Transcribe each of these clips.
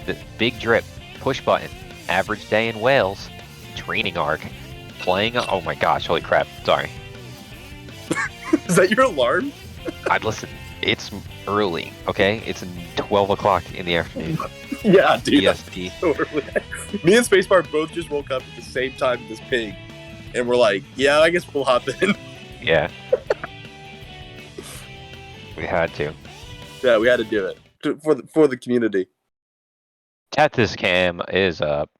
The big drip, push button, average day in Wales, training arc, playing. Oh my gosh! Holy crap! Sorry. Is that your alarm? Listen. It's early. Okay, it's 12 o'clock in the afternoon. Yeah, dude. EST. So early. Me and Spacebar both just woke up at the same time as this pig, and we're like, "Yeah, I guess we'll hop in." Yeah. We had to. Yeah, we had to do it for the community. Tethys cam is up.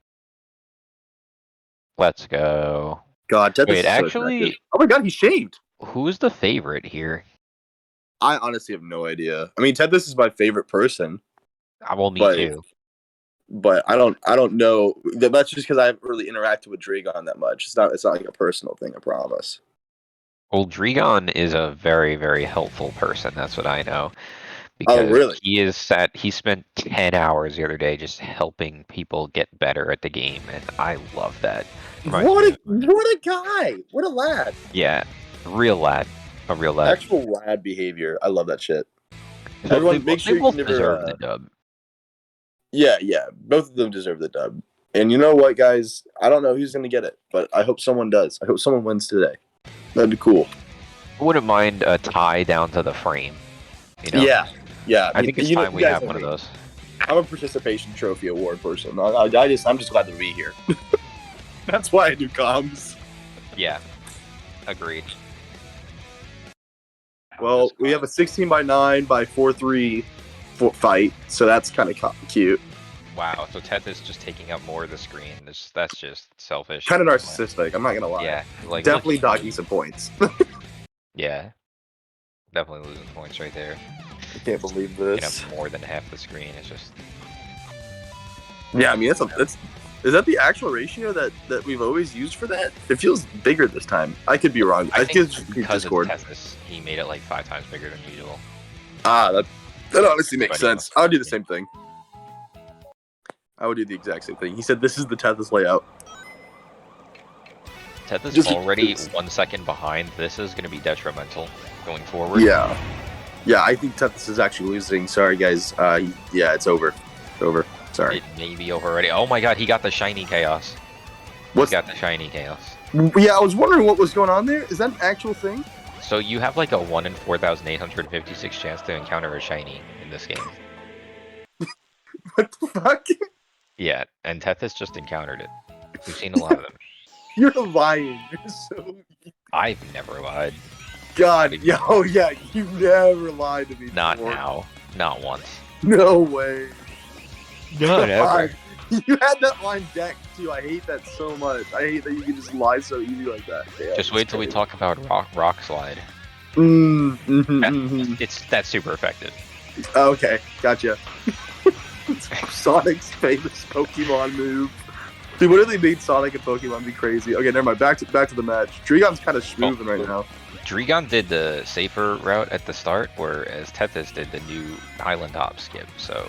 Let's go. God, Tethys Wait, is so actually, attractive. Oh my God, he's shaved. who's the favorite here? I honestly have no idea. I mean, Tethys is my favorite person, Well, me but too. but I don't know. That's just because I haven't really interacted with Dragon that much. It's not like a personal thing. I promise. Well, Dregon is a very, very helpful person. That's what I know. Oh, really? He spent 10 hours the other day just helping people get better at the game, and I love that. What a guy! What a lad! Yeah, real lad. A real lad. Actual lad behavior. I love that shit. So Everyone, make sure they you both never, deserve the dub. Yeah, both of them deserve the dub. And you know what, guys? I don't know who's gonna get it, but I hope someone does. I hope someone wins today. That'd be cool. I wouldn't mind a tie down to the frame. You know? Yeah. I think it's time we have one of those. I'm a participation trophy award person. I'm just glad to be here. That's why I do comms. Yeah, agreed. Well, we have a 16x9 by 4-3 fight, so that's kind of cute. Wow, so Teth is just taking up more of the screen. That's just selfish. Kind of narcissistic. I'm not gonna lie. Yeah, like definitely docking some points. Yeah, definitely losing points right there. I can't believe You this. know, more than half the screen. It's just. Yeah, I mean is that the actual ratio that we've always used for that? It feels bigger this time. I could be wrong. I think because Discord. it's Tethys, he made it like 5 times bigger than usual. That honestly makes Everybody sense. I would do the same thing. I would do the exact same thing. He said this is the Tethys layout. Tethys Just- already 1 second behind. This is going to be detrimental going forward. Yeah, I think Tethys is actually losing. Sorry, guys. Yeah, it's over. It's over. Sorry. It may be over already. Oh my god, he got the shiny chaos. What's He got the shiny chaos. Yeah, I was wondering what was going on there. Is that an actual thing? So you have like a 1 in 4,856 chance to encounter a shiny in this game. What the fuck? Yeah, and Tethys just encountered it. We've seen a lot of them. You're lying. You're so. I've never lied. God, yeah, you never lied to me. Not before. now. Not once. No way. Not God. You had that line decked too. I hate that so much. I hate that you can just lie so easy like that. Yeah, Just wait till we talk about rock slide. That's super effective. Okay, gotcha. Sonic's famous Pokemon move. Dude, what if they made Sonic and Pokemon be crazy? Okay, never mind. Back to the match. Dragon's kind of schmooving right now. Dragon did the safer route at the start, whereas Tethys did the new Island Hop skip. So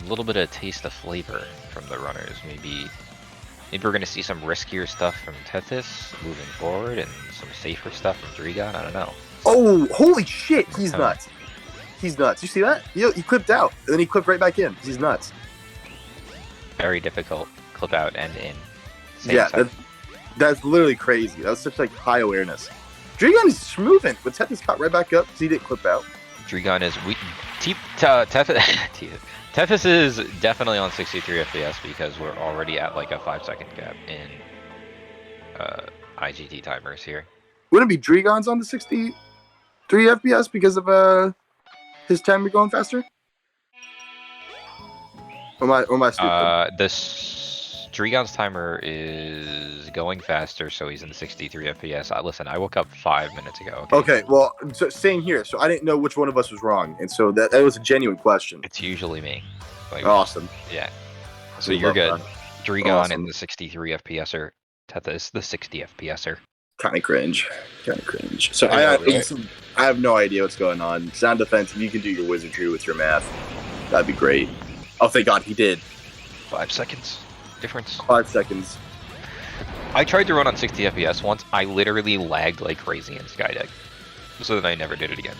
a little bit of taste of flavor from the runners. Maybe we're going to see some riskier stuff from Tethys moving forward and some safer stuff from Dragon. I don't know. Oh, holy shit. He's nuts. He's nuts. You see that? He clipped out, and then he clipped right back in. He's nuts. Very difficult. Clip out and in. That's literally crazy. That was such like high awareness. Dragon is schmooving, but Tethys caught right back up because he didn't clip out. Dragon is Tethys is definitely on 63 FPS because we're already at like a 5-second gap in IGT timers here. Wouldn't it be Dragon's on the 63 FPS because of his timer going faster? Or am I stupid? Dragon's timer is going faster, so he's in 63 FPS. Listen, I woke up 5 minutes ago. Okay, well, so same here. So I didn't know which one of us was wrong, and so that was a genuine question. It's usually me. Like, awesome. Yeah. So you're good. Dragon Awesome. in the 63 FPSer. Tethys the 60 FPSer. Kind of cringe. So I have no idea what's going on. Sound defense, if you can do your wizardry with your math, that'd be great. Oh, thank God he did. 5 seconds difference. 5 seconds. I tried to run on 60 FPS once. I literally lagged like crazy in Skydeck. So then I never did it again.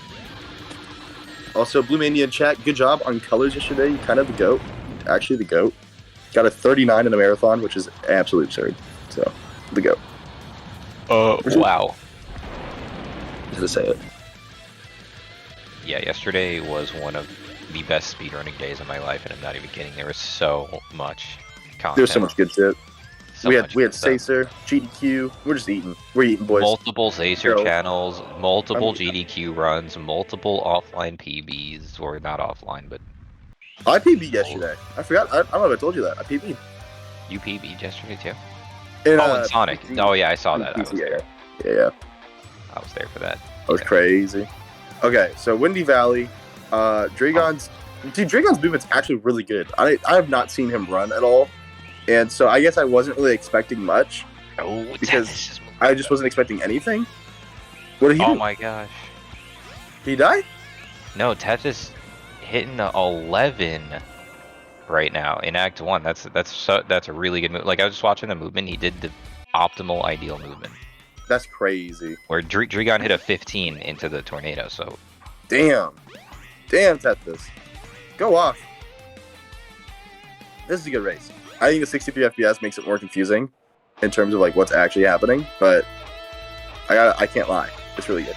Also, Blue Mania in chat, good job on colors yesterday. You kind of the GOAT. actually the GOAT. Got a 39 in a marathon, which is absolutely absurd. So, the GOAT. Wow. Just to say it. Yeah, yesterday was one of the best speedrunning days of my life, and I'm not even kidding. There was so much content. There's so much good shit. So we had stuff. Sacer, GDQ. We're just eating. We're eating, boys. Multiple Sacer So, channels, multiple GDQ runs, multiple offline PBs, or not offline, but I PB'd yesterday. I forgot. I don't know if I told you that. I PB'd. you PB'd yesterday too? In, in Sonic. PC. Oh yeah, I saw that. I was there. Yeah. I was there for that. That was crazy. Okay, so Windy Valley, Dragon's movement's actually really good. I have not seen him run at all, and so I guess I wasn't really expecting much. Oh, because I just wasn't expecting anything. What did he do? Oh my gosh. He died? No, Tetris hitting 11 right now in Act 1. That's a really good move. Like, I was just watching the movement. He did the optimal ideal movement. That's crazy. Where Dragon hit a 15 into the tornado, so... Damn, Tetris. Go off. This is a good race. I think the 63 FPS makes it more confusing in terms of like what's actually happening, but I can't lie. It's really good.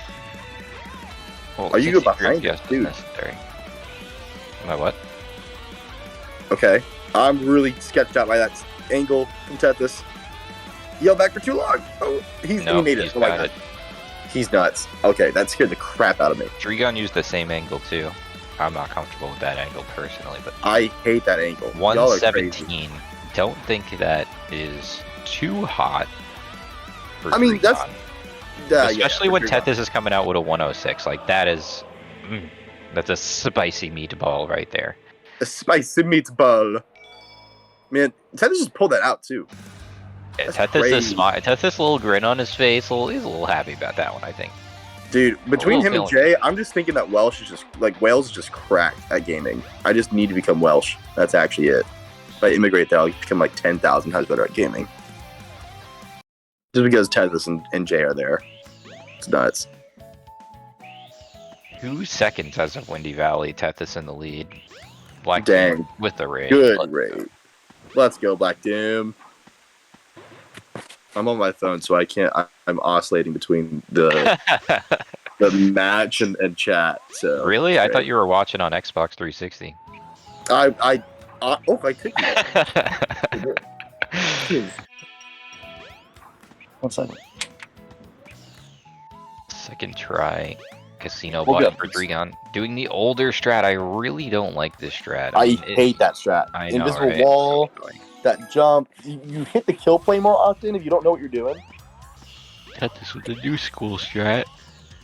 Well, Are you good behind us, dude? Necessary. Am I what? Okay. I'm really sketched out by that angle from Tetris. Yell back for too long. Oh, he made it. Oh my god. He's nuts. Okay, that scared the crap out of me. Dragon used the same angle too. I'm not comfortable with that angle personally, but I hate that angle. 117. Don't think that is too hot. For Dragon. Especially when Tetris is coming out with a 106. Like that is, that's a spicy meatball right there. A spicy meatball. Man, Tetris just pulled that out too. Yeah, Tetris' little grin on his face. He's a little happy about that one, I think. Dude, between him and Jay, I'm just thinking that Wales is just cracked at gaming. I just need to become Welsh. That's actually it. If I immigrate there, I'll become like 10,000 times better at gaming. Just because Tetris and Jay are there. It's nuts. 2 seconds as of Windy Valley. Tetris in the lead. Black Dang. Doom with the raid. Good raid. Let's go, Black Doom. I'm on my phone, so I can't. I'm oscillating between the match and chat. So really, I thought you were watching on Xbox 360. I could. 1 second. Second try. Casino button for Dragon. Doing the older strat. I really don't like this strat. I hate that strat. I know, Invisible right? wall, that jump. You hit the kill play more often if you don't know what you're doing. Cut this with the new school strat.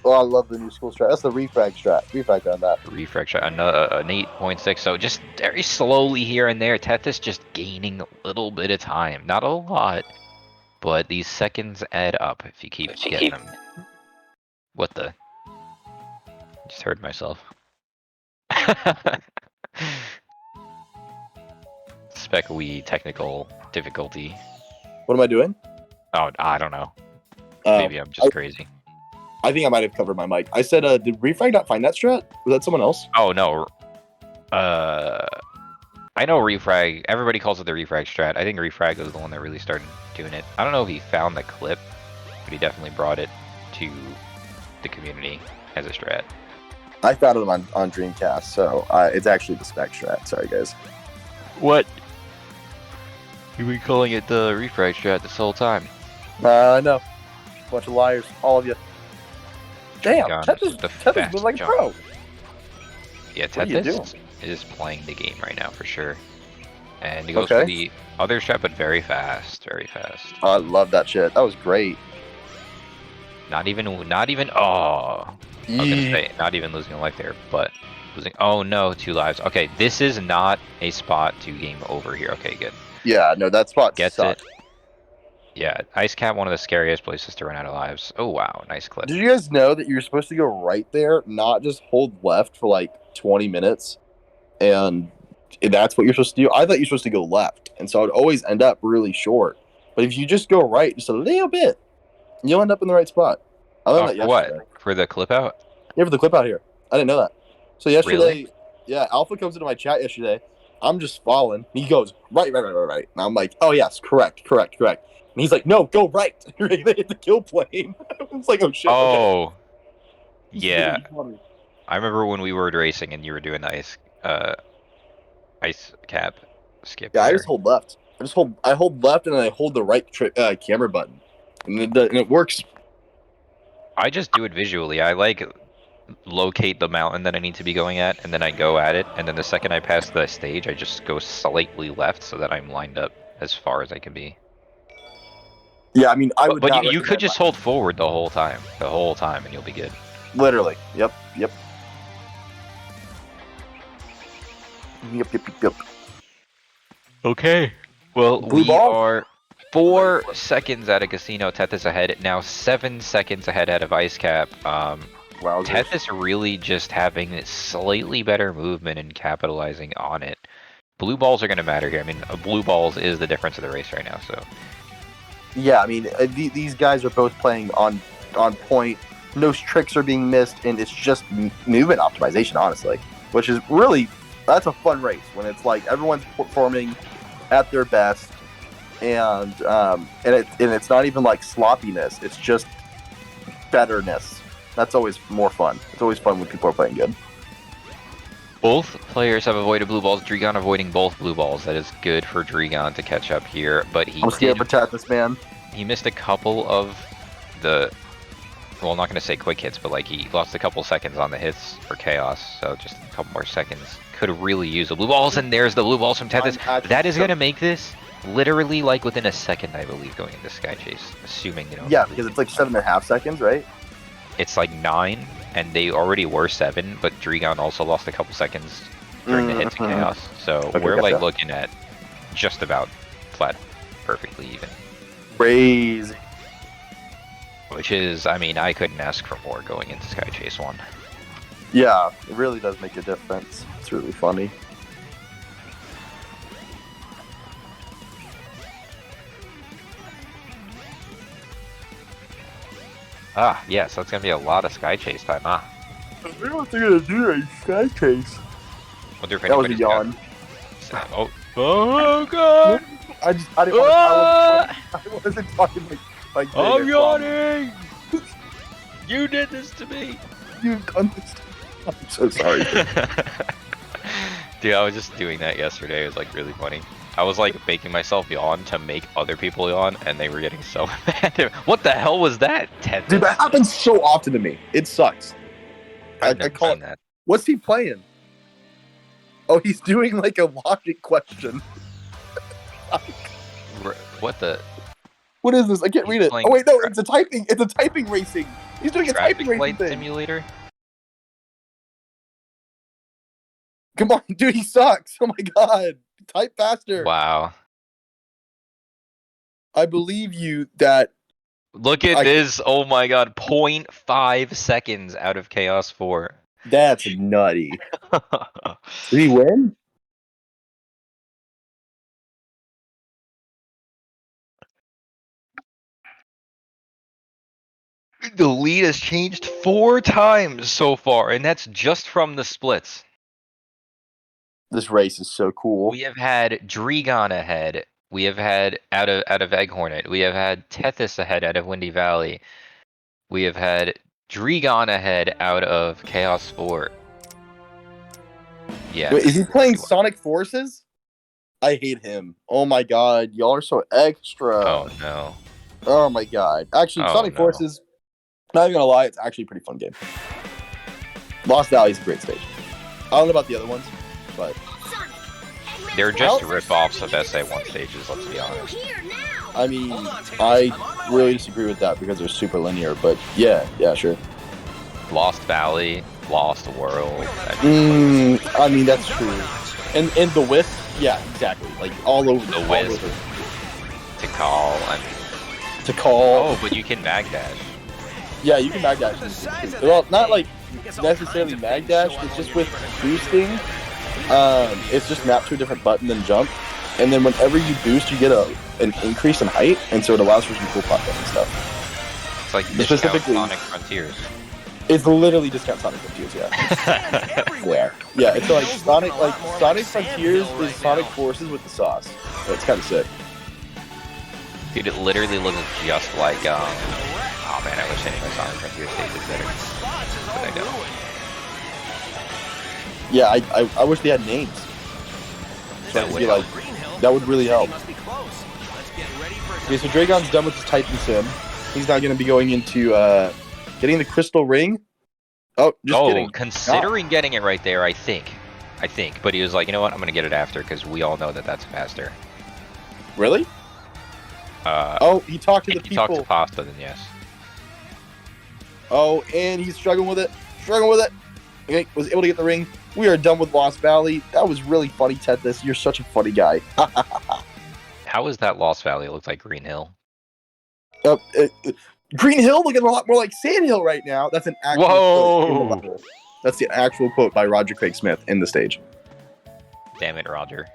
Oh, I love the new school strat. That's the refrag strat. Refrag on that. Refrag strat. An 8.6. So just very slowly here and there. Tetris just gaining a little bit of time. Not a lot. But these seconds add up if you keep getting them. What the? Just heard myself. Speckly technical difficulty. What am I doing? Oh, I don't know. Maybe I'm just crazy. I think I might have covered my mic. I said, did Refrag not find that strat? Was that someone else? Oh, no. I know Refrag. Everybody calls it the Refrag strat. I think Refrag was the one that really started doing it. I don't know if he found the clip, but he definitely brought it to the community as a strat. I found it on Dreamcast, so it's actually the spec strat. Sorry, guys. What? You've been calling it the Refrag strat this whole time. I know. Bunch of liars, all of you. Damn, Tetris was like a pro. Yeah, Tetris is playing the game right now for sure. And he goes for the other strat, but very fast, very fast. Oh, I love that shit. That was great. Not even. Oh, I was gonna say not even losing a life there, but losing. Oh no, 2 lives. Okay, this is not a spot to game over here. Okay, good. Yeah, no, that spot gets sucked. it. Yeah, Ice Cap, one of the scariest places to run out of lives. Oh wow, nice clip. Did you guys know that you're supposed to go right there, not just hold left for like 20 minutes, and that's what you're supposed to do? I thought you're supposed to go left, and so I'd always end up really short. But if you just go right just a little bit, you'll end up in the right spot. I learned that yesterday. What? For the clip out? Yeah, for the clip out here. I didn't know that. So yesterday, Really? Yeah, Alpha comes into my chat yesterday, I'm just following. He goes, right. And I'm like, oh, yes, correct. And he's like, no, go right. They hit the kill plane. I was like, oh, shit, okay. Oh, It's yeah. really funny. I remember when we were racing and you were doing the ice cap skip Yeah, I there. just hold left. I hold left and then I hold the right camera button. And it works. I just do it visually. I like locate the mountain that I need to be going at, and then I go at it, and then the second I pass the stage, I just go slightly left so that I'm lined up as far as I can be. Yeah, I mean, I would But not you could recommend just hold forward the whole time, and you'll be good. Literally. Yep. Okay. Well, Blue we ball? are 4 seconds out of Casino. Tethys ahead. Now 7 seconds ahead out of Ice Cap. Wow. Tethys really just having a slightly better movement and capitalizing on it. Blue balls are going to matter here. I mean, blue balls is the difference of the race right now. So Yeah, I mean, these guys are both playing on point. No tricks are being missed, and it's just movement optimization, honestly. Which is really, that's a fun race when it's like everyone's performing at their best, and it's not even like sloppiness. It's just betterness. That's always more fun. It's always fun when people are playing good. both players have avoided blue balls. Dregon avoiding both blue balls. That is good for Dregon to catch up here. But I'm scared for Tethys, man. He missed a couple of the, well, I'm not going to say quick hits, but like he lost a couple seconds on the hits for Chaos. So just a couple more seconds. Could really use the blue balls, and there's the blue balls from Tethys. That is going to make this literally like within a second, I believe, going into Sky Chase, assuming they don't. Yeah, because it's like 7.5 seconds, right? It's like 9, and they already were 7, but Dregon also lost a couple seconds during the hit to Chaos. So Okay, we're gotcha. like looking at just about flat, perfectly even. Crazy. Which is, I mean, I couldn't ask for more going into Sky Chase 1. Yeah, it really does make a difference. It's really funny. Ah, yes, that's gonna be a lot of Sky Chase time, huh? I wonder what they're gonna do in Sky Chase. Wonder if That was a anybody's yawn. got... Oh god! I didn't want to. I wasn't talking like. I'm yawning! You did this to me! You've done this. I'm so sorry. Dude, I was just doing that yesterday. It was like really funny. I was like making myself yawn to make other people yawn, and they were getting so mad. What the hell was that, Ted? Dude, that happens so often to me. It sucks. I call it. That. What's he playing? Oh, he's doing like a logic question. What the? What is this? I can't read it. Oh wait, no, it's a typing. It's a typing racing. He's doing a typing racing thing. Simulator. Come on, dude, he sucks. Oh my god, type faster. Wow. I believe you that. Look at this. Oh my god, 0.5 seconds out of Chaos 4. That's nutty. Did he win? The lead has changed 4 times so far, and that's just from the splits. This race is so cool. We have had Dregon ahead. We have had out of Egg Hornet. We have had Tethys ahead out of Windy Valley. We have had Dregon ahead out of Chaos 4. Yeah. Wait, is he playing Sonic Forces? I hate him. Oh my god, y'all are so extra. Oh no. Oh my god. Actually, Sonic Forces, not even gonna lie, it's actually a pretty fun game. Lost Valley is a great stage. I don't know about the other ones, but they're just rip-offs of SA1 stages, let's be honest. I mean, I really disagree with that because they're super linear, but yeah, sure. Lost Valley, Lost World. I mean, that's true. And the Wisp, yeah, exactly. Like all over the Wisp. To call. Oh, but you can mag dash. Yeah, you can mag dash. Well, not like necessarily mag dash. It's just with boosting. It's just mapped to a different button than jump, and then whenever you boost, you get an increase in height, and so it allows for some cool platforming stuff. It's like specifically Sonic Frontiers. It's literally Discount Sonic Frontiers, yeah. Yeah, it's like Sonic Frontiers is Sonic Forces with the sauce. It's kind of sick. Dude, it literally looks just like, oh man, I wish any of my Sonic Frontier stages better. But I don't. Yeah, I wish they had names. That would help. That would really help. Okay, so Dragon's done with his Titan Sim. He's now going to be going into getting the Crystal Ring. Oh, just kidding. Considering getting it right there, I think. But he was like, you know what, I'm going to get it after, because we all know that that's faster. Really? Oh, he talked to the people. He talked to Pasta, then yes. Oh, and he's struggling with it. Okay, was able to get the ring. We are done with Lost Valley. That was really funny, Tethys. You're such a funny guy. How is that Lost Valley? It looks like Green Hill. Green Hill looking a lot more like Sand Hill right now. That's an actual quote in the level. That's the actual quote by Roger Craig Smith in the stage. Damn it, Roger.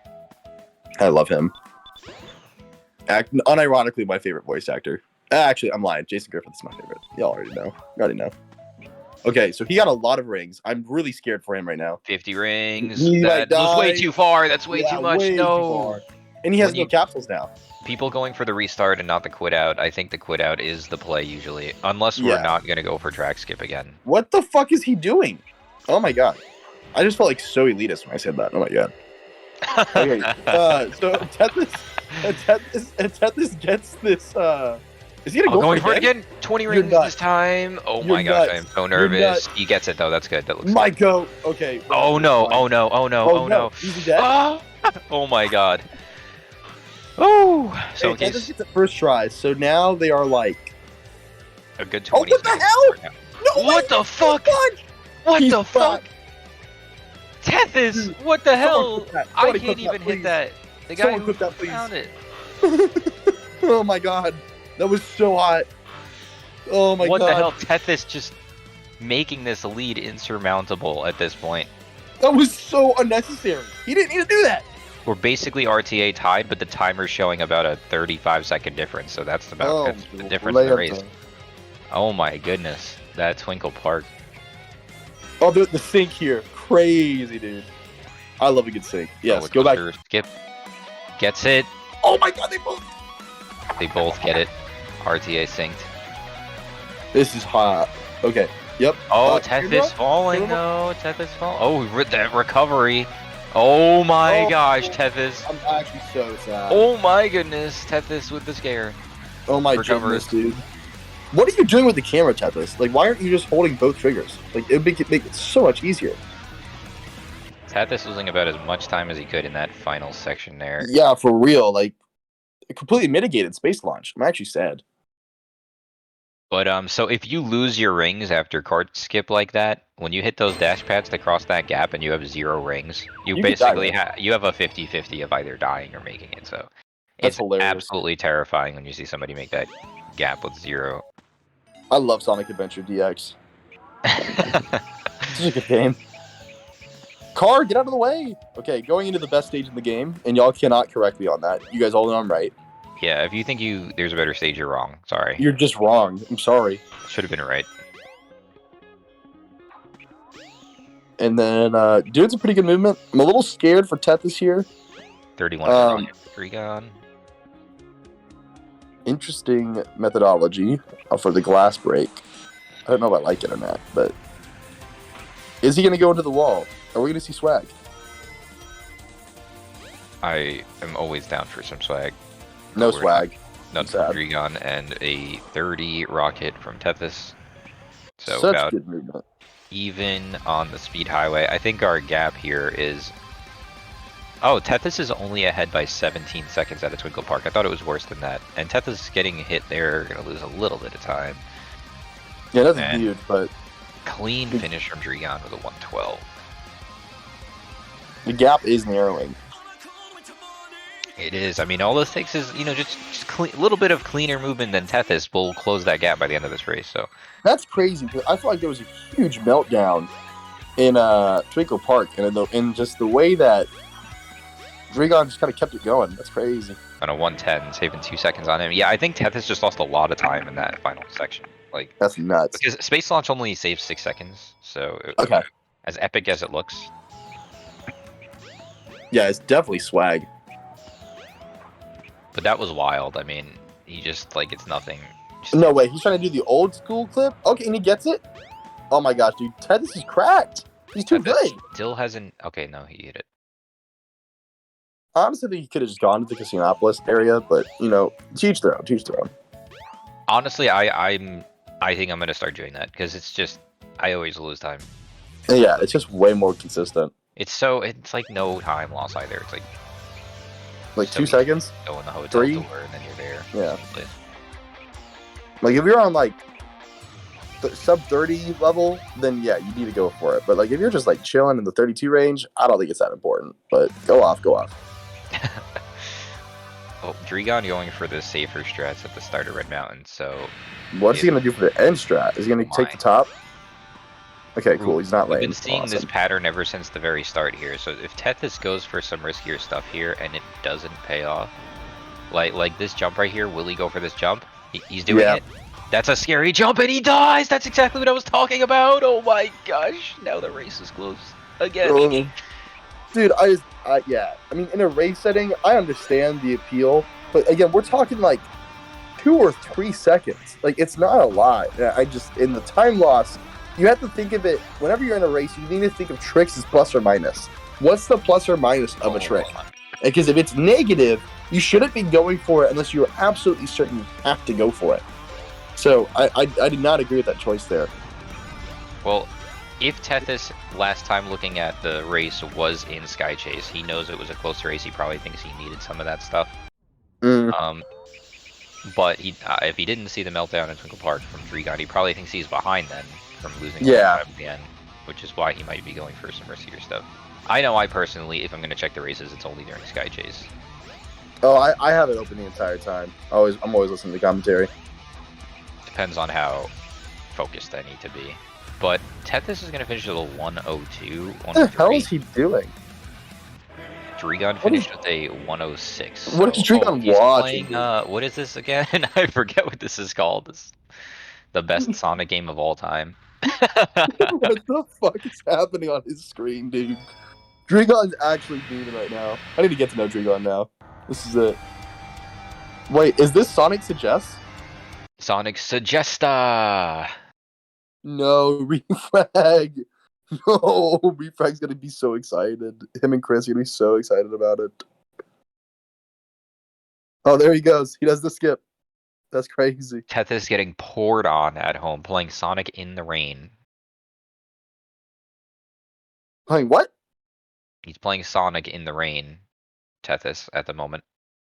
I love him. Unironically, my favorite voice actor. Actually, I'm lying. Jason Griffith's my favorite. Y'all already know. Okay, so he got a lot of rings. I'm really scared for him right now. 50 rings. He That was way too far. That's way too much. No. And he has no capsules now. People going for the restart and not the quit out. I think the quit out is the play usually, unless we're not going to go for track skip again. What the fuck is he doing? Oh my god. I just felt like so elitist when I said that. Oh my god. Okay, so Tethys gets this. Is he gonna go going for it again? 20 rings this time. Oh my gosh, I am so nervous. He gets it though. That's good. That looks my good. go. Okay. Oh no. Is he dead? Oh my god. Oh. So Tethys gets the first try. So now they are like a good 20. Oh, what the hell? No, what the fuck? What the fuck? Tethys, what the hell? I can't even hit that. The guy who found it. Oh my god. That was so hot. Oh my god. What the hell? Tethys just making this lead insurmountable at this point. That was so unnecessary. He didn't need to do that. We're basically RTA tied, but the timer's showing about a 35-second difference, so that's about the difference in the race. Oh my goodness. That Twinkle Park. Oh, the sync here. Crazy, dude. I love a good sync. Yes, go back. Skip. Gets it. Oh my god, they both get it. RTA synced. This is hot. Okay. Yep. Oh, Tethys falling though. Tethys falling. Oh, that recovery. Oh my gosh, Tethys. I'm actually so sad. Oh my goodness, Tethys with the scare. Oh my goodness, dude. What are you doing with the camera, Tethys? Like, why aren't you just holding both triggers? Like, it would make it so much easier. Tethys losing about as much time as he could in that final section there. Yeah, for real. Like, it completely mitigated space launch. I'm actually sad. But so if you lose your rings after card skip like that, when you hit those dash pads to cross that gap and you have 0 rings, you basically you have a 50-50 of either dying or making it. So it's absolutely terrifying when you see somebody make that gap with 0. I love Sonic Adventure DX. Such a good game. Car, get out of the way! Okay, going into the best stage in the game, and y'all cannot correct me on that. You guys all know I'm right. Yeah, if you think there's a better stage, you're wrong. Sorry. You're just wrong. I'm sorry. Should have been right. And then, doing some pretty good movement. I'm a little scared for Tethys here. 31 3 gone. Interesting methodology for the glass break. I don't know if I like it or not, but is he going to go into the wall? Are we going to see swag? I am always down for some swag. No swag. None from Dragon and a 30 rocket from Tethys. So such about good movement. Even on the speed highway. I think our gap here is... Oh, Tethys is only ahead by 17 seconds at a Twinkle Park. I thought it was worse than that. And Tethys getting hit there, going to lose a little bit of time. Yeah, that's huge, but... Clean finish from Dragon with a 112. The gap is narrowing. It is. I mean, all this takes is, just a little bit of cleaner movement than Tethys will close that gap by the end of this race. So that's crazy. I feel like there was a huge meltdown in Twinkle Park, and in just the way that Dragon just kind of kept it going. That's crazy. On a 110, saving 2 seconds on him. Yeah, I think Tethys just lost a lot of time in that final section. Like, That's nuts. because Space Launch only saves 6 seconds, so Okay. as epic as it looks, Yeah, it's definitely swag. but that was wild. I mean, he just like it's nothing. Just No way, he's trying to do the old school clip. Okay, and he gets it. Oh my gosh, dude, Tethys is cracked. He's too Tethys good. still hasn't. Okay, no, he hit it. Honestly, I think he could have just gone to the Casinopolis area, but you know, teach their own. Teach their own. Honestly, I think I'm gonna start doing that because it's just I always lose time. And yeah, it's just way more consistent. It's like no time loss either. It's Like so 2 seconds. go in the hotel 3? door and then you're there. Yeah. Seamless. Like if you're on like sub 30 level, then yeah, you need to go for it. But like if you're just like chilling in the 32 range, I don't think it's that important. But go off. Oh, Dregon going for the safer strats at the start of Red Mountain. So What's he gonna do for the end strat? Is he gonna take the top? Okay, cool. He's not we've lane. been seeing this pattern ever since the very start here. So if Tethys goes for some riskier stuff here and it doesn't pay off, like this jump right here, will he go for this jump? He's doing it. That's a scary jump and he dies! That's exactly what I was talking about! Oh my gosh, now the race is close again. Dude, yeah. I mean, in a race setting, I understand the appeal, but again, we're talking like 2 or 3 seconds. Like, it's not a lot. In the time loss, you have to think of it, whenever you're in a race, you need to think of tricks as plus or minus. What's the plus or minus of a trick? Because if it's negative, you shouldn't be going for it unless you're absolutely certain you have to go for it. So I did not agree with that choice there. Well, if Tethys, last time looking at the race, was in Sky Chase, he knows it was a close race. He probably thinks he needed some of that stuff. But if he didn't see the meltdown in Twinkle Park from Dregon, he probably thinks he's behind then from losing time at the end, which is why he might be going for some riskier stuff. I know I personally, if I'm going to check the races, it's only during Sky Chase. Oh, I have it open the entire time. I'm always listening to commentary. Depends on how focused I need to be. But Tethys is going to finish with a 102. What the hell is he doing? Dregon finished with a 106. What is Dregon watching? Playing, what is this again? I forget what this is called. This is the best Sonic game of all time. What the fuck is happening on his screen, dude? Dregon's actually moving right now. I need to get to know Dregon now. This is it. Wait, is this Sonic Suggests? Sonic Suggesta! No, Refrag. No, Refrag's gonna be so excited. Him and Chris are gonna be so excited about it. Oh, there he goes. He does the skip. That's crazy. Tethys getting poured on at home, playing Sonic in the rain. Playing what? He's playing Sonic in the rain, Tethys, at the moment.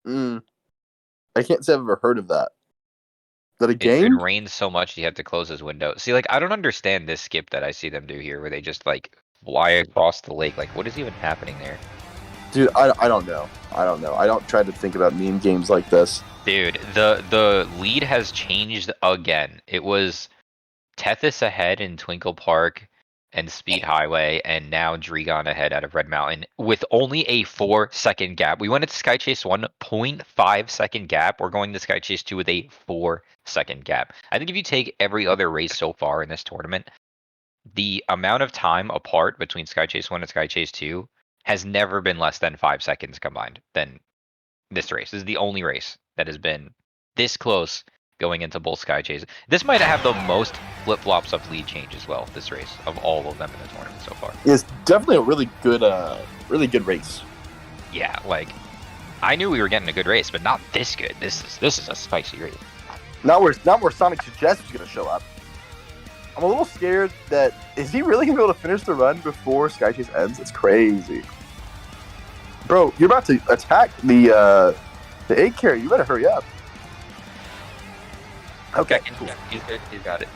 I can't say I've ever heard of that. Is that a game? It rained so much he had to close his window. See, like, I don't understand this skip that I see them do here, where they just, like, fly across the lake. Like, what is even happening there? Dude, I don't know. I don't try to think about meme games like this. Dude, the lead has changed again. It was Tethys ahead in Twinkle Park and Speed Highway, and now Dregon ahead out of Red Mountain with only a 4-second gap. We went into Sky Chase 1, 0.5-second gap. We're going to Sky Chase 2 with a 4-second gap. I think if you take every other race so far in this tournament, the amount of time apart between Sky Chase 1 and Sky Chase 2 has never been less than 5 seconds combined than this race. This is the only race that has been this close going into both Sky Chases. This might have the most flip-flops of lead change as well, this race, of all of them in the tournament so far. It's definitely a really good race. Yeah, like, I knew we were getting a good race, but not this good. This is a spicy race. Not where Sonic Suggest is going to show up. I'm a little scared that, is he really going to be able to finish the run before Sky Chase ends? It's crazy. Bro, you're about to attack the egg carrier. You better hurry up. Okay, cool. He's good. He's got it.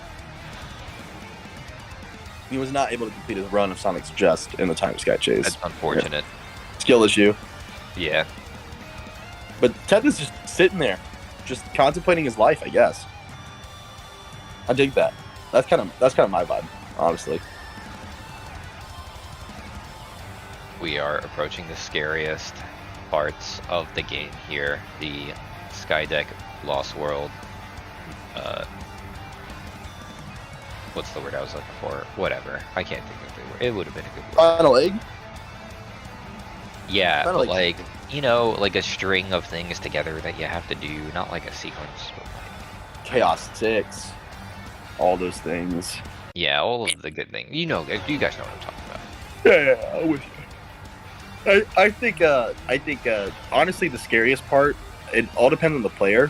He was not able to complete his run of Sonic Suggest in the time of Sky Chase. That's unfortunate. Yeah. Skill issue. Yeah. But Ted is just sitting there, just contemplating his life, I guess. I dig that. That's kind of my vibe, honestly. We are approaching the scariest parts of the game here. The Skydeck Lost World. What's the word I was looking for? Whatever. I can't think of the word. It would have been a good word. Final egg? Yeah, Kinda but like- like, you know, like a string of things together that you have to do, not like a sequence. But Chaos 6. All those things. yeah, all of the good things. You know, you guys know what I'm talking about. Yeah, I wish. I think honestly the scariest part, it all depends on the player.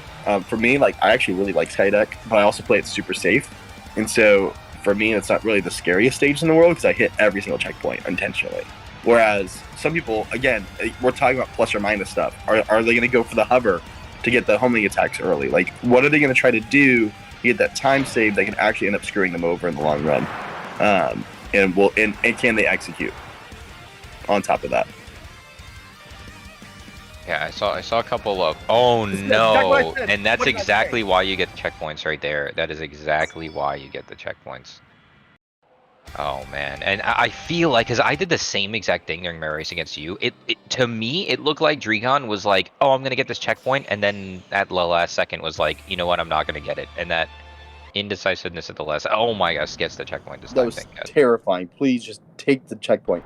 For me, like I actually really like Skydeck, but I also play it super safe, and so for me it's not really the scariest stage in the world because I hit every single checkpoint intentionally. Whereas some people, again, we're talking about plus or minus stuff. Are they going to go for the hover to get the homing attacks early? Like, what are they going to try to do to get that time save that can actually end up screwing them over in the long run? And can they execute on top of that? Yeah, I saw a couple of. Oh This is exactly what I no! said. And that's What did I exactly say? why you get the checkpoints right there. That is exactly why you get the checkpoints. Oh man, and I feel like, cause I did the same exact thing during my race against you. It to me, it looked like Dregon was like, "Oh, I'm gonna get this checkpoint," and then at the last second was like, "You know what? I'm not gonna get it." And that indecisiveness at the last. Oh my gosh, gets the checkpoint this That time. was Thank God. terrifying. Please just take the checkpoint.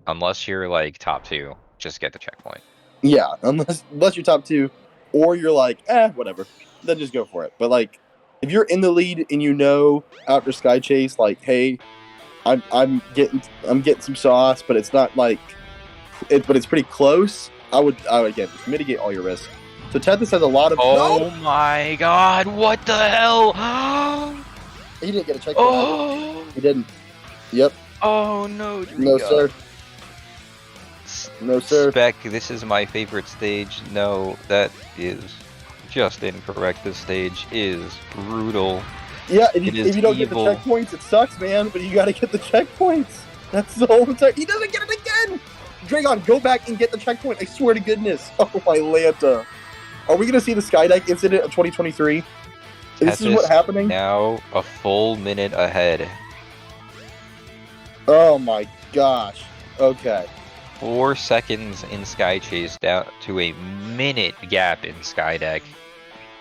Unless you're like top 2, just get the checkpoint. Yeah, unless you're top 2, or you're like, whatever, then just go for it. But like, if you're in the lead and you know after Sky Chase, like, hey, I'm getting some sauce, but it's not like but it's pretty close. I would again just mitigate all your risk. So Tethys has a lot of. Oh No! my God! What the hell? He didn't get a checkpoint. Oh! He didn't. Yep. Oh no! No sir. No sir. Spec, this is my favorite stage. No, that is just incorrect. This stage is brutal. Yeah, if It you, is if you don't evil. get the checkpoints, it sucks, man. But you gotta get the checkpoints. That's the whole entire. He doesn't get it again. Dragon, go back and get the checkpoint. I swear to goodness. Oh my Lanta. Are we gonna see the Skydeck incident of 2023? This is what's happening. Now a full minute ahead. Oh my gosh. Okay. 4 seconds in Sky Chase down to a minute gap in Skydeck.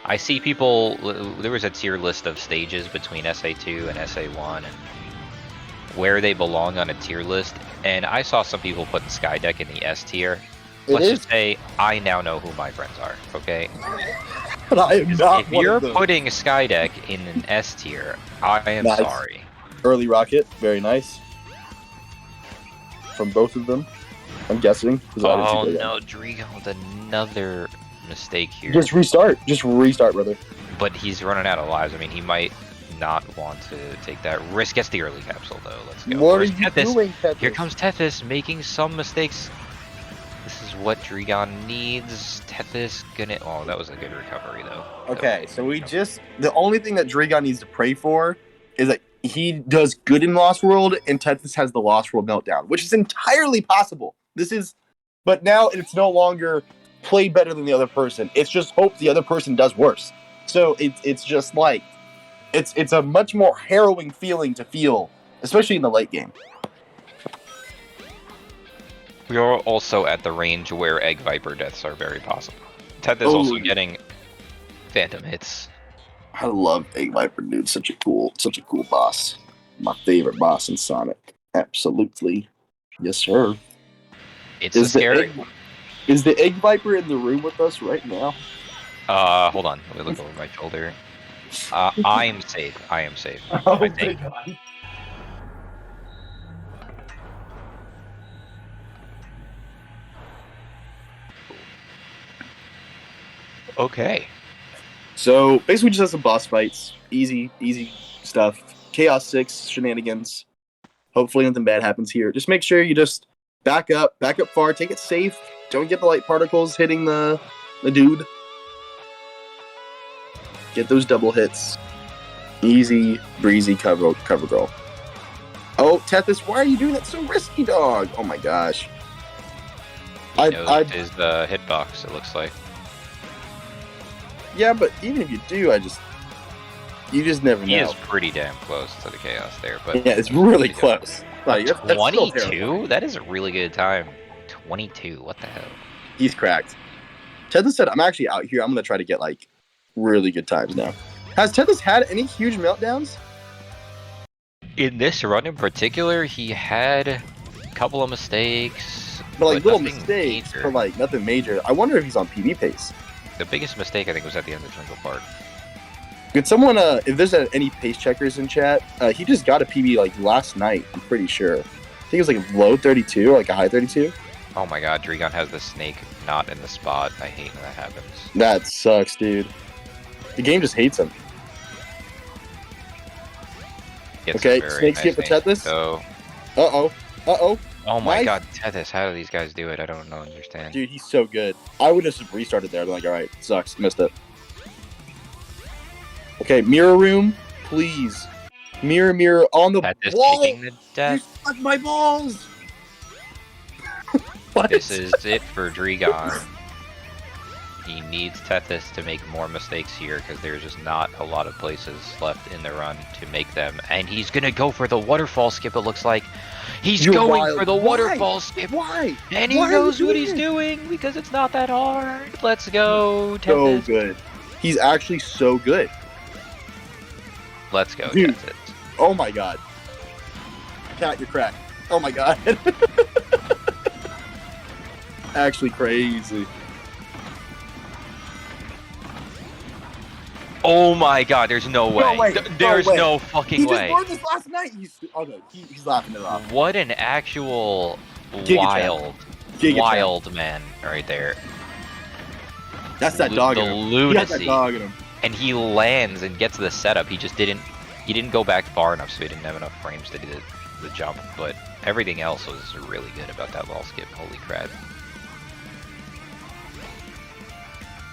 I see people. There was a tier list of stages between SA2 and SA1 and where they belong on a tier list, and I saw some people putting Skydeck in the S tier. Let's just say I now know who my friends are. Okay. But I am not If one you're of them. putting Skydeck in an S tier, I am Nice. sorry. Early rocket, very nice. From both of them, I'm guessing. 'cause I didn't Oh see that. no, Drigo with another mistake here. Just restart. Just restart, brother. But he's running out of lives. I mean, he might not want to take that risk. Gets the early capsule though. Let's go. What are Where's you Tethys? doing, Tethys? Here comes Tethys making some mistakes. This is what Dregon needs. Tethys gonna. Oh, that was a good recovery though. Okay, so the only thing that Dragon needs to pray for is that he does good in Lost World and Tethys has the Lost World meltdown, which is entirely possible. But now it's no longer play better than the other person. It's just hope the other person does worse. So it's just like, it's a much more harrowing feeling to feel, especially in the late game. We are also at the range where Egg Viper deaths are very possible. Tethys also getting phantom hits. I love Egg Viper, dude. Such a cool boss. My favorite boss in Sonic. Absolutely. Yes, sir. It's a scary. Is the Egg Viper in the room with us right now? Hold on. Let me look over my shoulder. I am safe. I am safe. Oh, I think. God. Okay. So basically, just have some boss fights. Easy stuff. Chaos 6 shenanigans. Hopefully, nothing bad happens here. Just make sure you just back up far, take it safe. Don't get the light particles hitting the dude. Get those double hits. Easy, breezy cover girl. Oh, Tethys, why are you doing that so risky, dog? Oh my gosh. He knows his hitbox, it looks like. Yeah, but even if you do, you just never know. He is pretty damn close to the chaos there, but Yeah, it's really close. Like, that's still 22? terrifying. That is a really good time. 22. What the hell? He's cracked. Tethys said, I'm actually out here. I'm going to try to get, like, really good times now. Has Tethys had any huge meltdowns? In this run in particular, he had a couple of mistakes. But, like, little nothing mistakes, major. but, like, nothing major. I wonder if he's on PB pace. The biggest mistake, I think, was at the end of Jungle Park. Could someone, if there's any pace checkers in chat, he just got a PB, like, last night, I'm pretty sure. I think it was, like, a low 32 or, like, a high 32. Oh my god, Dregon has the snake not in the spot. I hate when that happens. That sucks, dude. The game just hates him. It's Okay, a very snake skip for snake. Tethys. So, Uh-oh. oh my Nice. god, Tethys, how do these guys do it? I don't understand. Dude, he's so good. I would have just restarted there. I'd be like, alright, sucks. Missed it. Okay, mirror room, please. Mirror on the Tethys wall. taking the You death. suck my balls. What? This is it for Dregon. He needs Tethys to make more mistakes here because there's just not a lot of places left in the run to make them. And he's gonna go for the waterfall skip, it looks like. He's You're going wild. for the Why? waterfall skip. Why? And he Why are knows you what doing he's it? doing because it's not that hard. Let's go, So Tethys. good. He's actually so good. Let's go, Dude. Tethys. Oh my god. Cat, you're cracked. Oh my god. Actually crazy. Oh my god, there's no way. way. There's No way. no fucking He just way. learned this last night. He's laughing it off. What an actual Giga wild, Giga wild man right there. That's that dog The in him. He has that lunacy. dog in him. And he lands and gets the setup. He just didn't go back far enough, so he didn't have enough frames to do the jump. But everything else was really good about that wall skip. Holy crap.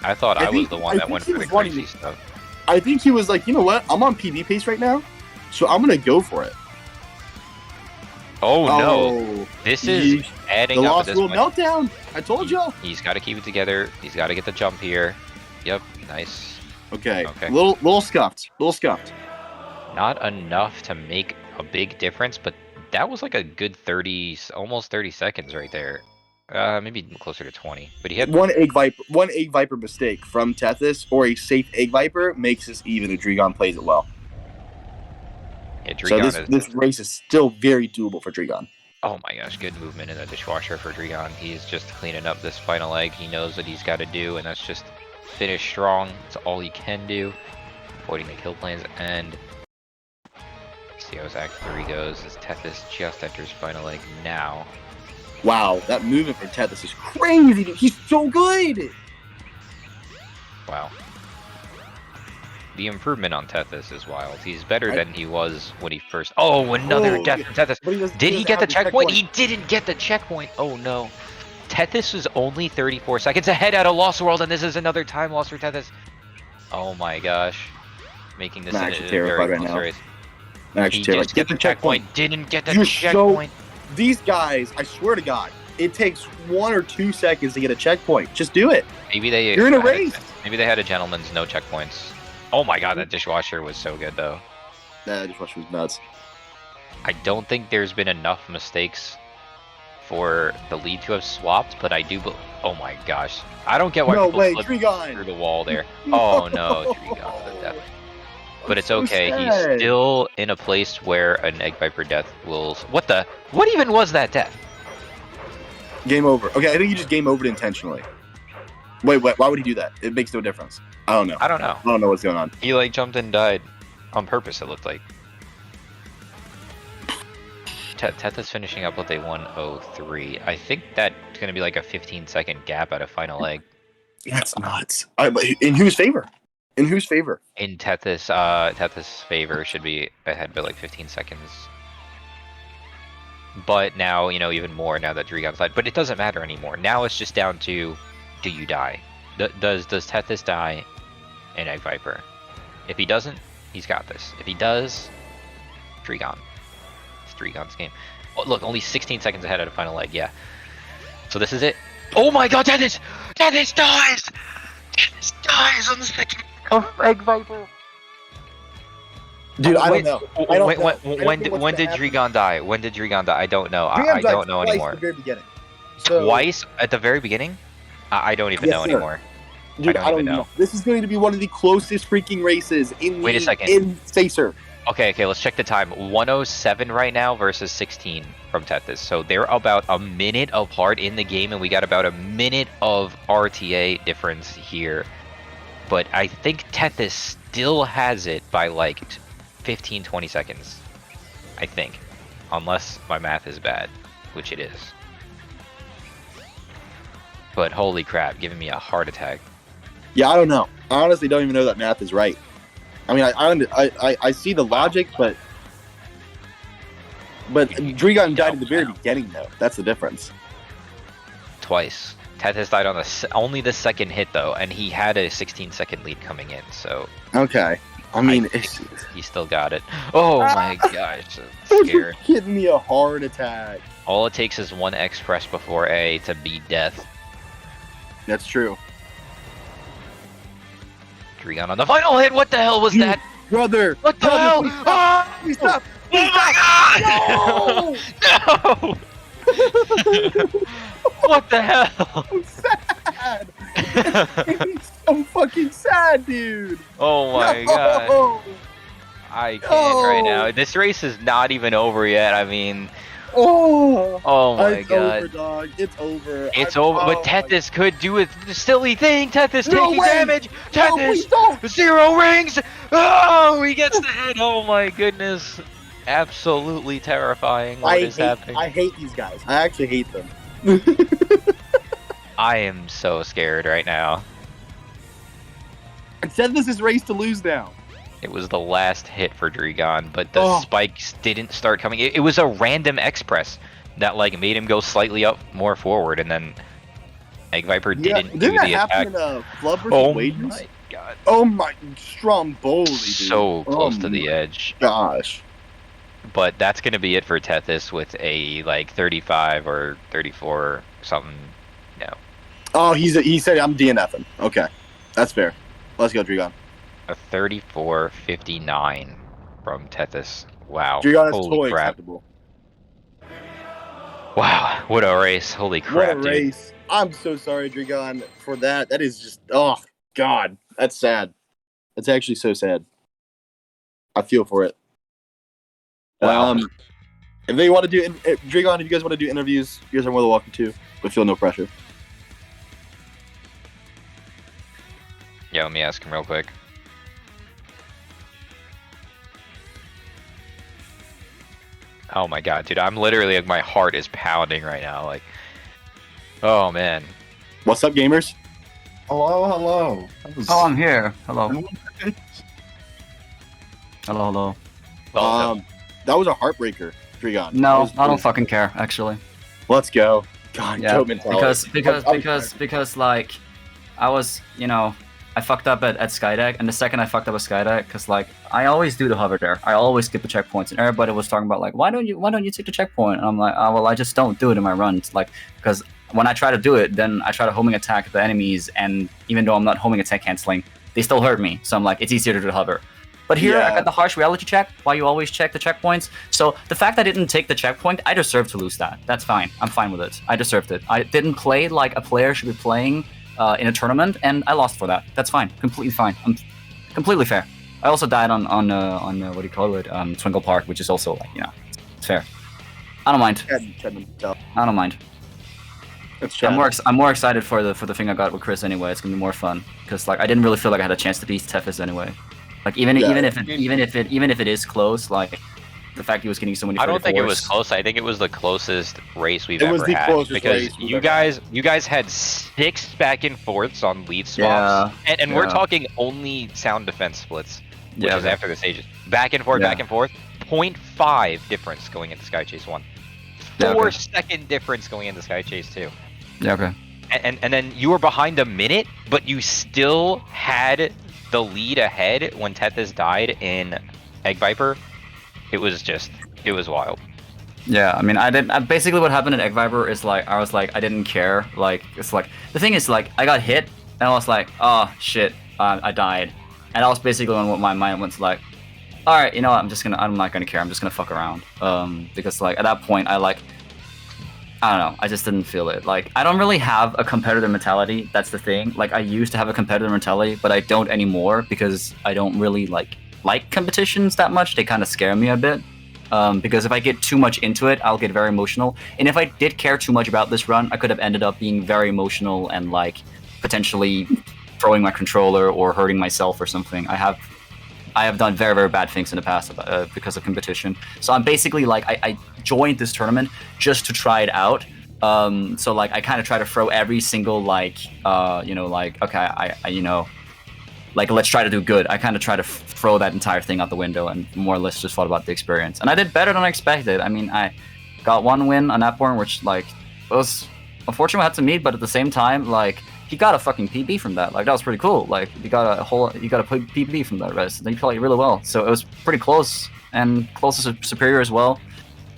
I thought I was the one that went for the crazy stuff. I think he was like, you know what? I'm on PB pace right now, so I'm gonna go for it. Oh no! This is yeesh. adding The up at lost this will point. meltdown. I told y'all. He's got to keep it together. He's got to get the jump here. Yep, nice. Okay. Okay. Little scuffed. Little scuffed. Not enough to make a big difference, but that was like a good 30, almost 30 seconds right there. Maybe closer to 20. But he had One egg viper mistake from Tethys or a safe egg viper makes this even if Dregon plays it well. yeah, So Dregon this race is still very doable for Dregon. Oh my gosh, good movement in the dishwasher for Dregon. He's just cleaning up this final leg. He knows what he's got to do, and that's just finish strong. That's all he can do. Avoiding the kill plans, and see how his Act 3 goes as Tethys just enters final leg now. Wow, that movement for Tethys is crazy. Dude. He's so good. Wow. The improvement on Tethys is wild. He's better than he was when he first... Oh, another death from Tethys. But Did he doesn't get the have checkpoint? He didn't get the checkpoint. Oh no. Tethys is only 34 seconds ahead at a Lost World, and this is another time loss for Tethys. Oh my gosh. Making this I'm a actually very terrified right close now. race. Actually, He Taylor, just get the checkpoint. Didn't get the You're checkpoint. These guys, I swear to God, it takes 1 or 2 seconds to get a checkpoint. Just do it. Maybe they... You're in a had race. Maybe they had a gentleman's no checkpoints. Oh my god, that dishwasher was so good though. That dishwasher was nuts. I don't think there's been enough mistakes for the lead to have swapped, but I do. Oh my gosh, I don't get why No people way, flip Dregon. through the wall there. Oh no, Dregon to the death. But it's okay. He's sad. still in a place where an Egg Viper death will. What the? What even was that death? Game over. Okay, I think you just game overed intentionally. Wait, why would he do that? It makes no difference. I don't know. I don't know. I don't know what's going on. He like jumped and died on purpose. It looked like. Tethys finishing up with a 1:03. I think that's gonna be like a 15-second gap at a final leg. That's nuts. In whose favor? In whose favor? In Tethys, Tethys' favor should be ahead by like 15 seconds. But now, you know, even more now that Dregon's died. But it doesn't matter anymore. Now it's just down to, do you die? Does Tethys die in Egg Viper? If he doesn't, he's got this. If he does, Dregon. It's Dregon's game. Oh, look, only 16 seconds ahead at a final leg, yeah. So this is it. Oh my god, Tethys! Tethys dies! Tethys dies on the second of Egg Viper! Dude, I don't know. I don't know. I don't When know what's did gonna happen. Dregon die? When did Dregon die? I don't know. Dregon I died don't know twice anymore. At the very beginning. So, Twice at the very beginning? I don't even Yes, know sir. anymore. Dude, I don't even know. This is going to be one of the closest freaking races in Wait a second. in Sacer. Okay, let's check the time. 107 right now versus 16 from Tethys. So they're about a minute apart in the game, and we got about a minute of RTA difference here. But I think Tethys still has it by like 15, 20 seconds. I think. Unless my math is bad, which it is. But holy crap, giving me a heart attack. Yeah, I don't know. I honestly don't even know that math is right. I mean, I see the logic, but Drigon died at the very beginning, though. That's the difference. Twice. Tethys died on only the second hit, though, and he had a 16-second lead coming in, so... Okay. I mean, he still got it. Oh my gosh, I'm scared. Getting me a heart attack. All it takes is one X press before A to beat death. That's true. Drigon on the final hit. What the hell was that? Brother! What the hell? Please stop! Oh my god! No! What the hell? I'm sad! I'm so fucking sad, dude! Oh my god. I can't right now. This race is not even over yet. I mean... Oh my it's god. Over, dog. It's over. It's over, but Tethys could do a silly thing. Tethys No taking way! damage. No, please don't! Tethys, 0 rings. Oh, he gets the hit. Oh my goodness. Absolutely terrifying what is happening. I hate these guys. I actually hate them. I am so scared right now. I said this is race to lose now. It was the last hit for Drigon, but the spikes didn't start coming. It was a random X-Press that like made him go slightly up more forward, and then Egg Viper didn't do the attack. Happen in Flood versus Oh Wages? my god. Oh my Stromboli, dude. So close to the edge. Gosh. But that's going to be it for Tethys with a like 35 or 34 something. No. Oh, he said I'm DNFing. Okay. That's fair. Let's go, Drigon. A 34.59 from Tethys. Wow. Drigon is Holy totally crap. acceptable. Wow. What a race. Holy crap, What a race. Dude. I'm so sorry, Drigon, for that. That is just, oh, God. That's sad. That's actually so sad. I feel for it. Wow. If they want to do, Drigon, if you guys want to do interviews, you guys are more than welcome to, but feel no pressure. Yeah, let me ask him real quick. Oh my god, dude, I'm literally, like, my heart is pounding right now, like, oh man. What's up, gamers? Hello. Oh, I'm here. Hello. Hello. Well, that was a heartbreaker, Drigon. No, I don't fucking care, actually. Let's go. God, Yeah, goat mentality. because like, I was, I fucked up at Skydeck, and the second I fucked up at Skydeck, because like, I always do the hover there. I always skip the checkpoints, and everybody was talking about like, why don't you take the checkpoint? And I'm like, oh, well, I just don't do it in my runs, like, because when I try to do it, then I try to homing attack the enemies, and even though I'm not homing attack canceling, they still hurt me. So I'm like, it's easier to do the hover. But here, I got the harsh reality check, while you always check the checkpoints. So the fact that I didn't take the checkpoint, I deserve to lose that. That's fine. I'm fine with it. I deserved it. I didn't play like a player should be playing in a tournament, and I lost for that. That's fine. Completely fine. I'm completely fair. I also died on what do you call it? Twinkle Park, which is also like, it's fair. I don't mind. I don't mind. I'm more excited for the thing I got with Chris anyway. It's gonna be more fun because like I didn't really feel like I had a chance to beat Tethys anyway. Like even if it is close, like the fact he was getting so many. I don't think it was close. I think it was the closest race we've ever had because you guys had 6 back and forths on lead swaps, and we're talking only sound defense splits, which is after the stages. Back and forth, 0.5 difference going into Sky Chase 1, 4-second difference going into Sky Chase 2. Yeah. Okay. And then you were behind a minute, but you still had the lead ahead when Tethys died in Egg Viper. It was wild. Yeah, I mean, basically what happened in Egg Viper is like, I was like, I didn't care. Like, it's like, the thing is like, I got hit, and I was like, oh shit, I died. And that was basically when my mind went to like, alright, you know what, I'm not gonna care, I'm just gonna fuck around. Because like, at that point, I like, I don't know. I just didn't feel it. Like, I don't really have a competitor mentality. That's the thing. Like, I used to have a competitor mentality, but I don't anymore because I don't really like competitions that much. They kind of scare me a bit. Because if I get too much into it, I'll get very emotional. And if I did care too much about this run, I could have ended up being very emotional and like potentially throwing my controller or hurting myself or something. I have done very, very bad things in the past because of competition. So I'm basically like, I joined this tournament just to try it out. So like, I kind of try to throw every single like, like, okay, like, let's try to do good. I kind of try to throw that entire thing out the window and more or less just thought about the experience. And I did better than I expected. I mean, I got one win on Apborn, which like, was unfortunate I had to meet, but at the same time, like, he got a fucking PB from that. Like, that was pretty cool. Like, you got a PB from that res. And he played really well. So it was pretty close, and close to superior as well.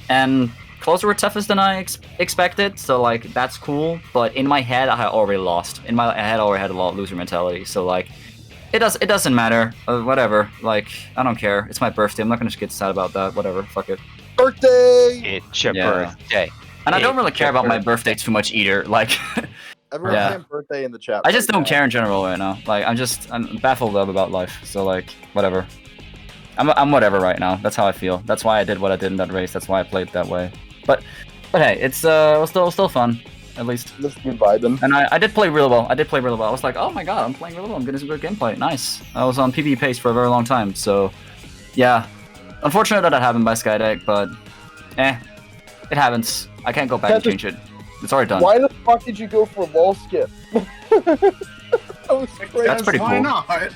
And closer were toughest than I expected. So like, that's cool. But in my head, I had already lost. In my head, I already had a lot of loser mentality. So like, it doesn't matter. Whatever. Like, I don't care. It's my birthday. I'm not gonna get sad about that. Whatever. Fuck it. Birthday! It's your Yeah. birthday. And I don't really care about my birthday too much either. Like. Everyone Yeah. saying birthday in the chat. I just right don't now. care in general right now. Like, I'm baffled up about life. So like, whatever. I'm whatever right now. That's how I feel. That's why I did what I did in that race. That's why I played that way. But hey, it's still fun, at least. Just good vibing. And I did play really well. I was like, oh my god, I'm playing really well. I'm getting some good gameplay. Nice. I was on PvE pace for a very long time. So yeah, unfortunate that happened by Skydeck, but it happens. I can't go back and change it. It's already done. Why the fuck did you go for a wall skip? That was crazy. That's pretty Why cool. not?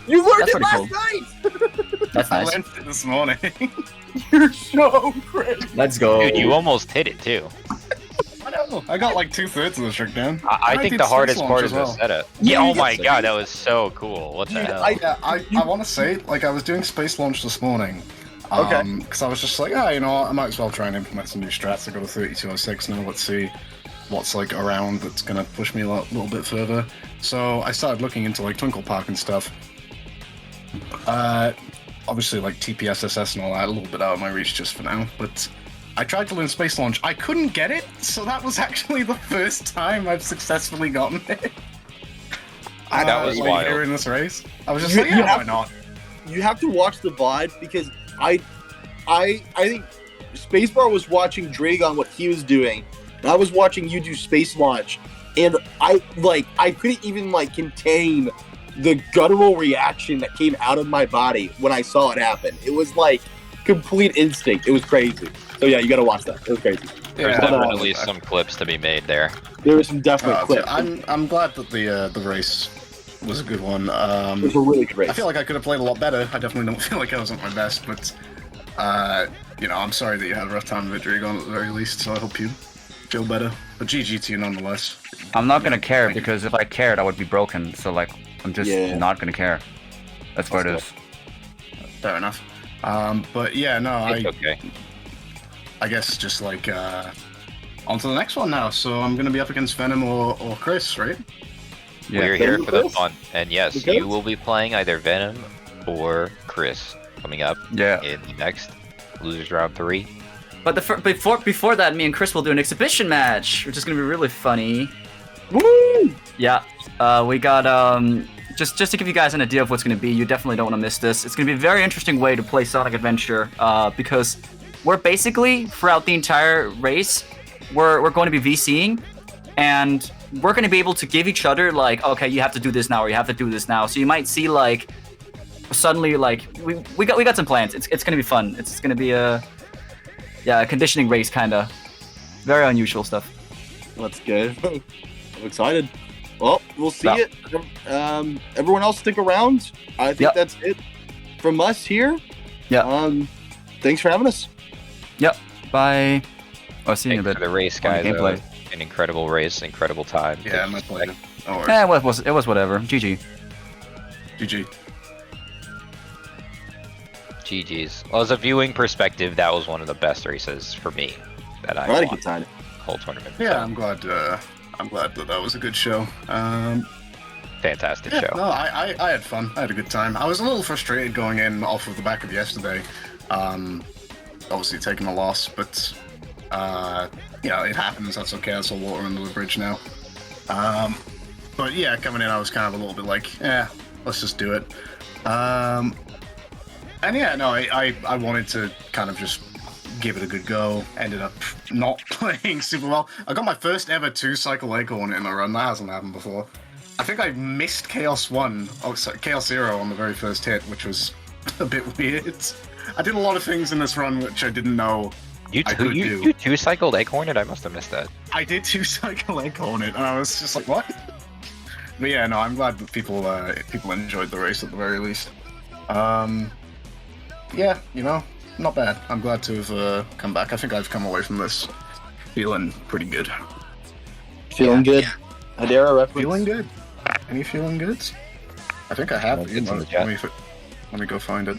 You learned That's it pretty last night! That's I nice. learned it this morning. You're so crazy. Let's go. Dude, you almost hit it too. I know. I got like 2/3 of the trick down. I And think did the space hardest launch part as is well. the setup. Yeah, Yeah, oh you my did. god, that was so cool. What the Dude, hell? Yeah, I want to say, like, I was doing space launch this morning. Okay. Because I was just like, you know what, I might as well try and implement some new strats. I got a 3206 now. Let's see what's like around that's gonna push me a little bit further. So I started looking into like Twinkle Park and stuff. Obviously like TPSSS and all that, a little bit out of my reach just for now. But I tried to learn space launch. I couldn't get it, so that was actually the first time I've successfly gotten it. That was like, wild. here in this race. I was just You- like, you yeah, have why not? You have to watch the VOD because I think Spacebar was watching Dragon what he was doing, and I was watching you do space launch, and I couldn't even like contain the guttural reaction that came out of my body when I saw it happen. It was like complete instinct. It was crazy. So yeah, you gotta watch that. It was crazy. There's Yeah, definitely some clips to be made there. There were some definite So clips. I'm glad that the race was a good one. It was a really good race. I feel like I could have played a lot better. I definitely don't feel like I was at my best, but you know, I'm sorry that you had a rough time with Dragon at the very least. So I hope you feel better. But GG to you nonetheless. I'm not gonna care because if I cared, I would be broken. So like, I'm just not gonna care. That's what it is. Fair enough. But yeah, no, It's okay. I guess just like on to the next one now. So I'm gonna be up against Venom or Chris, right? Yeah. We're here Venom for the Chris? fun. And yes, Okay. you will be playing either Venom or Chris coming up Yeah. in the next Losers Round 3. But before that, me and Chris will do an exhibition match, which is gonna be really funny. Woo! Yeah. We got just to give you guys an idea of what's gonna be. You definitely don't want to miss this. It's gonna be a very interesting way to play Sonic Adventure because we're basically throughout the entire race, we're going to be VCing, and we're going to be able to give each other like, okay, you have to do this now or you have to do this now. So you might see like suddenly like we got some plans. It's going to be fun. It's going to be a conditioning race kind of. Very unusual stuff. That's good. I'm excited. Well, we'll see Yeah. it. Everyone else stick around. I think Yep. that's it from us here. Yeah. Thanks for having us. Yep. Bye. I'll see you in a Thanks bit. for the race, on the guys. gameplay. An incredible race, incredible time. Yeah, Thank my you. pleasure. Oh, It was whatever. GG. GG. GG's. Well, as a viewing perspective, that was one of the best races for me that I had a I good watched time. the whole tournament. Yeah, So, I'm glad that was a good show. fantastic Yeah, show. no, I had fun. I had a good time. I was a little frustrated going in off of the back of yesterday. Obviously taking a loss, but You know, it happens. That's okay. That's all water under the bridge now. But yeah, coming in, I was kind of a little bit like, let's just do it. And yeah, no, I wanted to kind of just give it a good go. Ended up not playing super well. I got my first ever 2-cycle Acorn in a run. That hasn't happened before. I think I missed Chaos 1, sorry, Chaos 0 on the very first hit, which was a bit weird. I did a lot of things in this run which I didn't know You I could do. you 2-cycled Acorn it? I must have missed that. I did 2-cycle Acorn it, and I was just like, what? But yeah, no, I'm glad that people enjoyed the race at the very least. Yeah, you know, not bad. I'm glad to have come back. I think I've come away from this feeling pretty good. Feeling good? Hadera reference? Feeling good? Any feeling goods? I think I have. It's You know, in the chat. let me go find it.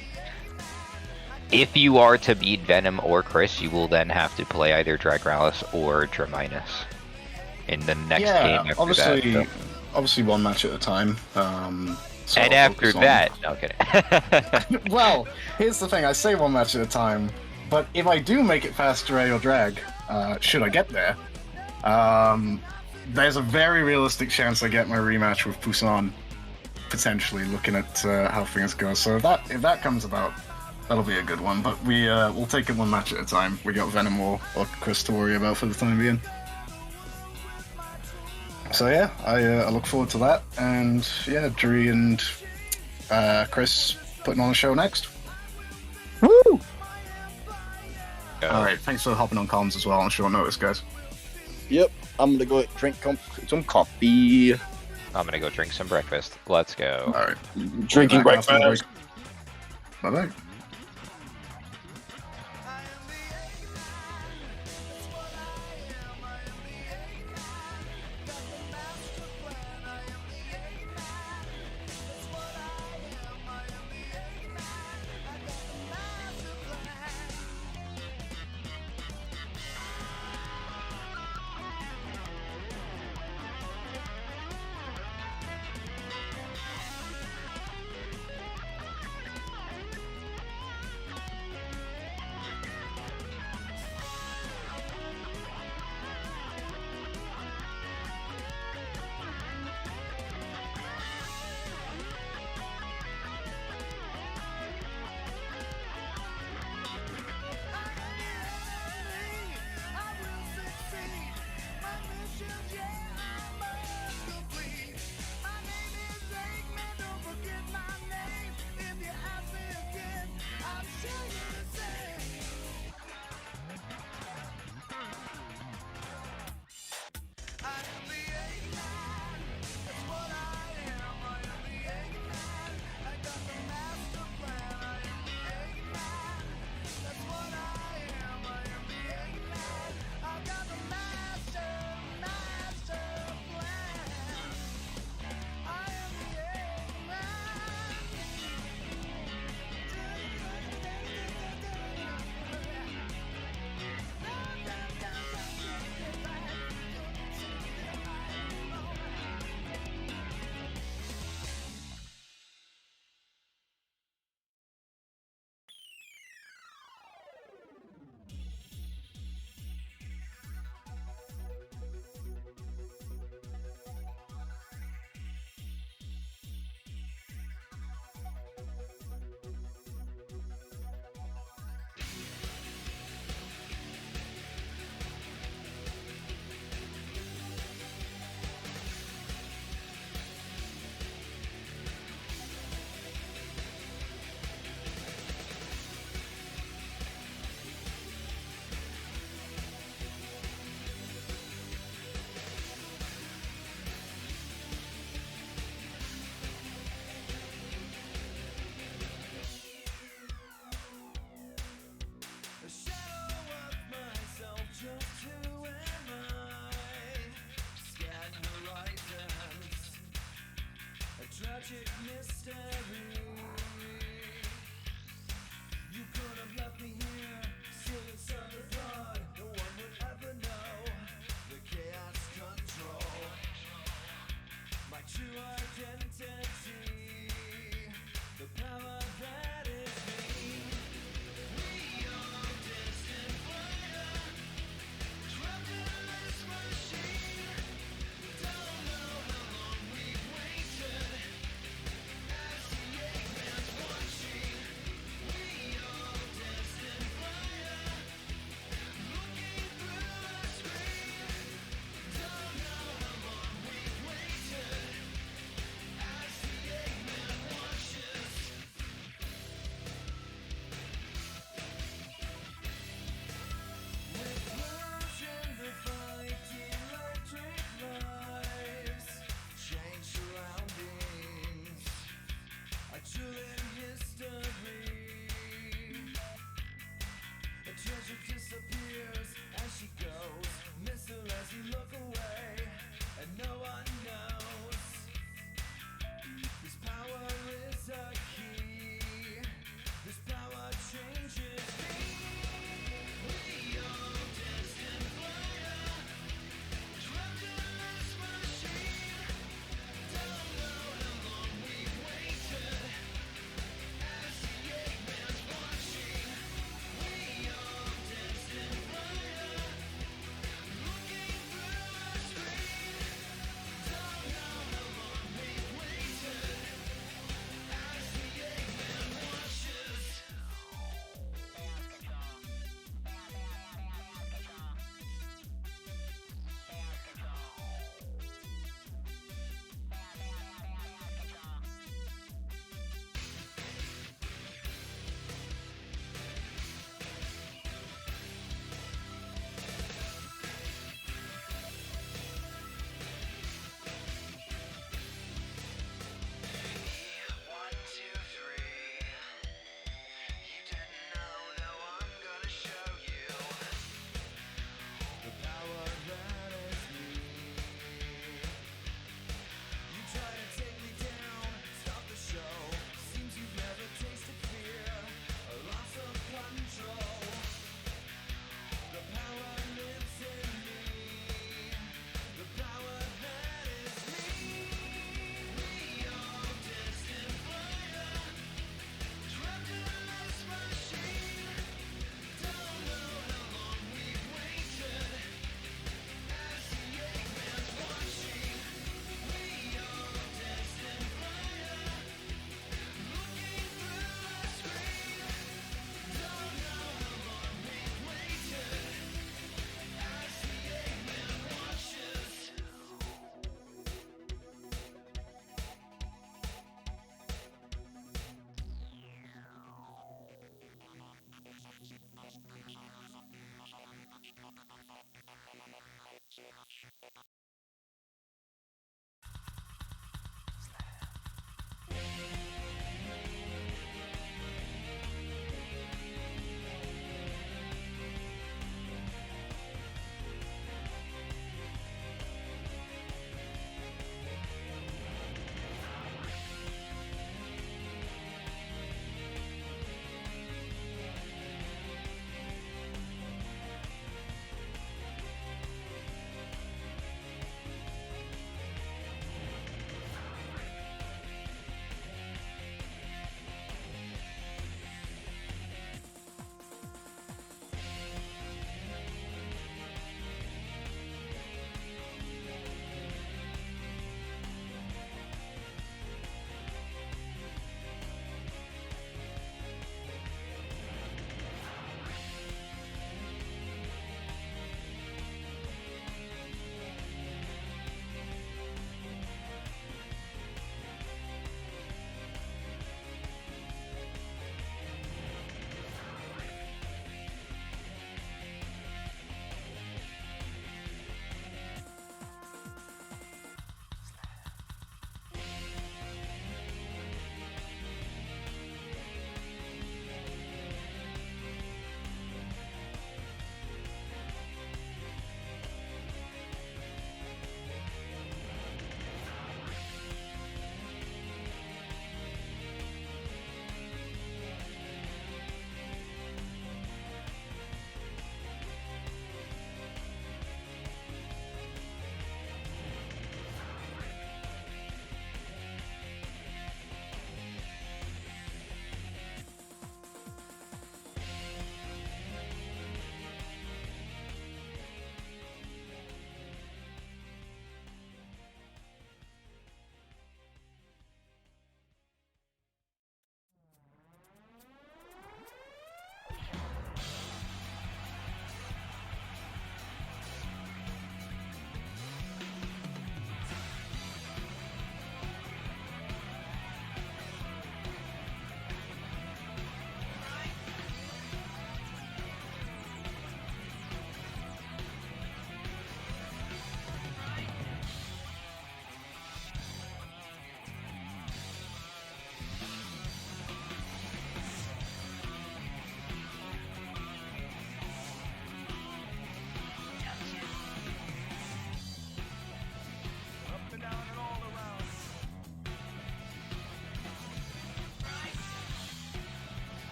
If you are to beat Venom or Chris, you will then have to play either Dragralis or Draminus in the next game after obviously, that. obviously one match at a time. So And I'll after focus on- that, no kidding. Well, here's the thing. I say one match at a time, but if I do make it past Dray or Drag, should I get there, there's a very realistic chance I get my rematch with Poussin, potentially, looking at how things go. So if that comes about, that'll be a good one. But we'll take it one match at a time. We got Venom or Chris to worry about for the time being. So yeah, I look forward to that, and yeah, Dree and Chris putting on a show next. Woo! All right, thanks for hopping on comms as well on short notice, guys. Yep, I'm gonna go drink some coffee. I'm gonna go drink some breakfast. Let's go. All right, Drinking back after the breakfast. break. Bye bye.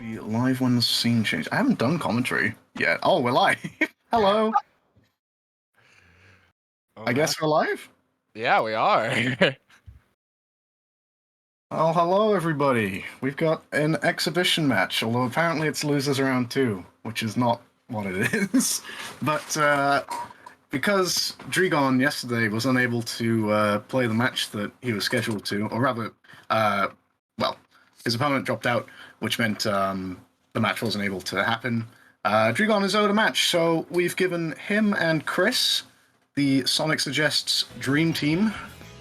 Be live when the scene changes. I haven't done commentary yet. Oh, we're live. Hello. I guess we're live. Yeah, we are. Oh, hello everybody. We've got an exhibition match, although apparently it's losers round 2, which is not what it is. But because Drigon yesterday was unable to play the match that he was scheduled to, or rather, well, his opponent dropped out, which meant the match wasn't able to happen. Drigon is owed a match, so we've given him and Chris, the Sonic Suggests Dream Team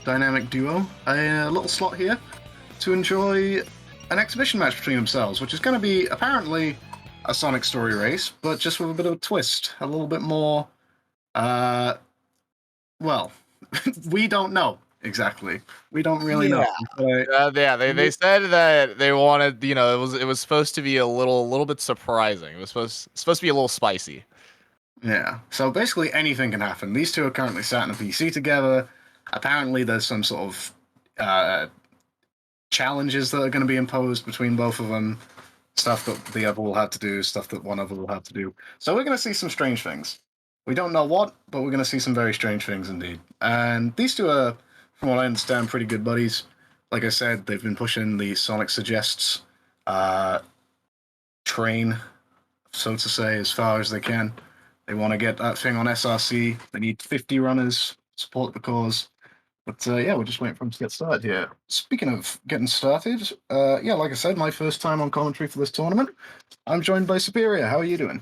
dynamic duo, a little slot here to enjoy an exhibition match between themselves, which is going to be apparently a Sonic story race, but just with a bit of a twist, a little bit more, well, we don't know exactly. We don't really know. Yeah, they said that they wanted, you know, it was supposed to be a little bit surprising. It was supposed to be a little spicy. Yeah. So basically anything can happen. These two are currently sat in a PC together. Apparently there's some sort of challenges that are going to be imposed between both of them. Stuff that the other will have to do, stuff that one other will have to do. So we're going to see some strange things. We don't know what, but we're going to see some very strange things indeed. And these two are, from what I understand, pretty good buddies. Like I said, they've been pushing the Sonic Suggests train, so to say, as far as they can. They want to get that thing on SRC. They need 50 runners to support the cause. But yeah, we're just waiting for them to get started here. Speaking of getting started, yeah, like I said, my first time on commentary for this tournament. I'm joined by Superior. How are you doing?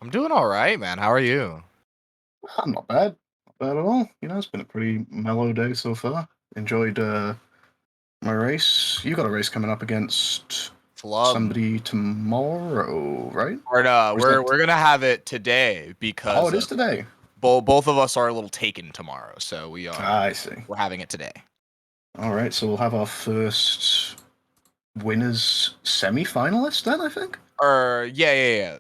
I'm doing all right, man. How are you? I'm not bad. Not bad at all. You know, it's been a pretty mellow day so far. Enjoyed my race. You got a race coming up against somebody tomorrow, right? Or no, we're gonna have it today because it is today. Both of us are a little taken tomorrow, so we are. I see. We're having it today. All right, so we'll have our first winners semi-finalist then, I think. Yeah.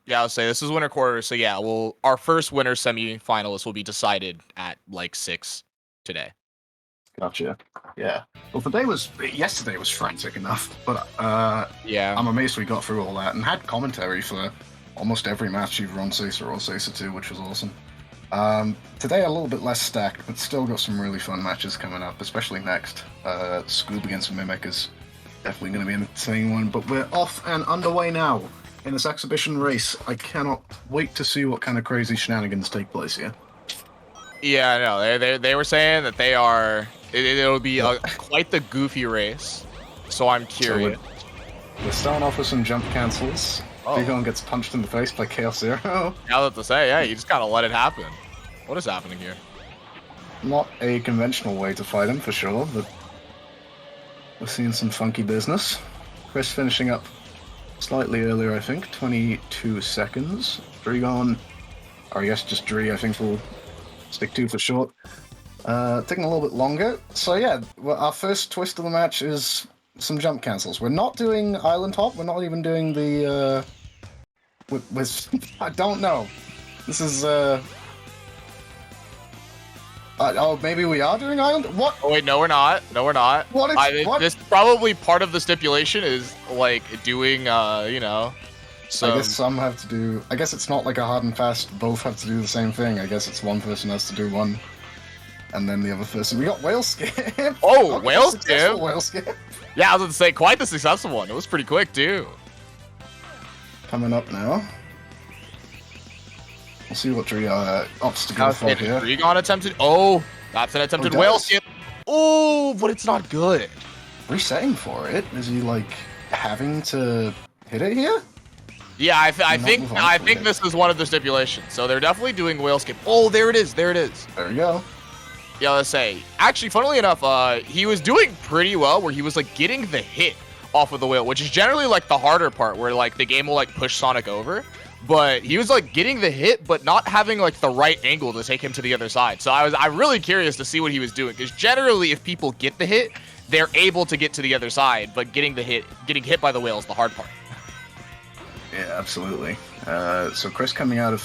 I'll say this is winner quarter, so yeah, our first winner semi-finalist will be decided at like 6 today. Gotcha. Yeah. Well, yesterday was frantic enough, but yeah, I'm amazed we got through all that and had commentary for almost every match you've run Caesar or Caesar 2, which was awesome. Today a little bit less stacked, but still got some really fun matches coming up, especially next. Scoob against Mimic is definitely going to be an entertaining one, but we're off and underway now in this exhibition race. I cannot wait to see what kind of crazy shenanigans take place here. Yeah, I know. They were saying that they are. It'll be quite the goofy race, so I'm curious. So we're starting off with some jump cancels. Drigon gets punched in the face by Chaos Zero. Now that to say, yeah, you just gotta let it happen. What is happening here? Not a conventional way to fight him, for sure, but we're seeing some funky business. Chris finishing up slightly earlier, I think, 22 seconds. Drigon, or yes, just Dre, I think we'll stick to for short. Taking a little bit longer. So yeah, our first twist of the match is some jump cancels. We're not doing Island Hop. We're not even doing the I don't know. This is maybe we are doing Island. What? Oh wait, no, we're not. No, we're not. What? This probably part of the stipulation is like doing, you know. So I guess some have to do. I guess it's not like a hard and fast. Both have to do the same thing. I guess it's one person has to do one, and then the other person. We got whale skip. Oh, whale skip. Whale skip. Yeah, I was going to say quite the successful one. It was pretty quick too. Coming up now. We'll see what opts to go for here. Drigon attempted. Oh, that's an attempted whale skip. Oh, but it's not good. Resetting for it. Is he like having to hit it here? Yeah, I think this is one of the stipulations. So they're definitely doing whale skip. Oh, there it is. There it is. There we go. Yeah, let's say. Actually, funnily enough, he was doing pretty well where he was like getting the hit off of the whale, which is generally like the harder part where like the game will like push Sonic over. But he was like getting the hit, but not having like the right angle to take him to the other side. So I'm really curious to see what he was doing, because generally if people get the hit, they're able to get to the other side, but getting hit by the whale is the hard part. Yeah, absolutely. So Chris coming out of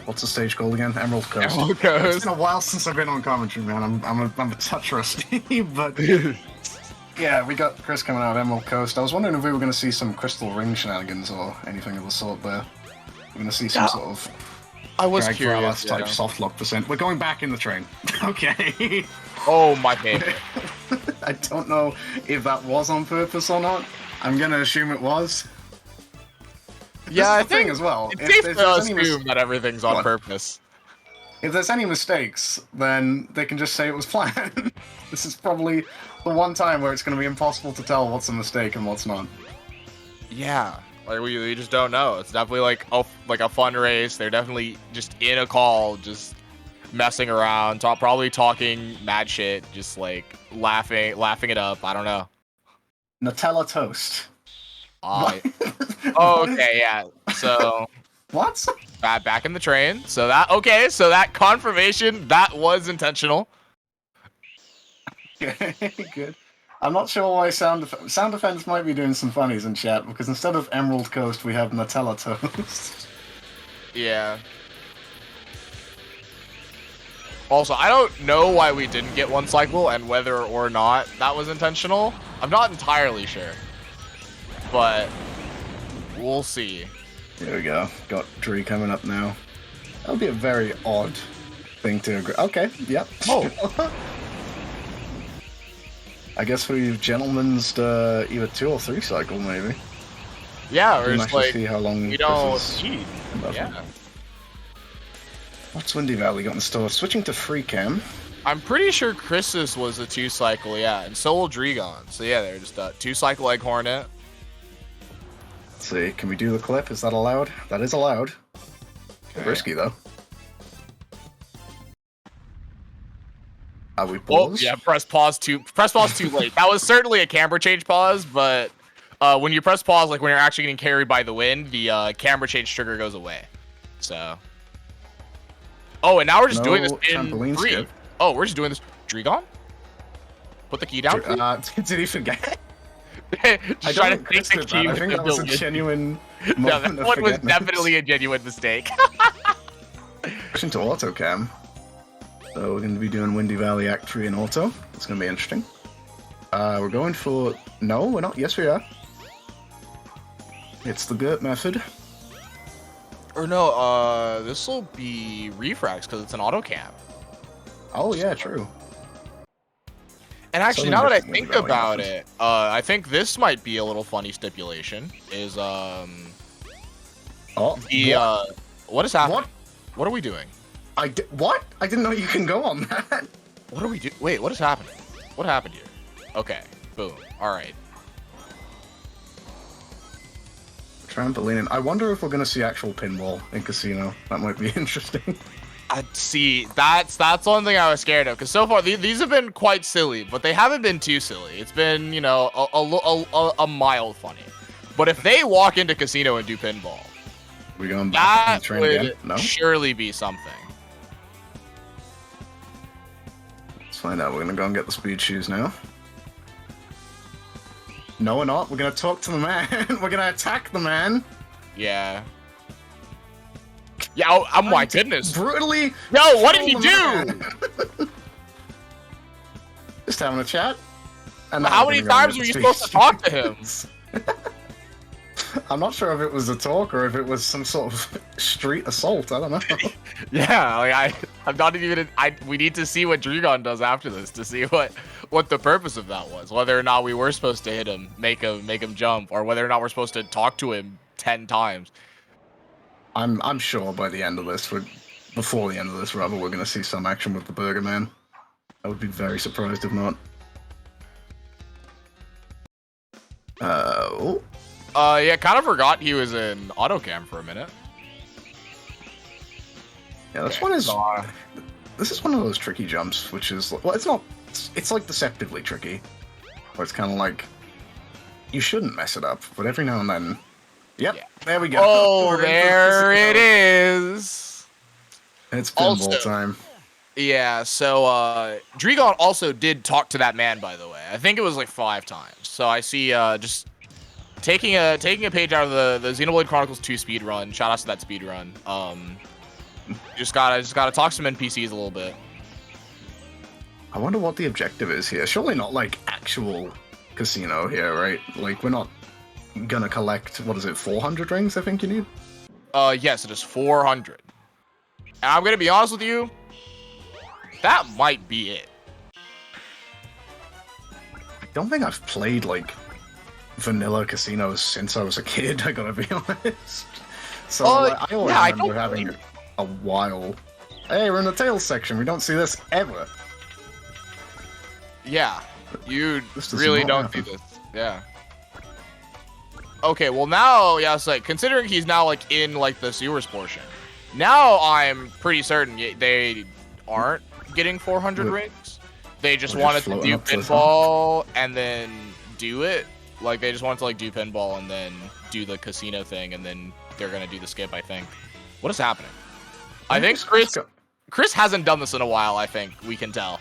what's the stage called again? Emerald Coast. Emerald Coast. It's been a while since I've been on commentary, man. I'm a touch rusty, but yeah, we got Chris coming out of Emerald Coast. I was wondering if we were going to see some Crystal Ring shenanigans or anything of the sort there. We're going to see some sort of I was drag curious. type soft lock percent. We're going back in the train. Okay. Oh, my favorite. I don't know if that was on purpose or not. I'm going to assume it was. Yeah, I This is the thing think as well. it's If safe there's to any mis- assume that everything's on What? purpose. If there's any mistakes, then they can just say it was planned. This is probably the one time where it's going to be impossible to tell what's a mistake and what's not. Yeah, like we just don't know. It's definitely like a fun race. They're definitely just in a call, just messing around, probably talking mad shit, just like laughing it up. I don't know. Nutella toast. Oh, What is- okay, yeah. So What? back in the train. So that confirmation that was intentional. Good. I'm not sure why Sound Defense might be doing some funnies in chat, because instead of Emerald Coast, we have Nutella toast. Yeah. Also, I don't know why we didn't get one cycle and whether or not that was intentional. I'm not entirely sure. But we'll see. Here we go. Got Dree coming up now. That would be a very odd thing to agree. Okay, yep. Oh. I guess we gentlemen's either 2 or 3 cycle, maybe. Yeah, or We can it's actually like see how long we this don't is need. enough. Yeah. What's Windy Valley got in store? Switching to free cam. I'm pretty sure Chris's was a 2 cycle, yeah, and so will Dregon. So yeah, they're just a 2 cycle Egg Hornet. Let's see, can we do the clip? Is that allowed? That is allowed. Okay. Risky though. Are we Oh, paused? yeah, press pause too late. That was certainly a camera change pause, but when you press pause, like when you're actually getting carried by the wind, the camera change trigger goes away. So. Oh, and now we're just doing this No in trampoline 3. skip. Oh, we're just doing this. Dregon? Put the key down. please? Did he forget? Just trying to take the that. key I with think the that was a built-in- genuine No, moment that of one was forgetfulness. definitely a genuine mistake. Switching to auto cam. So we're going to be doing Windy Valley Act 3 in auto. It's going to be interesting. We're going for... No, we're not. Yes, we are. It's the GURT method. Or no, this will be refrags because it's an auto cam. Oh, yeah, true. And actually, Something now that I different think with the about going it, I think this might be a little funny stipulation. Is Oh, what is happening? What? What are we doing? What? I didn't know you can go on that. What are we doing? Wait, what is happening? What happened here? Okay, boom. All right. Trampoline. I wonder if we're going to see actual pinball in Casino. That might be interesting. See, that's one thing I was scared of because so far these have been quite silly, but they haven't been too silly. It's been, you know, a mild funny. But if they walk into Casino and do pinball, We going back on that the train would again? No? surely be something. Let's find out. We're going to go and get the speed shoes now. No, we're not. We're going to talk to the man. We're going to attack the man. Yeah. Yeah. Oh my goodness. Brutally. Yo, what did kill he the do? man. Just having a chat. And How now we're many gonna go and times get were the you speed supposed to talk to him? shoes. I'm not sure if it was a talk or if it was some sort of street assault. I don't know. Yeah, like I'm not even. We need to see what Dregon does after this to see what the purpose of that was. Whether or not we were supposed to hit him, make him jump, or whether or not we're supposed to talk to him 10 times. I'm sure by the end of this, before the end of this, rather, we're going to see some action with the Burger Man. I would be very surprised if not. Oh. Yeah, kind of forgot he was in autocam for a minute. Yeah, this Okay, one is. so, This is one of those tricky jumps, which is well, it's not. It's like deceptively tricky, where it's kind of like you shouldn't mess it up, but every now and then. Yep, Yeah. there we go. Oh, We're in for there it casino. is. It's pinball Also- time. Yeah, so Dregon also did talk to that man, by the way. I think it was like 5 times. So I see just taking a page out of the Xenoblade Chronicles 2 speed run. Shout out to that speed run. Just gotta talk to some NPCs a little bit. I wonder what the objective is here. Surely not like actual casino here, right? Like, we're not gonna collect, what is it, 400 rings, I think you need? Yes, it is 400. And I'm gonna be honest with you, that might be it. I don't think I've played, like, vanilla casinos since I was a kid, I gotta be honest. So, I always remember having a while. Hey, we're in the Tails section, we don't see this ever. Yeah, you This does really not don't see happen. this. Yeah. Okay, well now, yeah, it's like, considering he's now, like, in, like, the sewers portion, now I'm pretty certain they aren't getting 400 We're- rings. They just we're wanted just to floating do up to the pinball and then do it. Like, they just wanted to, like, do pinball and then do the casino thing, and then they're gonna do the skip, I think. What is happening? I think Chris hasn't done this in a while, I think, we can tell.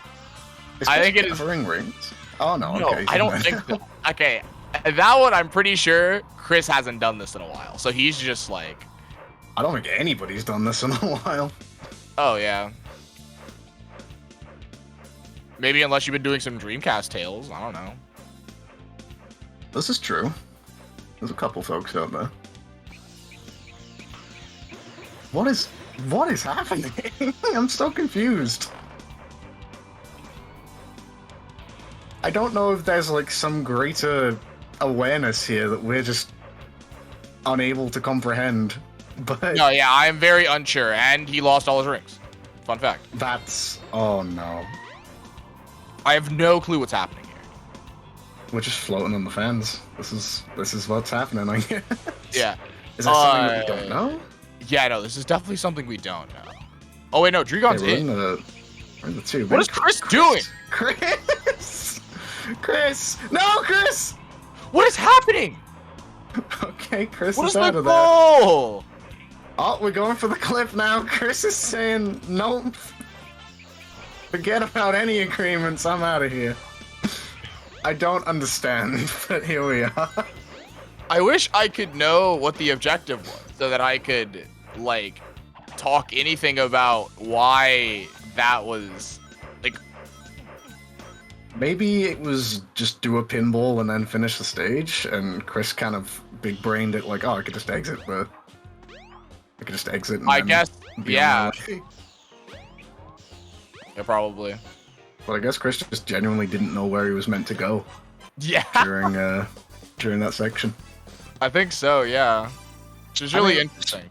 I think it is rings. Oh no, No, okay. I don't think so. Okay, that one I'm pretty sure Chris hasn't done this in a while. So he's just like, I don't think anybody's done this in a while. oh yeah. Maybe unless you've been doing some Dreamcast tales, I don't know. This is true. There's a couple folks out there. What is happening? I'm so confused. I don't know if there's like some greater awareness here that we're just unable to comprehend. But No, yeah, I am very unsure, and he lost all his rings. Fun fact. that's oh no. I have no clue what's happening here. We're just floating on the fans. This is what's happening, I guess. Yeah. Is that something that we don't know? Yeah, no, this is definitely something we don't know. Oh wait, no, Dregon's Okay, in. we're in the two. What is Chris doing? Chris! Chris! No, Chris! What is happening? Okay, Chris What is is out the of there. goal? Oh, we're going for the cliff now. Chris is saying, nope. Forget about any agreements. I'm out of here. I don't understand, but here we are. I wish I could know what the objective was so that I could, like, talk anything about why that was, like... Maybe it was just do a pinball and then finish the stage, and Chris kind of big-brained it like, oh, I could just exit, but... I could just exit and I then guess, be yeah. on my way. Yeah, probably. But I guess Chris just genuinely didn't know where he was meant to go Yeah, during that section. I think so, yeah. Which is really I mean, interesting.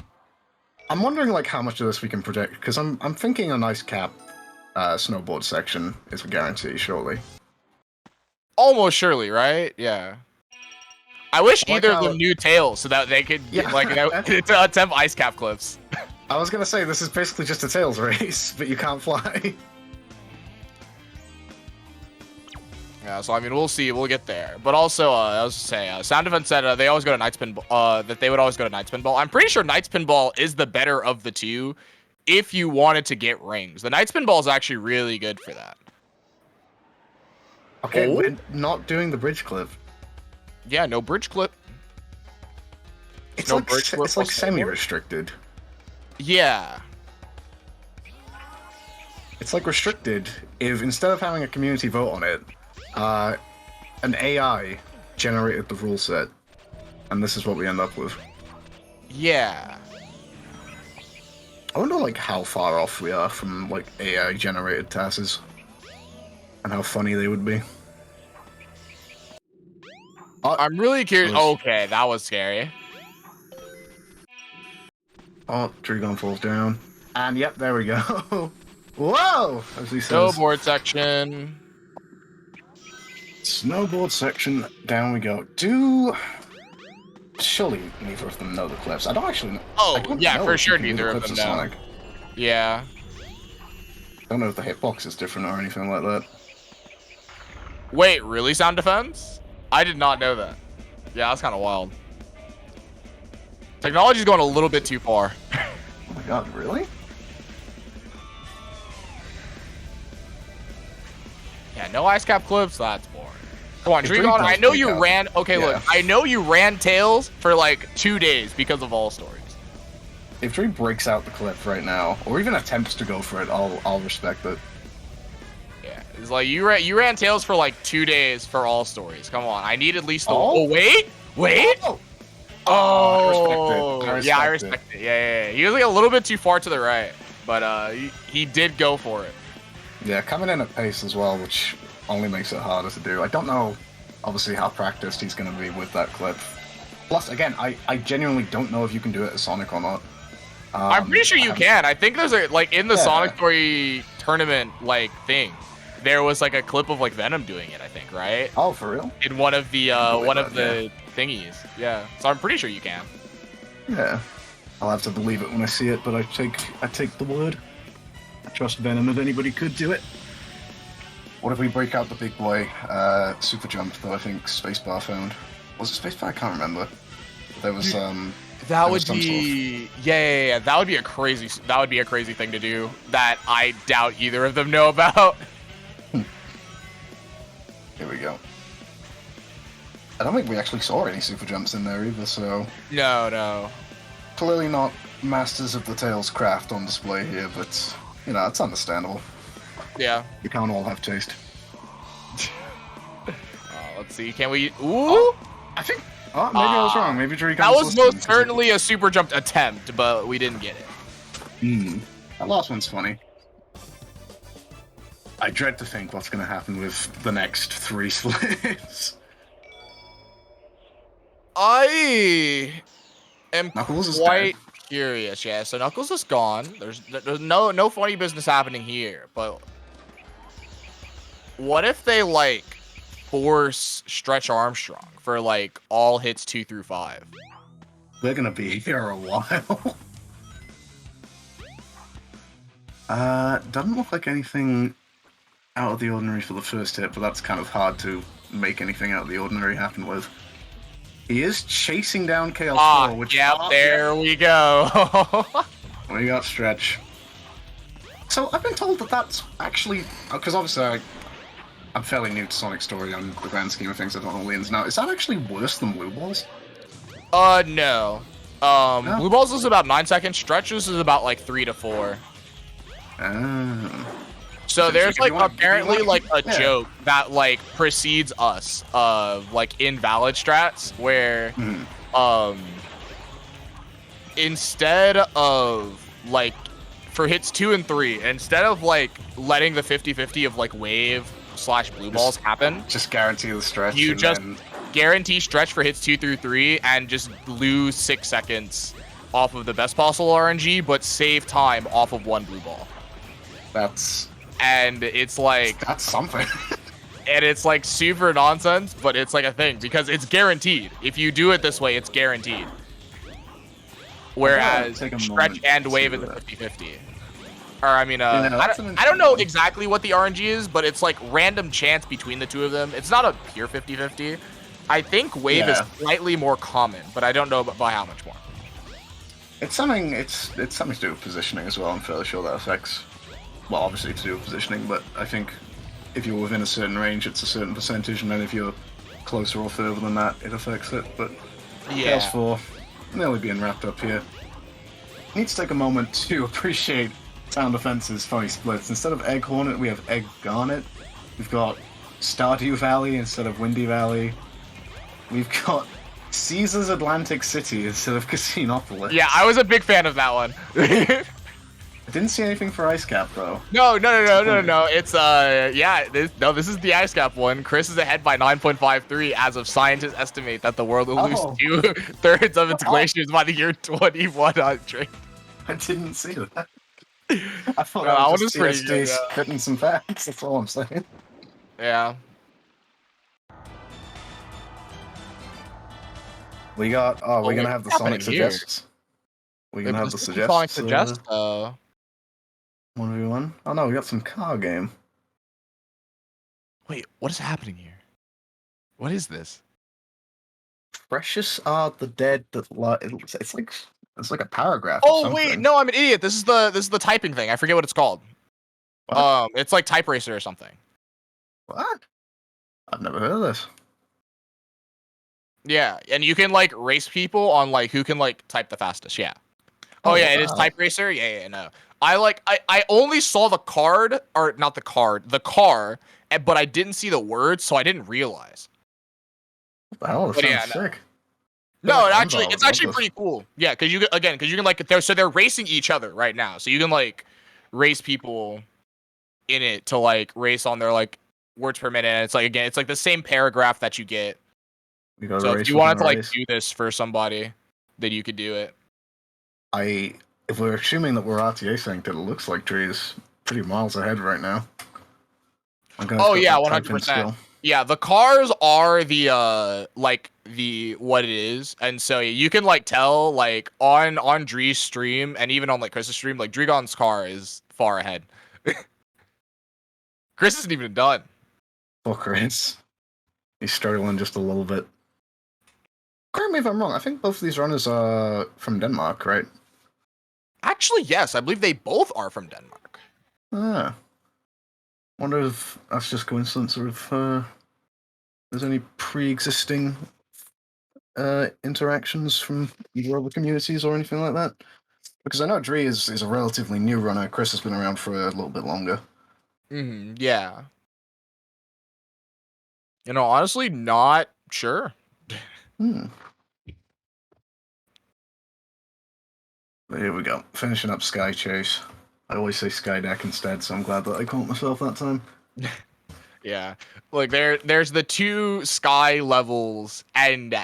I'm wondering like how much of this we can predict, because I'm thinking a nice cap snowboard section is a guarantee shortly. Almost surely, right? Yeah. I wish I like either of how- them knew Tails so that they could, Yeah. like, attempt ice cap clips. I was gonna say this is basically just a Tails race, but you can't fly. Yeah, so I mean, we'll see. We'll get there. But also, I was to say, Sound Defense said they always go to Knights Pinball. That they would always go to Knights Pinball. I'm pretty sure Knights Pinball is the better of the two, if you wanted to get rings. The Knights Pinball is actually really good for that. Okay, Oh? we're not doing the bridge clip. Yeah, no bridge clip. It's No like bridge clip it's like plus semi-restricted. Yeah. It's like restricted if instead of having a community vote on it, an AI generated the rule set, and this is what we end up with. Yeah. I wonder like how far off we are from like AI generated tasks, and how funny they would be. I'm really curious. Was- Okay, that was scary. Oh, Dragon falls down, and yep, there we go. Whoa! As he says. Snowboard section. Snowboard section, down we go. Surely neither of them know the clips. I don't actually know. Oh, I don't yeah, know for if you sure can do neither the of clips them know. Sonic. Yeah. I don't know if the hitbox is different or anything like that. Wait, really, Sound Defense? I did not know that. Yeah, that's kind of wild. Technology's going a little bit too far. Oh my god, really? Yeah, no ice cap clips. That's boring. Come on, If Dragon. Dream I does know break you out, ran. Okay, yeah. look. I know you ran Tails for like 2 days because of all stories. If Dream breaks out the clip right now, or even attempts to go for it, I'll respect it. Yeah. It's like you ran Tails for like 2 days for all stories. Come on, I need at least the. Oh? Oh wait. Oh, I respect it. Yeah, I respect it. Yeah. He was like a little bit too far to the right, but he did go for it. Yeah, coming in at pace as well, which only makes it harder to do. I don't know, obviously, how practiced he's going to be with that clip. Plus, again, I genuinely don't know if you can do it as Sonic or not. I'm pretty sure you can. I think there's a like in the Yeah. Sonic Story tournament like thing, there was like a clip of like Venom doing it. I think right Oh, for real? in one of the believe the thingies. Yeah, so I'm pretty sure you can. Yeah. I'll have to believe it when I see it, but I take the word. I trust Venom if anybody could do it. What if we break out the big boy super jump that I think Spacebar found? Was it Spacebar? I can't remember. There was That was would some sort of- be yeah. That would be a crazy thing to do that I doubt either of them know about. Here we go. I don't think we actually saw any super jumps in there either, so No. clearly not masters of the Tails craft on display here, but you know, it's understandable. Yeah. We can't all have taste. Let's see. Can we? Ooh. I think. Oh, maybe I was wrong. Maybe Drew That was most certainly a super jump attempt, but we didn't get it. That last one's funny. I dread to think what's going to happen with the next 3 slips. I am Knuckles is quite dead. curious. Yeah, so Knuckles is gone. There's no funny business happening here. But what if they like force Stretch Armstrong for like all hits 2 through 5? We're going to be here a while. Doesn't look like anything out of the ordinary for the first hit, but that's kind of hard to make anything out of the ordinary happen with. He is chasing down KL4, which... Yep, there we go. We got Stretch. So I've been told that that's actually... Because obviously I'm fairly new to Sonic Story on the grand scheme of things. I don't know the ins now. Is that actually worse than Blue Balls? No. Blue Balls is about 9 seconds. Stretches is about like 3 to 4. So there's like apparently like a joke that like precedes us of like invalid strats where instead of like for hits 2 and 3, instead of like letting the 50-50 of like wave / blue balls happen, just guarantee the stretch. you and just then... guarantee stretch for hits 2 through 3 and just lose 6 seconds off of the best possible RNG, but save time off of 1 blue ball. And it's like that's something. And it's like super nonsense, but it's like a thing because it's guaranteed. If you do it this way, it's guaranteed. Whereas stretch and wave is a 50-50. Or I mean, I don't know exactly what the RNG is, but it's like random chance between the two of them. It's not a pure 50-50. I think wave is slightly more common, but I don't know by how much more. It's something. It's something to do with positioning as well. I'm fairly sure that affects. Well, obviously to do with positioning, but I think if you're within a certain range, it's a certain percentage, and then if you're closer or further than that, it affects it. But yeah, Chaos 4 nearly being wrapped up here. Need to take a moment to appreciate Town Defense's funny splits. Instead of Egg Hornet, we have Egg Garnet. We've got Stardew Valley instead of Windy Valley. We've got Caesar's Atlantic City instead of Casinopolis. Yeah, I was a big fan of that one. I didn't see anything for Ice Cap though. No. It's this is the Ice Cap one. Chris is ahead by 9.53 as of scientists estimate that the world will lose 2/3 of its glaciers by the year 2100. I didn't see that. I thought that was just pretty good, spitting some facts. That's all I'm saying. Yeah. We got. Oh, we're gonna have the Sonic suggests. We're gonna have the suggests. Sonic suggest. 1v1. Oh no, we got some car game. Wait, what is happening here? What is this? Precious are the dead that it's like a paragraph. Oh wait, no, I'm an idiot. This is the typing thing. I forget what it's called. What? It's like Type Racer or something. What? I've never heard of this. Yeah, and you can like race people on like who can like type the fastest. Yeah. Oh yeah, it is Type Racer. Yeah, no. I only saw the card, or not the card, the car, but I didn't see the words, so I didn't realize. What the hell? That But yeah, sounds sick. No, like it's actually pretty cool. Yeah, because you can like they're racing each other right now, so you can like race people in it to like race on their like words per minute. And it's like it's like the same paragraph that you get. We got So race if you within wanted to a like race. do this for somebody, then you could do it. If we're assuming that we're RTA synced, it looks like Dre is pretty miles ahead right now. Oh yeah, 100%. Yeah, the cars are the like the what it is, and so you can like tell like on Dre's stream and even on like Chris's stream, like Dregon's car is far ahead. Chris isn't even done. Fuck Chris. He's struggling just a little bit. Correct me if I'm wrong. I think both of these runners are from Denmark, right? Actually, yes, I believe they both are from Denmark. Ah. Wonder if that's just coincidence or if there's any pre-existing interactions from either other communities or anything like that. Because I know Dre is a relatively new runner. Chris has been around for a little bit longer. Yeah. You know, honestly, not sure. Here we go. Finishing up Sky Chase. I always say Skydeck instead, so I'm glad that I caught myself that time. Yeah. Like there's the two sky levels, and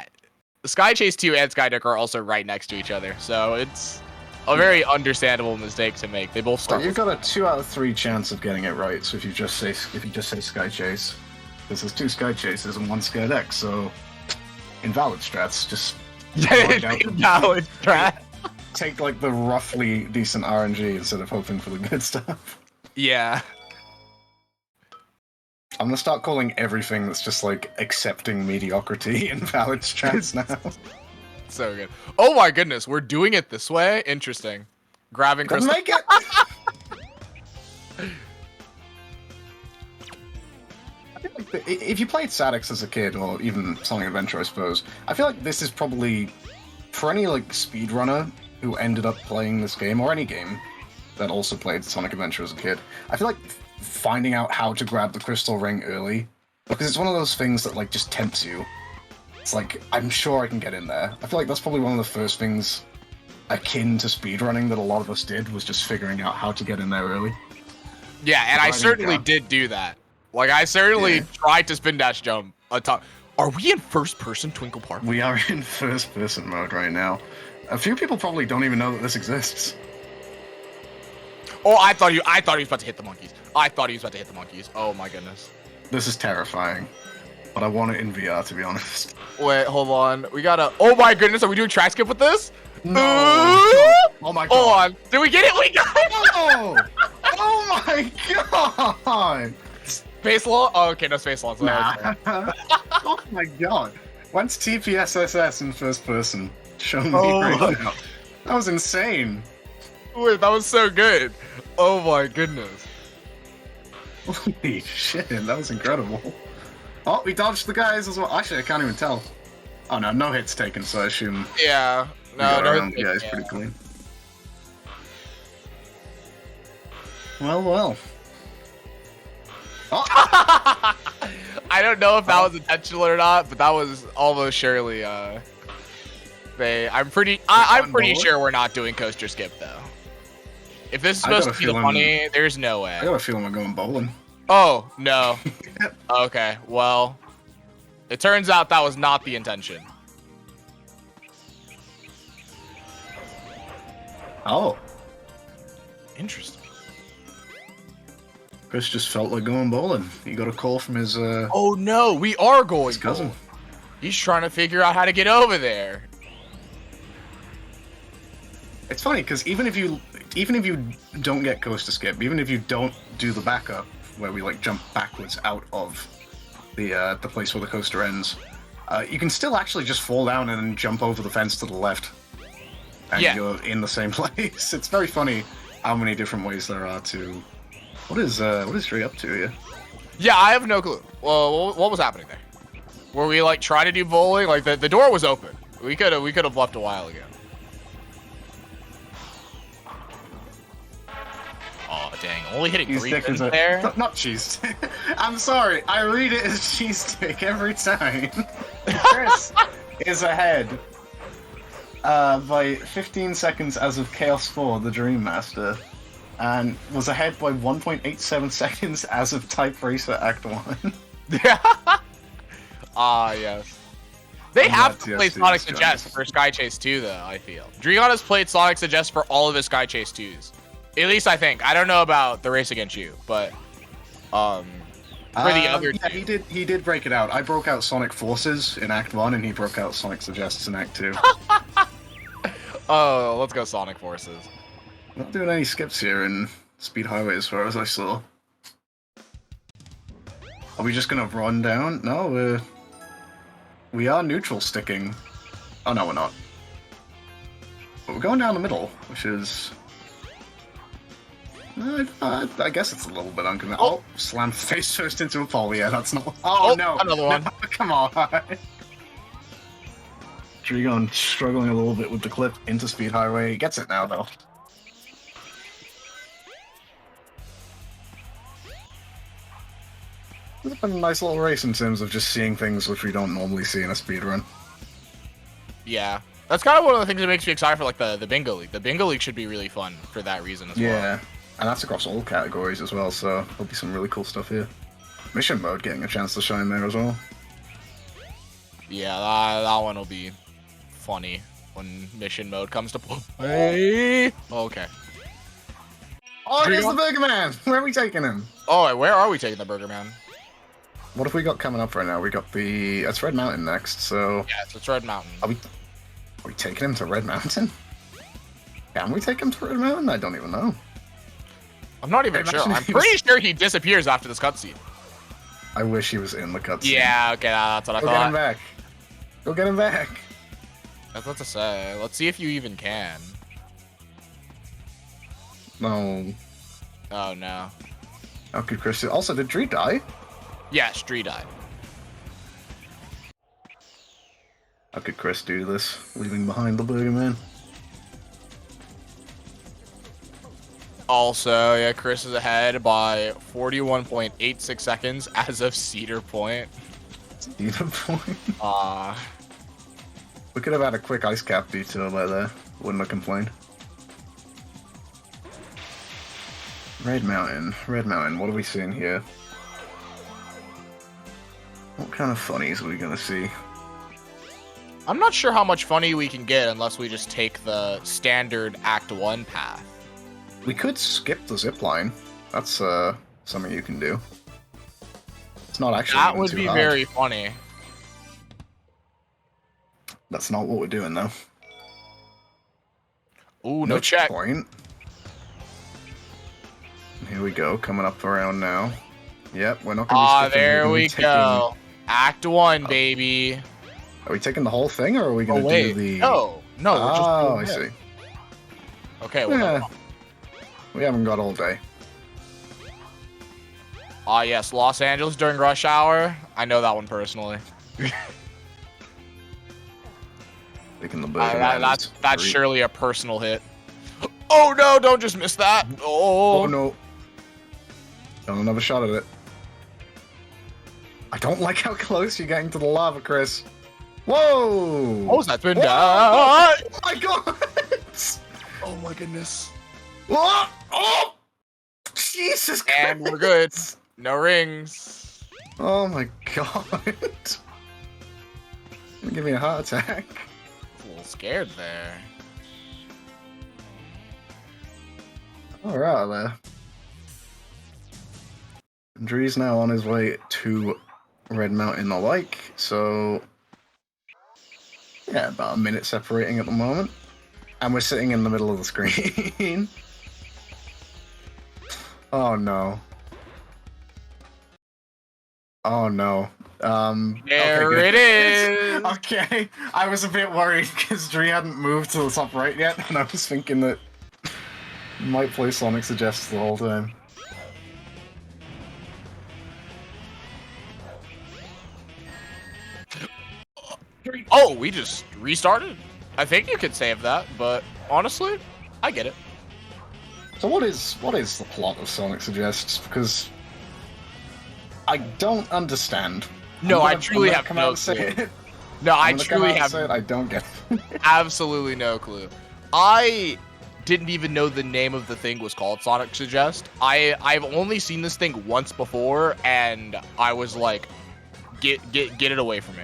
Sky Chase 2 and Skydeck are also right next to each other. So it's a very understandable mistake to make. They both start. Well, you've got a 2 out of 3 chance of getting it right. So if you just say Sky Chase, because there's 2 Sky Chases and 1 Skydeck, so invalid strats. Just invalid strat. Take like the roughly decent RNG instead of hoping for the good stuff. Yeah. I'm gonna start calling everything that's just like accepting mediocrity invalid strats now. So good. Oh my goodness, we're doing it this way? Interesting. Grabbing crystal. Make it! I feel like if you played SADX as a kid, or even Sonic Adventure, I suppose, I feel like this is probably, for any like speedrunner who ended up playing this game, or any game that also played Sonic Adventure as a kid, I feel like finding out how to grab the crystal ring early, because it's one of those things that like just tempts you. It's like, I'm sure I can get in there. I feel like that's probably one of the first things akin to speedrunning that a lot of us did, was just figuring out how to get in there early. Yeah, and I certainly did do that. Like, I certainly tried to spin dash jump a ton. Are we in first person Twinkle Park? We are in first person mode right now. A few people probably don't even know that this exists. Oh, I thought he was about to hit the monkeys. I thought he was about to hit the monkeys. Oh my goodness. This is terrifying. But I want it in VR, to be honest. Wait, hold on. We gotta... Oh my goodness, are we doing track skip with this? No! Oh my god. Hold on. Did we get it? We got it! Oh! Oh my god! Space law? Oh, okay, no space laws. Nah. Oh my god. When's TPSSS in first person? Show me right now. That was insane. Wait, that was so good. Oh my goodness. Holy shit, that was incredible. Oh, we dodged the guys as well. Actually, I can't even tell. Oh no, no hits taken, so I assume... Yeah. No, the guys pretty clean. Well. Oh. I don't know if that was intentional or not, but that was almost surely I'm pretty sure we're not doing coaster skip though. If this is supposed to be the money, there's no way. I got a feeling we're going bowling. Oh no. Okay, well, it turns out that was not the intention. Oh. Interesting. Chris just felt like going bowling. He got a call from his Oh no, we are going his cousin. bowling. He's trying to figure out how to get over there. It's funny because even if you don't get coaster skip, even if you don't do the backup where we like jump backwards out of the place where the coaster ends, you can still actually just fall down and then jump over the fence to the left, and you're in the same place. It's very funny how many different ways there are to. What is Dre up to here? Yeah, I have no clue. Well, what was happening there? Were we like trying to do bowling? Like the door was open. We could have left a while ago. stick. Only hitting Cheese 3 stick pins is there. not cheese stick. I'm sorry, I read it as cheese stick every time. Chris is ahead by 15 seconds as of Chaos 4, the Dream Master, and was ahead by 1.87 seconds as of Type Racer Act 1. Ah, yes. They I'm have glad to play TSD Sonic is joining Suggest us. for Sky Chase 2, though, I feel. Dreon has played Sonic Suggest for all of his Sky Chase 2s. At least I think. I don't know about the Race Against You, but for the other yeah, two. he did break it out. I broke out Sonic Forces in Act 1, and he broke out Sonic Suggests in Act 2. Oh, let's go Sonic Forces. Not doing any skips here in Speed Highway as far as I saw. Are we just gonna run down? No, we are neutral sticking. Oh no, we're not. But we're going down the middle, which is... I guess it's a little bit unconventional. Oh, slam face first into a pole. Yeah, that's not... Oh, no! Another one. No, come on! Dregon struggling a little bit with the clip into Speed Highway. He gets it now, though. It's been a nice little race in terms of just seeing things which we don't normally see in a speedrun. Yeah. That's kind of one of the things that makes me excited for like the Bingo League. The Bingo League should be really fun for that reason as well. Yeah, and that's across all categories as well, so there'll be some really cool stuff here. Mission mode getting a chance to shine there as well. Yeah, that one will be funny when mission mode comes to play. Okay. Oh, here's the Burger Man! Where are we taking him? Oh, where are we taking the Burger Man? What have we got coming up right now? We got the... It's Red Mountain next, so... Yeah, it's Red Mountain. Are we taking him to Red Mountain? Can we take him to Red Mountain? I don't even know. I'm not even sure. I'm pretty sure he disappears after this cutscene. I wish he was in the cutscene. Yeah, okay, that's what I Go get him thought. back. Go get him back. That's what to say. Let's see if you even can. No. Oh, no. How could Chris... Also, did Dree die? Yeah, Stree died. How could Chris do this, leaving behind the Burger Man? Also, yeah, Chris is ahead by 41.86 seconds as of Cedar Point. Cedar Point? We could have had a quick ice cap detour right there. Wouldn't have complained. Red Mountain. Red Mountain. What are we seeing here? What kind of funnies are we gonna see? I'm not sure how much funny we can get unless we just take the standard Act 1 path. We could skip the zipline. That's something you can do. It's not actually That even would too be hard. very funny. That's not what we're doing though. Ooh, no check. Point. Here we go, coming up around now. Yep, we're not gonna be skipping. There We're we taking... go. Act 1, baby. Are we taking the whole thing, or are we Oh, gonna wait. do the... No, we're just Oh, I doing it. see. Okay, well, Yeah. We haven't got all day. Ah, yes, Los Angeles during rush hour. I know that one personally. Taking the Burger Man That's is great. surely a personal hit. Oh no, don't just miss that. Oh Oh, no. Got another shot at it. I don't like how close you're getting to the lava, Chris. Whoa! Oh, that's been Whoa! done. Oh my god! Oh my goodness. Oh! Oh! Jesus Christ! And we're good. No rings. Oh my god. Give me a heart attack. A little scared there. Alright there. Dree's now on his way to Red Mountain alike, so yeah, about a minute separating at the moment. And we're sitting in the middle of the screen. Oh no. Oh no. There okay, it is. Okay, I was a bit worried because Dree hadn't moved to the top right yet, and I was thinking that he might play Sonic Suggests the whole time. Oh, we just restarted? I think you could save that, but honestly, I get it. So what is the plot of Sonic Suggests? Because I don't understand. No, I truly I'm gonna have come no out and say clue. it. No, I I'm gonna come truly out and have say it. I don't get it. absolutely no clue. I didn't even know the name of the thing was called Sonic Suggest. I've only seen this thing once before, and I was like, get it away from me.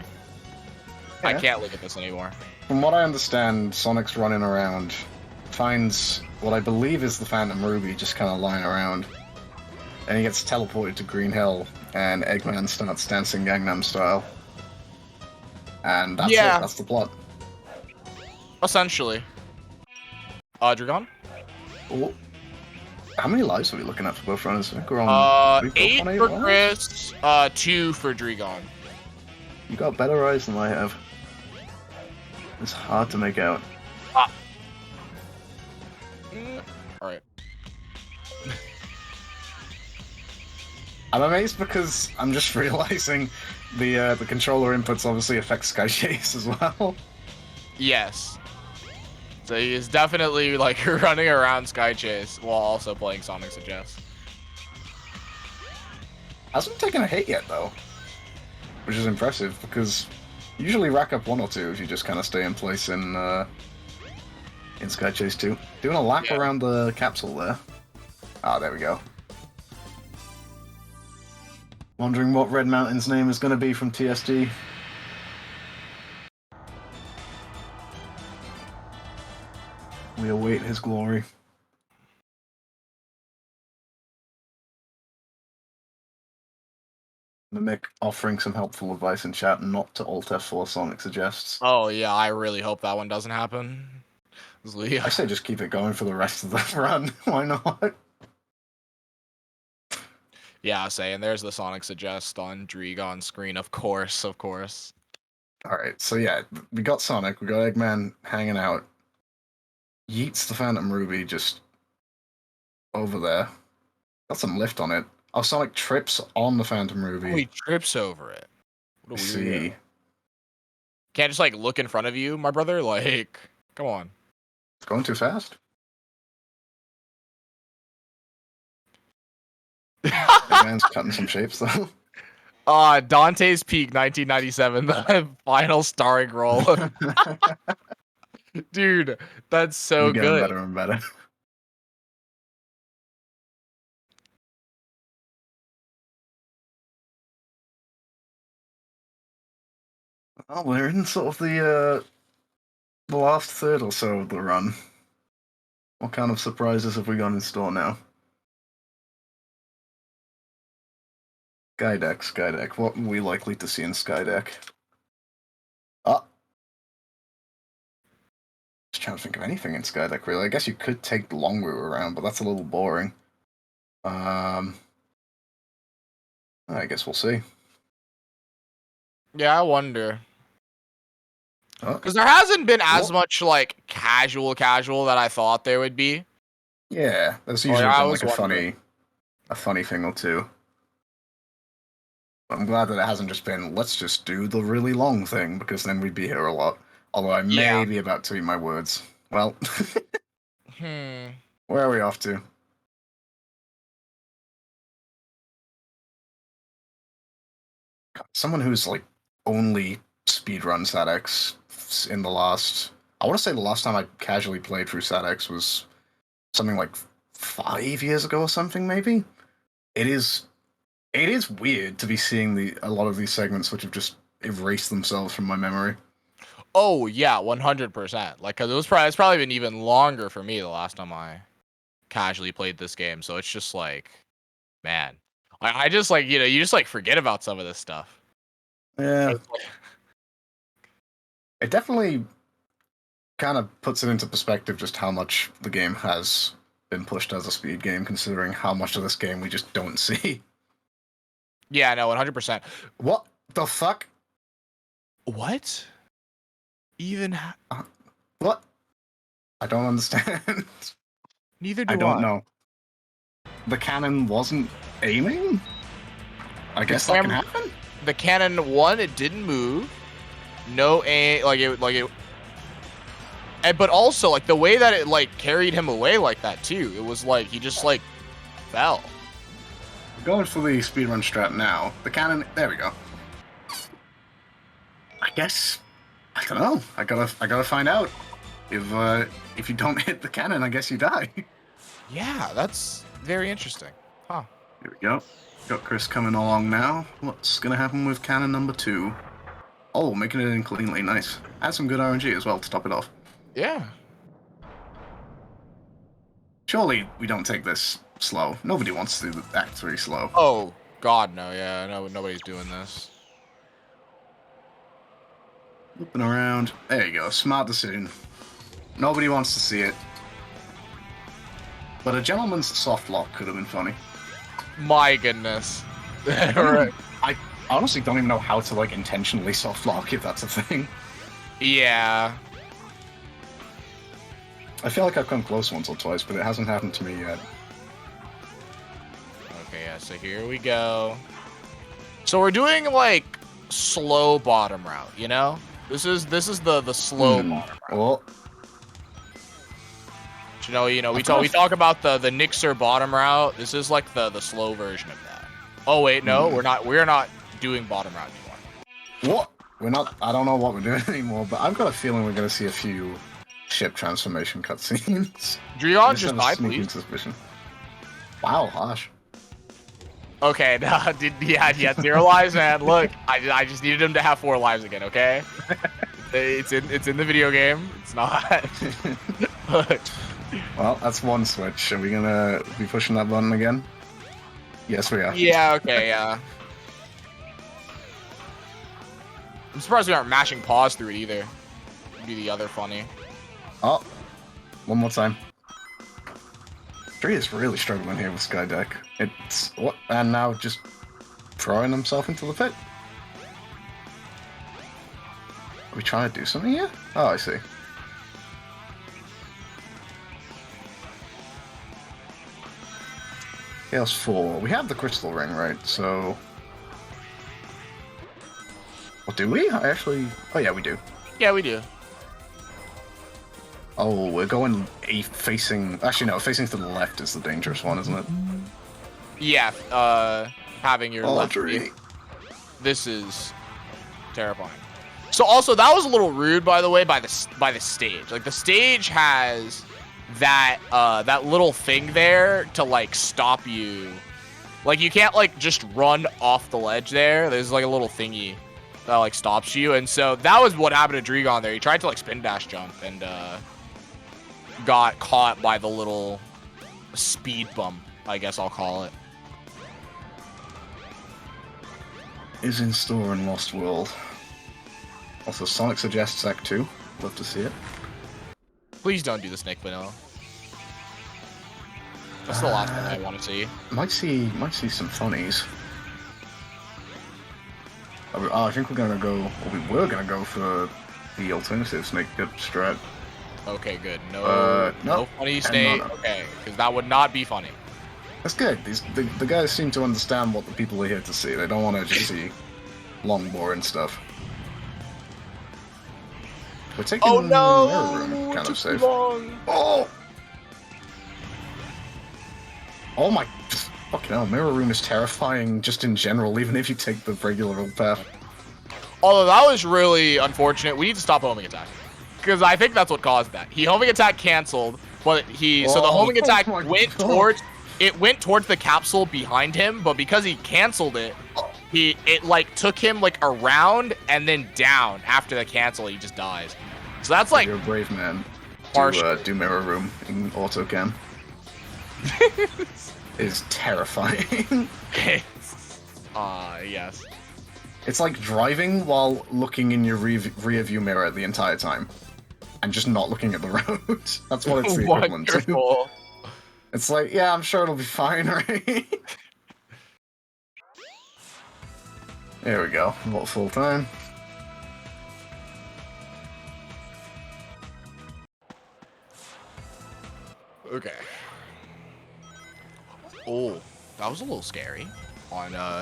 I Yeah. can't look at this anymore. From what I understand, Sonic's running around, finds what I believe is the Phantom Ruby just kind of lying around, and he gets teleported to Green Hill, and Eggman starts dancing Gangnam Style. And that's it, that's the plot. Essentially. Dragon? Oh. How many lives are we looking at for both runners? I think we're on 8 8 for lives? Chris, 2 for Dragon. You got better eyes than I have. It's hard to make out. Alright. I'm amazed because I'm just realizing the controller inputs obviously affect Sky Chase as well. Yes. So he is definitely like running around Sky Chase while also playing Sonic Suggest. Hasn't taken a hit yet though, which is impressive because you usually rack up 1 or 2 if you just kind of stay in place in Sky Chase 2. Doing a lap around the capsule there. Ah, there we go. Wondering what Red Mountain's name is going to be from TSD. We await his glory. Mimic offering some helpful advice in chat not to Alt F4 Sonic Suggests. Oh yeah, I really hope that one doesn't happen. I say just keep it going for the rest of the run. Why not? Yeah, say, and there's the Sonic Suggest on Dragon's screen, of course, of course. Alright, so yeah, we got Sonic, we got Eggman hanging out. Yeets the Phantom Ruby just over there. Got some lift on it. Oh, Sonic trips on the Phantom Ruby. Oh, he trips over it. What a weird. See. Can't just like look in front of you, my brother? Like, come on. It's going too fast. Eggman's cutting some shapes though. Dante's Peak 1997, the final starring role. Dude, that's so We're getting good. better and better. Well, we're in sort of the last third or so of the run. What kind of surprises have we got in store now? Skydeck. What are we likely to see in Skydeck? Ah. Just trying to think of anything in Skydeck, really. I guess you could take the long route around, but that's a little boring. I guess we'll see. Yeah, I wonder. Oh. Because there hasn't been as much like casual that I thought there would be. Yeah, there's usually been like a funny thing or two. I'm glad that it hasn't just been, let's just do the really long thing, because then we'd be here a lot. Although I may be about to eat my words. Well, where are we off to? Someone who's like only speedrun SADX in the last... I want to say the last time I casually played through SADX was something like 5 years ago or something, maybe? It is weird to be seeing a lot of these segments which have just erased themselves from my memory. Oh yeah, 100%. Like, cause it's probably been even longer for me the last time I casually played this game. So it's just like, man, I just like, you just like forget about some of this stuff. Yeah, it definitely kind of puts it into perspective just how much the game has been pushed as a speed game, considering how much of this game we just don't see. Yeah, no, 100%. What the fuck? What? Even what? I don't understand. Neither do I. I don't know. The cannon wasn't aiming? I guess that can happen? The cannon, one, it didn't move. No aim, like it And but also like the way that it like carried him away like that too. It was like he just like fell. We're going for the speedrun strat now. The cannon. There we go. I guess. I don't know. I gotta find out. If you don't hit the cannon, I guess you die. Yeah, that's very interesting. Huh. Here we go. Got Chris coming along now. What's gonna happen with cannon number 2? Oh, making it in cleanly. Nice. Add some good RNG as well to top it off. Yeah. Surely we don't take this slow. Nobody wants to do Act 3 slow. Oh God, no. Yeah, no, nobody's doing this. Looping around. There you go. Smart decision. Nobody wants to see it. But a gentleman's soft lock could have been funny. My goodness. Right. I honestly don't even know how to like intentionally soft lock if that's a thing. Yeah. I feel like I've come close once or twice, but it hasn't happened to me yet. Okay, yeah, so here we go. So we're doing like slow bottom route, you know? This is the slow bottom route. Well, You know, we talk about the Nixer bottom route. This is like the slow version of that. Oh wait, no, we're not doing bottom route anymore. what? We're not. I don't know what we're doing anymore, but I've got a feeling we're going to see a few ship transformation cutscenes. Dreon, just have a die, sneaking please. suspicion. Wow, harsh. Okay, yeah, 0 lives, man. Look, I just needed him to have 4 lives again. Okay, it's in the video game. It's not. Look. Well, that's one switch. Are we gonna be pushing that button again? Yes, we are. Yeah. Okay. Yeah. I'm surprised we aren't mashing pause through it either. Would be the other funny. Oh, one more time. Tree is really struggling here with Skydeck. It's what, and now just throwing himself into the pit. Are we trying to do something here? Oh, I see. Chaos 4. We have the crystal ring, right? So... What do we? I actually... Oh yeah, we do. Yeah, we do. Oh, we're going facing... Actually, no, facing to the left is the dangerous one, isn't it? Yeah, having your left tree. This is terrifying. So also, that was a little rude, by the way, by the stage. Like, the stage has that little thing there to, like, stop you. Like, you can't, like, just run off the ledge there. There's, like, a little thingy that, like, stops you. And so that was what happened to Dregon there. He tried to, like, spin dash jump and got caught by the little speed bump, I guess I'll call it. Is in store in Lost World. Also, Sonic suggests Act 2. Love to see it. Please don't do the Snake Vanilla. That's the last thing I want to see. Might see some funnies. Oh, I think we're gonna go. Or we were gonna go for the alternative Snake Pit strat. Okay, good. No funny Snake. Okay, because that would not be funny. That's good. The guys seem to understand what the people are here to see. They don't want to just see long, boring stuff. We're taking Mirror Room kind of safe. Oh! Oh my... Fucking hell, Mirror Room is terrifying just in general, even if you take the regular old path. Although that was really unfortunate. We need to stop homing attack. Because I think that's what caused that. Homing attack canceled, but so the homing attack went towards... It went towards the capsule behind him, but because he canceled it, it like took him like around and then down. After the cancel, he just dies. So that's like... You're a brave man. Harsh. Do Mirror Room in auto cam. Is terrifying. Yes. It's like driving while looking in your rear view mirror the entire time. And just not looking at the road. That's what it's the equivalent to. It's like, yeah, I'm sure it'll be fine, right? There we go. Not full time. Okay. Oh, that was a little scary.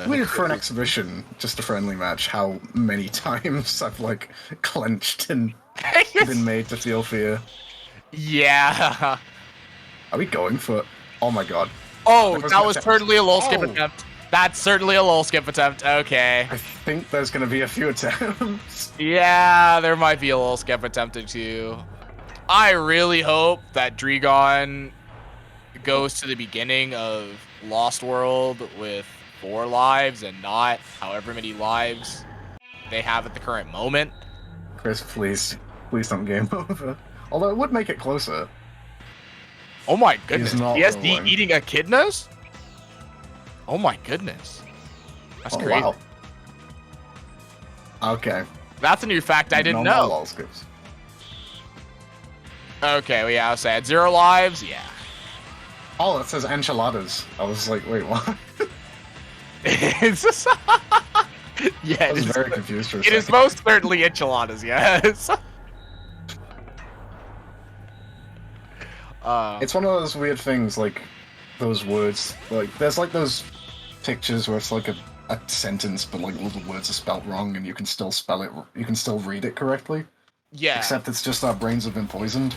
Weird for an exhibition, just a friendly match, how many times I've, like, clenched and been made to feel fear. Yeah. Are we going for? Oh my god. Oh, There was that no was attempt. certainly a lol skip Oh. attempt. That's certainly a lol skip attempt. Okay. I think there's gonna be a few attempts. Yeah, there might be a lol skip attempted too. I really hope that Dregon goes to the beginning of Lost World with 4 lives and not however many lives they have at the current moment. Chris, please don't game over. Although it would make it closer. Oh my goodness. not PSD rolling. eating echidnas? Oh my goodness. That's Oh, crazy. wow. Okay. That's a new fact I didn't No more know. lol skips. Okay, well, yeah, I was saying 0 lives. Yeah. Oh, it says enchiladas. I was like, wait, what? It's just yeah, I it was is, very confused for a it is second. most certainly enchiladas, yes. It's one of those weird things, like those words. Like there's like those pictures where it's like a sentence, but like all the words are spelt wrong, and you can still spell it. You can still read it correctly. Yeah. Except it's just our brains have been poisoned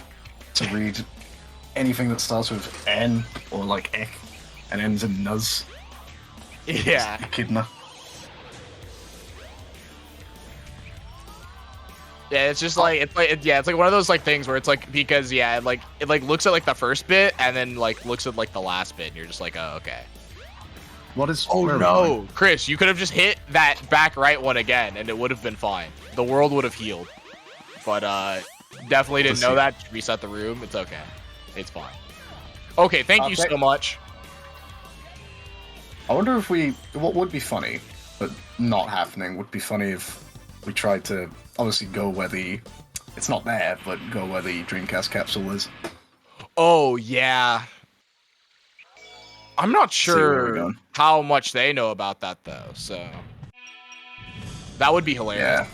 to read anything that starts with N or like ek and ends in nuz. Yeah. Echidna. Yeah, it's just like it's like one of those like things where it's like because yeah, it looks at like the first bit and then like looks at like the last bit and you're just like, oh, okay. What is? Oh where are we going? no, Chris, you could have just hit that back right one again and it would have been fine. The world would have healed. But definitely didn't Let's know see. that. Reset the room. It's okay. It's fine. Okay, thank you Okay. so much. I wonder if what would be funny, but not happening, would be funny if we tried to obviously go where it's not there, but go where the Dreamcast capsule is. Oh yeah. I'm not See where we're sure going. how much they know about that though, so that would be hilarious. Yeah.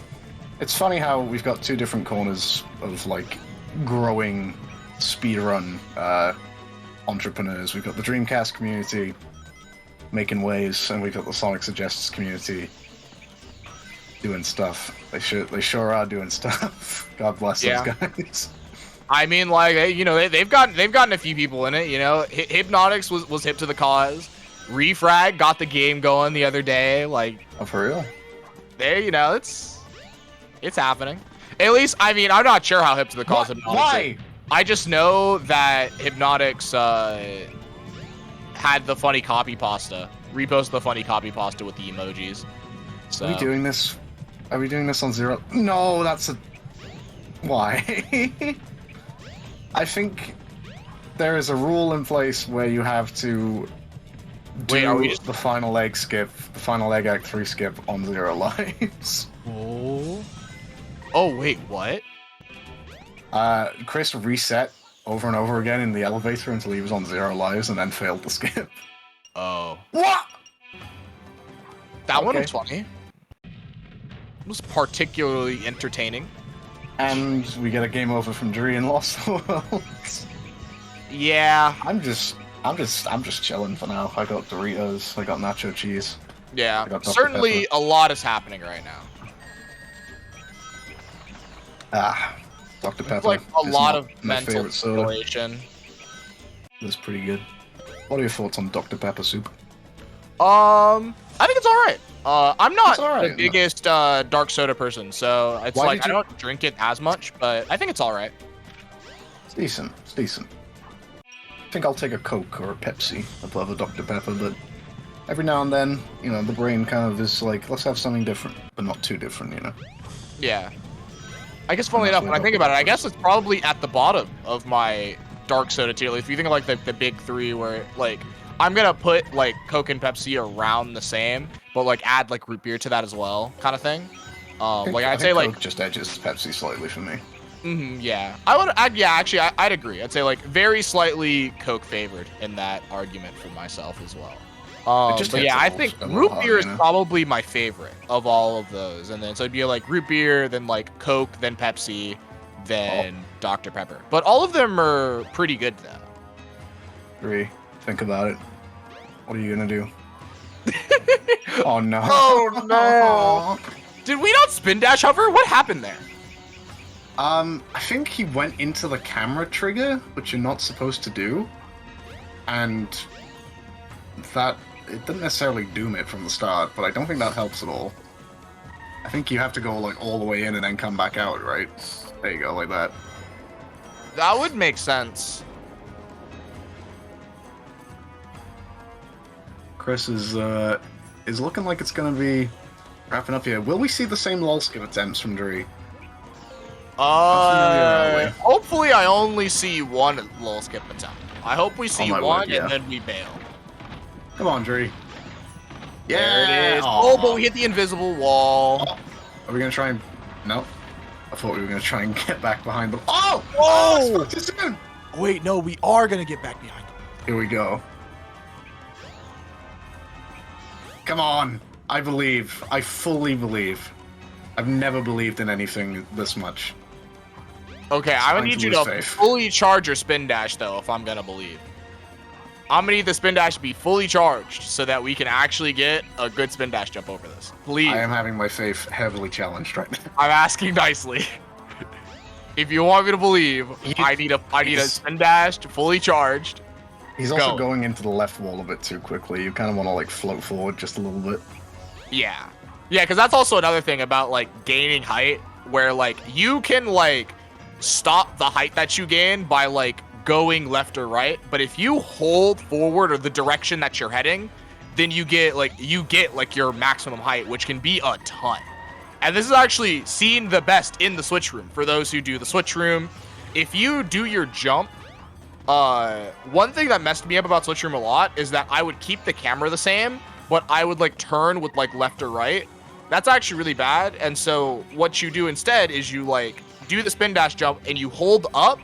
It's funny how we've got 2 different corners of like growing speedrun entrepreneurs. We've got the Dreamcast community making waves, and we've got the Sonic Suggests community doing stuff. They sure are doing stuff. God bless Yeah. those guys. I mean, like you know, they've gotten a few people in it. You know, Hypnotics was hip to the cause. Refrag got the game going the other day. Like, Oh, for real? there, you know, it's happening. At least, I mean, I'm not sure how hip to the cause Hypnotics is. Why? I just know that Hypnotics had the funny copy pasta. Repost the funny copy pasta with the emojis. So Are we doing this? Are we doing this on 0? No, that's a... Why? I think there is a rule in place where you have to do Wait, are we just- the final leg skip, the final leg act 3 skip on 0 lives. Oh wait, what? Chris reset over and over again in the elevator until he was on 0 lives and then failed the skip. Oh, What? that one Okay. was funny. It was particularly entertaining. And we get a game over from Dree in Lost World. Yeah, I'm just chilling for now. I got Doritos, I got nacho cheese. yeah. I got Dr. Certainly, Pepper. a lot is happening right now. Dr. It's Pepper. like a is lot not of my mental favorite soda. stimulation. That's pretty good. What are your thoughts on Dr. Pepper soup? I think it's all right. I'm not It's all right, the biggest dark soda person, so it's Why like did I you- don't drink it as much, but I think it's all right. It's decent. It's decent. I think I'll take a Coke or a Pepsi above a Dr. Pepper, but every now and then, you know, the brain kind of is like, let's have something different, but not too different, you know. Yeah. I guess, funnily that's enough, when what I think Dr. about it, I Pepper guess it's probably at the bottom of my dark soda tier list. If you think of like the big 3, where like I'm gonna put like Coke and Pepsi around the same, but like add like root beer to that as well, kind of thing. Like I I'd think say like Coke just edges Pepsi slightly for me. yeah, actually, I'd agree. I'd say like very slightly Coke favored in that argument for myself as well. just But hits yeah, a I little- think a little root hard, beer is you know? probably my favorite of all of those. And then so it'd be like root beer, then like Coke, then Pepsi, then Dr. Pepper. But all of them are pretty good though. Dree, think about it. What are you gonna do? Oh no. Oh, no. Did we not spin dash hover? What happened there? I think he went into the camera trigger, which you're not supposed to do, and that it didn't necessarily doom it from the start, but I don't think that helps at all. I think you have to go like all the way in and then come back out, right? There you go, like that. That would make sense. Chris is looking like it's gonna be wrapping up here. Will we see the same lol skip attempts from Dree? Hopefully I only see one lol skip attempt. I hope we see my one word, yeah. and then we bail. Come on, Dree. There it is. Aw. Oh, but we hit the invisible wall. Oh, are we gonna try and... No. I thought we were gonna try and get back behind them. Oh! Whoa! Oh! Too soon! Wait, no, we are gonna get back behind him. Here we go. Come on. I believe. I fully believe. I've never believed in anything this much. Okay, I'm gonna Trying need to you lose to faith. fully charge your spin dash, though, if I'm gonna believe. I'm gonna need the spin dash to be fully charged so that we can actually get a good spin dash jump over this. Please. I am having my faith heavily challenged right now. I'm asking nicely. If you want me to believe, I need a spin dash fully charged. He's also Go. going into the left wall a bit too quickly. You kind of want to like float forward just a little bit. Yeah. Yeah, because that's also another thing about like gaining height, where like you can like stop the height that you gain by like going left or right, but if you hold forward or the direction that you're heading, then you get like your maximum height, which can be a ton. And this is actually seen the best in the switch room. For those who do the switch room, if you do your jump, one thing that messed me up about switch room a lot is that I would keep the camera the same, but I would like turn with like left or right. That's actually really bad. And so what you do instead is you like do the spin dash jump and you hold up,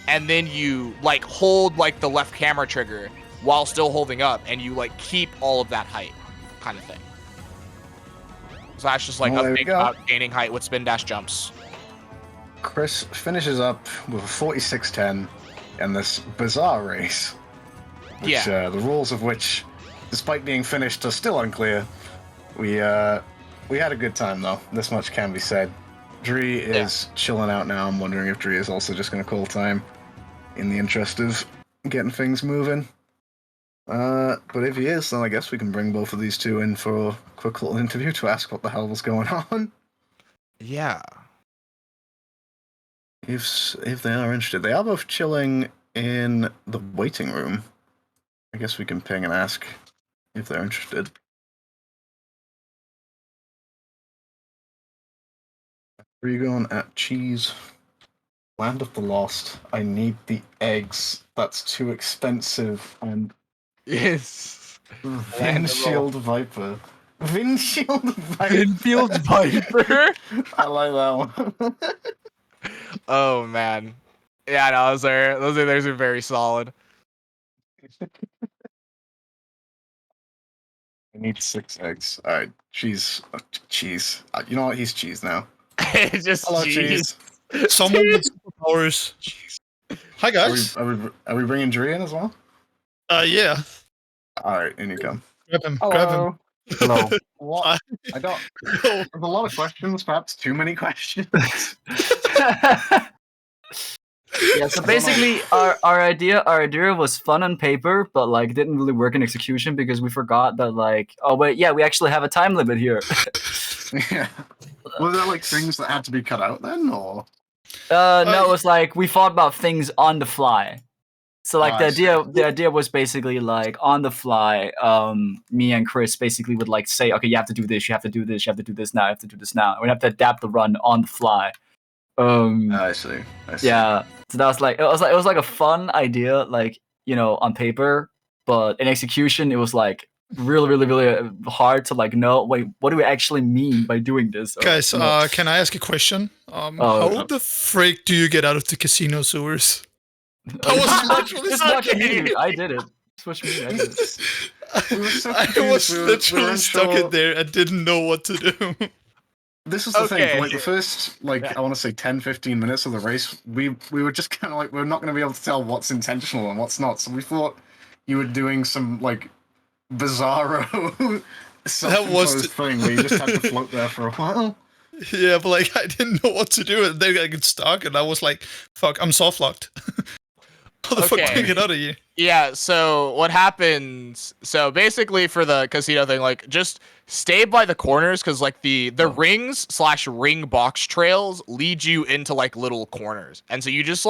and then you like hold like the left camera trigger while still holding up, and you like keep all of that height kind of thing. So that's just like Well, a there we thing go. about gaining height with spin dash jumps. Chris finishes up with a 46-10 in this bizarre race. Which, the rules of which, despite being finished, are still unclear. We had a good time though. This much can be said. Dree is chilling out now. I'm wondering if Dree is also just going to call time in the interest of getting things moving. But if he is, then I guess we can bring both of these two in for a quick little interview to ask what the hell was going on. Yeah. If they are interested. They are both chilling in the waiting room. I guess we can ping and ask if they're interested. Where are you going at cheese? Land of the Lost. I need the eggs. That's too expensive. And Yes. Windshield Viper. Windshield Viper. Infield Viper. I like that one. Oh man. Yeah, no, those are very solid. I need 6 eggs. Alright, cheese. Cheese. You know what? He's cheese now. Just Hello, cheese. cheese. Someone with superpowers. Hi guys. Are we bringing Dree in as well? Yeah. Alright, in you come. Grab him. Grab him. Hello. What? I got. There's a lot of questions, perhaps too many questions. Yeah, so basically our idea was fun on paper, but like didn't really work in execution because we forgot that like, oh wait, yeah, we actually have a time limit here. Yeah. Were there like things that had to be cut out then, or? No, it was like we thought about things on the fly. So like I the idea was basically like on the fly, me and Chris basically would like say, okay, you have to do this, you have to do this, you have to do this now, you have to do this now. We have to adapt the run on the fly. I see. Yeah. So that was like it was like a fun idea, like, you know, on paper, but in execution it was like really hard to like know, wait, what do we actually mean by doing this? Or, Guys, you know. can I ask a question? How no. the frick do you get out of the casino sewers? I was literally Just stuck watch in. me. I did it. Just watch me. I did it. We were so I confused. was We were literally stuck unsure. in there and didn't know what to do. This is the thing. Okay. For like the first, like I want to say 10-15 minutes of the race, we were just kind of like we're not going to be able to tell what's intentional and what's not. So we thought you were doing some like bizarro self-imposed thing where you just had to float there for a while. Yeah, but like I didn't know what to do, and then I get stuck, and I was like, "Fuck, I'm soft locked." How the fuck do I Okay. get out of here? Yeah, so what happens? So basically, for the casino thing, like just stay by the corners because like the rings slash ring box trails lead you into like little corners, and so you just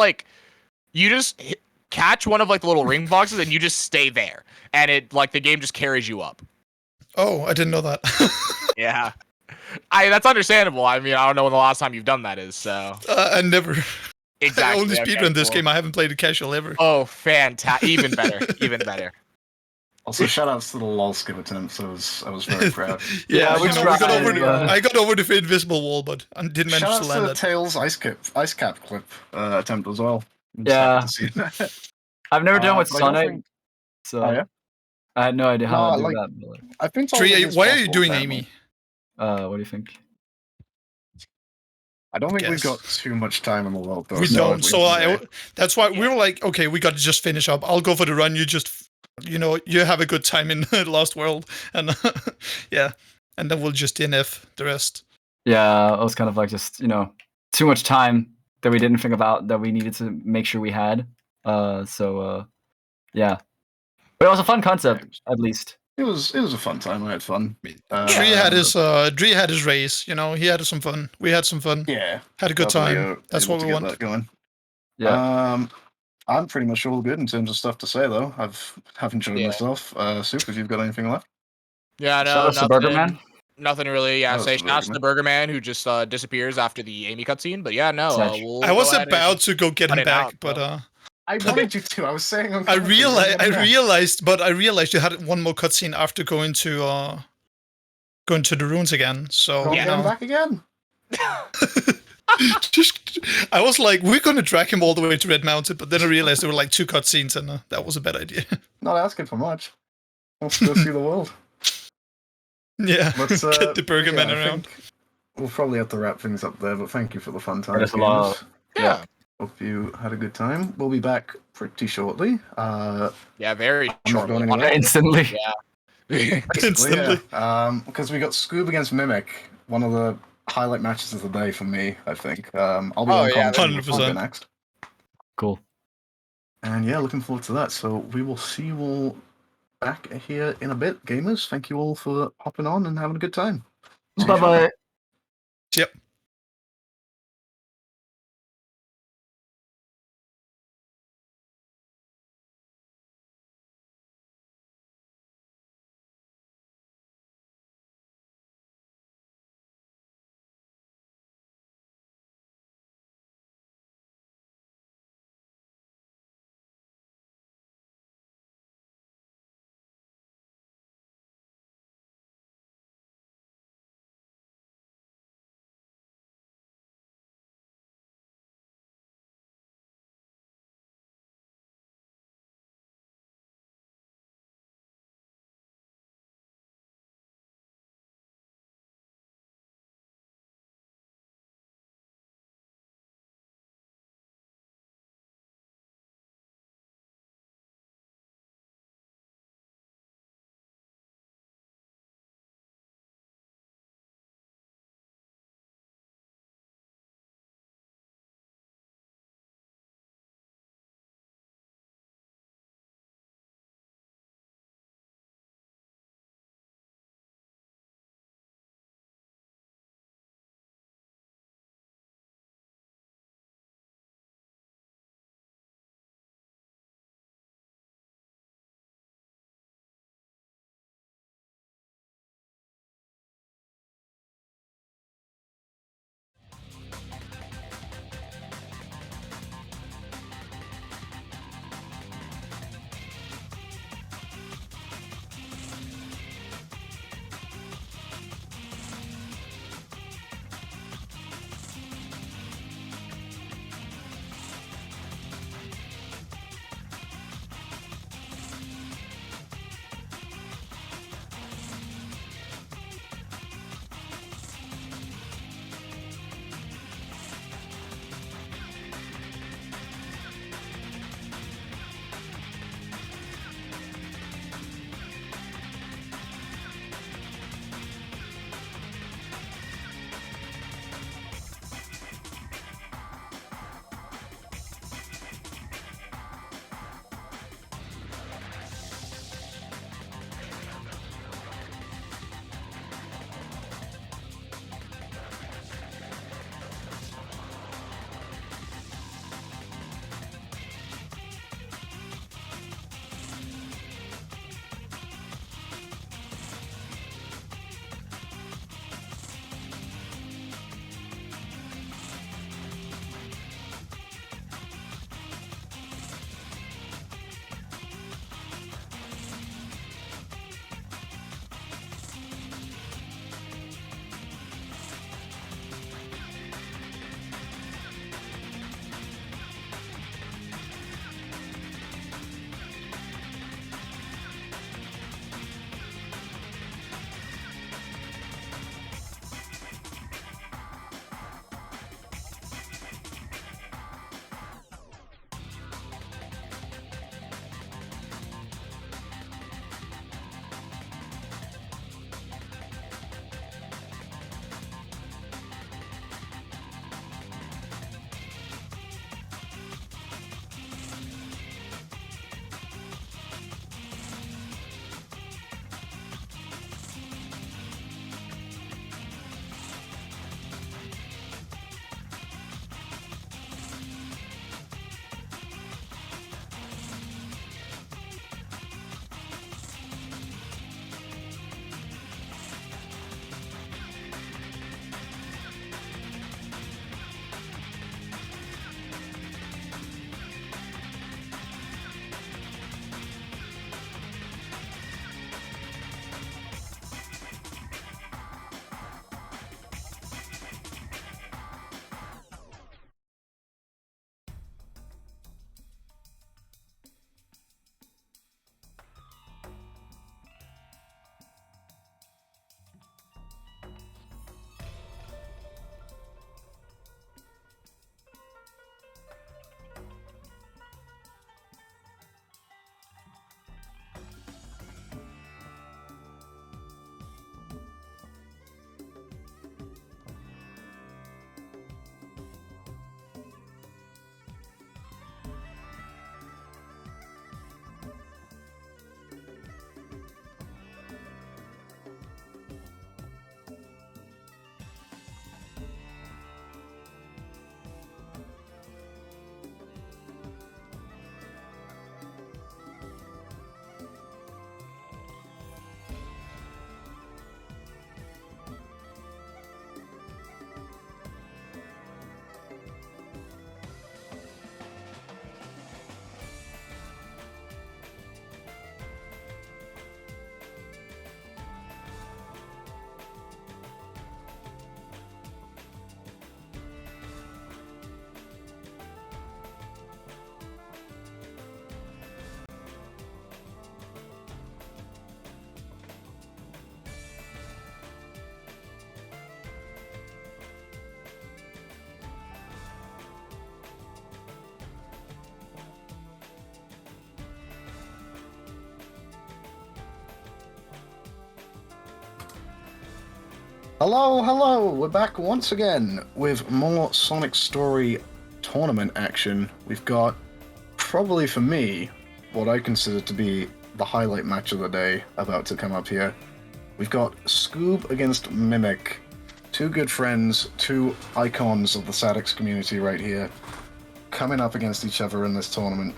catch one of like the little ring boxes and you just stay there, and it like the game just carries you up. Oh, I didn't know that. Yeah, that's understandable. I mean, I don't know when the last time you've done that is. So I never. exactly. I only okay, speedrun this cool. game. I haven't played it casual ever. Oh, fantastic! Even better. Even better. Also, shout outs to the lol skip attempts. I was very proud. Yeah, we you know, tried, I got over the invisible wall, but I didn't manage Shout to outs to land the it. Tails ice cap clip attempt as well. I'm Yeah. just happy to see that. I've never done with But I don't Sonic, think- so Oh, yeah? I had no idea how No, to do like- that. But, I've been told it Tree, is why are you possible, doing apparently. Amy? what do you think? I don't think we've Guess. got too much time in the world, though. We so don't. we So can say- that's why we were like, okay, we got to just finish up. I'll go for the run. You just, you know, you have a good time in Lost World, and yeah, and then we'll just DNF the rest. Yeah, it was kind of like just too much time that we didn't think about that we needed to make sure we had. Yeah, but it was a fun concept at least. It was a fun time. I had fun. Tree had his race. You know, he had some fun. We had some fun. Yeah, Had a good definitely, time. That's able what to we get want. that going. Yeah, I'm pretty much all good in terms of stuff to say, though. Have enjoyed Yeah. myself. Soup, if you've got anything left. Yeah, shout no, out to Burger Man. nothing really. Yeah, That was say the shouts to Burger the Burger Man who just disappears after the Amy cutscene. But yeah, no, Such. we'll I was go ahead and- about to go get cut him it back, out, but bro. I wanted you to. I was saying. I realized you had one more cutscene after going to the ruins again. So Go you get him know, back again. I was like, we're gonna drag him all the way to Red Mountain, but then I realized there were like 2 cutscenes, and that was a bad idea. Not asking for much. Let's go see the world. Yeah, Let's get the Burger Man I around. think we'll probably have to wrap things up there. But thank you for the fun time. There's a lot of- Yeah, Hope you had a good time. We'll be back pretty shortly. yeah, very I'm not going shortly. anywhere. Instantly. Yeah. Instantly. Because we got Scoob against Mimic, one of the highlight matches of the day for me, I think. I'll be Oh, on yeah, commentary with 100%. Scoob next. Cool. And yeah, looking forward to that. So we will see you all back here in a bit. Gamers, thank you all for hopping on and having a good time. See you Bye shortly. bye. Yep. Hello, hello! We're back once again with more Sonic Story tournament action. We've got, probably for me, what I consider to be the highlight match of the day about to come up here. We've got Scoob against Mimic. Two good friends, two icons of the SADX community right here, coming up against each other in this tournament.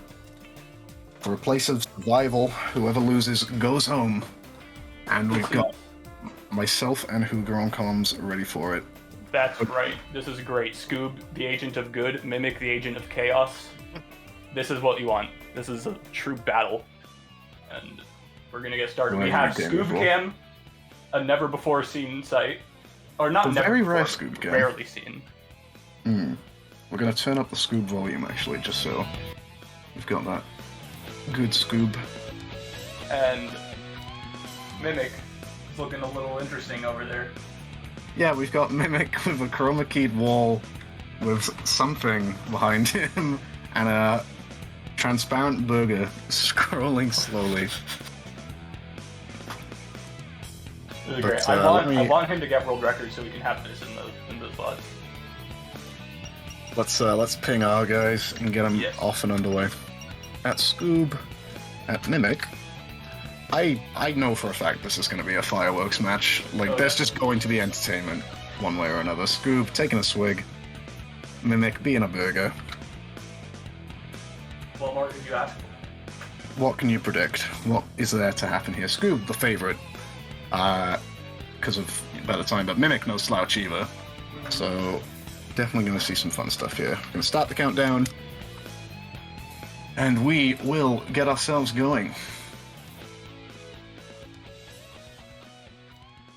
For a place of survival, whoever loses goes home. And we've got myself and Hooger on comms ready for it. That's right. This is great. Scoob, the agent of good, Mimic, the agent of chaos. This is what you want. This is a true battle. And we're gonna get started. We have Scoob Cam, a never before seen sight. Or not never very before, rare Scoob Cam. Rarely seen. We're gonna turn up the Scoob volume actually, just so we've got that good Scoob. And Mimic is looking a little interesting over there. Yeah, we've got Mimic with a chroma keyed wall with something behind him and a transparent burger scrolling slowly. This is great. But, I want him to get world records so we can have this in those slots. Let's ping our guys and get them Yes. off and underway. At Scoob, at Mimic, I know for a fact this is going to be a fireworks match. Like, there's just going to be entertainment one way or another. Scoob taking a swig, Mimic being a burger. What more could you ask? What can you predict? What is there to happen here? Scoob, the favorite, because of better time, but Mimic no slouch either. So definitely going to see some fun stuff here. Going to start the countdown, and we will get ourselves going.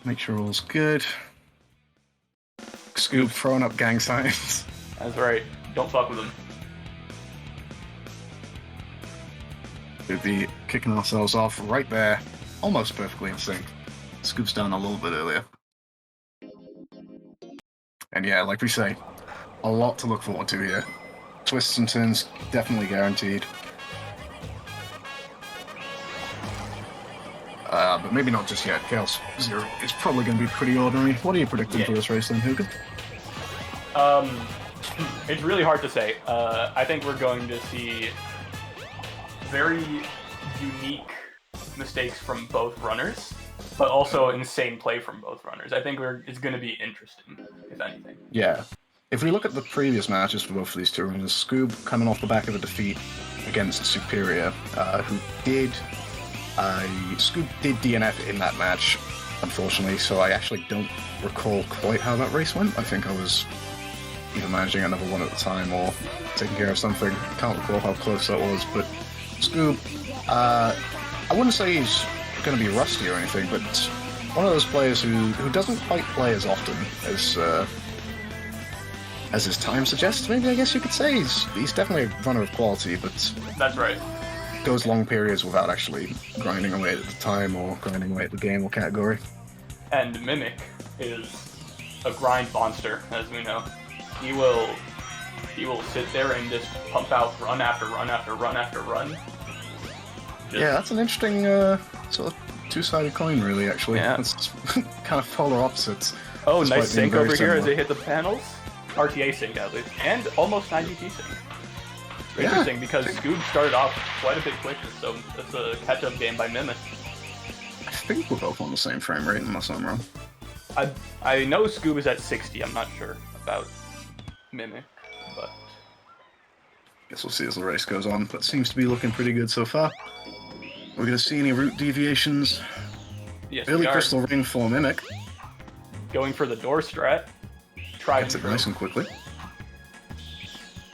Make sure all's good. Scoob throwing up gang signs. That's right. Don't fuck with him. We'll be kicking ourselves off right there, almost perfectly in sync. Scoop's down a little bit earlier. And yeah, like we say, a lot to look forward to here. Twists and turns definitely guaranteed. But maybe not just yet. Chaos Zero is probably going to be pretty ordinary. What are you predicting for this race then, Hugo? It's really hard to say. I think we're going to see very unique mistakes from both runners, but also insane play from both runners. I think it's going to be interesting, if anything. Yeah. If we look at the previous matches for both of these two runners, Scoob coming off the back of a defeat against Superior, who did... Scoob did DNF in that match, unfortunately, so I actually don't recall quite how that race went. I think I was either managing another one at the time or taking care of something. Can't recall how close that was, but Scoob, I wouldn't say he's going to be rusty or anything, but one of those players who doesn't quite play as often as his time suggests. Maybe I guess you could say he's definitely a runner of quality, but That's right. goes long periods without actually grinding away at the time or grinding away at the game or category. And Mimic is a grind monster, as we know. He will sit there and just pump out run after run after run after run. Yeah, that's an interesting sort of two-sided coin, really. Actually, Yeah. It's kind of polar opposites. Oh, despite nice being sync very over here as similar. they hit the panels. RTA sync at least, and almost 90p sync. Yeah. Interesting because Scoob started off quite a bit quicker, so it's a catch-up game by Mimic. I think we're both on the same frame rate, unless I'm wrong. I know Scoob is at 60. I'm not sure about Mimic, but Guess we'll see as the race goes on, but seems to be looking pretty good so far. We're going to see any route deviations. yes, Early we are Crystal Ring for Mimic. going for the door strat. Try Gets it nice and quickly.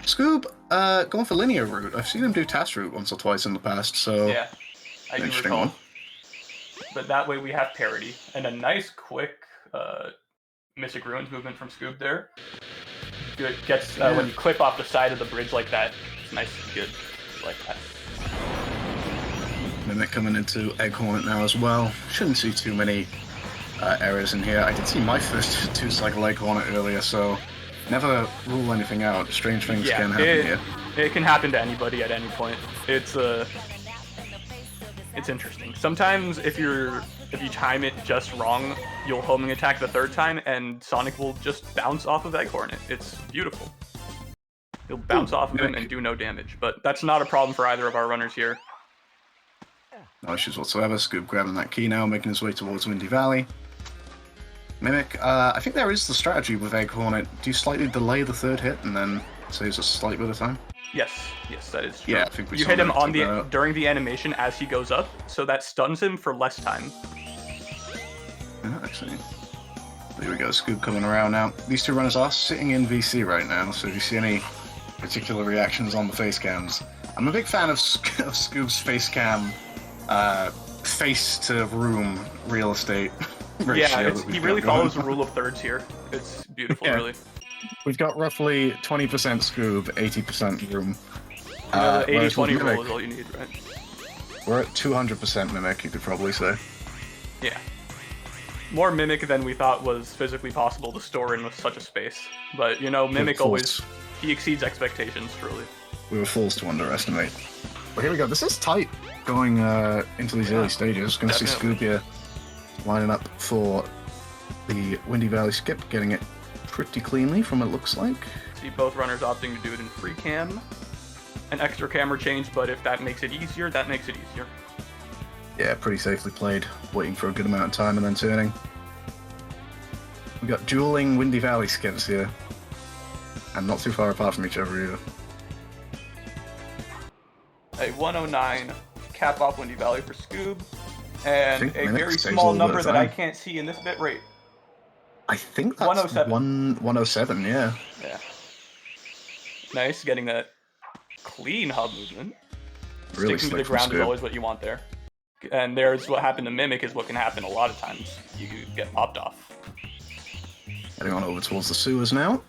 Scoob, going for linear route. I've seen him do task route once or twice in the past, so Yeah, I do interesting recall. one. But that way we have parity and a nice quick Mystic Ruins movement from Scoob there. Good gets when you clip off the side of the bridge like that. It's nice and good like that. Mimic coming into Egg Hornet now as well. Shouldn't see too many errors in here. I did see my first two-cycle Egg Hornet earlier, so never rule anything out. Strange things can happen here. It can happen to anybody at any point. It's interesting. Sometimes if you time it just wrong, you'll homing attack the third time, and Sonic will just bounce off of Egg Hornet. It's beautiful. He'll bounce off of him and do no damage, but that's not a problem for either of our runners here. No issues whatsoever. Scoob grabbing that key now, making his way towards Windy Valley. Mimic, I think there is the strategy with Egg Hornet. Do you slightly delay the third hit and then saves a slight bit of time? Yes, that is true. Yeah, I think we you saw hit him that on about- during the animation as he goes up, so that stuns him for less time. Yeah, actually. There we go, Scoob coming around now. These two runners are sitting in VC right now, so if you see any particular reactions on the face cams, I'm a big fan of Scoob's face cam, face to room real estate ratio. Yeah, that we've he really got going. follows the rule of thirds here. It's beautiful, Yeah. really. We've got roughly 20% Scoob, 80% room. The Whereas 80-20 with rule Mimic, is all you need, right? we're at 200% Mimic, you could probably say. Yeah. More Mimic than we thought was physically possible to store in with such a space. But, you know, Mimic always, he exceeds expectations, truly. We were fools to underestimate. But here we go. This is tight going into these early stages. Going to see definitely. Scoob here lining up for the Windy Valley skip, getting it pretty cleanly from it looks like. See both runners opting to do it in free cam. An extra camera change, but if that makes it easier, that makes it easier. Yeah, pretty safely played. Waiting for a good amount of time and then turning. We got dueling Windy Valley skips here. And not too far apart from each other either. A 109 cap off Windy Valley for Scoob, and think a Mimic very saves a small little bit number of that I time. can't see in this bit rate. I think that's 107. 107, yeah. Yeah. Nice, getting that clean hub movement. Really Sticking to the slick from ground is Scoob. always what you want there. And there's what happened to Mimic is what can happen a lot of times. You get popped off. Heading on over towards the sewers now.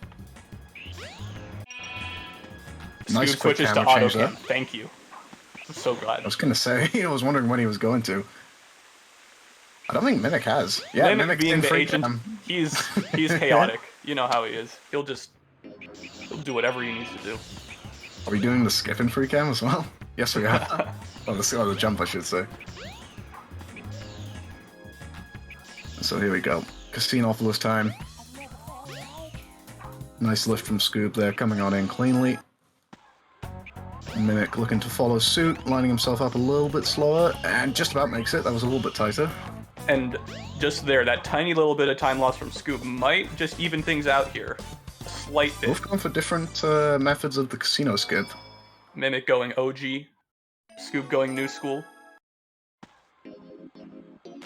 Nice Scoob quick switches to camera auto change there. cam. Thank you. I'm so glad. I was gonna say, I was wondering when he was going to. I don't think Mimic has. Yeah, Mimic Mimic's being in the free agent, cam. he's chaotic. You know how he is. He'll do whatever he needs to do. Are we doing the skip in free cam as well? Yes, we are. the jump, I should say. So here we go. Casinopolis time. Nice lift from Scoob there, coming on in cleanly. Mimic looking to follow suit, lining himself up a little bit slower, and just about makes it. That was a little bit tighter. And just there, that tiny little bit of time loss from Scoob might just even things out here. A slight bit. Both going for different methods of the casino skip. Mimic going OG, Scoob going new school.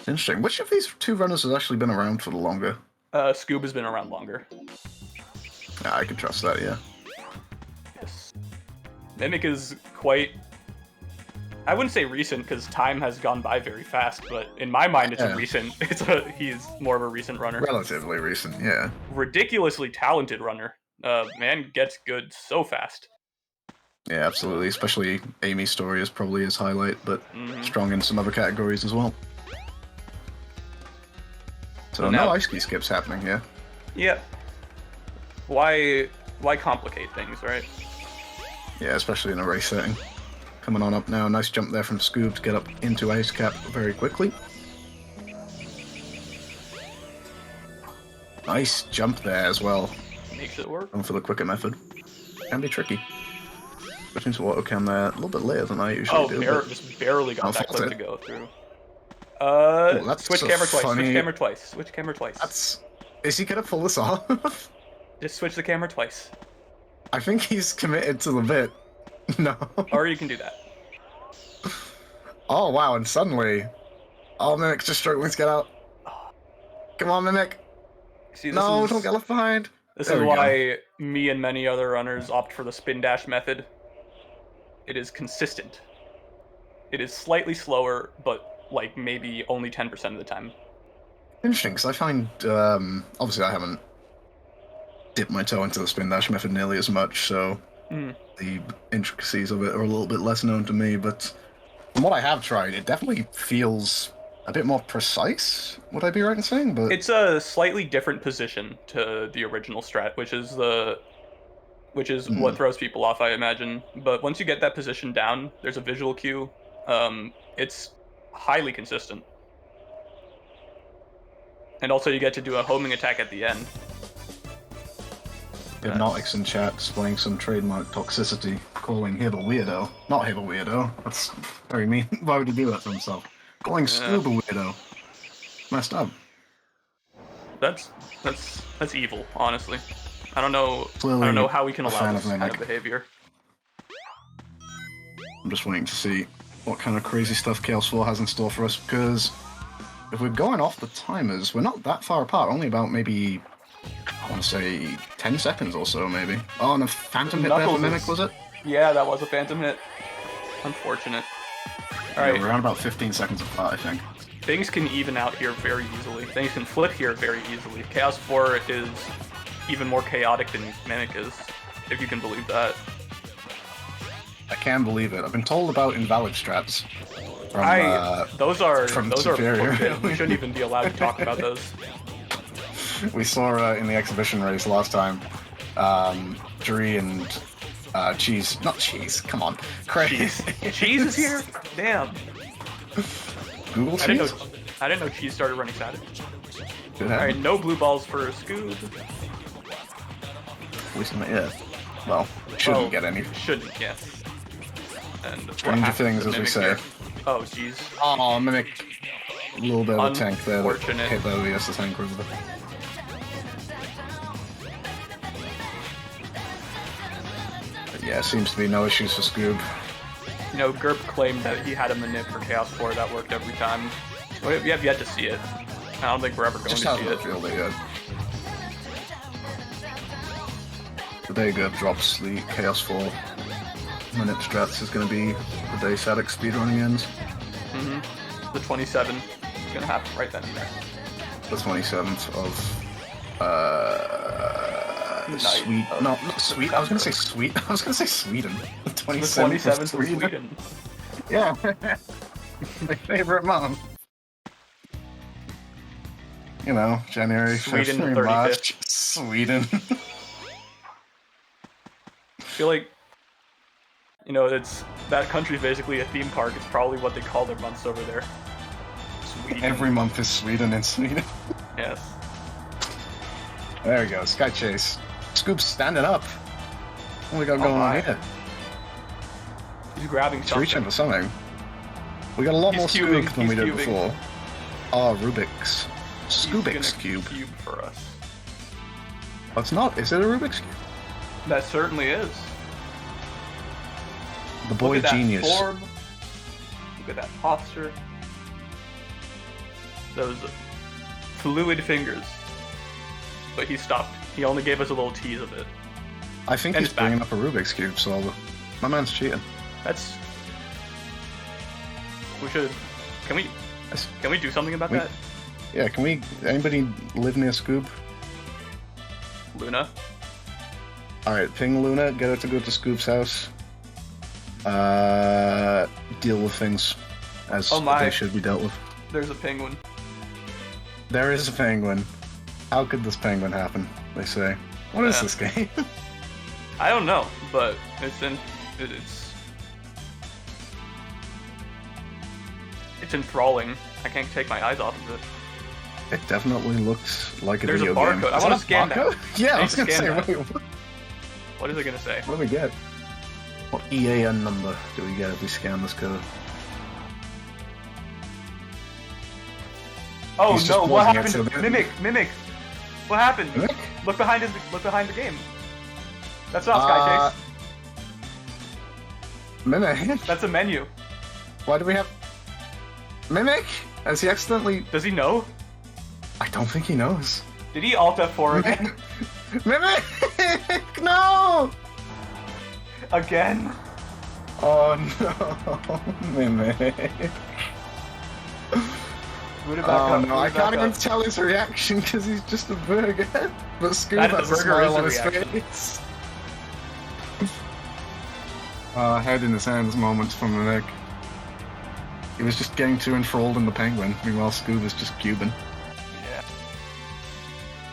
Interesting. Which of these two runners has actually been around for the longer? Scoob has been around longer. Yeah, I can trust that, yeah. Yes. Mimic is quite... I wouldn't say recent, because time has gone by very fast, but in my mind it's Yeah. a recent. He's more of a recent runner. Relatively recent, yeah. Ridiculously talented runner. Man gets good so fast. Yeah, absolutely. Especially Amy's story is probably his highlight, but Mhm. strong in some other categories as well. So Now- no ice ski skips happening here. Yep. Why complicate things, right? Yeah, especially in a race setting. Coming on up now. Nice jump there from Scoob to get up into ice cap very quickly. Nice jump there as well. Makes it work. Going for the quicker method. Can be tricky. Switching to auto cam there a little bit later than I usually Oh, do. but just barely got I'll that fault clip it. to go through. that's Switch a camera twice. funny- Switch camera twice. Switch camera twice. Is he gonna pull this off? Just switch the camera twice. I think he's committed to the bit. No. Or you can do that. Oh wow, and suddenly, Mimic's just struggling to get out. Come on, Mimic. See, this No, is, don't get left behind. This There is we go. why me and many other runners opt for the spin dash method. It is consistent. It is slightly slower, but like maybe only 10% of the time. Interesting, because I find, obviously I haven't dipped my toe into the spin dash method nearly as much, so Mm. the intricacies of it are a little bit less known to me, but from what I have tried, it definitely feels a bit more precise, would I be right in saying? But It's a slightly different position to the original strat, which is what throws people off, I imagine. But once you get that position down, there's a visual cue. It's highly consistent. And also you get to do a homing attack at the end. Hypnotics in chat displaying some trademark toxicity, calling Hib a weirdo. Not Hib a weirdo. That's very mean. Why would he do that to himself? Calling Scoob a weirdo. Messed up. That's evil, honestly. I don't know Clearly how we can a allow fan this of kind Mimic. of behavior. I'm just waiting to see what kind of crazy stuff Chaos 4 has in store for us, because if we're going off the timers, we're not that far apart, only about maybe, I want to say 10 seconds or so, maybe. Oh, and a Phantom hit there Knuckles for Mimic, is- was it? Yeah, that was a phantom hit. Unfortunate. Yeah, Alright, we're around about 15 seconds apart, I think. things can even out here very easily. Things can flip here very easily. Chaos 4 is even more chaotic than Mimic is, if you can believe that. I can't believe it. I've been told about invalid strats from, Those are from bullshit. Superior. We shouldn't even be allowed to talk about those. We saw in the exhibition race last time, Dree and Cheese, not Cheese, come on, Craig. Cheese is here? Damn. Google I Cheese? didn't know Cheese started running SADX. Did Alright, no blue balls for Scoob. At least not yet. Well, shouldn't get any. Shouldn't, yes. And what Stranger happens things, to as we Mimic say. here? Oh, jeez. Oh, Mimic. A little bit of a tank there. That Unfortunate. hit the OES the tank over. But yeah, seems to be no issues for Scoob. You know, Gerp claimed that he had a manip for Chaos 4 that worked every time. We have yet to see it. I don't think we're ever going Just to see hasn't it. revealed it yet. The day Gerb drops the Chaos 4 Manip strats is going to be the day SADX speedrunning ends. The 27 is going to happen right then and there. The 27th of Night Sweden. of No, not Sweden. I was gonna say Sweden. I was gonna say Sweden. The The 27th, 27th of of Sweden. Sweden. Yeah. My favorite month. You know, January, Sweden, February, 35th. March. Sweden. I feel like, you know, that country's basically a theme park. It's probably what they call their months over there. Sweden. Every month is Sweden in Sweden. Yes. There we go. Sky Chase. Scoop's standing up. What we got Oh going my. on here? He's grabbing He's something. reaching for something. We got a lot He's more cubing, Scoop than we he's did cubing. before. Oh, Rubik's. He's Scoobix gonna Cube. cube for us. Oh, it's not. Is it a Rubik's Cube? That certainly is. The boy Look at genius. That form. Look at that posture. Those fluid fingers. But he stopped. He only gave us a little tease of it. I think And he's it's back. bringing up a Rubik's Cube, so my man's cheating. That's. We should. Can we? Yes. Can we do something about We- that, Yeah, can we... Anybody live near Scoob? Luna? Alright, ping Luna, get her to go to Scoop's house. Deal with things as Oh my. they should be dealt with. There's a penguin. There is a penguin. How could this penguin happen? They say. What is Yeah. this game? I don't know, but it's enthralling. I can't take my eyes off of it. It definitely looks like a There's a video game. barcode. I Is wanna that a scan that. barcode? Yeah, I I was need to gonna say, scan that. wait, What is it gonna say? what do we get? What EAN number do we get if we scan this code? Oh He's just no! What pausing it happened? so To that- Mimic. What happened? Mimic? Look behind the game. That's not Sky Chase. Mimic? That's a menu. Why do we have... Mimic? Has he accidentally... Does he know? I don't think he knows. Did he Alt F4 again? Mimic! No! Again? Oh no, Mimic. Boot it back Oh up. no, boot I it back can't even up. tell his reaction because he's just a burger. But Scoob That has the a burger smile is on the his reaction. face. Head in his hands moments from Mimic. He was just getting too enthralled in the penguin, meanwhile Scoob is just cubing. Yeah.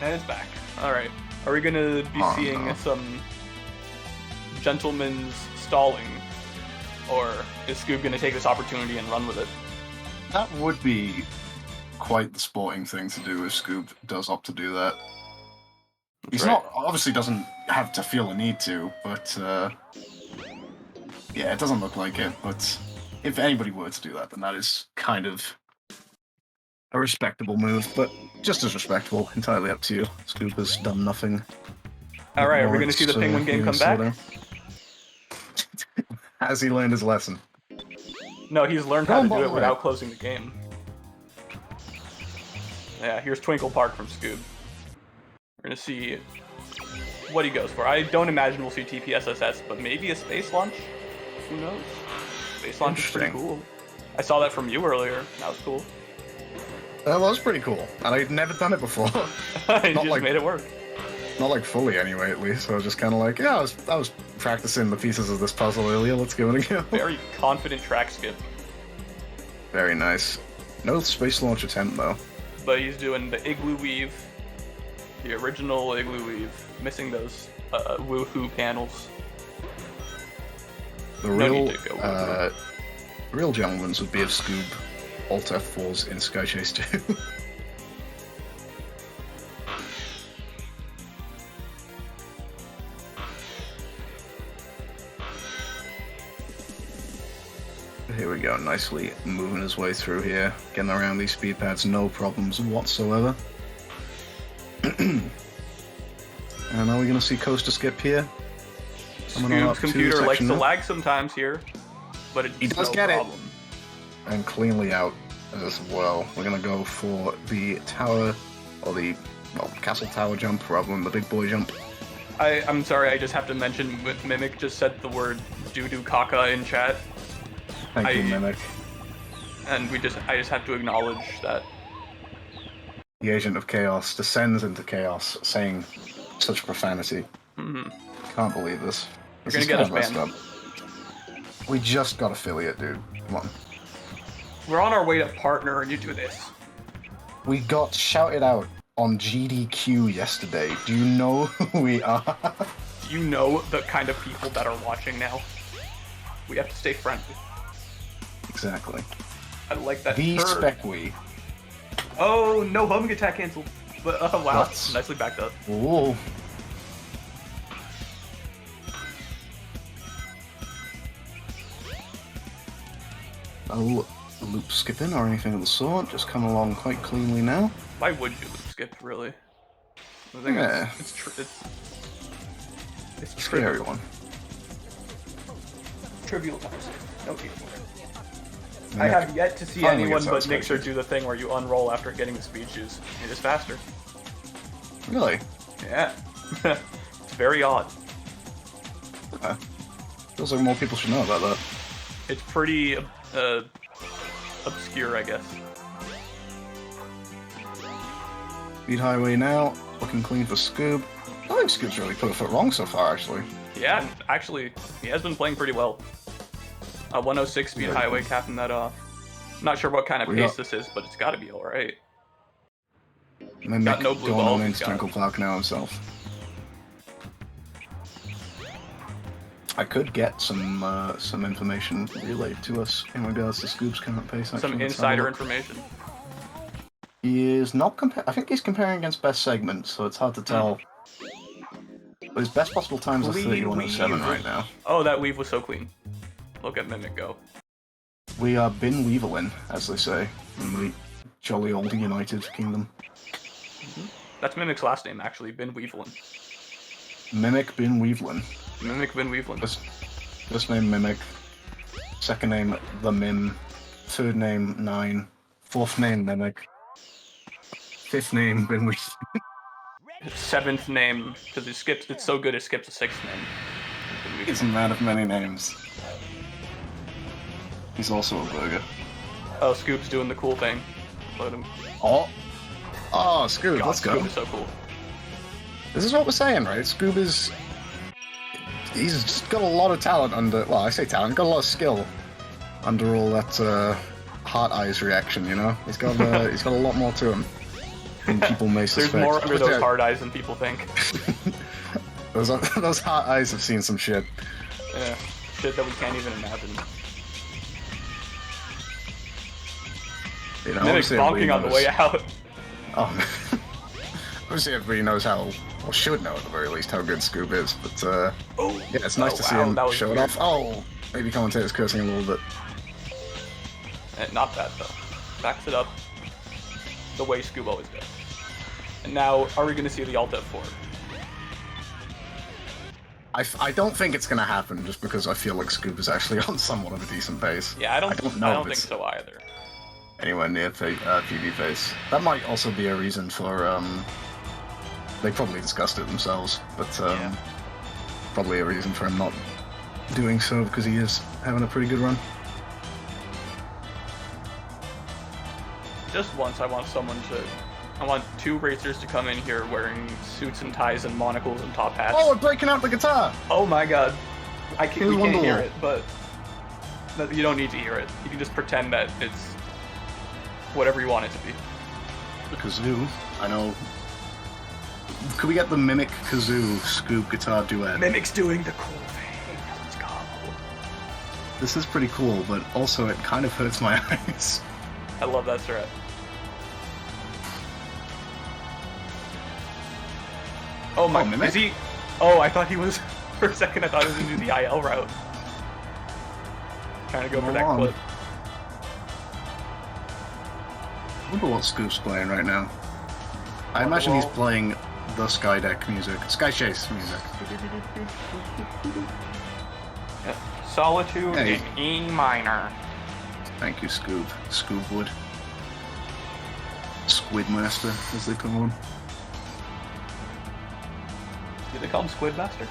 And it's back. Alright. Are we gonna be Oh, seeing no. some gentleman's stalling? Or is Scoob gonna take this opportunity and run with it? That would be quite the sporting thing to do if Scoob does opt to do that. He's right. not obviously doesn't have to feel a need to, but yeah, it doesn't look like it. But if anybody were to do that, then that is kind of a respectable move, but just as respectable. Entirely up to you. Scoob has done nothing. All right, are we going to see the Penguin game come back? Has he learned his lesson? No, he's learned how to do it without closing the game. Yeah, here's Twinkle Park from Scoob. We're going to see what he goes for. I don't imagine we'll see TPSSS, but maybe a space launch? Who knows? Space launch is pretty cool. I saw that from you earlier. That was cool. That was pretty cool, and I'd never done it before. You just made it work. Not like fully, anyway. At least so I was just kind of like, yeah, I was practicing the pieces of this puzzle earlier. Let's give it a go. Very confident track skip. Very nice. No space launch attempt though. But he's doing the igloo weave, the original igloo weave, missing those woohoo panels. The real gentleman's would be if Scoob Alt F4s in Sky Chase 2. Here we go, nicely moving his way through here, getting around these speed pads, no problems whatsoever. And are we going to see coaster skip here? Scoob's computer likes to lag sometimes here, but he does no problem. It. And cleanly out as well. We're going to go for the tower, or the castle tower jump rather than the big boy jump. I'm sorry, I just have to mention, Mimic just said the word doo-doo caca in chat. Thank you, Mimic. And I just have to acknowledge that. The Agent of Chaos descends into chaos, saying such profanity. Can't believe this. We're gonna get us banned. We just got affiliate, dude. Come on. We're on our way to partner, and you do this. We got shouted out on GDQ yesterday. Do you know who we are? Do you know the kind of people that are watching now? We have to stay friendly. Exactly. I like that. The Spec-We. Oh, no homing attack canceled. But, wow, That's... nicely backed up. Ooh. No loop skipping or anything of the sort, just come along quite cleanly now. Why would you loop skip, really? I think it's scary one. Trivial times. No need for it. I have yet to see anyone but Nixer do the thing where you unroll after getting the speed juice. It is faster. Really? Yeah. It's very odd. Feels like more people should know about that. It's pretty obscure, I guess. Speed highway now, looking clean for Scoob. I think Scoob's really put a foot wrong so far, actually. Yeah, actually, he has been playing pretty well. 106 speed highway, capping that off. Not sure what kind of pace this is, but it's got to be all right. Mimic got no blue going balls. on into Twinkle Park now himself. I could get some information relayed to us in regards to Scoob's current pace. Actually. Some insider information. He is not I think he's comparing against best segment, so it's hard to tell. But his best possible time is a 31:07 right now. Oh, that weave was so clean. Look at Mimic go. We are Bin Weaverlin, as they say, in the jolly old United Kingdom. That's Mimic's last name, actually, Bin Weavelin. Mimic Bin Weavelin. Mimic Bin Weavelin. First name Mimic, second name The Mim, third name 9, fourth name Mimic, fifth name Bin Weavelin. Seventh name, because it's so good it skips a sixth name. He's a man of many names. He's also a burger. Oh, Scoob's doing the cool thing. Load him. Oh, Scoob, God, let's go. Scoob is so cool. This is what we're saying, right? Scoob is... He's just got a lot of talent under... Well, I say talent, got a lot of skill under all that heart eyes reaction, you know? He's got a lot more to him than people may suspect. There's more under those hard eyes than people think. those heart eyes have seen some shit. Yeah, shit that we can't even imagine. You know, Mimic's obviously everybody bonking on the knows- way out. Oh, obviously everybody knows how, or should know at the very least, how good Scoob is. But yeah, it's nice to see wow, him that was show it weird. off. Oh, maybe commentator's cursing a little bit. Not bad though. Backs it up the way Scoob always does. And now, are we going to see the Alt F4? I don't think it's gonna happen just because I feel like Scoob is actually on somewhat of a decent pace. Yeah, I don't know if think it's so either. anywhere near PB pace. That might also be a reason for they probably discussed it themselves, but Yeah. probably a reason for him not doing so because he is having a pretty good run. Just once, I want 2 racers to come in here wearing suits and ties and monocles and top hats. Oh, we're breaking out the guitar! Oh my god. We can't hear Wonderwall. it, but you don't need to hear it. You can just pretend that it's whatever you want it to be. The kazoo, I know. Could we get the Mimic Kazoo Scoob guitar duet? Mimic's doing the cool thing. Let's go. This is pretty cool, but also it kind of hurts my eyes. I love that strat. Oh my, Mimic? is he? Oh, I thought he was, for a second I thought he was gonna do the IL route. Trying to go for Come that on. clip. I wonder what Scoop's playing right now. I imagine he's playing the Skydeck music. Sky Chase music. Yep. Solitude Hey. in E minor. Thank you, Scoob. Scoobwood. Squidmaster, as they call him. Do they call him Squid Master?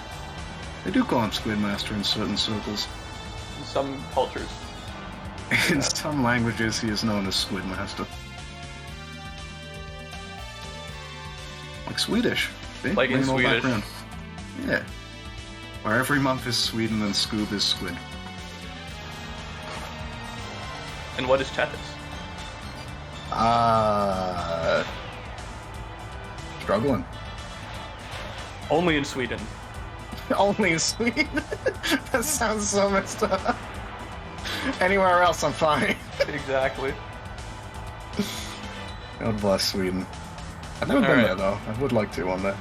They do call him Squidmaster in certain circles. In some cultures. In some languages, he is known as Squidmaster. Like Swedish. See? Like in Bringing all Swedish. back around. Yeah. Where every month is Sweden and Scoob is Squid. And what is Tethys? Struggling. Only in Sweden. Only in Sweden? That sounds so messed up. Anywhere else, I'm fine. Exactly. God bless Sweden. I've never been Alright. there, though. I would like to one day.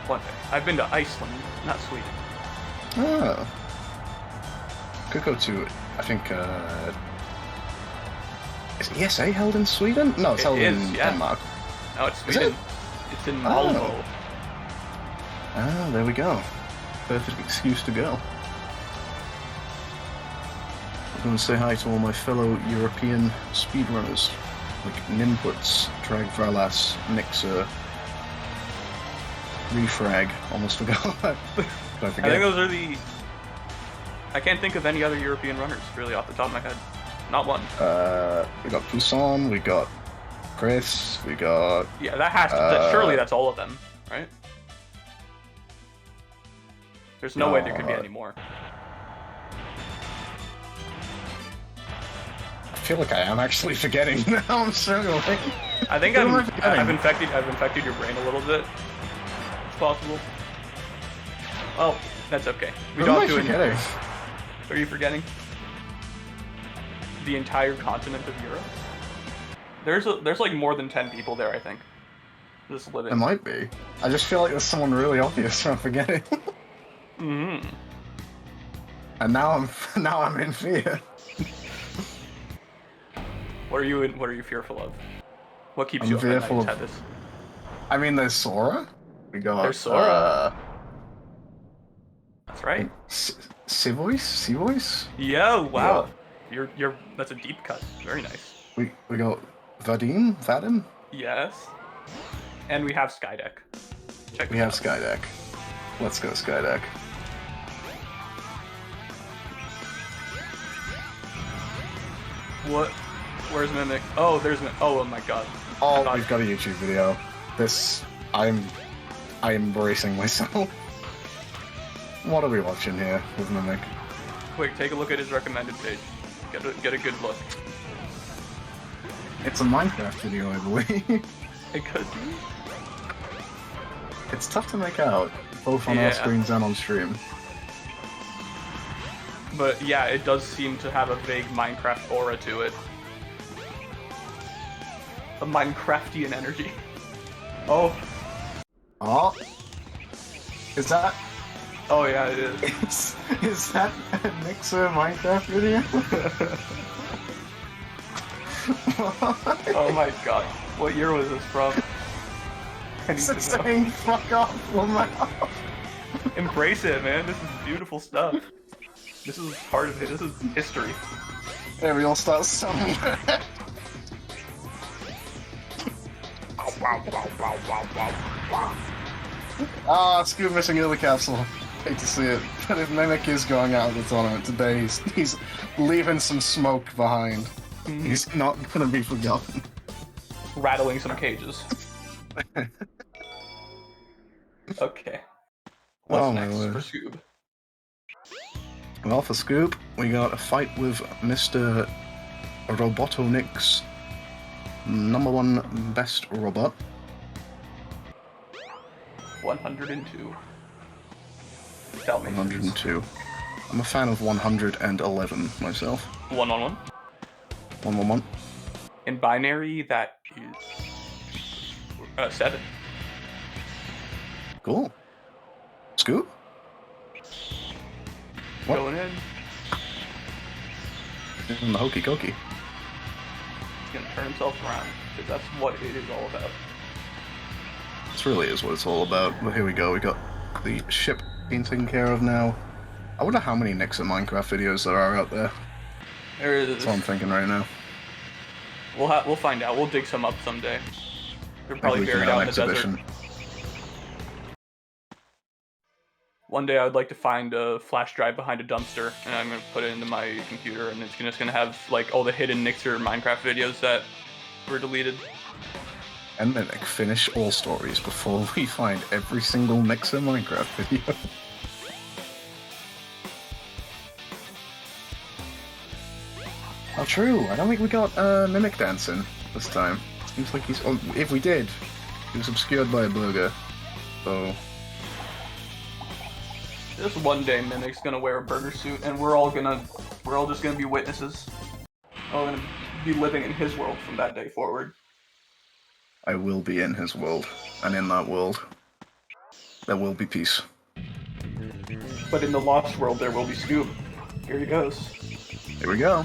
One day. I've been to Iceland, not Sweden. Oh. Could go to, I think, is ESA held in Sweden? No, it's It held is, in yeah. Denmark. No, it's Is Sweden. it? It's in Oh. Malmo. Ah, there we go. Perfect excuse to go. I'm going to say hi to all my fellow European speedrunners, like Nimputs, Drag Vralas, Mixer, Refrag, almost forgot. Did I I forget? think those are the... I can't think of any other European runners, really, off the top of my head. Not one. We got Poussin, we got Chris, we got... Yeah, that has to... surely that's all of them, right? There's no way there could be any more. I feel like I am actually forgetting now, I'm struggling. I think Who am I I've forgetting? infected your brain a little bit. It's possible. Oh, that's okay. We Who don't am I have to. forgetting? Are you forgetting? The entire continent of Europe. There's like more than 10 people there, I think. Just living. It might be. I just feel like there's someone really obvious I'm forgetting. Mm-hmm. And now I'm in fear. What are you fearful of? What keeps I'm you up at night, fearful of- Tethys? I mean, there's Sora. We got. There's Sora. That's right. Seavoice. Yeah, wow. You're that's a deep cut. Very nice. We got Vadim. Yes. And we have Skydeck. Check We this have out. Skydeck. Let's go Skydeck. What? Where's Mimic? Oh, there's Mimic. Oh my god. I Oh, thought- we've got a YouTube video. This, I am bracing myself. What are we watching here with Mimic? Quick, take a look at his recommended page. Get a good look. It's a Minecraft video, I believe. It could be. It's tough to make out, both on Yeah. our screens and on stream. But yeah, it does seem to have a vague Minecraft aura to it. A Minecraftian energy. Oh. Oh. Is that Oh yeah, it is. is that a Mixer Minecraft video? Oh my god. What year was this from? I need Is to it know. saying fuck off, woman? Embrace it, man. This is beautiful stuff. This is part of it. This is history. There we all start somewhere. Ah, Scoop missing early capsule. Hate to see it. But if Mimic is going out of the tournament today, he's leaving some smoke behind. He's not gonna be forgotten. Rattling some cages. Okay. What's Oh, my next word. for Scoob? Well, for Scoop, we got a fight with Mr. Robotnik's #1 best robot. 102. Tell me. 102. I'm a fan of 111 myself. 111. 111. In binary, that is 7. Cool. Scoop? What? Going in. In the hokey cokey. He's gonna turn himself around because that's what it is all about. This really is what it's all about. But here we go. We got the ship being taken care of now. I wonder how many Nixon Minecraft videos there are out there. There it is. That's what I'm thinking right now. We'll find out. We'll dig some up someday. They're Maybe probably we can buried have out an in the exhibition. desert. One day I would like to find a flash drive behind a dumpster, and I'm gonna put it into my computer, and it's just gonna have like all the hidden Nixer Minecraft videos that were deleted. And Mimic, finish all stories before we find every single Nixon Minecraft video. Oh, true. I don't think we got Mimic dancing this time. Seems like he's. Oh, if we did, he was obscured by a burger. So. Just one day Mimic's gonna wear a burger suit, and we're all just gonna be witnesses. We're all gonna be living in his world from that day forward. I will be in his world, and in that world, there will be peace. But in the Lost world, there will be Scoob. Here he goes. Here we go.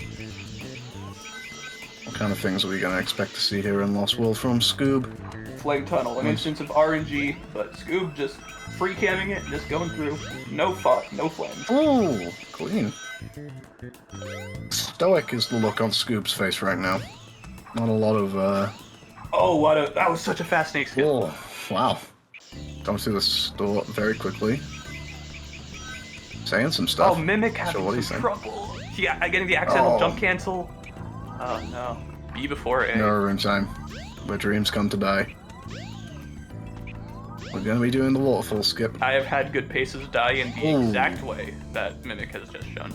What kind of things are we going to expect to see here in Lost World from Scoob? Flame Tunnel, an instance of RNG, but Scoob just free camming it, just going through. No fuck, no flames. Oh, clean. Stoic is the look on Scoob's face right now. Not a lot of, Oh, that was such a fast snake skip. Oh, wow. Going through the store very quickly. Saying some stuff. Oh, Mimic Sure, what having do you some think? trouble. Yeah, getting the accidental Oh. jump cancel. Oh no. B before A. No room time. Where dreams come to die. We're going to be doing the waterfall skip. I have had good paces die in the Ooh. exact way that Mimic has just shown.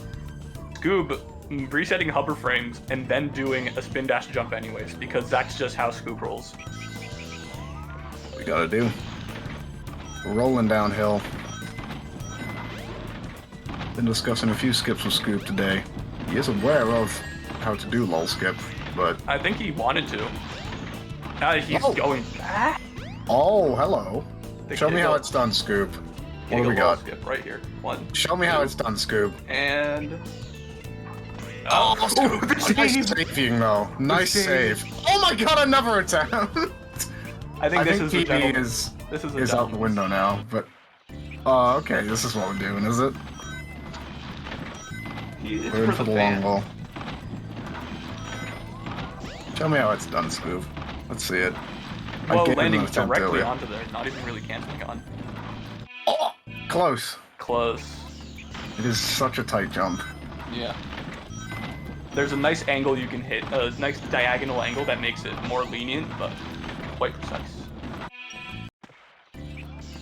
Scoob resetting hover frames and then doing a spin dash jump anyways, because that's just how Scoob rolls. We gotta do. Rolling downhill. Been discussing a few skips with Scoop today. He is aware of how to do lol skip, but... I think he wanted to. Now he's Oh. going back. Oh, hello. The Show me how giggle- it's done, Scoop. What do giggle we wall got? Skip right here. 1, Show me how it's done, Scoop. and... Oh, Ooh, Scoop! the Nice save! saving, though. Nice save. save. Oh my god, another attempt! I think this is a PB gentleman. is This is a out the gentleman. window now, but... Oh, okay, this is what we're doing, is it? It's We're in for the long fan. haul. Show me how it's done, Scoop. Let's see it. I Well, gave it an landing attempt directly earlier. onto there, not even really canceling on. Oh, close. Close. It is such a tight jump. Yeah. There's a nice angle you can hit, a nice diagonal angle that makes it more lenient, but quite precise.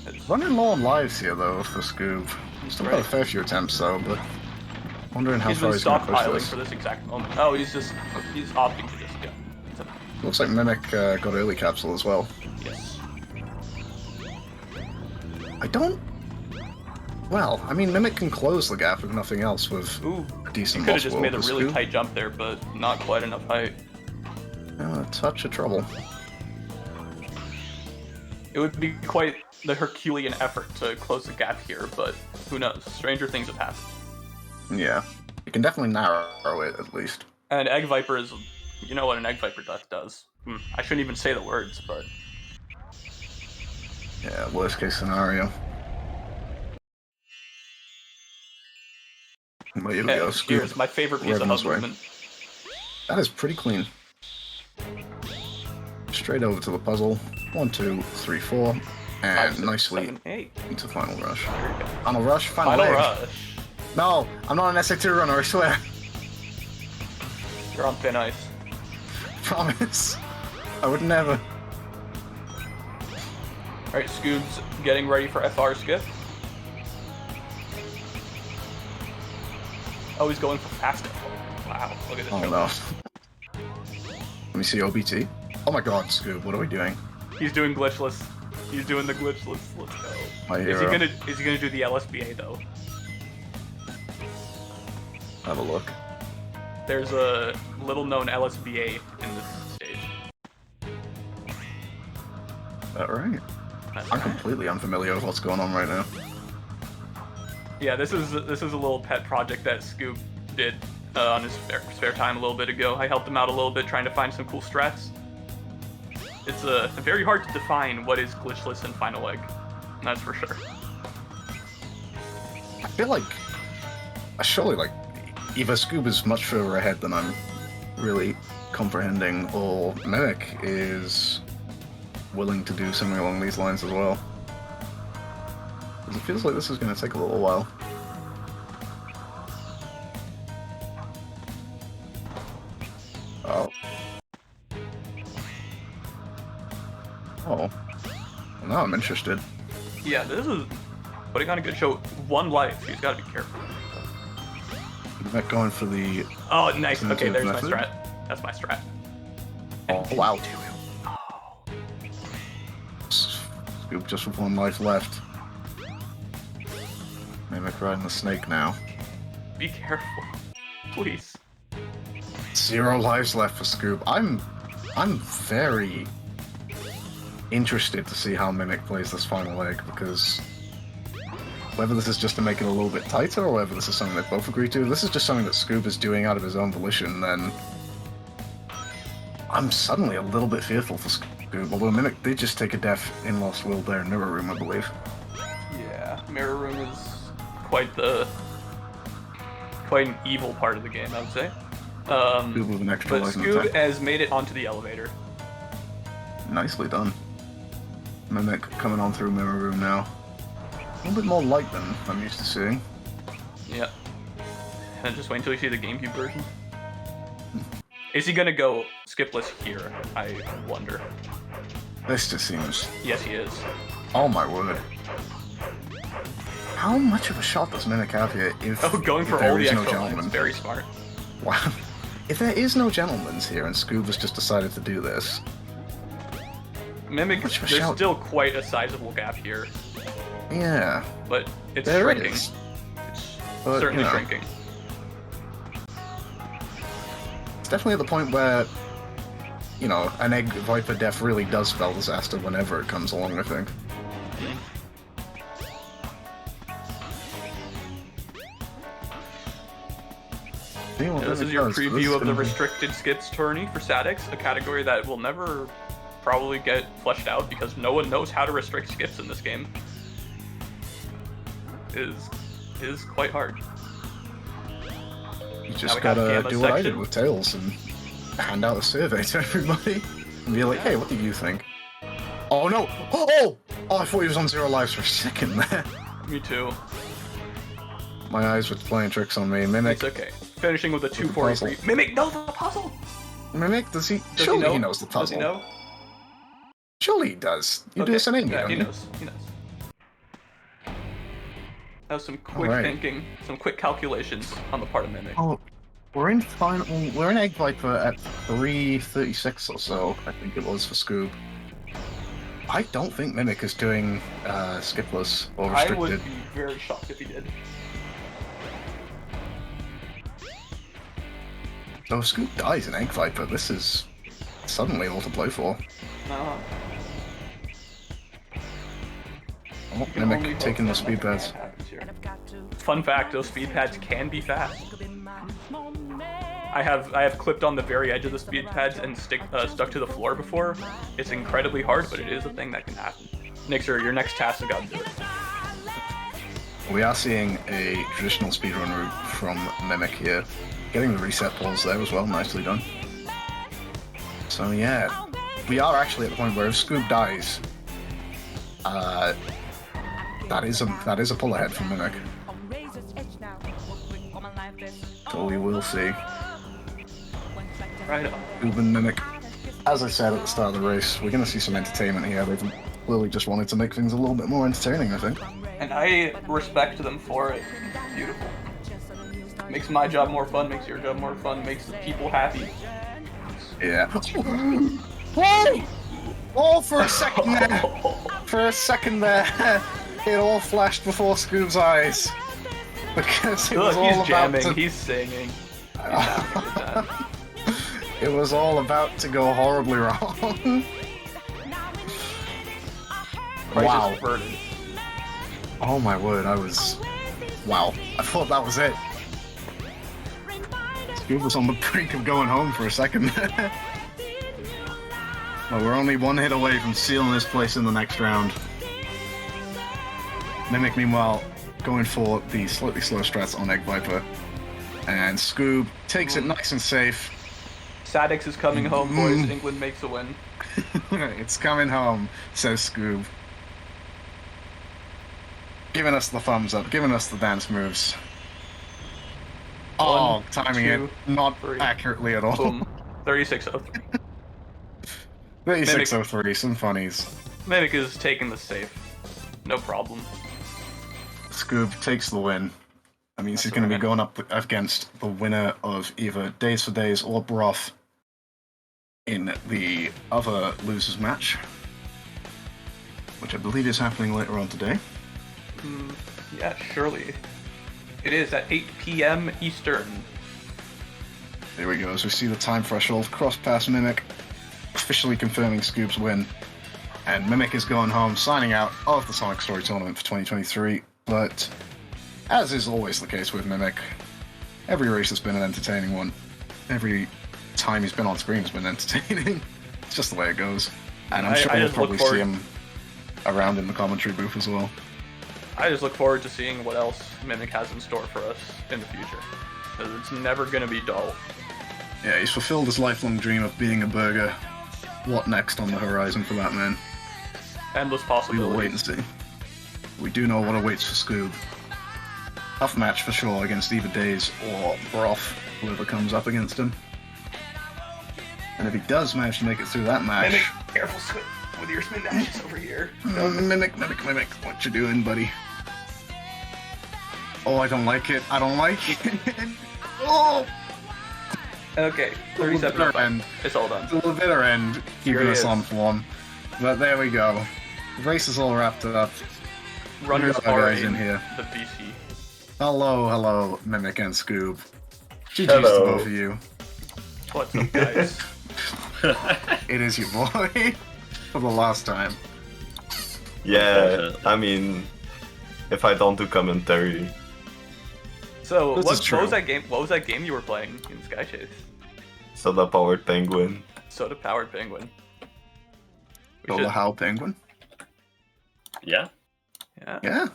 It's, Running low on lives here, though, for Scoob. Still got a Right. fair few attempts, though, but wondering how he's far been he's going to push stockpiling this. for this exact moment. Oh, he's opting to just go. Looks like Mimic got early capsule as well. Yes. I don't... Well, I mean, Mimic can close the gap if nothing else with Ooh. a He decent could have Lost just World made a with really Scoob. tight jump there, but not quite enough height. A touch of trouble. It would be quite the Herculean effort to close the gap here, but who knows? Stranger things have happened. Yeah. You can definitely narrow it, at least. And Egg Viper is... You know what an Egg Viper death does. I shouldn't even say the words, but... Yeah, worst case scenario. Well, here we go. Here's my favorite piece of hub movement. That is pretty clean. Straight over to the puzzle. 1, 2, 3, 4. And 5, 6, nicely 7, 8. into Final Rush. Final Rush? Final Final leg. Rush. No, I'm not an SA2 runner, I swear. You're on thin ice. Promise. I would never. Alright, Scoob's getting ready for FR skip. Oh, he's going for fast FR. Wow, look at this. Oh no. Let me see OBT. Oh my god, Scoob, what are we doing? He's doing glitchless. He's doing the glitchless. Let's go. My Is hero. he gonna do the LSBA though? Have a look. There's a little known LSBA in this stage. That right? That's I'm right. completely unfamiliar with what's going on right now. Yeah, this is a little pet project that Scoob did on his spare time a little bit ago. I helped him out a little bit trying to find some cool strats. It's very hard to define what is glitchless and final egg. That's for sure. I feel like surely like either Scoob is much further ahead than I'm really comprehending, or Mimic is willing to do something along these lines as well. 'Cause it feels like this is going to take a little while. Oh. Oh. Well, now I'm interested. Yeah, this is putting on a good show. 1 life. He's got to be careful. Mimic going for the... Oh, nice. Okay, Primitive there's my method? strat. That's my strat. Oh, wow. Oh. Scoob just with 1 life left. Mimic riding the snake now. Be careful. Please. 0 lives left for Scoob. I'm very interested to see how Mimic plays this final leg, because whether this is just to make it a little bit tighter or whether this is something they both agree to, if this is just something that Scoob is doing out of his own volition, then I'm suddenly a little bit fearful for Scoob, although Mimic did just take a death in Lost World there in Mirror Room, I believe. Yeah, Mirror Room is quite an evil part of the game, I would say. Scoob with an extra But life in Scoob attack. has made it onto the elevator. Nicely done. Mimic coming on through Mirror Room now. A little bit more light than I'm used to seeing. Yeah. And just wait until you see the GameCube version. Is he gonna go skipless here? I wonder. This just seems... Yes, he is. Oh my word. How much of a shot does Mimic have here if, Oh, going if for there all the is no extra lines. gentleman? Very smart. Wow. If there is no gentleman's here and Scoob has just decided to do this, Mimic, Much of a there's shout. still quite a sizable gap here, yeah, but it's there shrinking. is. It's But, certainly you know. shrinking. It's definitely at the point where, you know, an Egg Viper death really does spell disaster whenever it comes along, I think. See what This Mimic is your does, 'cause this preview of the gonna be- restricted skips tourney for SADX, a category that will never probably get fleshed out because no one knows how to restrict skips in this game. Is quite hard. You Now just we have gotta Gamma do what I did section. with Tails and hand out a survey to everybody and be like, hey, what do you think? Oh no! Oh! Oh, I thought he was on 0 lives for a second there. Me too. My eyes were playing tricks on me. Mimic. It's okay. Finishing with a 243. puzzle. Mimic, know the puzzle! Mimic, does he? Does Surely he know? he knows the puzzle. Does he know? Surely he does. You do Okay, this in India, yeah, don't he you? knows. He knows. That was some quick Alright. thinking, some quick calculations on the part of Mimic. Oh, we're in final. We're in Egg Viper at 3:36 or so. I think it was for Scoob. I don't think Mimic is doing skipless or I restricted. would be very shocked if he did. So if Scoob dies in Egg Viper, this is suddenly all to play for. No. Oh, You can only Mimic hope taking the something speed like pads. that happens here. Fun fact: those speed pads can be fast. I have clipped on the very edge of the speed pads and stuck to the floor before. It's incredibly hard, but it is a thing that can happen. Nixer, your next task has got to do it. We are seeing a traditional speedrun route from Mimic here. Getting the reset pulls there as well, nicely done. So yeah, we are actually at the point where if Scoob dies, that is a pull ahead from Mimic. So we will see. Right on. Scoob and Mimic. As I said at the start of the race, we're going to see some entertainment here. They've clearly just wanted to make things a little bit more entertaining, I think. And I respect them for it. Beautiful. Makes my job more fun, makes your job more fun, makes the people happy. Yeah. Whoa! Oh, for a second there! For a second there, it all flashed before Scoob's eyes. Because it was Look, all he's jamming, about to... he's singing. He's having a good time. It was all about to go horribly wrong. Price Wow. is burdened. Oh my word, Wow. I thought that was it. Scoob was on the brink of going home for a second. Well, we're only one hit away from sealing this place in the next round. Mimic, meanwhile, going for the slightly slow strats on Egg Viper. And Scoob takes it nice and safe. SADX is coming home, boys. England makes a win. It's coming home, says Scoob. Giving us the thumbs up, giving us the dance moves. Oh, timing it not accurately at all. Boom. 3603. 3603, some funnies. Mimic is taking the safe. No problem. Scoob takes the win. That means he's going to be going up against the winner of either Days for Days or Broth in the other losers match, which I believe is happening later on today. Yeah, surely. It is at 8 p.m. Eastern. There we go, as we see the time threshold cross past Mimic, officially confirming Scoob's win. And Mimic is going home, signing out of the Sonic Story Tournament for 2023. But, as is always the case with Mimic, every race has been an entertaining one. Every time he's been on screen has been entertaining. It's just the way it goes. And I'm sure we'll probably see him around in the commentary booth as well. I just look forward to seeing what else Mimic has in store for us in the future. Because it's never going to be dull. Yeah, he's fulfilled his lifelong dream of being a burger. What next on the horizon for that man? Endless We possibilities. will wait and see. We do know what awaits for Scoob. Tough match for sure against either Days or Broth, whoever comes up against him. And if he does manage to make it through that match... Mimic, careful with your spin dashes over here. Mimic, what you doing, buddy? Oh, I don't like it. I don't like it. Oh! Okay, 37 end. It's all done. To the bitter end, keeping us on form. But there we go. The race is all wrapped up. Runners We got our are guys in here. the BC. Hello, Mimic and Scoob. GG's Hello. to both of you. What's up, guys? It is your boy. For the last time. Yeah, I mean, if I don't do commentary, So, This what is true. was that game? What was that game you were playing in Sky Chase? Soda Powered Penguin. Soda Powered Penguin. We Soda should- How Penguin? Yeah. Yeah. Yeah.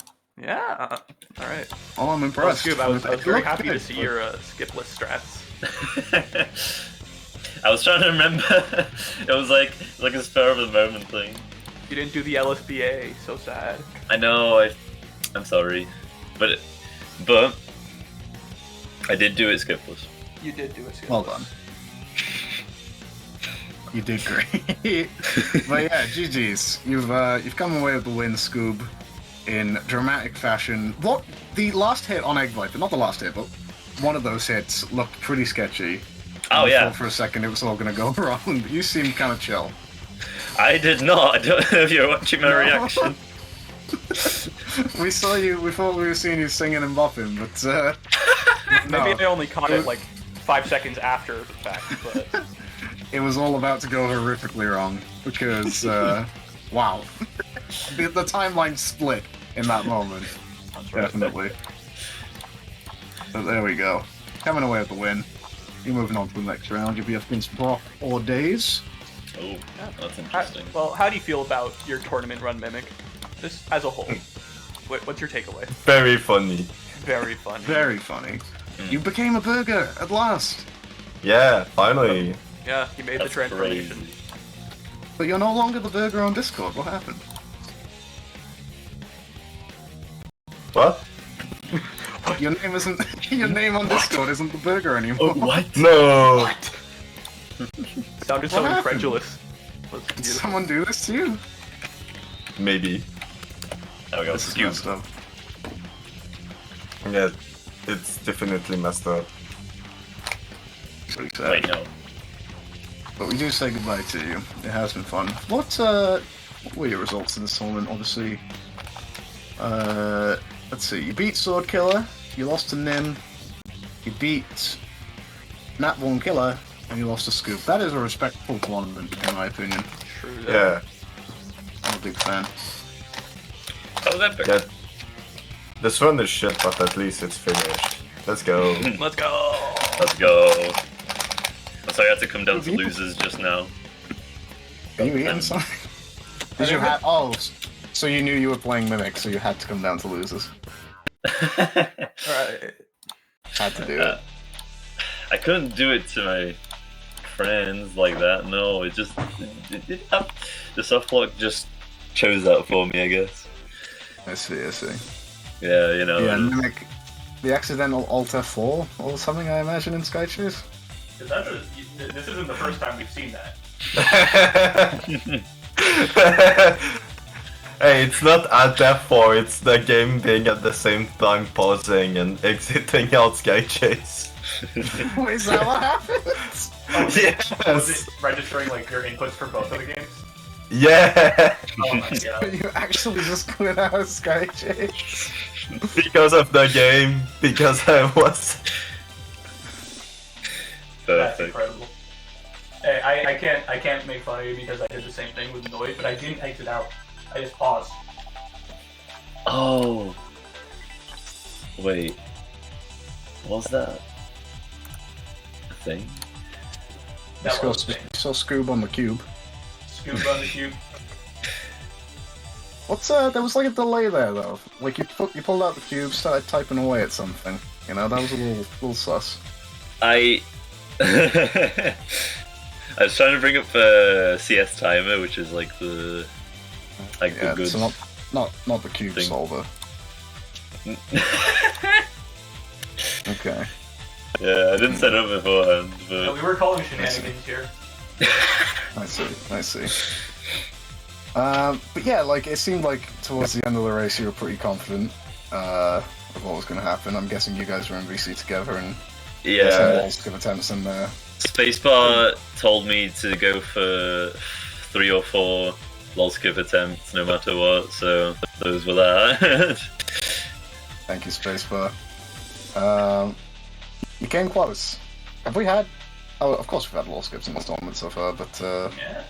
Yeah. All right. Oh, I'm Well, impressed. Scoob, I was It very looked happy to good, see but- your skipless strats. I was trying to remember. It was like a spur of the moment thing. You didn't do the LSBA. So sad. I know. I'm sorry, but I did do it skipless. You did do it. Well done. You did great. But yeah, GG's. You've come away with the win, Scoob, in dramatic fashion. What the last hit on Egg Viper, not the last hit, but one of those hits looked pretty sketchy. Oh I yeah. thought for a second it was all gonna go wrong, but you seemed kind of chill. I did not. I don't know if you're watching my No. reaction. We saw you. We thought we were seeing you singing and bopping, but Maybe no. I only caught it like 5 seconds after the fact, but It was all about to go horrifically wrong because, wow, the timeline split in that moment. Definitely. So there we go. Coming away with the win. You're moving on to the next round. You'll be up against Brock or Days. Oh, that's interesting. how do you feel about your tournament run, Mimic? Just as a whole. What's your takeaway? Very funny. Very fun. Very funny. You became a burger at last. Yeah, finally. Yeah, you made the That's transformation. crazy. But you're no longer the burger on Discord. What happened? What? Your name isn't. Your name on Discord isn't the burger anymore. What? No. Sounded so What happened? incredulous. Was Did beautiful. someone do this to you? Maybe. There we go. This is Scoop. messed up. Yeah, it's definitely messed up. Pretty sad. Wait, no. But we do say goodbye to you. It has been fun. What were your results in this tournament? Obviously, let's see. You beat Sword Killer. You lost to Nim. You beat Nat1 Killer, and you lost to Scoop. That is a respectful tournament, in my opinion. True. Yeah. I'm a big fan. How was that? Yeah. This run is shit, but at least it's finished. Let's go. Let's go. Let's go. So I had to come down to losers just now. Are you eating something? Did you have? Oh, so you knew you were playing Mimic, so you had to come down to losers. Alright. Had to do it. I couldn't do it to my friends like that. No, it just the soft lock just chose that for me, I guess. I see. Yeah, you know. Yeah, Mimic. The accidental Alt F4 or something, I imagine, in Skychase. This isn't the first time we've seen that. Hey, it's not at F4, it's the game being at the same time pausing and exiting out Sky Chase. Wait, is that what happens? Was Yes! it registering like your inputs for both of the games? Yeah! Oh my god. You actually just quit out of Skychase? Because of the game, because I was... That's Perfect. incredible. Hey, I can't make fun of you because I did the same thing with Noid, but I didn't exit out. I just paused. Oh. Wait. What was that? A thing? That was the thing. Saw Scoob on the cube. Scoop on the cube. What's there was like a delay there though. Like you pulled out the cube, started typing away at something. You know, that was a little sus. I was trying to bring up CS timer, which is like the Yeah, the good. so not the cube thing. solver. Okay. Yeah, I didn't set it up beforehand, No, but we were calling shenanigans here. I see. But yeah, like it seemed like towards the end of the race you were pretty confident of what was going to happen. I'm guessing you guys were in VC together and yeah. walls give attempts in there. Spacebar told me to go for 3 or 4 lol skip attempts no matter what, so those were that. Thank you, Spacebar. You came close. Have we had? Oh, of course we've had lol skips in this tournament so far, but Yeah.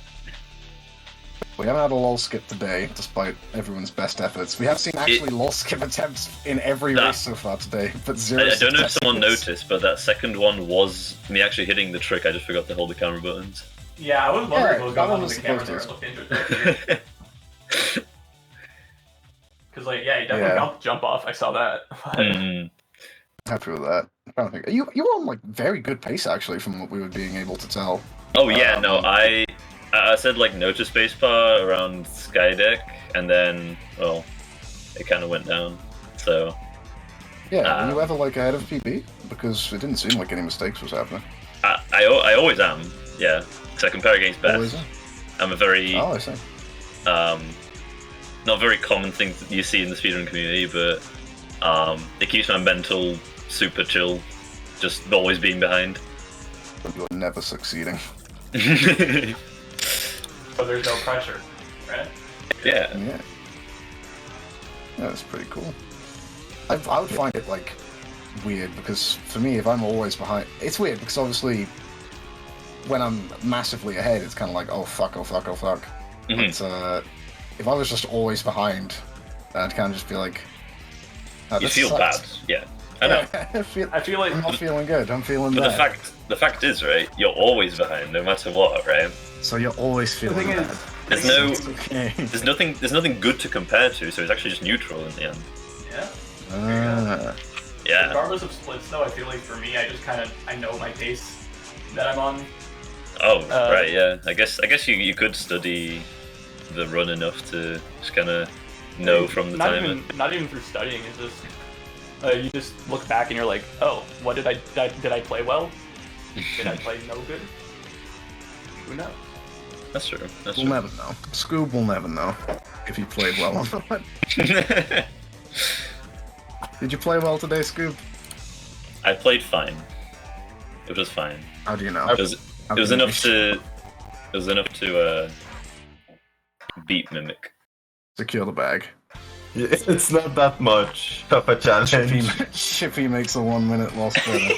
we haven't had a lol skip today, despite everyone's best efforts. We have seen actually lol skip attempts in every Nah. race so far today, but zero. I don't know if someone successes. noticed, but that second one was me actually hitting the trick. I just forgot to hold the camera buttons. Yeah, I was wondering Yeah, what was that going on one with was the camera there. It supposed looked interesting. Because, like, yeah, you definitely Yeah. got the jump off. I saw that. Mm. Happy with that. I'm trying to think. You were on like very good pace actually, from what we were being able to tell. Oh yeah, no, I said like no to spacebar around Skydeck, and then well, it kind of went down. So Yeah, were you ever like ahead of PB? Because it didn't seem like any mistakes was happening. I always am. Yeah, because I compare against Always. best. I'm a very Oh, I see. not very common thing that you see in the speedrun community, but it keeps my mental super chill, just always being behind. But you're never succeeding. So there's no pressure, right? Yeah. Yeah. Yeah, that's pretty cool. I would find it like weird because for me, if I'm always behind, it's weird because obviously when I'm massively ahead, it's kind of like, oh fuck, oh fuck, oh fuck. Mhm. But if I was just always behind, I'd kind of just be like, oh, You this feel sucks. bad, yeah. I know. I feel like I'm not feeling good. I'm feeling But bad. the fact is, right? You're always behind, no matter what, right? So you're always feeling thing bad. is, There's Okay. there's nothing good to compare to, so it's actually just neutral in the end. yeah. Yeah. Regardless of splits, though, I feel like for me, I know my pace that I'm on. Oh, right, yeah. I guess you could study the run enough to just kind of know from the timer. Not even through studying. It's just you just look back and you're like, oh, what did I play well? Did I play no good? Who knows? That's true. That's We'll true. never know. Scoob will never know if he played well or not. Did you play well today, Scoob? I played fine. It was fine. How do you know? It was enough to beat Mimic. Secure the bag. It's not that much of a challenge. Shippy makes a 1 minute loss better.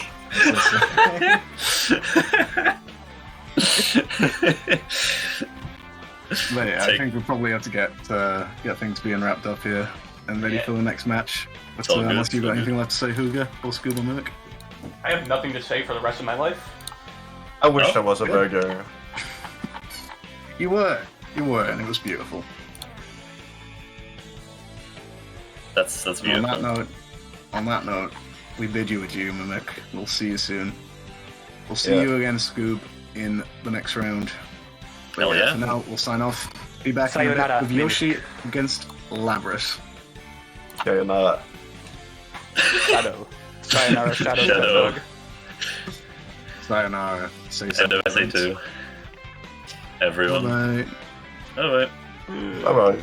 But yeah, I think we probably have to get things being wrapped up here and ready for the next match. But, all good, unless you've got all good. anything left to say, Huga or Scoob or Mimic. I have nothing to say for the rest of my life. I wish Oh, there was a good. burger. You were, and it was beautiful. That's beautiful. On that note, we bid you adieu, Mimic. We'll see you soon. We'll see Yeah. you again, Scoob, in the next round. But Hell yeah. For now, we'll sign off. Be back in a bit Sayonara, with Mimic. Yoshi against Labras. Sayonara. Shadow. Sayonara, Shadow. Shadow. Bug. Sayonara. Say And something. SA2. Everyone. Bye. Alright. Bye-bye.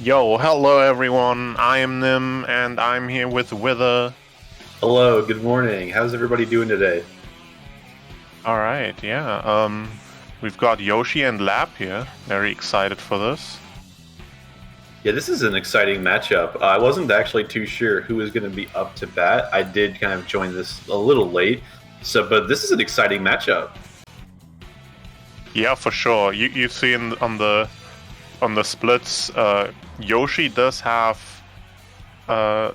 Yo, hello everyone. I am Nim, and I'm here with Wither. Hello, good morning. How's everybody doing today? All right, yeah. We've got Yoshi and Lap here. Very excited for this. Yeah, this is an exciting matchup. I wasn't actually too sure who was going to be up to bat. I did kind of join this a little late, but this is an exciting matchup. Yeah, for sure. You see on the splits, Yoshi does have. I'm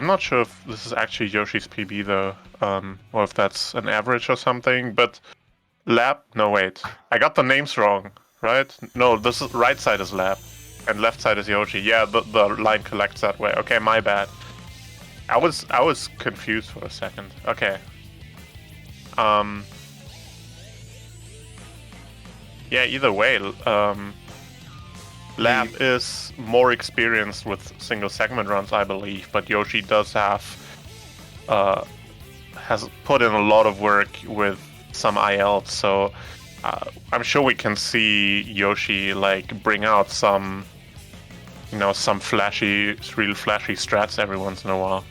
not sure if this is actually Yoshi's PB though, or if that's an average or something. But Lap, no wait, I got the names wrong, right? No, this is right side is Lap, and left side is Yoshi. Yeah, the line collects that way. Okay, my bad. I was confused for a second. Okay. Yeah, either way, Lab is more experienced with single segment runs, I believe, but Yoshi does have has put in a lot of work with some ILs, so I'm sure we can see Yoshi like bring out some, some real flashy strats every once in a while.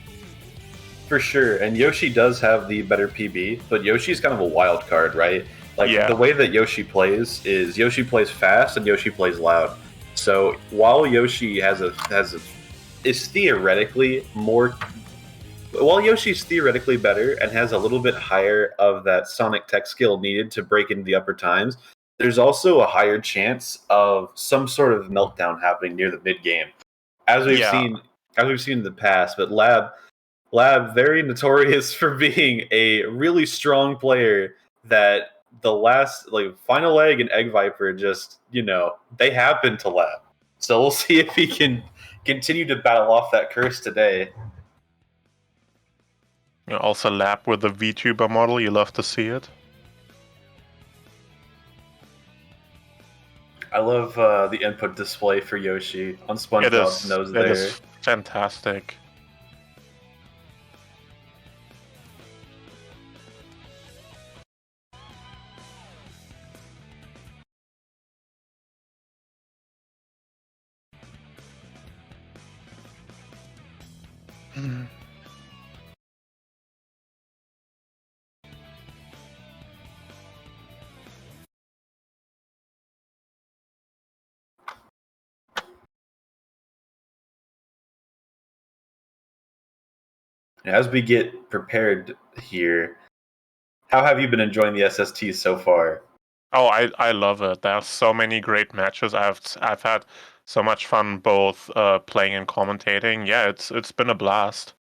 For sure, and Yoshi does have the better PB, but Yoshi's kind of a wild card, right? Like, the way that Yoshi plays is Yoshi plays fast and Yoshi plays loud. So while Yoshi is theoretically more, while Yoshi's theoretically better and has a little bit higher of that Sonic tech skill needed to break into the upper times, there's also a higher chance of some sort of meltdown happening near the mid game, as we've seen in the past. But Lab, very notorious for being a really strong player that the last final leg and Egg Viper just they happen to Lab. So we'll see if he can continue to battle off that curse today. Also Lab with the VTuber model, you love to see it. I love the input display for Yoshi on SpongeBob's nose there. It is fantastic. As we get prepared here, how have you been enjoying the SST so far? Oh, I love it. There's so many great matches. I've had so much fun both playing and commentating. Yeah, it's been a blast.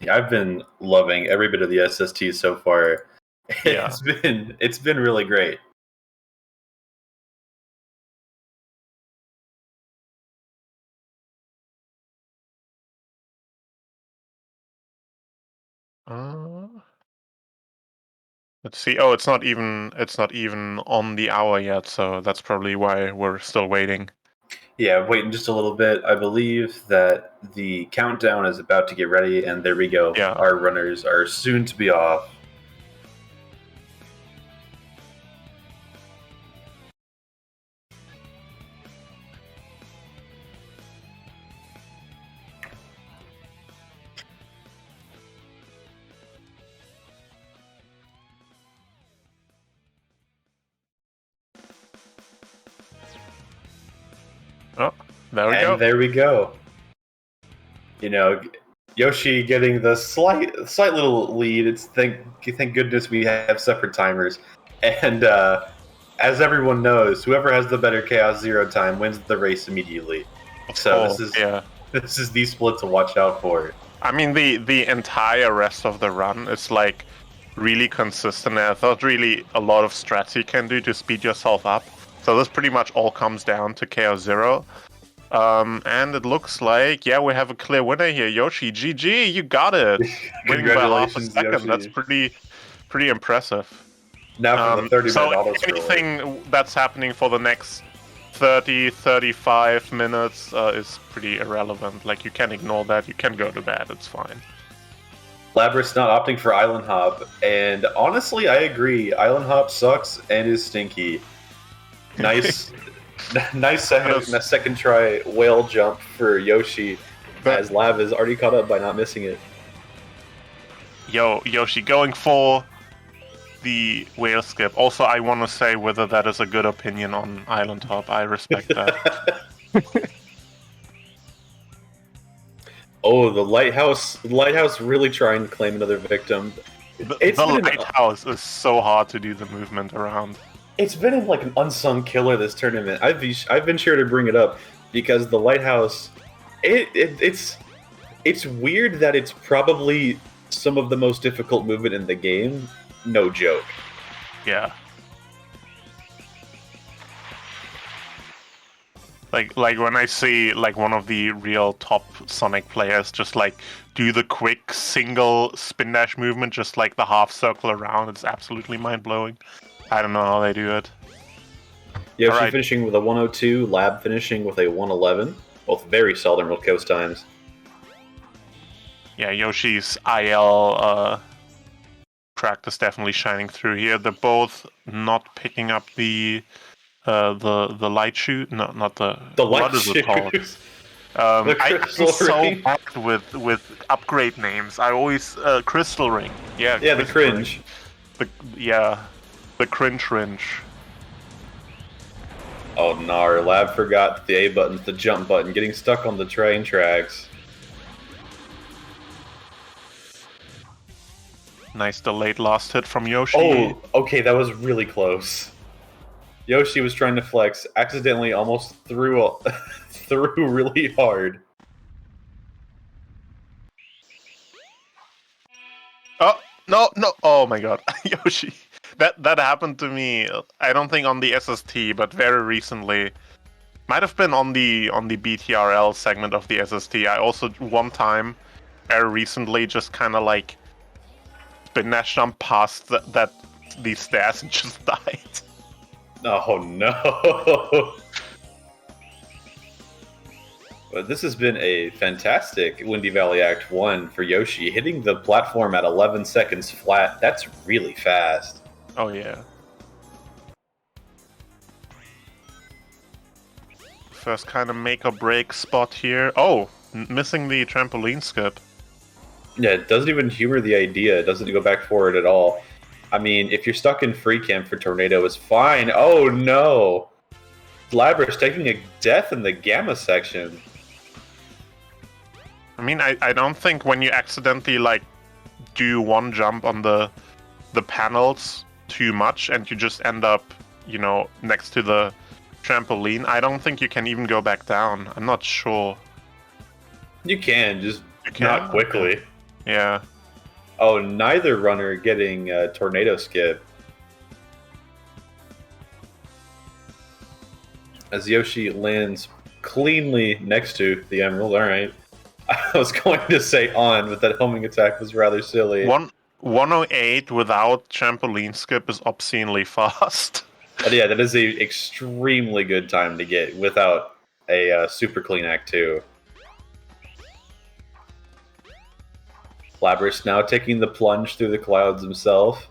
Yeah, I've been loving every bit of the SST so far. Yeah. It's been really great. Let's see. Oh, it's not even on the hour yet, so that's probably why we're still waiting. Yeah, waiting just a little bit. I believe that the countdown is about to get ready, and there we go. Yeah. Our runners are soon to be off. Oh, there we go. And there we go. Yoshi getting the slight little lead. It's thank goodness we have separate timers. And as everyone knows, whoever has the better Chaos Zero time wins the race immediately. This is the split to watch out for. I mean, the entire rest of the run is like really consistent. There's not really a lot of strats you can do to speed yourself up. So this pretty much all comes down to Chaos Zero. And it looks like, we have a clear winner here. Yoshi, GG, you got it. Winning by half a second. Yoshi. That's pretty impressive. Now for the 30-minute auto scroll. Anything that's happening for the next 30, 35 minutes is pretty irrelevant. Like, you can ignore that. You can go to bed. It's fine. Labrys not opting for Island Hop. And honestly, I agree. Island Hop sucks and is stinky. Nice Nice second try whale jump for Yoshi, as Lab is already caught up by not missing it. Yo, Yoshi going for the whale skip. Also, I want to say whether that is a good opinion on Island Hop. I respect that. Oh, the lighthouse! The lighthouse really trying to claim another victim. The lighthouse is so hard to do the movement around. It's been like an unsung killer this tournament. I've been sure to bring it up because the lighthouse, it's weird that it's probably some of the most difficult movement in the game. No joke. Yeah. Like when I see like one of the real top Sonic players just like do the quick single spin dash movement, just like the half circle around, it's absolutely mind blowing. I don't know how they do it. Yoshi finishing with a 102, Lab finishing with a 111. Both very solid World Coast times. Yeah, Yoshi's IL track is definitely shining through here. They're both not picking up the light shoot. No, not the light what is it called? I'm so bad with upgrade names. I always Crystal Ring. Yeah. Yeah, the cringe. The cringe ringe. Oh, Nar, Lab forgot the A button's the jump button, getting stuck on the train tracks. Nice delayed last hit from Yoshi. Oh, okay, that was really close. Yoshi was trying to flex, accidentally almost threw really hard. Oh, no. Oh my god. Yoshi. That happened to me, I don't think on the SST, but very recently. Might have been on the BTRL segment of the SST. I also, one time, very recently, just kind of like spin dash jump past these stairs and just died. Oh no! But this has been a fantastic Windy Valley Act 1 for Yoshi, hitting the platform at 11 seconds flat. That's really fast. Oh yeah. First kind of make or break spot here. Oh, missing the trampoline skip. Yeah, it doesn't even humor the idea. It doesn't go back forward at all. I mean, if you're stuck in free camp for Tornado, it's fine. Oh no! Labrys taking a death in the Gamma section. I mean, I don't think when you accidentally like do one jump on the panels too much and you just end up, you know, next to the trampoline, I don't think you can even go back down. I'm not sure. You can, just not quickly. Yeah. Oh, neither runner getting a tornado skip. As Yoshi lands cleanly next to the Emerald. Alright. I was going to say on, but that homing attack was rather silly. 108 without trampoline skip is obscenely fast. But yeah, that is a extremely good time to get without a super clean Act 2. Labrys now taking the plunge through the clouds himself.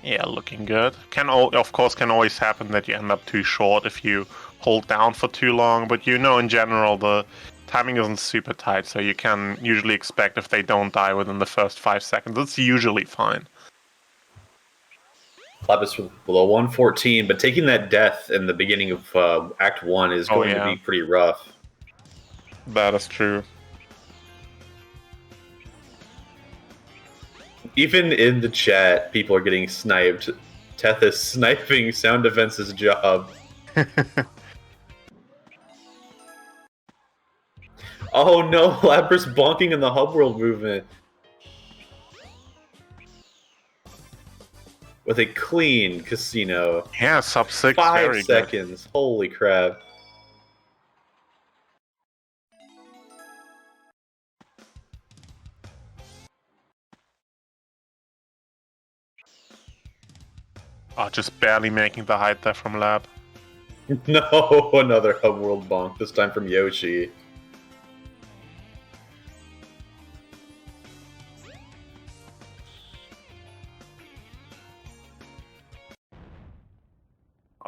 Yeah, looking good. Of course, can always happen that you end up too short if you hold down for too long, but you know in general the timing isn't super tight, so you can usually expect if they don't die within the first 5 seconds, it's usually fine. Labrys with a 114, but taking that death in the beginning of Act 1 is going to be pretty rough. That is true. Even in the chat, people are getting sniped. Teth is sniping Sound Defense's job. Oh no, Labrys bonking in the hub world movement. With a clean casino. Yeah, sub 6. 5 seconds. Good. Holy crap. Oh, just barely making the height there from Lab. No, another hub world bonk, this time from Yoshi.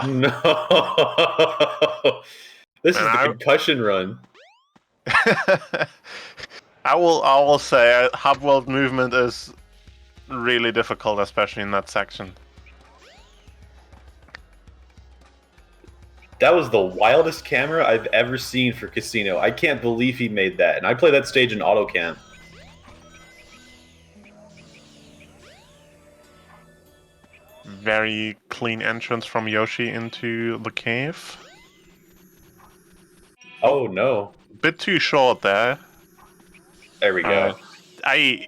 No. This is the concussion run. I will say hub world movement is really difficult, especially in that section. That was the wildest camera I've ever seen for Casino. I can't believe he made that. And I play that stage in AutoCam. Very clean entrance from Yoshi into the cave. Oh no. Bit too short there. There we go. I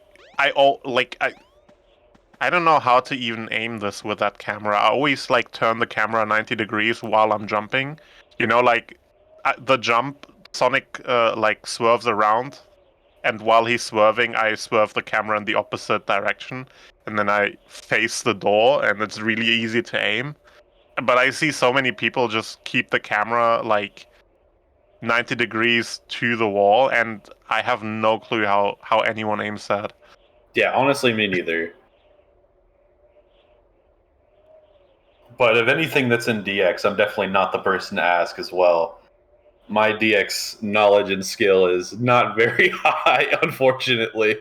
don't know how to even aim this with that camera. I always like turn the camera 90 degrees while I'm jumping. You know, like the jump, Sonic like swerves around, and while he's swerving, I swerve the camera in the opposite direction, and then I face the door, and it's really easy to aim. But I see so many people just keep the camera like 90 degrees to the wall, and I have no clue how anyone aims that. Yeah, honestly, me neither. But of anything that's in DX, I'm definitely not the person to ask as well. My DX knowledge and skill is not very high, unfortunately.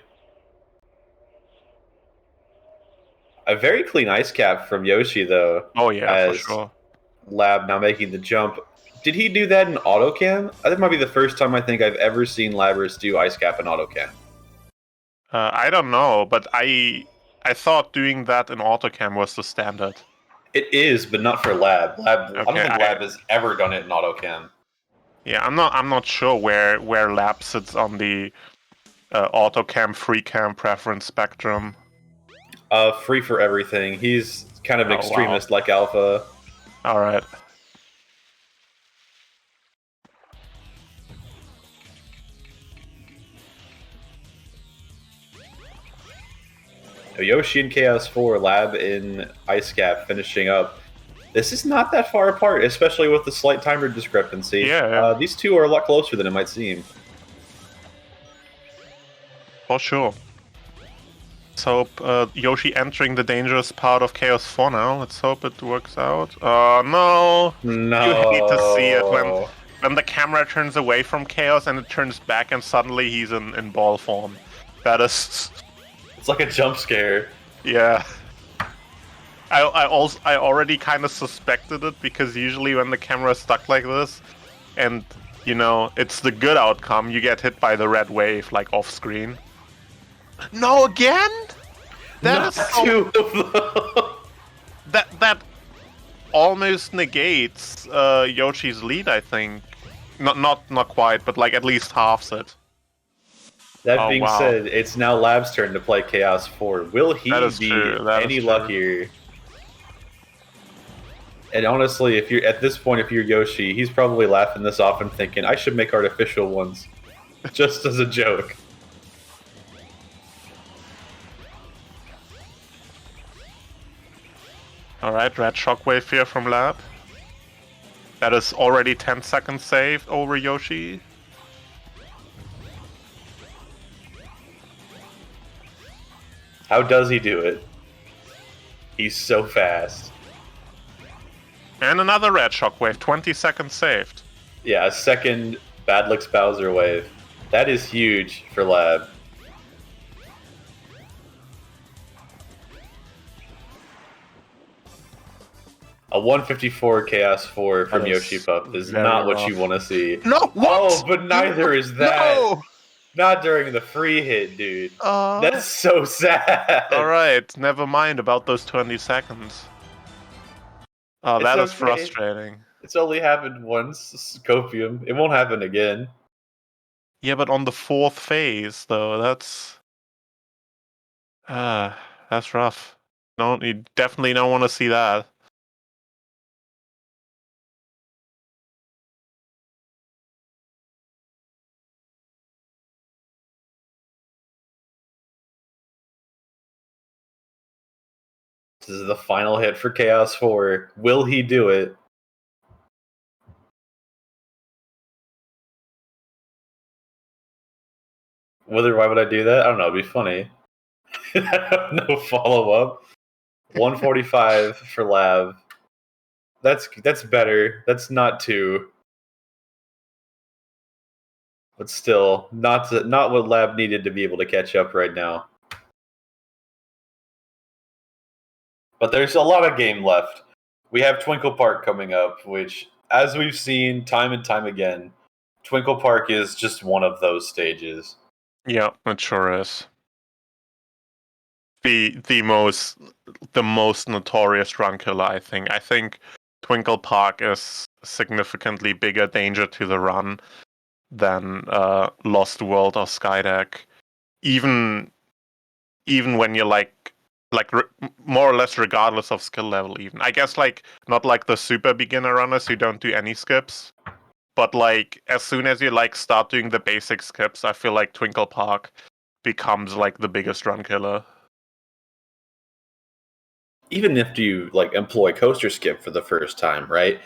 A very clean ice cap from Yoshi, though. Oh yeah, for sure. Lab now making the jump. Did he do that in AutoCam? I think it might be the first time I think I've ever seen Labrys do ice cap in AutoCam. I don't know, but I thought doing that in AutoCam was the standard. It is, but not for Lab. I don't think Lab has ever done it in AutoCam. Yeah, I'm not sure where Lab sits on the AutoCam free cam preference spectrum. Free for everything. He's kind of an extremist like Alpha. All right. Yoshi and Chaos 4, Lab in Ice Cap finishing up. This is not that far apart, especially with the slight timer discrepancy. Yeah. These two are a lot closer than it might seem. For sure. Let's hope Yoshi entering the dangerous part of Chaos 4 now. Let's hope it works out. Oh, no! No. You hate to see it when the camera turns away from Chaos and it turns back and suddenly he's in ball form. That is... It's like a jump scare. Yeah. I already kind of suspected it because usually when the camera is stuck like this and, you know, it's the good outcome, you get hit by the red wave, like, off screen. No, again? That is so... that almost negates Yoshi's lead, I think. Not quite, but like at least halves it. That being said, it's now Lab's turn to play Chaos 4. Will he be any luckier? And honestly, if you're at this point, if you're Yoshi, he's probably laughing this off and thinking, I should make artificial ones. Just as a joke. Alright, red shockwave here from Lab. That is already 10 seconds saved over Yoshi. How does he do it? He's so fast. And another red shockwave, 20 seconds saved. Yeah, a second Badlix Bowser wave. That is huge for Lab. A 154 Chaos 4 from Yoshi Pup is not what you want to see. No, what? Oh, but neither is that. No! Not during the free hit, dude. That's so sad. Alright, never mind about those 20 seconds. Oh, that is frustrating. It's only happened once, Scopium. It won't happen again. Yeah, but on the fourth phase, though, that's rough. No, you definitely don't want to see that. This is the final hit for Chaos 4. Will he do it? Why would I do that? I don't know. It'd be funny. No follow-up. 145 for Lab. That's better. That's not 2. But still, not what Lab needed to be able to catch up right now. But there's a lot of game left. We have Twinkle Park coming up, which, as we've seen time and time again, Twinkle Park is just one of those stages. Yeah, it sure is. The most notorious run killer, I think. I think Twinkle Park is significantly bigger danger to the run than Lost World or Skydeck. Even when you're more or less regardless of skill level. Even I guess not like the super beginner runners who don't do any skips, but as soon as you start doing the basic skips, I feel like Twinkle Park becomes the biggest run killer. Even if you employ coaster skip for the first time, right?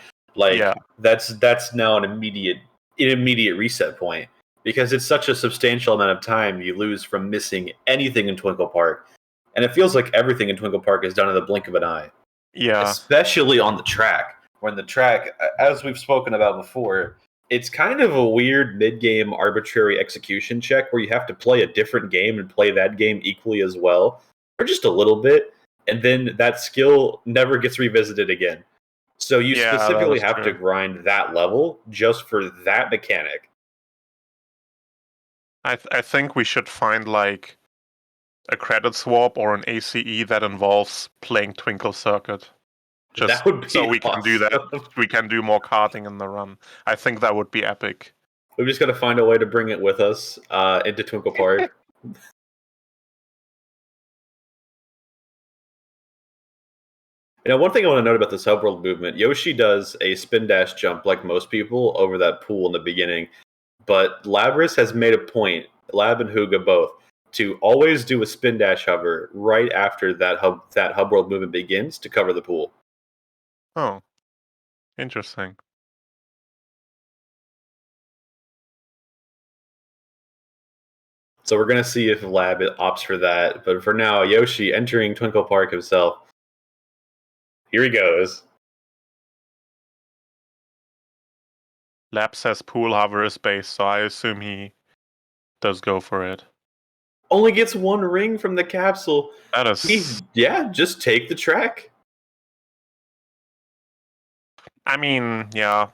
That's now an immediate reset point, because it's such a substantial amount of time you lose from missing anything in Twinkle Park, and it feels like everything in Twinkle Park is done in the blink of an eye. Yeah, especially on the track. When the track, as we've spoken about before, it's kind of a weird mid-game arbitrary execution check where you have to play a different game and play that game equally as well, or just a little bit. And then that skill never gets revisited again. So you specifically have to grind that level just for that mechanic. I think we should find a credit swap or an ACE that involves playing Twinkle Circuit. That would be so we awesome. can do that. We can do more karting in the run. I think that would be epic. We've just got to find a way to bring it with us into Twinkle Park. One thing I want to note about this hub world movement, Yoshi does a spin dash jump like most people over that pool in the beginning, but Labris has made a point, Lab and Huga both, to always do a spin dash hover right after that hub world movement begins to cover the pool. Oh, interesting. So we're going to see if Lab opts for that, but for now, Yoshi entering Twinkle Park himself. Here he goes. Lab says pool hover is base, so I assume he does go for it. Only gets 1 ring from the capsule. That is... just take the track. I mean, yeah.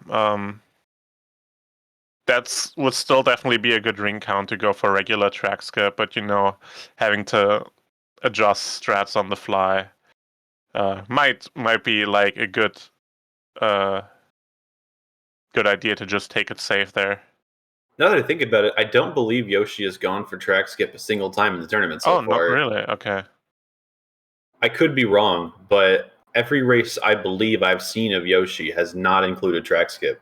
That would still definitely be a good ring count to go for regular track skip, but having to adjust strats on the fly might be a good idea to just take it safe there. Now that I think about it, I don't believe Yoshi has gone for track skip a single time in the tournament so far. Oh, not really? Okay. I could be wrong, but every race I believe I've seen of Yoshi has not included track skip.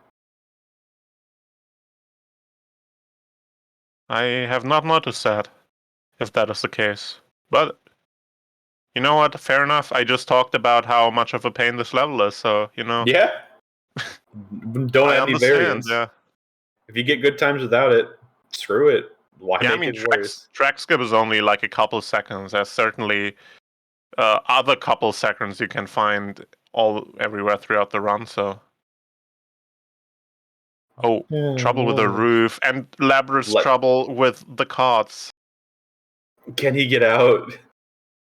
I have not noticed that, if that is the case. But, you know what? Fair enough. I just talked about how much of a pain this level is, so, Yeah. Don't add any variance. Yeah. If you get good times without it, screw it. Why make it worse? Track skip is only a couple seconds. There's certainly other couple seconds you can find everywhere throughout the run, so... Oh, trouble with the roof, and Labrador's trouble with the carts. Can he get out?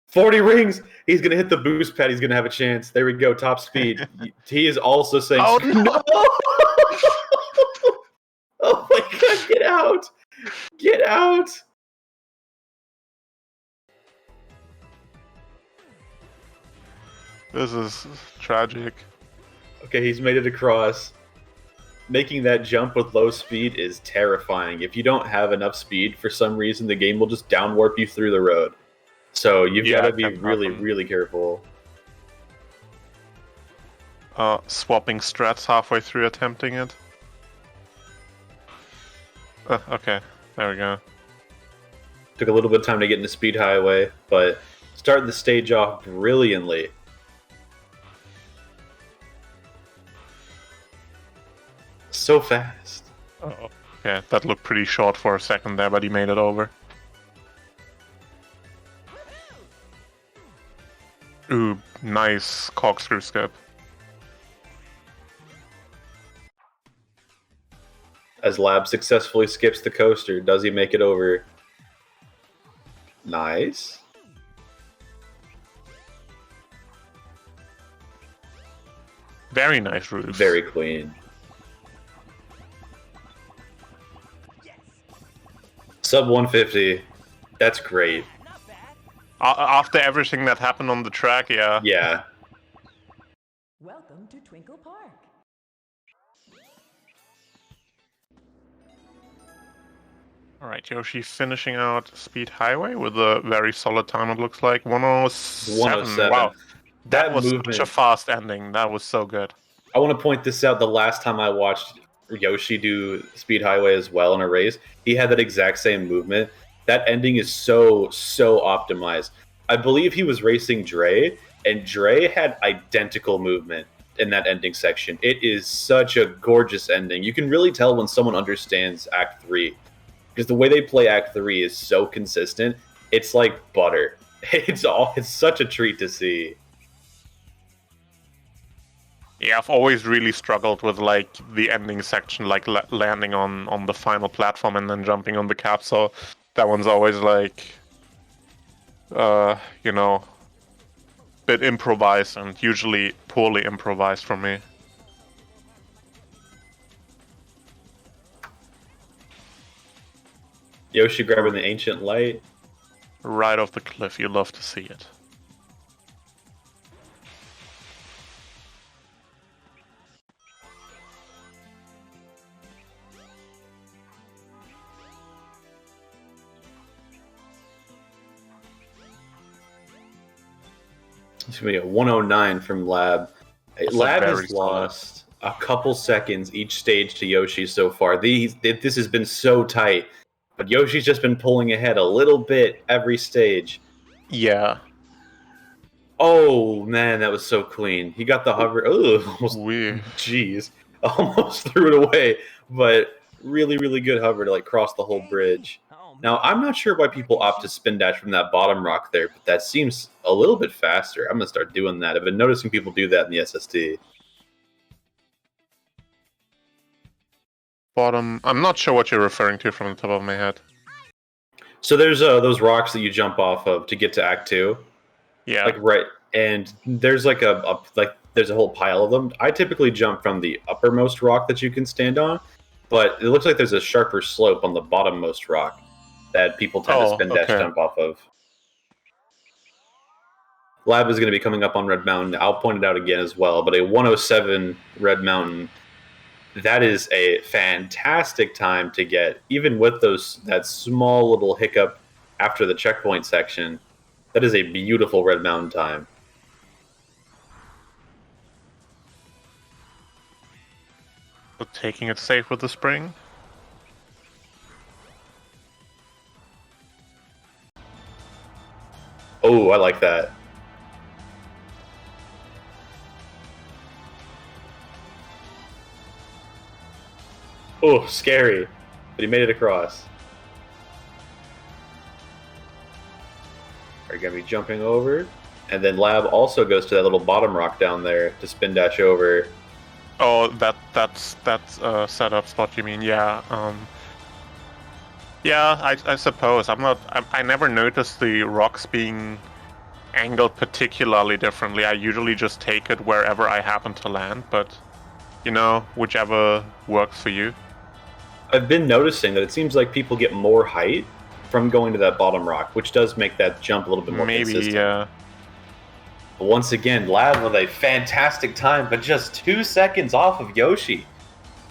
40 rings! He's going to hit the boost pad. He's going to have a chance. There we go, top speed. He is also saying... Oh, no! Oh my god, get out! Get out! This is tragic. Okay, he's made it across. Making that jump with low speed is terrifying. If you don't have enough speed, for some reason, the game will just down warp you through the road. So you've got to be really, really careful. Swapping strats halfway through attempting it. Okay, there we go. Took a little bit of time to get into speed highway, but starting the stage off brilliantly. So fast. Oh, yeah, that looked pretty short for a second there, but he made it over. Ooh, nice corkscrew skip. as Lab successfully skips the coaster. Does he make it over? Nice. Very nice roofs. Very clean. Sub 150. That's great. After everything that happened on the track, yeah. Yeah. Welcome to Twinkle Park. Alright, Yoshi finishing out Speed Highway with a very solid time, it looks like. 107. 107. Wow. That was movement. such a fast ending. That was so good. I want to point this out. The last time I watched Yoshi do Speed Highway as well in a race, he had that exact same movement. That ending is so optimized. I believe he was racing Dre, and Dre had identical movement in that ending section. It is such a gorgeous ending. You can really tell when someone understands Act 3, because the way they play Act 3 is so consistent. It's like butter. It's such a treat to see. Yeah, I've always really struggled with like the ending section, like landing on the final platform and then jumping on the cap. So that one's always like, you know, bit improvised and usually poorly improvised for me. Yoshi grabbing the ancient light. Right off the cliff, you love to see it. It's going to be a 109 from Lab. That's Lab very has lost a couple seconds each stage to Yoshi so far. This has been so tight, but Yoshi's just been pulling ahead a little bit every stage. Yeah. Oh, man, that was so clean. He got the hover. Oh, almost. Weird. Jeez. Almost threw it away, but really, really good hover to like cross the whole bridge. Now, I'm not sure why people opt to spin dash from that bottom rock there, but that seems a little bit faster. I'm going to start doing that. I've been noticing people do that in the SSD. Bottom. I'm not sure what you're referring to from the top of my head. So there's those rocks that you jump off of to get to Act 2. Yeah. Like right, and there's like there's a whole pile of them. I typically jump from the uppermost rock that you can stand on, but it looks like there's a sharper slope on the bottommost rock that people tend to spin dash jump off of. Lab is going to be coming up on Red Mountain. I'll point it out again as well, but a 107 Red Mountain, that is a fantastic time to get, even with that small little hiccup after the checkpoint section. That is a beautiful Red Mountain time. But taking it safe with the spring. Oh, I like that. Oh, scary. But he made it across. Are you going to be jumping over? And then Lab also goes to that little bottom rock down there to spin dash over. Oh, that's setup spot you mean? Yeah. Yeah, I suppose. I never noticed the rocks being angled particularly differently. I usually just take it wherever I happen to land, but you know, whichever works for you. I've been noticing that it seems like people get more height from going to that bottom rock, which does make that jump a little bit more consistent. Yeah. But once again, Lab with a fantastic time, but just 2 seconds off of Yoshi.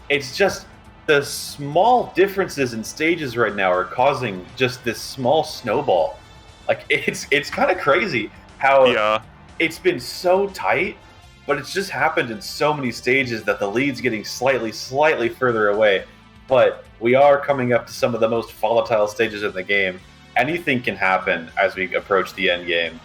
It's just the small differences in stages right now are causing just this small snowball. Like, it's kind of crazy how it's been so tight, but it's just happened in so many stages that the lead's getting slightly further away. But we are coming up to some of the most volatile stages in the game. Anything can happen as we approach the end game.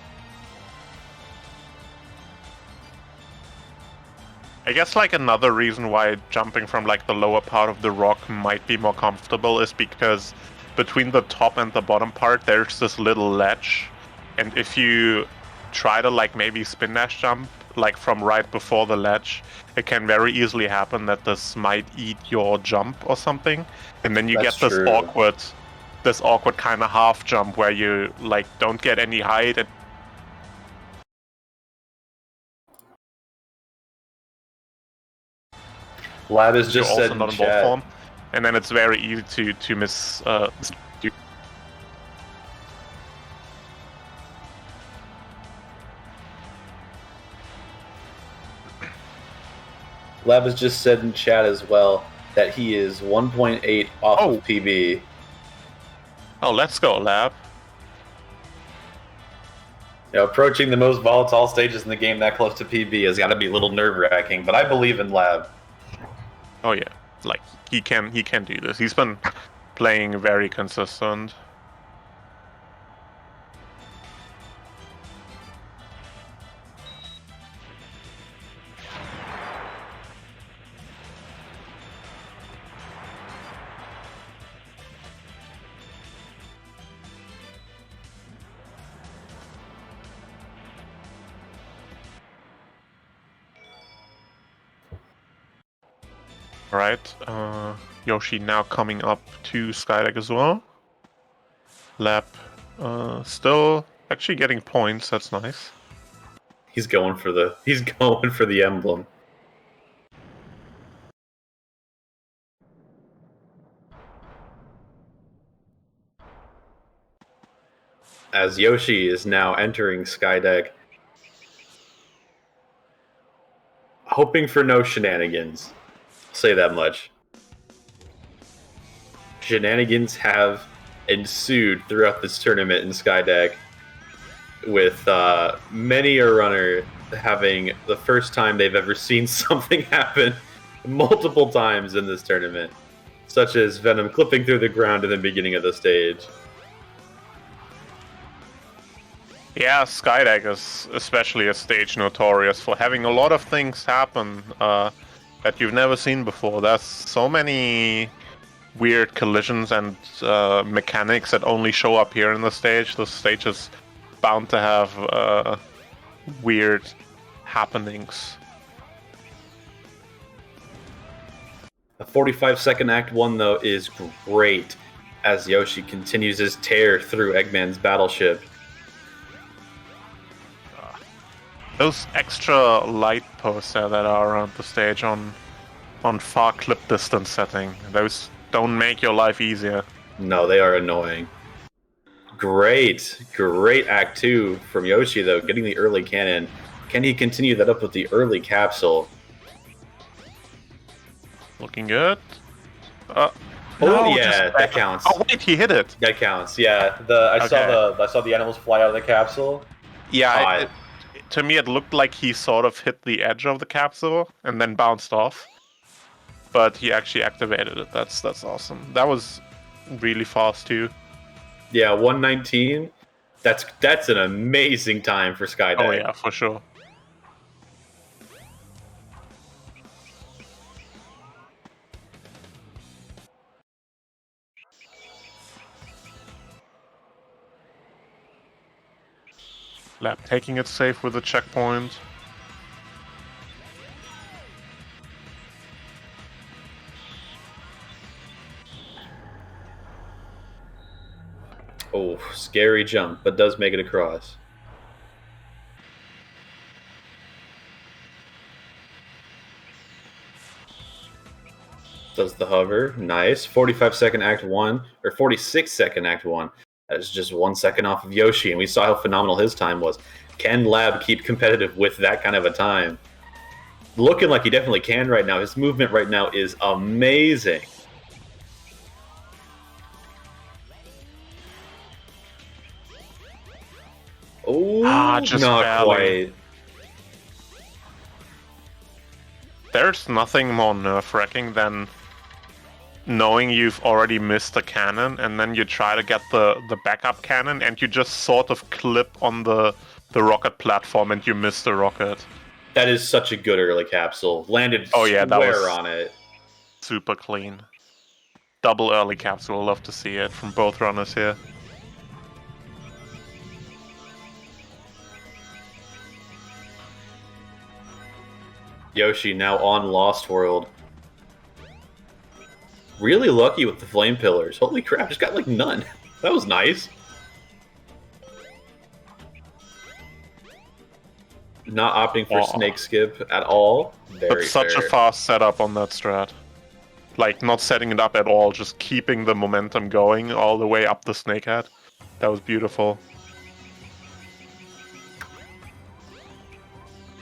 I guess like another reason why jumping from like the lower part of the rock might be more comfortable is because between the top and the bottom part there's this little ledge, and if you try to like maybe spin dash jump like from right before the ledge, it can very easily happen that this might eat your jump or something, and then you That's get true. this awkward kind of half jump where you like don't get any height. And Lab has you're just said also in not in ball chat. form, and then it's very easy to miss. Lab has just said in chat as well that he is 1.8 off of PB. Oh, let's go, Lab. You know, approaching the most volatile stages in the game that close to PB has got to be a little nerve-wracking, but I believe in Lab. Oh yeah, like he can do this. He's been playing very consistent. Alright, Yoshi now coming up to Skydeck as well. Lab still actually getting points, that's nice. He's going for the emblem. As Yoshi is now entering Skydeck, hoping for no shenanigans. I'll say that much. Shenanigans have ensued throughout this tournament in Skydeck, with many a runner having the first time they've ever seen something happen multiple times in this tournament, such as Venom clipping through the ground in the beginning of the stage. Yeah, Skydeck is especially a stage notorious for having a lot of things happen that you've never seen before. There's so many weird collisions and mechanics that only show up here in the stage. The stage is bound to have weird happenings. The 45-second Act 1, though, is great as Yoshi continues his tear through Eggman's battleship. Those extra light posts that are around the stage on far clip distance setting, those don't make your life easier. No, they are annoying. Great Act 2 from Yoshi, though, getting the early cannon. Can he continue that up with the early capsule? Looking good. That counts. Oh wait, he hit it. That counts. Yeah, I saw the animals fly out of the capsule. Yeah, to me it looked like he sort of hit the edge of the capsule and then bounced off. But he actually activated it. That's awesome. That was really fast too. Yeah, 119. That's an amazing time for Skydive. Oh yeah, for sure. Lab taking it safe with a checkpoint. Oh, scary jump, but does make it across. Does the hover. Nice. 45-second Act 1, or 46-second Act 1. That is just 1 second off of Yoshi, and we saw how phenomenal his time was. Can Lab keep competitive with that kind of a time? Looking like he definitely can right now. His movement right now is amazing. Oh, just not barely. quite. There's nothing more nerve-wracking than knowing you've already missed a cannon, and then you try to get the backup cannon, and you just sort of clip on the rocket platform, and you miss the rocket. That is such a good early capsule. Landed that was square on it. Super clean. Double early capsule. Love to see it from both runners here. Yoshi now on Lost World. Really lucky with the flame pillars. Holy crap, just got like none. That was nice. Not opting for snake skip at all. Very That's such fair. a fast setup on that strat. Like, not setting it up at all, just keeping the momentum going all the way up the snake head. That was beautiful.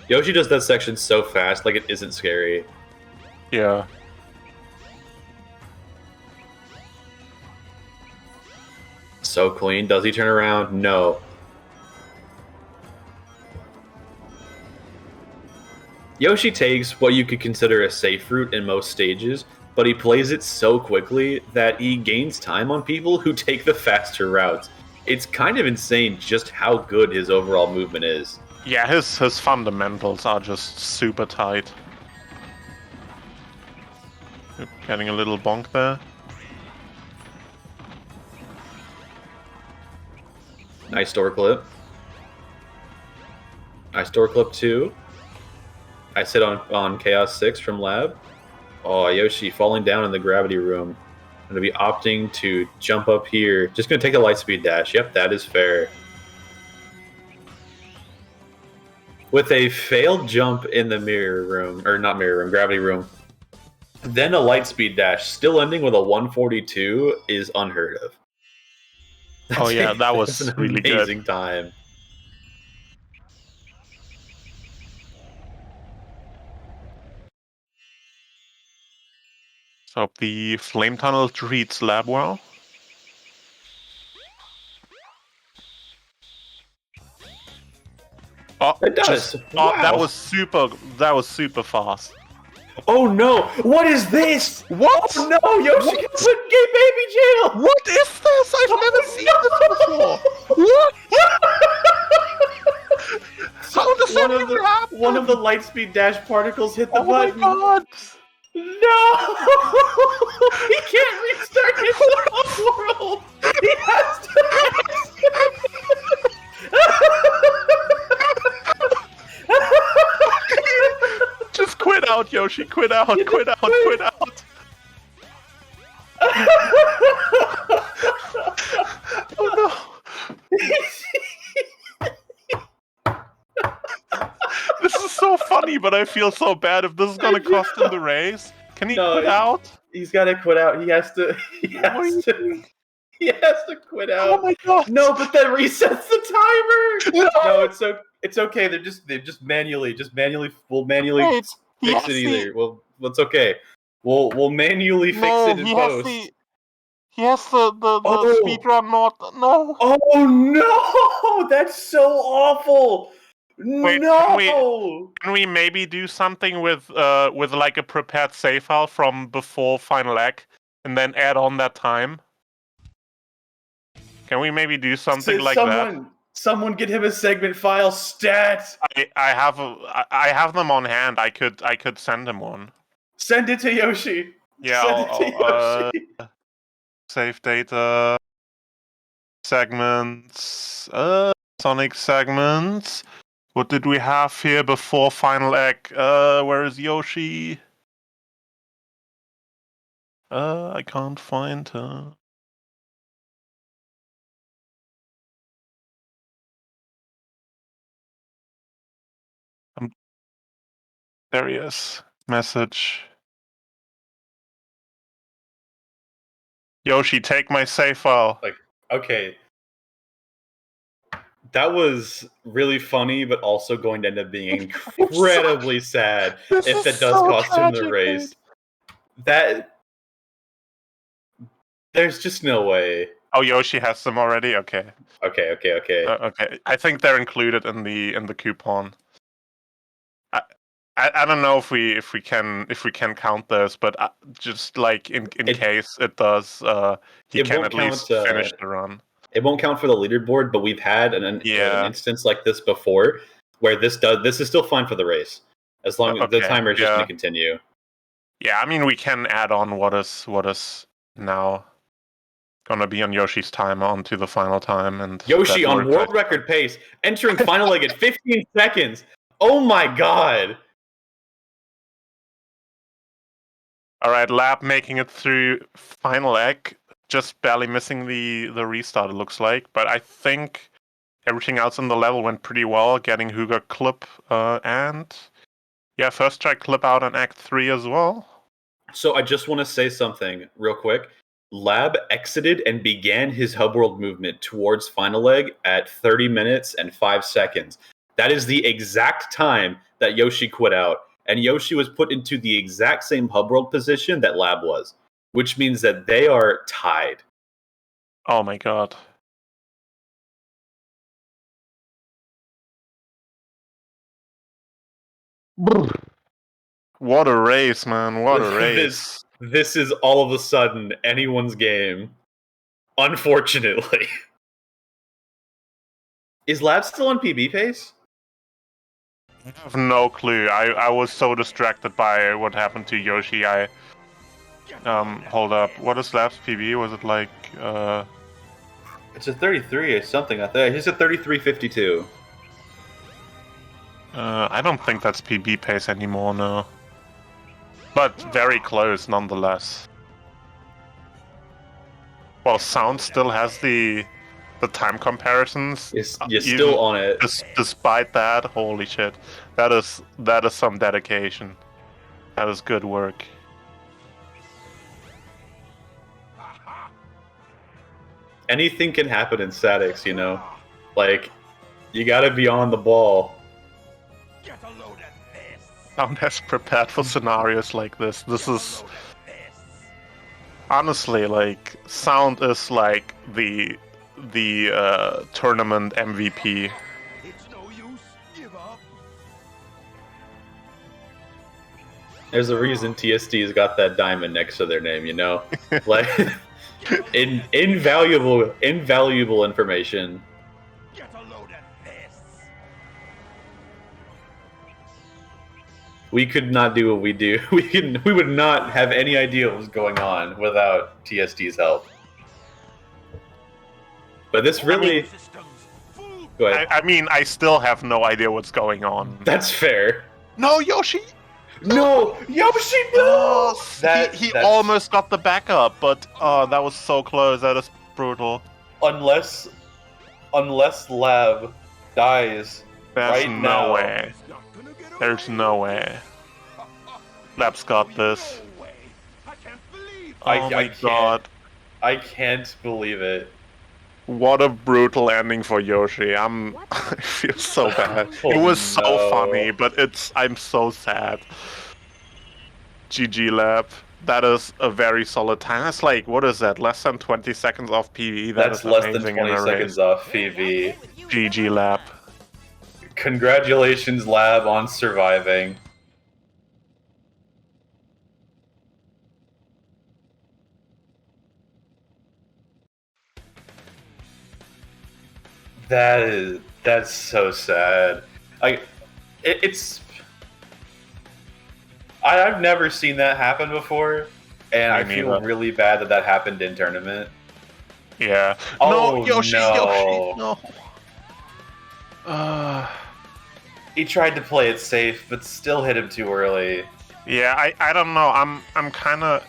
Yoshi does that section so fast, like it isn't scary. Yeah. So clean. Does he turn around? No. Yoshi takes what you could consider a safe route in most stages, but he plays it so quickly that he gains time on people who take the faster routes. It's kind of insane just how good his overall movement is. Yeah, his fundamentals are just super tight. Getting a little bonk there. Nice door clip. Nice door clip too. I sit on Chaos 6 from Lab. Oh, Yoshi falling down in the gravity room. I'm going to be opting to jump up here. Just going to take a light speed dash. Yep, that is fair. With a failed jump in the mirror room, or not mirror room, gravity room, then a light speed dash, still ending with a 142 is unheard of. Oh yeah, that was an really good. amazing time. So the flame tunnel treats Lab well. Oh, It does. Wow. That was super fast. Oh no! What is this? What? Oh no! Yoshi gets put in gay baby jail! What is this? I've never seen this before. What? How does that ever happen? One of the lightspeed dash particles hit the button. Oh my god! No! He can't restart his own world! He has to... Just quit out, Yoshi. Quit out. Quit out. Quit out. Oh no. This is so funny, but I feel so bad if this is gonna cost him the race. Can he quit out? He's gotta quit out. He has to quit out. Oh my god. No, but that resets the timer. No, it's okay. They're just manually we'll manually Wait, fix it either. Well, it's okay. We'll manually fix it in post. He has the speed run mod. No. Oh no! That's so awful. Wait, no. Can we maybe do something with like a prepared save file from before final act, and then add on that time? Can we maybe do something like that? Someone get him a segment file stat. I have them on hand. I could send him one. Send it to Yoshi. Yeah. Send it to Yoshi. Save data. Segments. Sonic segments. What did we have here before final act? Where is Yoshi? I can't find her. There he is. Message. Yoshi, take my save file. Like, okay. That was really funny, but also going to end up being incredibly sad if that does cost him the race. There's just no way. Oh, Yoshi has them already. Okay. Okay. Okay. I think they're included in the coupon. I don't know if we can count this, but just like in case it does, he can at least finish the run. It won't count for the leaderboard, but we've had an instance like this before, where this is still fine for the race, as long as the timer is just going to continue. Yeah, I mean we can add on what is now gonna be on Yoshi's timer onto the final time, and Yoshi on world record pace, entering final leg at 15 seconds. Oh my god! All right, Lab making it through final egg, just barely missing the restart. It looks like, but I think everything else in the level went pretty well. Getting Huga clip and yeah, first try clip out on Act 3 as well. So I just want to say something real quick. Lab exited and began his hub world movement towards final leg at 30 minutes and 5 seconds. That is the exact time that Yoshi quit out. And Yoshi was put into the exact same hub world position that Lab was, which means that they are tied. Oh my god. What a race, man. What a race. This is all of a sudden anyone's game. Unfortunately. Is Lab still on PB pace? I have no clue. I was so distracted by what happened to Yoshi. Hold up. What is Lab's PB? Was it like It's a 33 or something. I think he's a 33.52. I don't think that's PB pace anymore, no. But very close nonetheless. Well, Sound still has the time comparisons. You're still on it. Despite that, holy shit. That is some dedication. That is good work. Anything can happen in SADX, you know? Like, you gotta be on the ball. Sound has prepared for scenarios like this. This is... Honestly, like, Sound is like the tournament MVP. There's a reason TSD's got that diamond next to their name, you know? Like, invaluable information. We could not do what we do. We would not have any idea what was going on without TSD's help. But this really... Go ahead. I mean, I still have no idea what's going on. That's fair. No, Yoshi! No! Yoshi, no! He almost got the backup, but that was so close. That is brutal. Unless Lab dies There's right no now. way. There's no way. Lab's got this. Oh my god. I can't believe it. What a brutal ending for Yoshi. I feel so bad. It was so funny, but I'm so sad. GG Lab. That is a very solid time. That's like, what is that? Less than 20 seconds off PV. That's less than 20 seconds off PV. GG Lab. Congratulations, Lab, on surviving. That's so sad. I've never seen that happen before, and I feel really bad that happened in tournament. Yeah. Oh, no, Yoshi, no. No. He tried to play it safe, but still hit him too early. Yeah, I don't know. I'm kind of.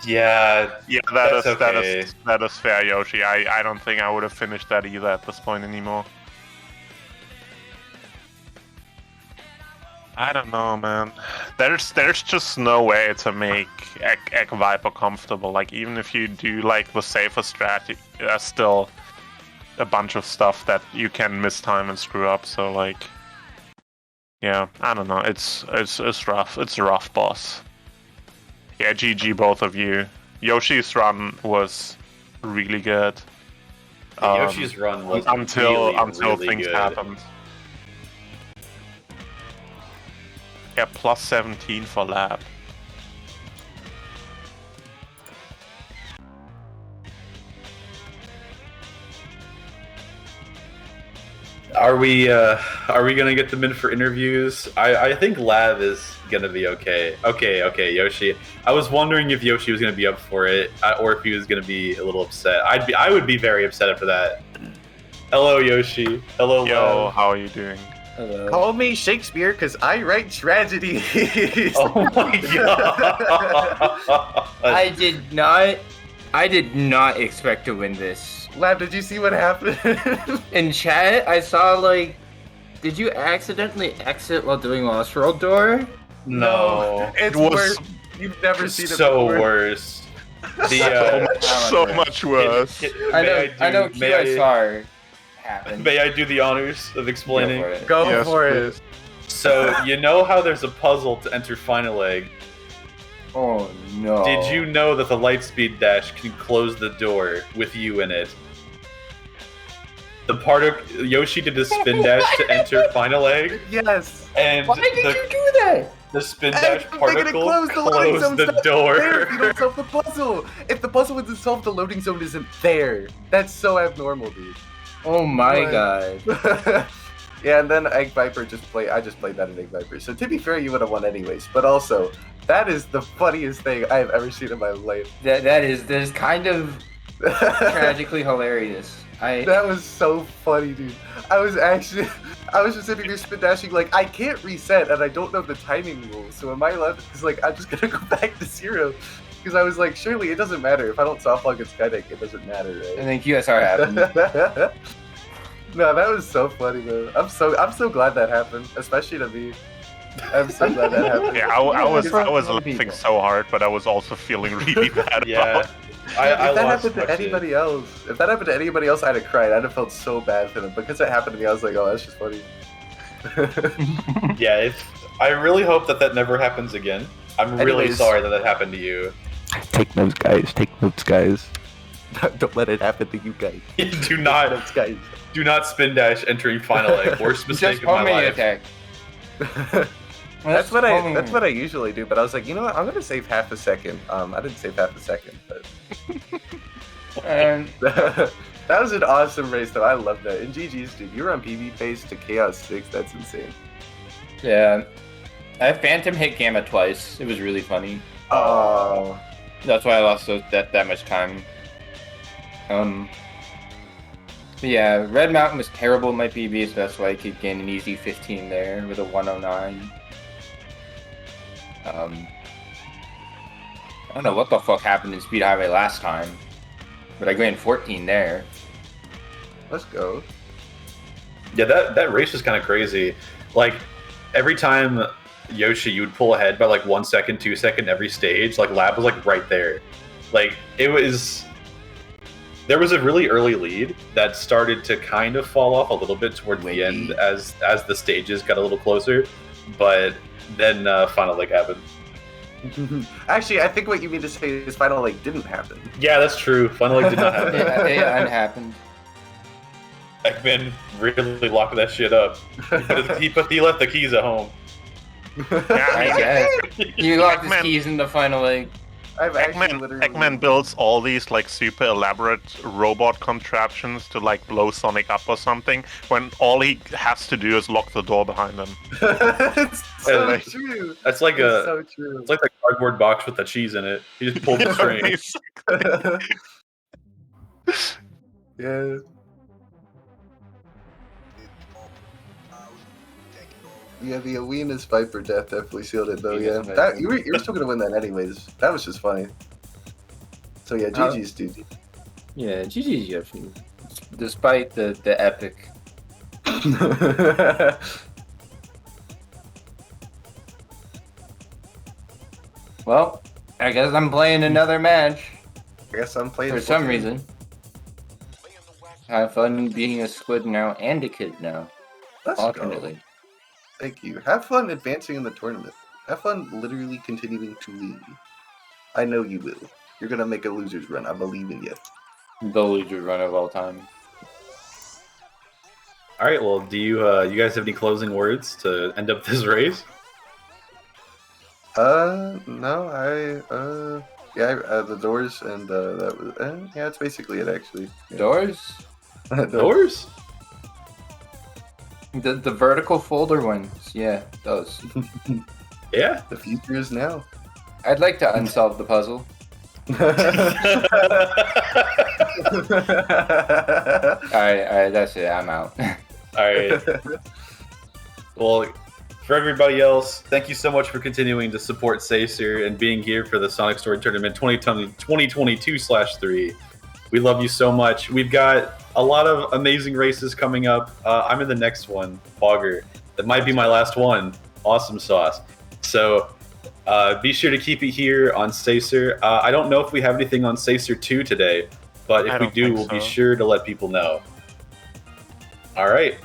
Yeah. Yeah, that's okay. that is fair, Yoshi. I don't think I would have finished that either at this point anymore. I don't know, man. There's just no way to make Egg Viper comfortable. Like, even if you do like the safer strat, there's still a bunch of stuff that you can miss time and screw up. So like, yeah, I don't know. It's rough. It's a rough boss. Yeah, GG both of you. Yoshi's run was really good. Yoshi's run was until really things good. happened. Yeah, plus 17 for Lab. Are we gonna get them in for interviews? I think Lab is gonna be okay. Okay, Yoshi. I was wondering if Yoshi was gonna be up for it, or if he was gonna be a little upset. I would be very upset after that. Hello, Yoshi. Hello, Yo, Lab. how are you doing? Hello. Call me Shakespeare, because I write tragedies. Oh my god! I did not expect to win this. Lab, did you see what happened? In chat, I saw like, did you accidentally exit while doing Lost World Door? No, It's It was worse. You've never seen it so before. worse. The so much worse. I know QSR happened. May I do the honors of explaining? Go Yes, for it. please. So you know how there's a puzzle to enter Final Egg. Oh no. Did you know that the Lightspeed Dash can close the door with you in it? The part of Yoshi did a spin dash to enter Final Egg, Yes. and Why did you do that? the spin dash They're gonna particle close the loading zone. closed the It's not there if you door. don't solve the puzzle. If the puzzle isn't solved, the loading zone isn't there. That's so abnormal, dude. Oh my What? god. Yeah, and then Egg Viper I just played that in Egg Viper. So to be fair, you would have won anyways. But also, that is the funniest thing I have ever seen in my life. That is kind of tragically hilarious. That was so funny, dude. I was just sitting there spin dashing like, I can't reset and I don't know the timing rules. So am I allowed to, because like, I'm just gonna go back to 0. Because I was like, surely it doesn't matter. If I don't soft log at Skydeck, it doesn't matter, right? And then QSR happened. No, that was so funny, though. I'm so glad that happened, especially to me. I'm so glad that happened. Yeah, I was laughing so hard, but I was also feeling really bad Yeah. about it. If that happened to anybody else, I'd have cried. I'd have felt so bad for them. Because it happened to me, I was like, oh, that's just funny. Yeah, I really hope that never happens again. I'm really Anyways. sorry that happened to you. Take notes, guys. Take notes, guys. Don't let it happen to you guys. Do not, Notes, guys. do not spin dash entering Final Egg. Worst mistake Just of my homing life. attack. That's what I usually do. But I was like, you know what? I'm gonna save half a second. I didn't save half a second, but that was an awesome race, though. I love that. And GG's, dude. You were on PB pace to Chaos 6. That's insane. Yeah. I Phantom hit Gamma twice. It was really funny. Oh. That's why I lost that much time. But yeah, Red Mountain was terrible in my PB, so that's why I could gain an easy 15 there with a 109. I don't know what the fuck happened in Speed Highway last time, but I gained 14 there. Let's go. Yeah, that race was kind of crazy. Like, every time Yoshi, you would pull ahead by like 1 second, 2 second every stage. Like, Lab was like right there. Like, there was a really early lead that started to kind of fall off a little bit towards the end as the stages got a little closer. But then Final Leg happened. Actually, I think what you mean to say is Final Leg didn't happen. Yeah, that's true. Final Leg did not happen. Yeah, it happened. Eggman really locked that shit up. He left the keys at home. I guess. You locked his keys in the Final Leg. Eggman builds all these like super elaborate robot contraptions to like blow Sonic up or something, when all he has to do is lock the door behind him. It's so true. That's like It's so true. It's like the cardboard box with the cheese in it. He just pulled the string. Yeah. Yeah, the Awena's Viper death definitely sealed it, though. Yeah, you were still gonna win that anyways. That was just funny. So yeah, GG's, dude. Yeah, GG's Yoshi. Despite the epic. Well, I guess I'm playing another match. I guess I'm playing for some reason. Have fun being a squid now and a kid now. Let's alternately. go. Thank you. Have fun advancing in the tournament. Have fun literally continuing to win. I know you will. You're gonna make a loser's run. I believe in you. The loser's run of all time. All right. Well, do you guys have any closing words to end up this race? No. The doors and that was. Yeah, that's basically it actually. Yeah. Doors. Doors. The vertical folder ones, yeah, those. Yeah, the future is now. I'd like to unsolve the puzzle. Alright, that's it. I'm out. Alright. Well, for everybody else, thank you so much for continuing to support Sacer and being here for the Sonic Story Tournament 2022/3. We love you so much. We've got a lot of amazing races coming up. I'm in the next one, Fogger. That might be my last one. Awesome sauce. So be sure to keep it here on Sacer. I don't know if we have anything on Sacer 2 today, but if we do, we'll be sure to let people know. All right.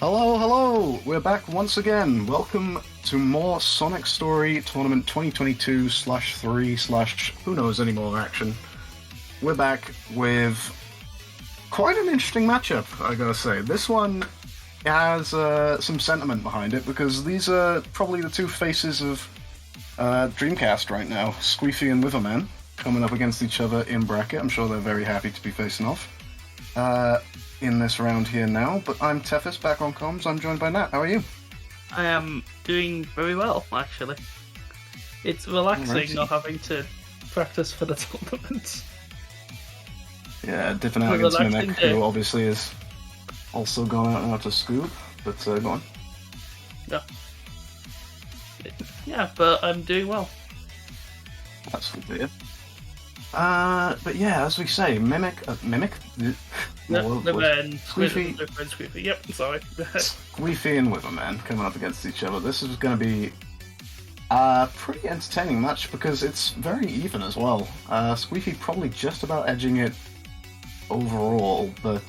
Hello, hello! We're back once again. Welcome to more Sonic Story Tournament 2022/3/ who knows anymore action. We're back with quite an interesting matchup, I gotta say. This one has some sentiment behind it because these are probably the two faces of Dreamcast right now. Squeefy and Witherman coming up against each other in bracket. I'm sure they're very happy to be facing off in this round here now. But I'm Tethys, back on comms. I'm joined by Nat. How are you? I am doing very well, actually. It's relaxing not having to practice for the tournament. Yeah, dipping out against Mimic, who obviously is also gone out now to Scoop, but go on. Yeah, but I'm doing well. That's good to hear. But yeah, as we say, Mimic? Squeefy. Yep, sorry. Squeefy and Witherman coming up against each other. This is going to be pretty entertaining match because it's very even as well. Squeefy probably just about edging it overall, but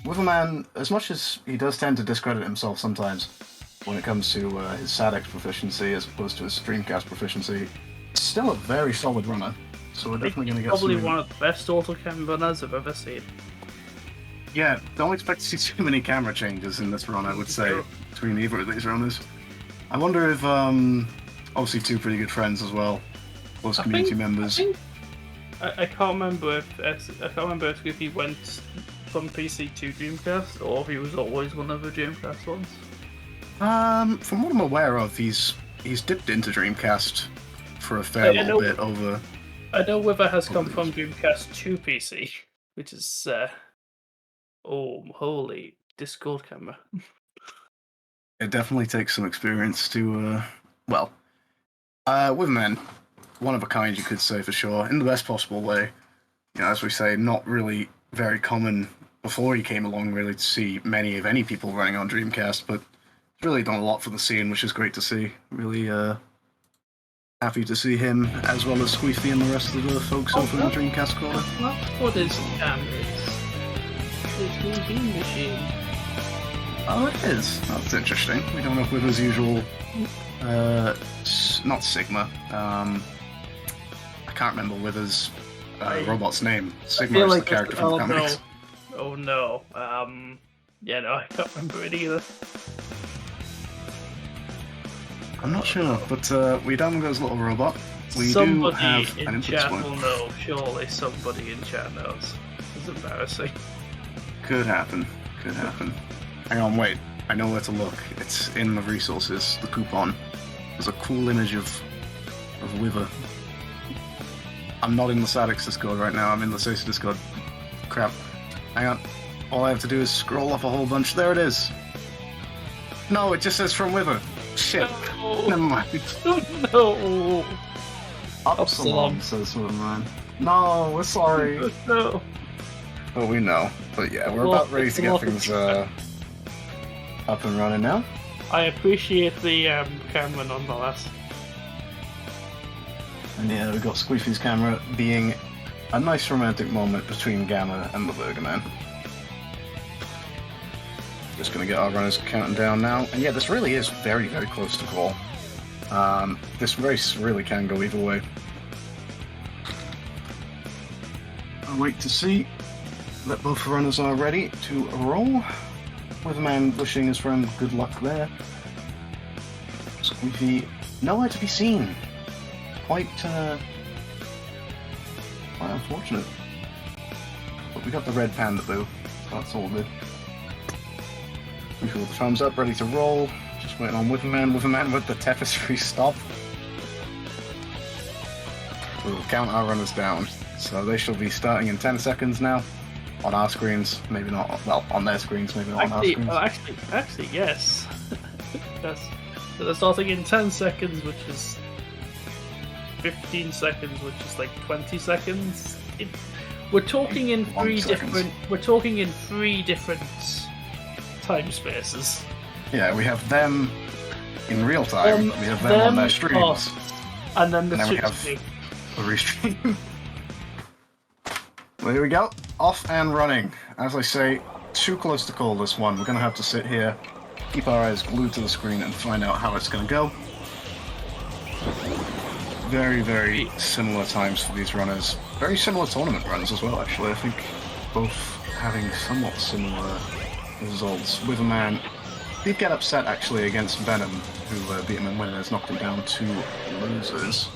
Witherman, as much as he does tend to discredit himself sometimes when it comes to his SADX proficiency as opposed to his Dreamcast proficiency, still a very solid runner. So we're definitely going to get probably one of the best autocam runners I've ever seen. Yeah, don't expect to see too many camera changes in this run, I would say, between either of these runners. I wonder if, obviously two pretty good friends as well, close community members. I can't remember if Squeefy went from PC to Dreamcast, or if he was always one of the Dreamcast ones. From what I'm aware of, he's dipped into Dreamcast for a fair little bit over. I know Wither has come from Dreamcast to PC, which is holy Discord camera. It definitely takes some experience to Witherman, one of a kind, you could say for sure, in the best possible way. You know, as we say, not really very common before he came along, really, to see many of any people running on Dreamcast, but he's really done a lot for the scene, which is great to see. Really happy to see him, as well as Squeefy and the rest of the folks over in the Dreamcast corner. What is cameras? It's his beam machine. Oh, it is. That's interesting. We don't have Wither's usual, not Sigma. I can't remember Wither's robot's name. Sigma is the character from the comics. Oh no. Yeah, no, I can't remember it either. I'm not sure, but we don't have his little robot. We somebody do have in an input chat point. will know. Surely somebody in chat knows. It's embarrassing. Could happen. Could happen. Hang on, wait. I know where to look. It's in the resources, the coupon. There's a cool image of Wither. I'm not in the SADX Discord right now, I'm in the SASA Discord. Crap. Hang on. All I have to do is scroll up a whole bunch. There it is. No, it just says from Wither. Shit. No. Never mind. No. Upsilon says Witherman. No, we're sorry. No. But we know. But yeah, we're about ready to get things up and running now. I appreciate the camera nonetheless. And yeah, we've got Squeefy's camera being a nice romantic moment between Gamma and the Burger Man. Just gonna get our runners counting down now. And yeah, this really is very, very close to call. This race really can go either way. I'll wait to see that both runners are ready to roll. Witherman wishing his friend good luck there. Squeefy nowhere to be seen. Quite unfortunate. But we got the red panda though, so that's all good. Squeefy with the thumbs up, ready to roll. Just waiting on Witherman. Witherman with the Tethys free stop. We will count our runners down. So they shall be starting in 10 seconds now. On our screens, maybe not. Well, on their screens, maybe not on our screens. Actually, yes. Yes. So they're starting in 10 seconds, which is 15 seconds, which is like 20 seconds. We're talking in three different time spaces. Yeah, we have them in real time. We have them on their streams, and then we have the restream. Well, here we go. Off and running. As I say, too close to call this one. We're going to have to sit here, keep our eyes glued to the screen, and find out how it's going to go. Very, very similar times for these runners. Very similar tournament runs as well, actually. I think both having somewhat similar results. Witherman did get upset, actually, against Venom, who beat him in winners, knocked him down to losers,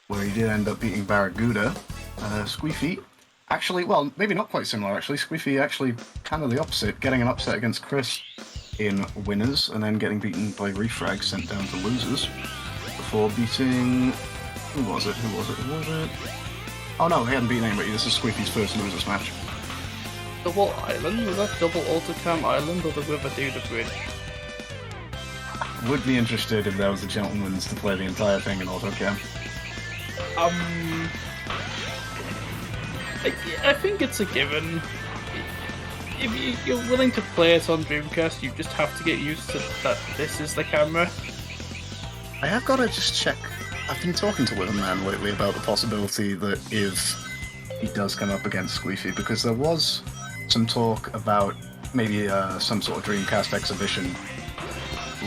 where he did end up beating Barracuda. Squeefy, actually, well, maybe not quite similar, actually. Squeefy actually kind of the opposite, getting an upset against Chris in winners, and then getting beaten by Refrag, sent down to losers, before beating... Who was it? Oh no, he hadn't beaten anybody. This is Squeefy's first losers match. Double island? Was that double Autocam Island or the River Duda Bridge? Would be interested if there was a gentleman's to play the entire thing in Autocam. I think it's a given. If you're willing to play it on Dreamcast, you just have to get used to that this is the camera. I have got to just check. I've been talking to Witherman lately about the possibility that if he does come up against Squeefy, because there was some talk about maybe some sort of Dreamcast exhibition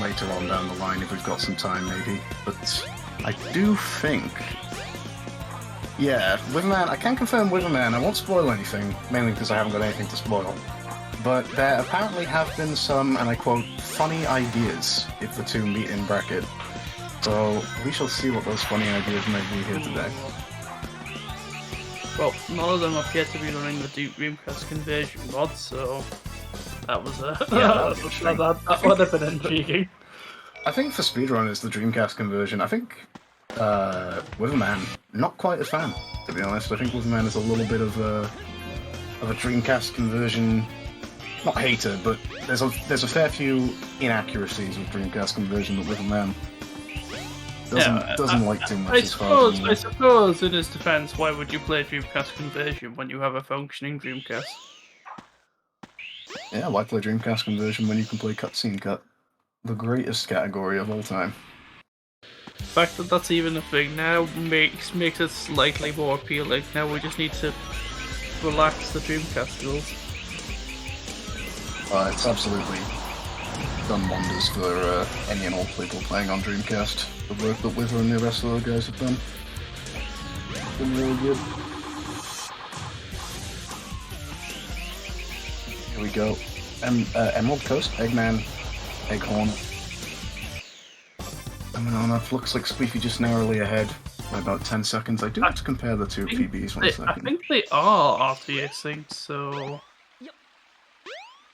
later on down the line if we've got some time, maybe. But I do think... Yeah, Witherman, I can confirm Witherman. I won't spoil anything, mainly because I haven't got anything to spoil. But there apparently have been some, and I quote, funny ideas if the two meet in bracket. So we shall see what those funny ideas may be here today. Well, none of them appear to be running the Dreamcast conversion mod, so that was that would have been intriguing. I think for speedrunners, the Dreamcast conversion, I think Witherman, not quite a fan, to be honest. I think Witherman is a little bit of a Dreamcast conversion, not hater, but there's a fair few inaccuracies with Dreamcast conversion that Witherman doesn't like too much. I suppose in his defense, why would you play Dreamcast conversion when you have a functioning Dreamcast? Yeah, why play Dreamcast conversion when you can play cutscene cut? The greatest category of all time. The fact that that's even a thing now makes it slightly more appealing. Now we just need to relax the Dreamcast rules. It's absolutely done wonders for any and all people playing on Dreamcast. The work that Wither and the rest of the guys have done. It's been really good. Here we go. Emerald Coast, Eggman, Egghorn. Coming on up, looks like Squeefy just narrowly ahead by about 10 seconds. I do have to compare the two PBs one second. I think they are RTSing, so...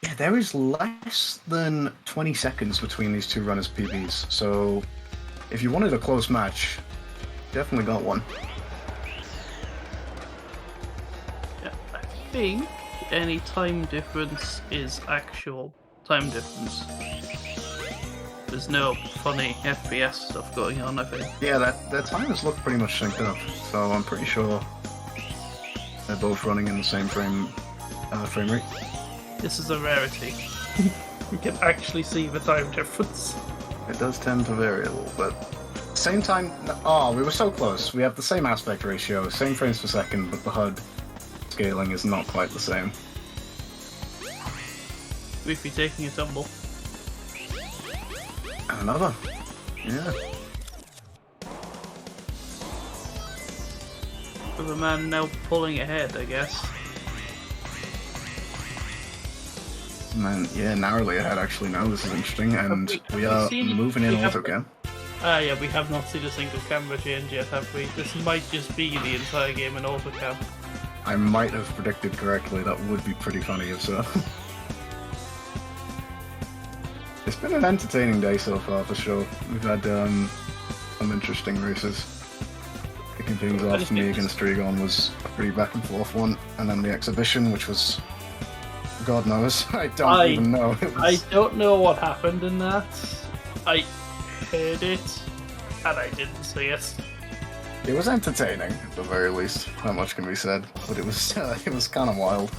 Yeah, there is less than 20 seconds between these two runners' PBs, so if you wanted a close match, definitely got one. Yeah, I think any time difference is actual time difference. There's no funny FPS stuff going on, I think. Yeah, their timers look pretty much synced up, so I'm pretty sure they're both running in the same frame rate. This is a rarity. You can actually see the time difference. It does tend to vary a little bit. Same time... Oh, we were so close. We have the same aspect ratio, same frames per second, but the HUD scaling is not quite the same. We'd be taking a tumble. Another. Yeah. With the man now pulling ahead, I guess. And then, yeah, narrowly ahead actually now. This is interesting, and we are moving in auto again. Yeah, we have not seen a single camera change yet, have we? This might just be the entire game in autocam. I might have predicted correctly. That would be pretty funny if so. It's been an entertaining day so far, for sure. We've had some interesting races. Kicking things off for me against Dragon was a pretty back and forth one, and then the exhibition, which was... God knows. I don't even know. I don't know what happened in that. I heard it, and I didn't see it. It was entertaining, at the very least. Not much can be said, but it was kind of wild.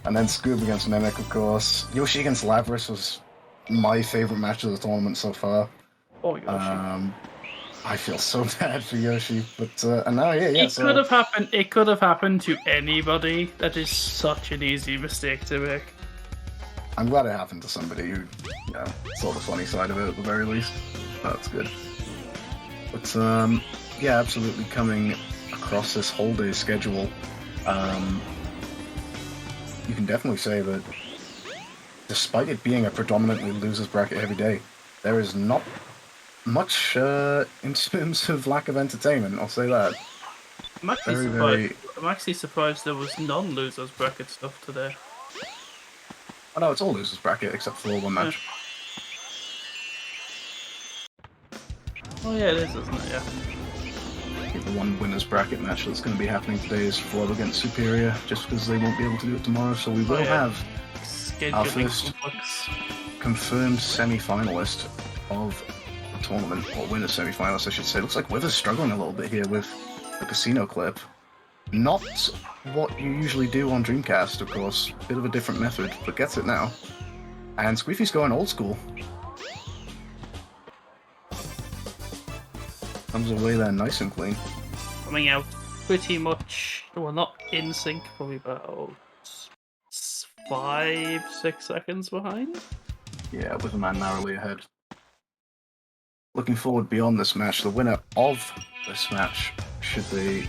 And then Scoob against Mimic, of course. Yoshi against Lavris was my favourite match of the tournament so far. Oh, Yoshi. I feel so bad for Yoshi, but and now It could have happened. It could have happened to anybody. That is such an easy mistake to make. I'm glad it happened to somebody who, saw the funny side of it at the very least. That's good. But yeah, absolutely coming across this whole day schedule, you can definitely say that despite it being a predominantly losers bracket heavy day, there is not much in terms of lack of entertainment, I'll say that. I'm actually surprised there was non-losers bracket stuff today. Oh no, it's all losers bracket except for one match. Oh yeah, it is, isn't it? Yeah. I think the one winners bracket match that's going to be happening today is Flow against Superior, just because they won't be able to do it tomorrow, so we will have our first confirmed semi-finalist of the tournament, or winner semi-finalist I should say. Looks like Wither's struggling a little bit here with the casino clip. Not what you usually do on Dreamcast, of course. Bit of a different method, but gets it now. And Squeefy's going old school. Comes away there nice and clean. Coming out pretty much, well, not in sync, probably about 5-6 seconds behind. Yeah, with a man narrowly ahead. Looking forward beyond this match, the winner of this match, should they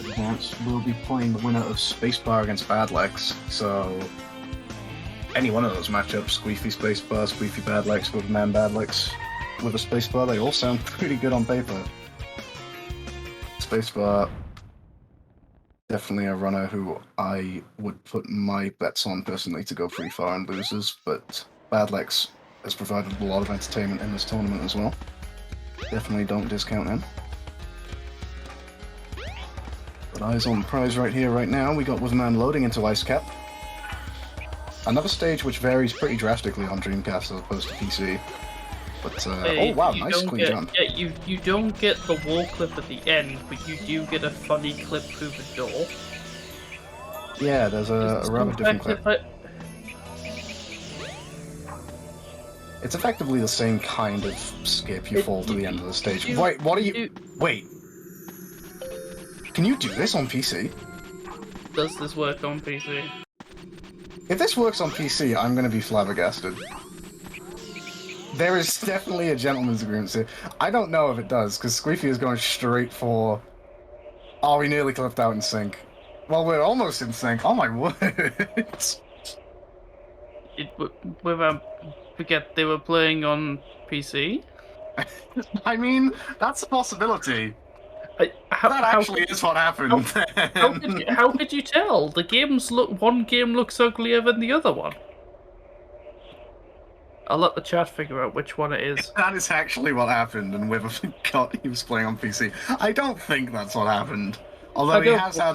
advance, will be playing the winner of Spacebar against Badlex. So, any one of those matchups, Squeefy Spacebar, Squeefy Badlex, Witherman Badlex, with a Spacebar, they all sound pretty good on paper. Spacebar, definitely a runner who I would put my bets on personally to go pretty far in losers, but Badlex has provided a lot of entertainment in this tournament as well. Definitely don't discount him. But eyes on the prize right here, right now. We got Witherman loading into Ice Cap. Another stage which varies pretty drastically on Dreamcast as opposed to PC. But, oh wow, nice clean jump. Yeah, you don't get the wall clip at the end, but you do get a funny clip through the door. Yeah, there's a rather different clip. It's effectively the same kind of skip. You fall to the end of the stage. Wait, what are you... Wait. Can you do this on PC? Does this work on PC? If this works on PC, I'm going to be flabbergasted. There is definitely a gentleman's agreement here. I don't know if it does, because Squeefy is going straight for... Oh, we nearly clipped out in sync. Well, we're almost in sync. Oh my word. Forget they were playing on PC? I mean, that's a possibility. That actually is what happened. How could you tell? The games one game looks uglier than the other one. I'll let the chat figure out which one it is. That is actually what happened, and Wither forgot he was playing on PC. I don't think that's what happened. Although he has had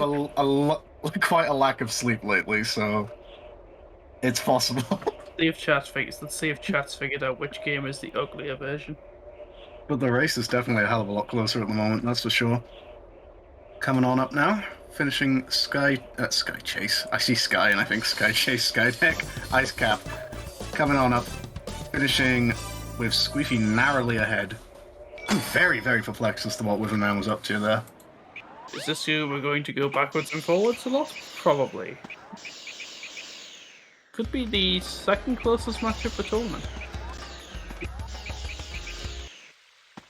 quite a lack of sleep lately, so it's possible. Let's see if chat's figured out which game is the uglier version. But the race is definitely a hell of a lot closer at the moment, that's for sure. Coming on up now, finishing Sky Chase. I see Sky and I think Sky Chase, Skydeck, Ice Cap. Coming on up, finishing with Squeefy narrowly ahead. I'm very, very perplexed as to what Witherman was up to there. Is this who we're going to go backwards and forwards a lot? Probably. Could be the second closest match of the tournament.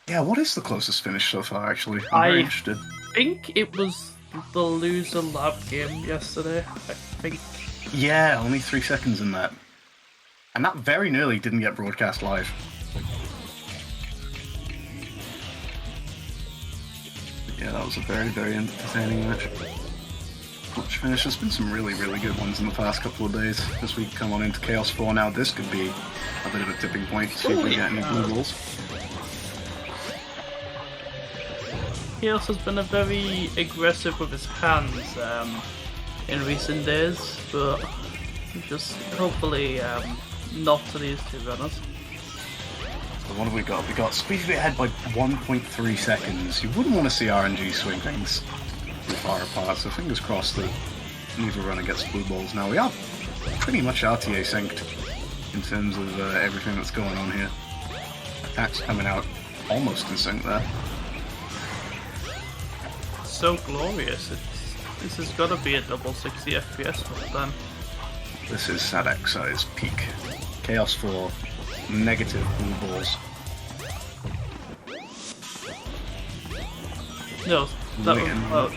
Yeah, what is the closest finish so far, actually? I'm very interested. I think it was the loser lab game yesterday, I think. Yeah, only 3 seconds in that. And that very nearly didn't get broadcast live. Yeah, that was a very, very entertaining match. Match finish. There's been some really, really good ones in the past couple of days. As we come on into Chaos 4 now, this could be a bit of a tipping point to see if we get any blue balls. Chaos has been very aggressive with his hands in recent days, but just hopefully not to these two runners. So what have we got? We got Squeefy ahead by 1.3 seconds. You wouldn't want to see RNG swing things too far apart, so fingers crossed that neither runner gets blue balls. Now we are pretty much RTA synced in terms of everything that's going on here. Attacks coming out almost in sync there. So glorious. This has got to be a double 60 FPS for them. This is SADX at its peak. Chaos 4, negative blue balls. No, that was,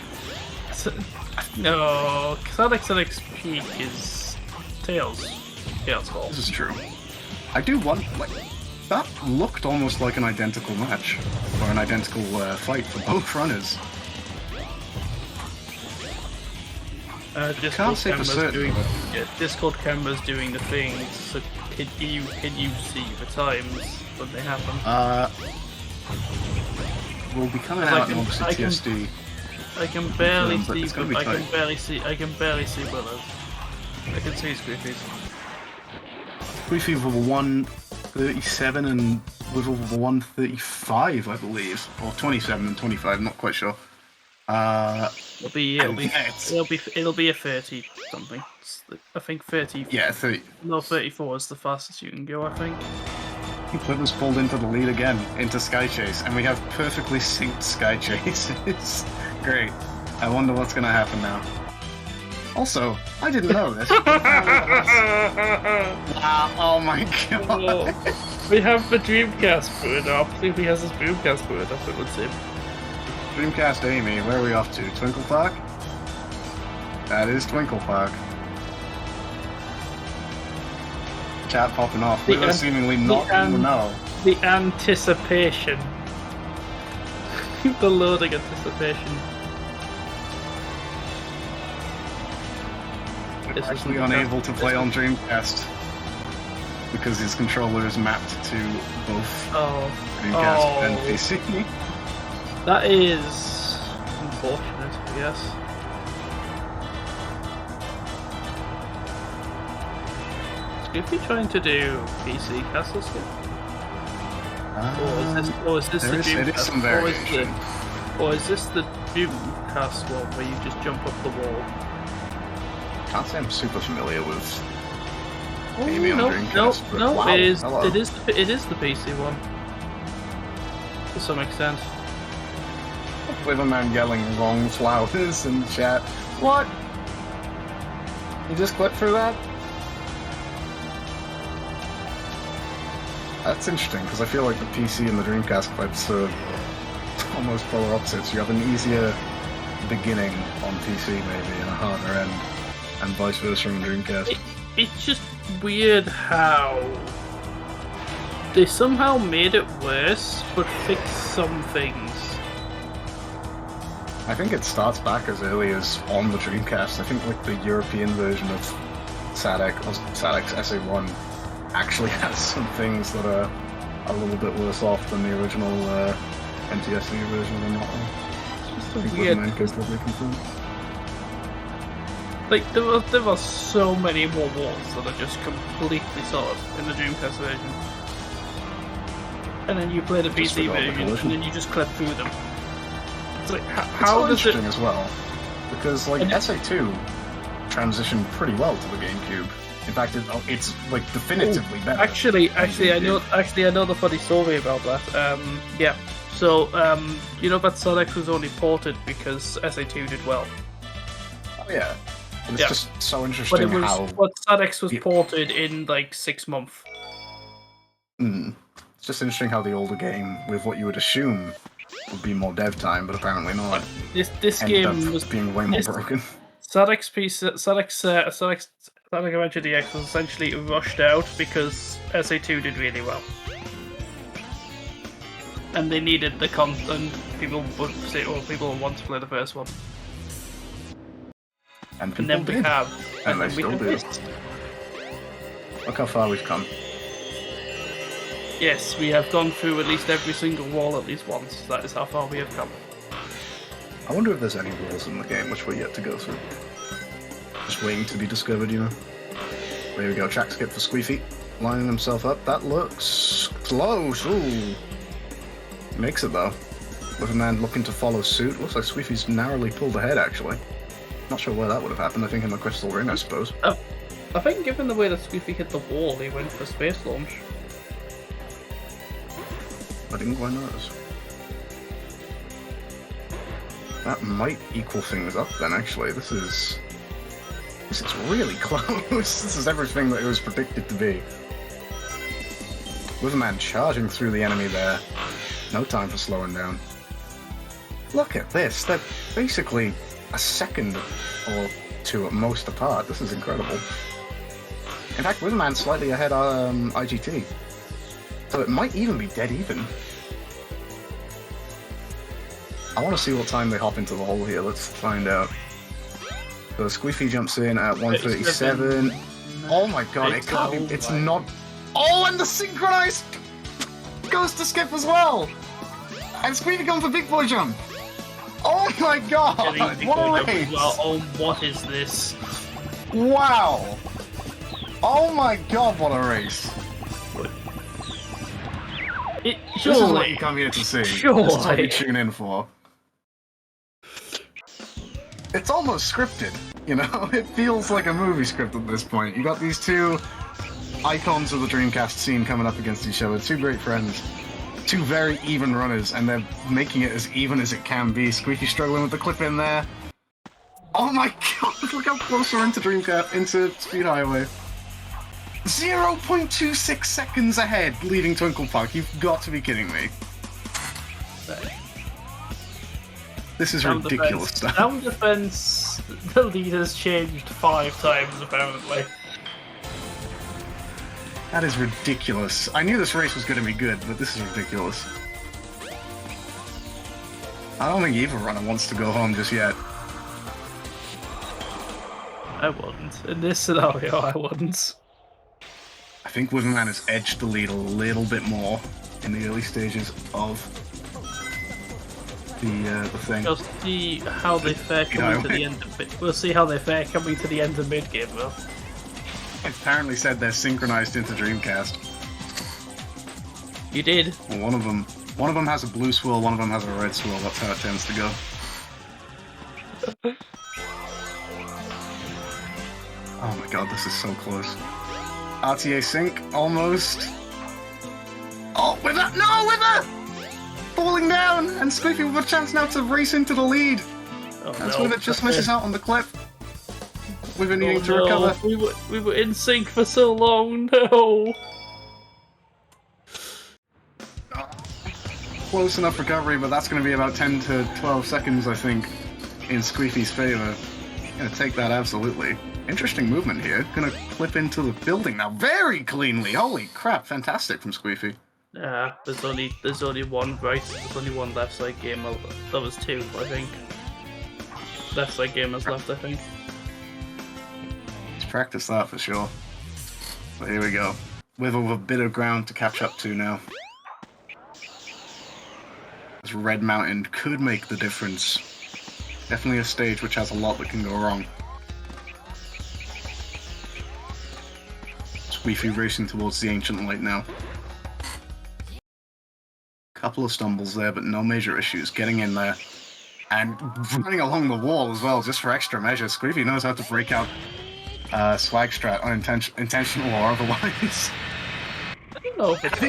no, SADX at its peak is Tails. Chaos Ball. This is true. I do want, like, that looked almost like an identical match, or an identical fight for both runners. Discord say for Camera's certain, Discord camera's doing the things, so can you see the times when they happen? We'll be coming out in obviously TSD. I can barely but see. it's gonna be I can tight. barely see. I can barely see Willows. I can see Squeafies. Squeefy with a 137 and with a 135, I believe, or 27 and 25. Not quite sure. It'll be a 30 something. I think 30. Yeah, 30. No, 34 is the fastest you can go. I think. Clippers pulled into the lead again, into Sky Chase, and we have perfectly synced Sky Chase. It's great. I wonder what's going to happen now. Also, I didn't know this. Wow, oh my god. We have the Dreamcast booted up. If he has his Dreamcast booted up, it would seem. Dreamcast Amy, where are we off to? Twinkle Park? That is Twinkle Park. Chat popping off. We were seemingly not in the know. The anticipation. The loading anticipation. We're actually unable to play on Dreamcast because his controller is mapped to both Dreamcast and PC. That is unfortunate, I guess. If you're trying to do PC castle skip, or is this the Dreamcast? Or is this the Dreamcast one where you just jump up the wall? Can't say I'm super familiar with. Oh, Amy on no, Dreamcast, but no, wow, it is hello. the PC one to some extent. With a man yelling wrong flowers in the chat. What? You just clipped through that? That's interesting, because I feel like the PC and the Dreamcast clips are almost polar opposites. You have an easier beginning on PC, maybe, and a harder end, and vice versa on Dreamcast. It's just weird how they somehow made it worse, but fixed some things. I think it starts back as early as on the Dreamcast. I think like the European version of SADX SA1 actually has some things that are a little bit worse off than the original NTSC version of that one. It's just weird. Like there are so many more walls that are just completely solid in the Dreamcast version, and then you play the PC version, and then you just clip through them. It's like how does interesting as well, because like SA2 transitioned pretty well to the GameCube. In fact, it's like definitively better. Actually, I know the funny story about that. Yeah. So, you know that SADX was only ported because SA2 did well. Oh yeah. It's just so interesting how. But SADX was ported in like 6 months. It's just interesting how the older game, with what you would assume would be more dev time, but apparently not. This game was being way more broken. SADX Adventure DX was essentially rushed out because SA2 did really well. And they needed the content. People would say, people want to play the first one. And then we have. And they still do. Look how far we've come. Yes, we have gone through at least every single wall at least once. That is how far we have come. I wonder if there's any walls in the game which we're yet to go through. Just waiting to be discovered, you know. There we go, track skip for Squeefy. Lining himself up. That looks close. Ooh. Makes it though. With a man looking to follow suit. Looks like Squeefy's narrowly pulled ahead actually. Not sure where that would have happened. I think in the Crystal Ring, I suppose. I think given the way that Squeefy hit the wall, he went for space launch. I didn't quite notice. That might equal things up then, actually. This is This is really close. This is everything that it was predicted to be. Witherman charging through the enemy there. No time for slowing down. Look at this. They're basically a second or two at most apart. This is incredible. In fact, Witherman's slightly ahead on IGT. So it might even be dead even. I want to see what time they hop into the hole here. Let's find out. So Squeefy jumps in at 1:37. Oh my god, it can't be. It's not. Oh, and the synchronized goes to skip as well. And Squeefy comes for big boy jump. Oh my god! What a race! Oh, what is this? Wow! Oh my god, what a race! This is what you come here to see. This is what you tune in for. It's almost scripted, you know? It feels like a movie script at this point. You got these two icons of the Dreamcast scene coming up against each other, two great friends, two very even runners, and they're making it as even as it can be. Squeaky struggling with the clip in there. Oh my god, look how close we're into Dreamcast, into Speed Highway. 0.26 seconds ahead, leading Twinkle Park. You've got to be kidding me. This is ridiculous stuff. Down defense, the lead has changed 5 times apparently. That is ridiculous. I knew this race was going to be good, but this is ridiculous. I don't think either runner wants to go home just yet. I wouldn't. In this scenario, I wouldn't. I think Witherman has edged the lead a little bit more in the early stages of the thing. We'll see how they fare coming to the end of mid. We'll see how they fare coming to the end of mid game, though. It apparently said they're synchronized into Dreamcast. You did. Well, one of them has a blue swirl, one of them has a red swirl. That's how it tends to go. Oh my god, this is so close. RTA sync, almost. Oh, Wither! No, Wither! Falling down, and Squeefy with a chance now to race into the lead. Oh, That's no. Wither just misses out on the clip. Wither needing to no. recover. We were in sync for so long. No. Close enough recovery, but that's going to be about 10 to 12 seconds, I think, in Squeefy's favor. Gonna take that absolutely. Interesting movement here. Gonna clip into the building now very cleanly. Holy crap, fantastic from Squeefy. Yeah, there's only one right. There's only one left side gamer. That was 2, I think. Left side gamers left, I think. Let's practice that for sure. So here we go. With a bit of ground to catch up to now. This Red Mountain could make the difference. Definitely a stage which has a lot that can go wrong. Squeefy racing towards the Ancient Light now. Couple of stumbles there, but no major issues. Getting in there. And running along the wall as well, just for extra measure. Squeefy knows how to break out swag strat, intentional or otherwise. I don't know if it's...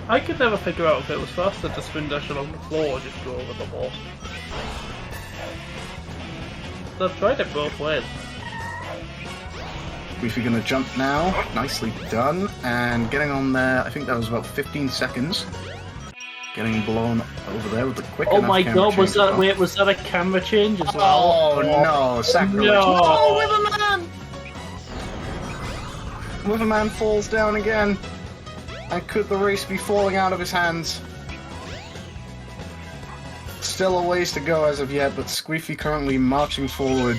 I could never figure out if it was faster to spin dash along the floor or just go over the wall. So I've tried it both ways. Squeefy gonna jump now. Nicely done. And getting on there, I think that was about 15 seconds. Getting blown over there with the quick Oh enough my camera god, was change. that was that a camera change as well? Oh no, sacrilege. No. Witherman! Witherman falls down again. And could the race be falling out of his hands? Still a ways to go as of yet, but Squeefy currently marching forward.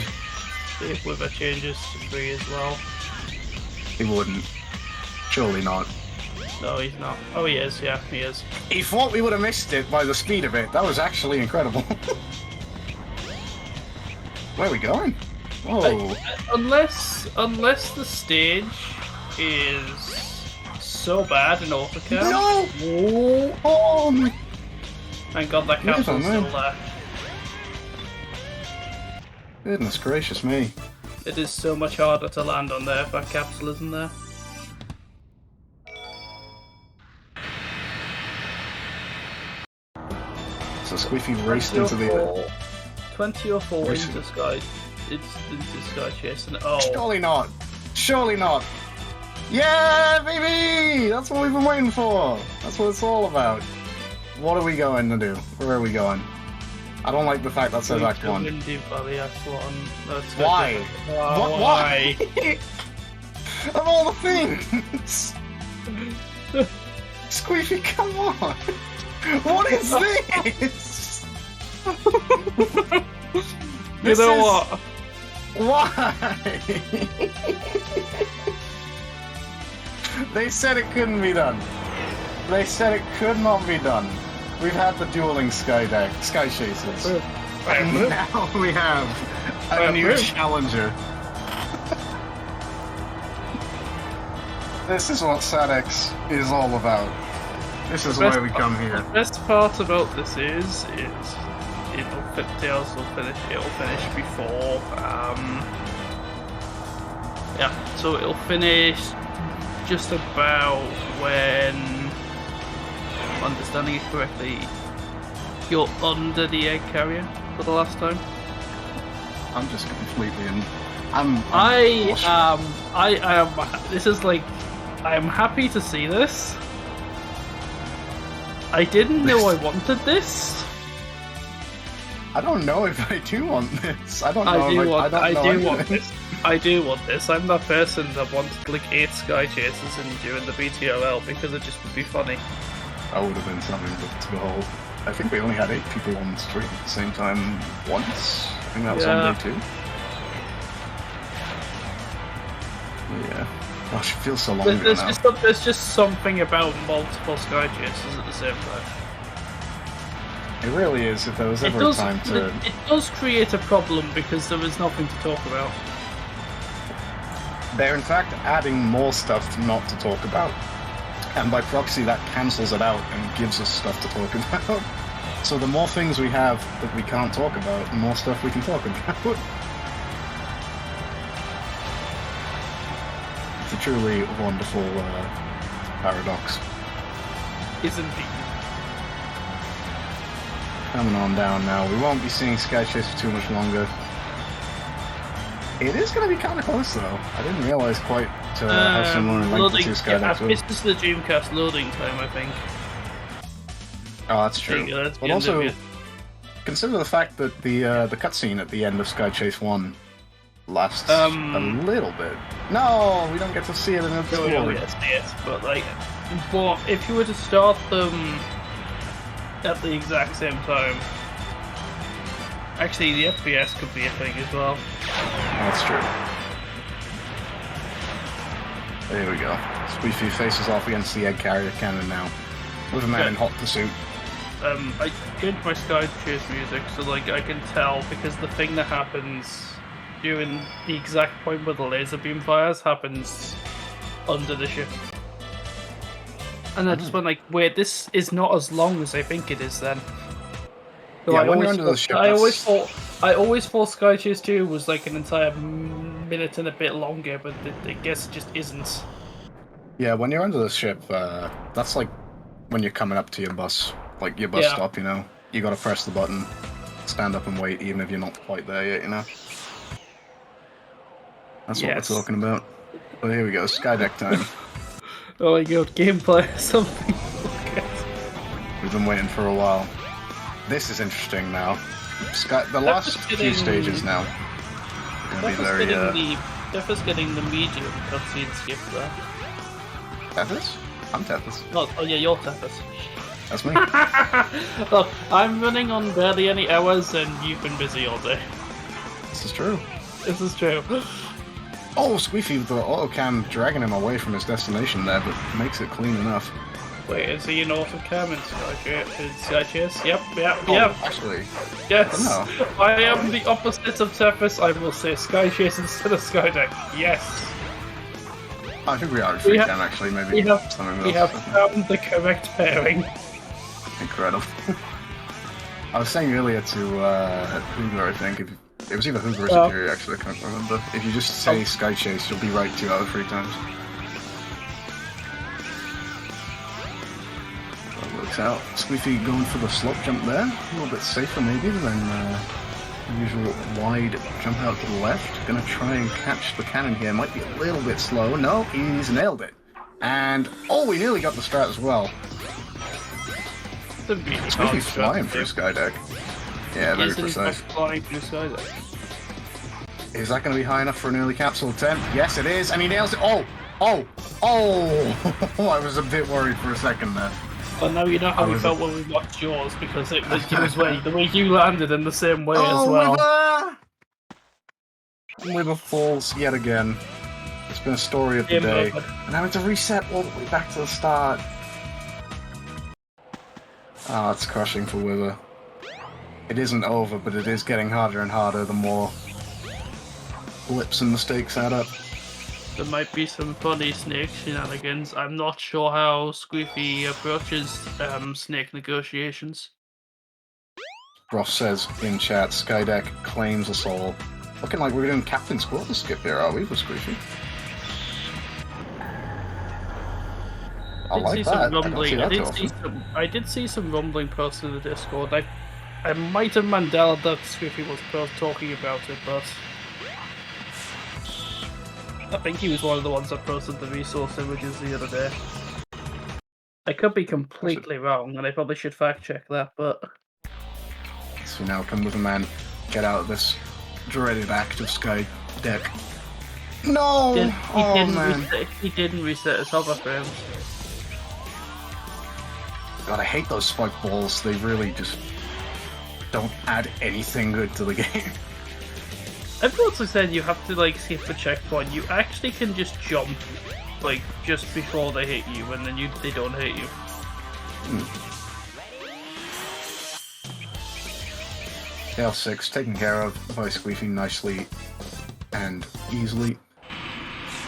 See if Wither changes to 3 as well. He wouldn't. Surely not. No, he's not. Oh, he is. Yeah, he is. He thought we would have missed it by the speed of it. That was actually incredible. Where are we going? Whoa. Unless the stage is so bad in AutoCAD. No! Oh my... Thank God that capsule's still there. Goodness gracious me. It is so much harder to land on there if that capsule isn't there. So Squeefy raced into the... 20 or 4 Racing. into Sky into Sky Chase and oh. Surely not. Surely not. Yeah, baby! That's what we've been waiting for. That's what it's all about. What are we going to do? Where are we going? I don't like the fact that says Act 1. Why? Why? Of all the things! Squeefy, come on! What is this? You know what? Why? They said it couldn't be done. They said it could not be done. We've had the dueling sky chasers. And now we have a new challenger. This is what SADX is all about. This is why we come here. The best part about this is Tails will finish. It'll finish before. Yeah, so it'll finish just about when, if I'm understanding it correctly, you're under the egg carrier for the last time. I'm just completely in. This is like, I am happy to see this. I didn't know I wanted this. I don't know if I do want this. I don't know. I do want this. I'm that person that wanted like 8 Sky Chasers and during the BTOL because it just would be funny. That would have been something to behold. I think we only had 8 people on the stream at the same time once. I think that was on day 2. Yeah. Gosh, it feels so long ago now. There's just something about multiple Sky Chasers at the same time. It really is. If there was ever a time to... It does create a problem because there is nothing to talk about. They're in fact adding more stuff not to talk about. And by proxy that cancels it out and gives us stuff to talk about. So the more things we have that we can't talk about, the more stuff we can talk about. It's a truly wonderful paradox. Isn't it? Coming on down now. We won't be seeing Sky Chase for too much longer. It is going to be kind of close though. I didn't realize quite how similar in length the two Skydecks were. This is the Dreamcast loading time, I think. Oh, that's true. But also, consider the fact that the cutscene at the end of Sky Chase 1 lasts a little bit. No, we don't get to see it in a We don't get to see it, but if you were to start them at the exact same time, actually the FPS could be a thing as well. That's true. There we go. Squeefy faces off against the egg carrier cannon now, with a man in hot pursuit. I changed my Sky Chase music so I can tell because the thing that happens during the exact point where the laser beam fires happens under the ship. And I just went wait, this is not as long as I think it is then. So yeah, when you're under the ship, I always thought Sky Chase 2 was like an entire minute and a bit longer, but I guess it just isn't. Yeah, when you're under the ship, that's like when you're coming up to your bus, like your bus stop, you know? You gotta press the button, stand up and wait, even if you're not quite there yet, you know? That's what we're talking about. But here we go, Skydeck time. Oh my god, gameplay or something. We've been waiting for a while. This is interesting now. The last few stages now. Gonna be very. Tethys getting the medium cutscene skip there. Tethys? I'm Tethys. Oh yeah, you're Tethys. That's me. Look, I'm running on barely any hours, and you've been busy all day. This is true. This is true. Oh, Squeefy with the autocam dragging him away from his destination there, but makes it clean enough. Wait, is he an autocam in Sky Chase? Yep. Actually. Yes. No. I am the opposite of Tethys. I will say Sky Chase instead of Skydeck. Yes. I think we are free cam actually, maybe. We have found the correct pairing. Incredible. I was saying earlier to Hoover, I think, it was either Hoover or Superior actually, I can't remember. If you just say Sky Chase, you'll be right 2 out of 3 times. That works out. Squeefy going for the slope jump there. A little bit safer maybe than Usual wide jump out to the left. Gonna try and catch the cannon here. Might be a little bit slow. No, he's nailed it. And, oh, we nearly got the strat as well. It's really flying through Skydeck. Yeah, very precise. Flying through Skydeck. Is that going to be high enough for an early capsule attempt? Yes, it is, and he nails it. Oh! Oh! Oh! I was a bit worried for a second there. Well, now you know how we felt when we watched yours, because it was the way you landed in the same way as well. Wither falls yet again. It's been a story of the day. And having to reset all the way back to the start. Ah, it's crushing for Wither. It isn't over, but it is getting harder and harder the more blips and mistakes add up. There might be some funny snake shenanigans. I'm not sure how Squeefy approaches snake negotiations. Ross says in chat, Skydeck claims us all. Looking like we're doing Captain's Quarter skip here, are we, for Squeefy? I like that. I did see some rumbling posts in the Discord. I might have Mandela that Squeefy was talking about it, but I think he was one of the ones that posted the resource images the other day. I could be completely wrong, and I probably should fact check that, but... So now come with a man, get out of this dreaded act of Skydeck. No! He didn't reset his hover frames. God, I hate those spike balls. They really just don't add anything good to the game. I've also said you have to skip the checkpoint. You actually can just jump, just before they hit you, and then they don't hit you. L6 taken care of by Squeefy nicely and easily.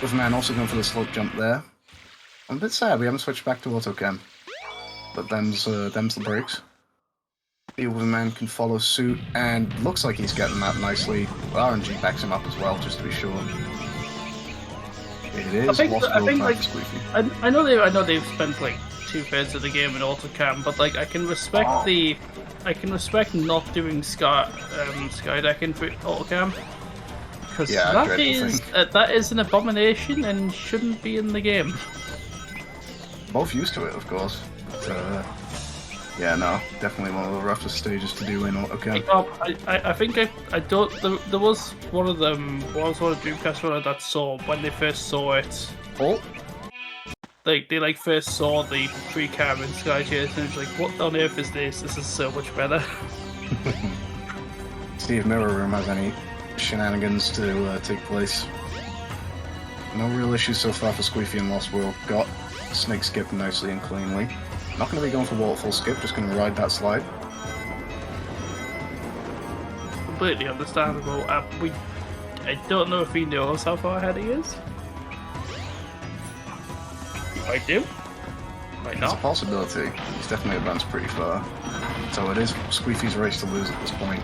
With man also going for the slope jump there. I'm a bit sad we haven't switched back to autocam, but them's the breaks. The man can follow suit, and looks like he's getting that nicely. RNG backs him up as well, just to be sure. It is Squeefy. I know they've spent 2/3 of the game in autocam, but I can respect not doing skydecking for autocam, because that is an abomination and shouldn't be in the game. Both used to it, of course. But, yeah, no, definitely one of the roughest stages to do in autocam. I think I don't. There was one of them. Was one of Dreamcast runner that saw when they first saw it. Oh. They first saw the pre-cam in Sky Chase and it was like, what on earth is this? This is so much better. See if Mirror Room has any shenanigans to take place. No real issues so far for Squeefy and Lost World. Got Snake skip nicely and cleanly. Not going to be going for waterfall skip, just going to ride that slide. Completely understandable. I don't know if he knows how far ahead he is. I do. Might not. It's a possibility. He's definitely advanced pretty far. So it is Squeefy's race to lose at this point.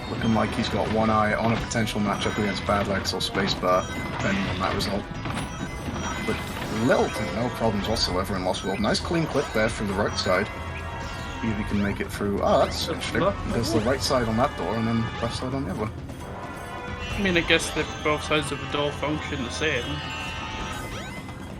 Looking like he's got one eye on a potential matchup against Bad Legs or Spacebar, depending on that result. But little to no problems whatsoever in Lost World. Nice clean clip there through the right side. See if he can make it through. Oh, that's interesting. There's the right side on that door and then left side on the other. I mean, I guess both sides of the door function the same.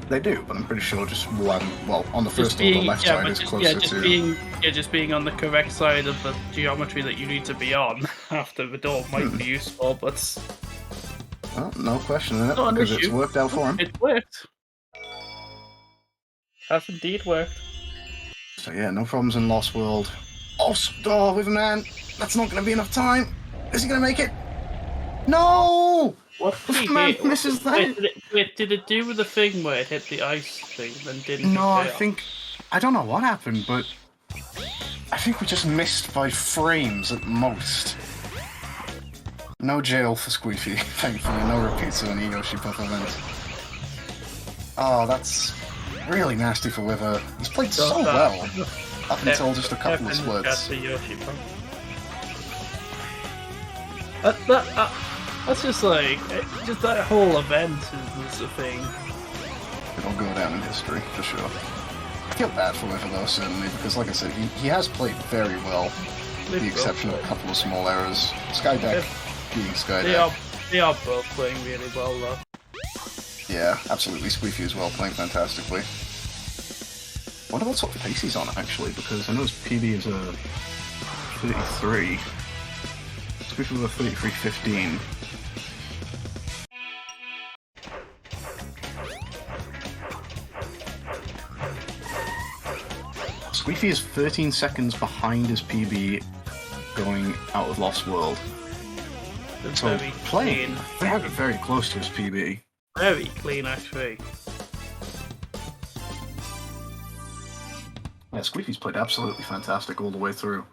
They do, but I'm pretty sure just one. Well, on the first door, the left side is closer to. Just being on the correct side of the geometry that you need to be on after the door might be useful, but. Well, no question in it, because it's worked out for him. It worked. Has indeed worked. So yeah, no problems in Lost World. Oh, with a man. That's not going to be enough time. Is he going to make it? No! What did he hit? Misses that. Wait, did it do with the thing where it hit the ice thing and didn't? No, I don't know what happened, but I think we just missed by frames at most. No jail for Squeefy, thankfully. No repeats of any Yoshi Puff events. Oh, that's really nasty for Wither. He's played so well up until just a couple of splits. That's just just that whole event is a thing. It'll go down in history, for sure. I feel bad for Wither though, certainly, because like I said, he has played very well. with the exception of a couple of small errors. Skydeck being Skydeck. They are both playing really well, though. Yeah, absolutely. Squeefy as well, playing fantastically. Wonder what sort of pace he's on, actually, because I know his PB is a 33. Squeefy with a 33.15. Squeefy is 13 seconds behind his PB going out of Lost World. So playing very, very close to his PB. Very clean, actually. Yeah, Squeefy's played absolutely fantastic all the way through.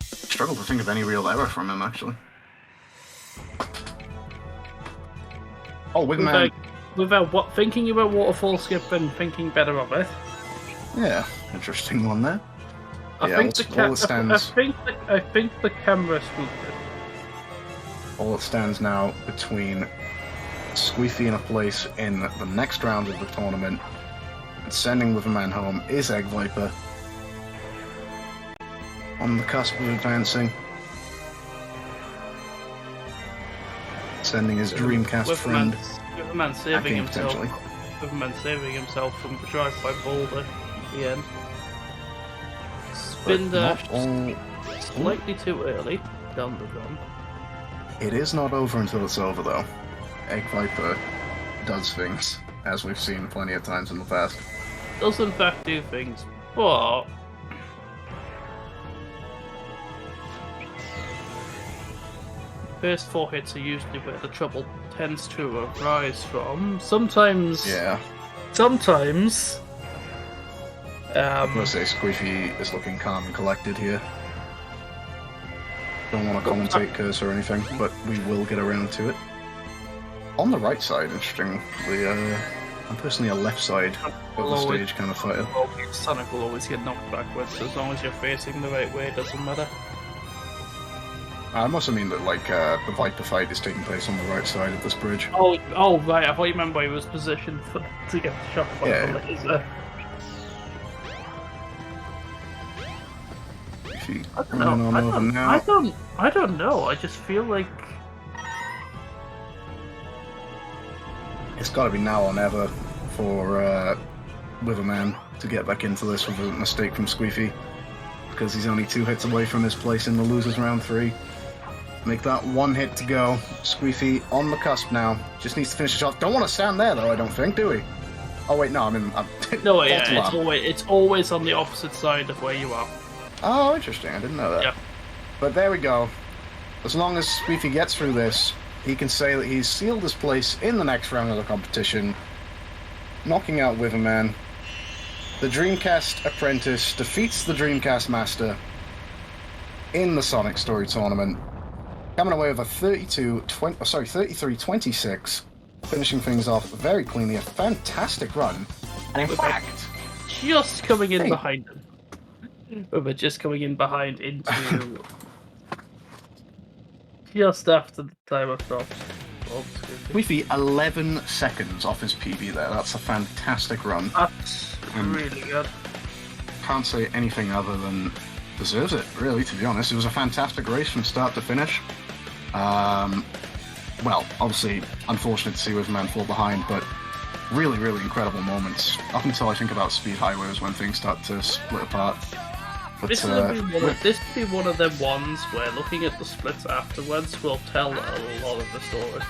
Struggle to think of any real error from him, actually. Oh, Wigman. Without thinking about waterfall skip and thinking better of it. Yeah, interesting one there. I think the camera spooked it. All it stands now between Squeefy in a place in the next round of the tournament and sending with a man home is Egg Viper. On the cusp of advancing. Sending his Dreamcast friend. With a man saving himself. Potentially. With a man saving himself from the drive by Boulder at the end. Spin dash slightly too early down the run. It is not over until it's over, though. Egg Viper does things, as we've seen plenty of times in the past. Does in fact do things, but first 4 hits are usually where the trouble tends to arise from. Sometimes, Sometimes. I'm gonna say Squeefy is looking calm and collected here. Don't want to commentate curse or anything, but we will get around to it. On the right side, interestingly, I'm personally a left side of the stage kind of fighter. Sonic will always get knocked backwards, so as long as you're facing the right way, it doesn't matter. I must mean that, like, the Viper fight is taking place on the right side of this bridge. Oh, right, I thought you meant by he was positioned to get shot by the laser. I don't know. I just feel like it's got to be now or never for Witherman to get back into this with a mistake from Squeefy, because he's only 2 hits away from his place in the losers round 3. Make that 1 hit to go. Squeefy on the cusp now. Just needs to finish it off. Don't want to stand there though, I don't think, do we? Oh wait, no, I'm no, yeah, it's always on the opposite side of where you are. Oh, interesting. I didn't know that. Yeah. But there we go. As long as Squeefy gets through this, he can say that he's sealed his place in the next round of the competition, knocking out Witherman. The Dreamcast Apprentice defeats the Dreamcast Master in the Sonic Story Tournament, coming away with a 33-26, finishing things off very cleanly. A fantastic run. And in fact, just coming in behind him. We're just coming in behind into just after the timer stops. Squeefy 11 seconds off his PB there. That's a fantastic run. That's really good. Can't say anything other than deserves it, really, to be honest. It was a fantastic race from start to finish. Well, obviously, unfortunate to see Witherman fall behind, but really, really incredible moments. Up until I think about Speed Highway was when things start to split apart. But, this will be one of them ones where looking at the splits afterwards will tell a lot of the story.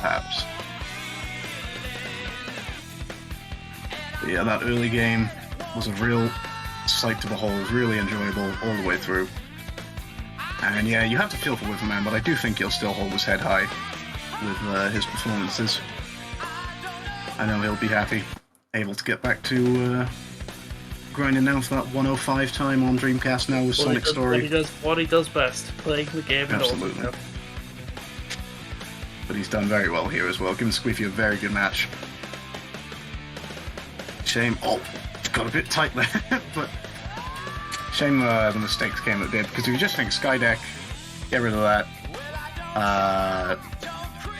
Perhaps. But yeah, that early game was a real sight to behold, really enjoyable all the way through. And yeah, you have to feel for Witherman, but I do think he'll still hold his head high with his performances. I know he'll be happy, able to get back to grinding down for that 105 time on Dreamcast now with Sonic Story. What he does best, playing the game. Absolutely. But he's done very well here as well, giving Squeefy a very good match. Shame, it's got a bit tight there, but shame the mistakes came that did, because if you just think Skydeck, get rid of that.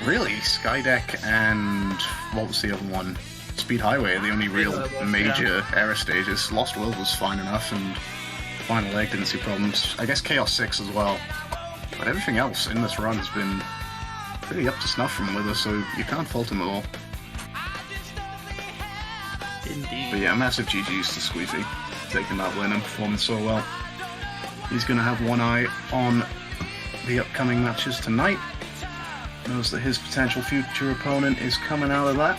Really, Skydeck and what was the other one? Speed Highway are the only real major error stages. Lost World was fine enough, and final leg didn't see problems. I guess Chaos 6 as well. But everything else in this run has been pretty up to snuff from Wither, so you can't fault him at all. Indeed. But yeah, massive GG's to Squeezy, taking that win and performing so well. He's going to have one eye on the upcoming matches tonight. Knows that his potential future opponent is coming out of that.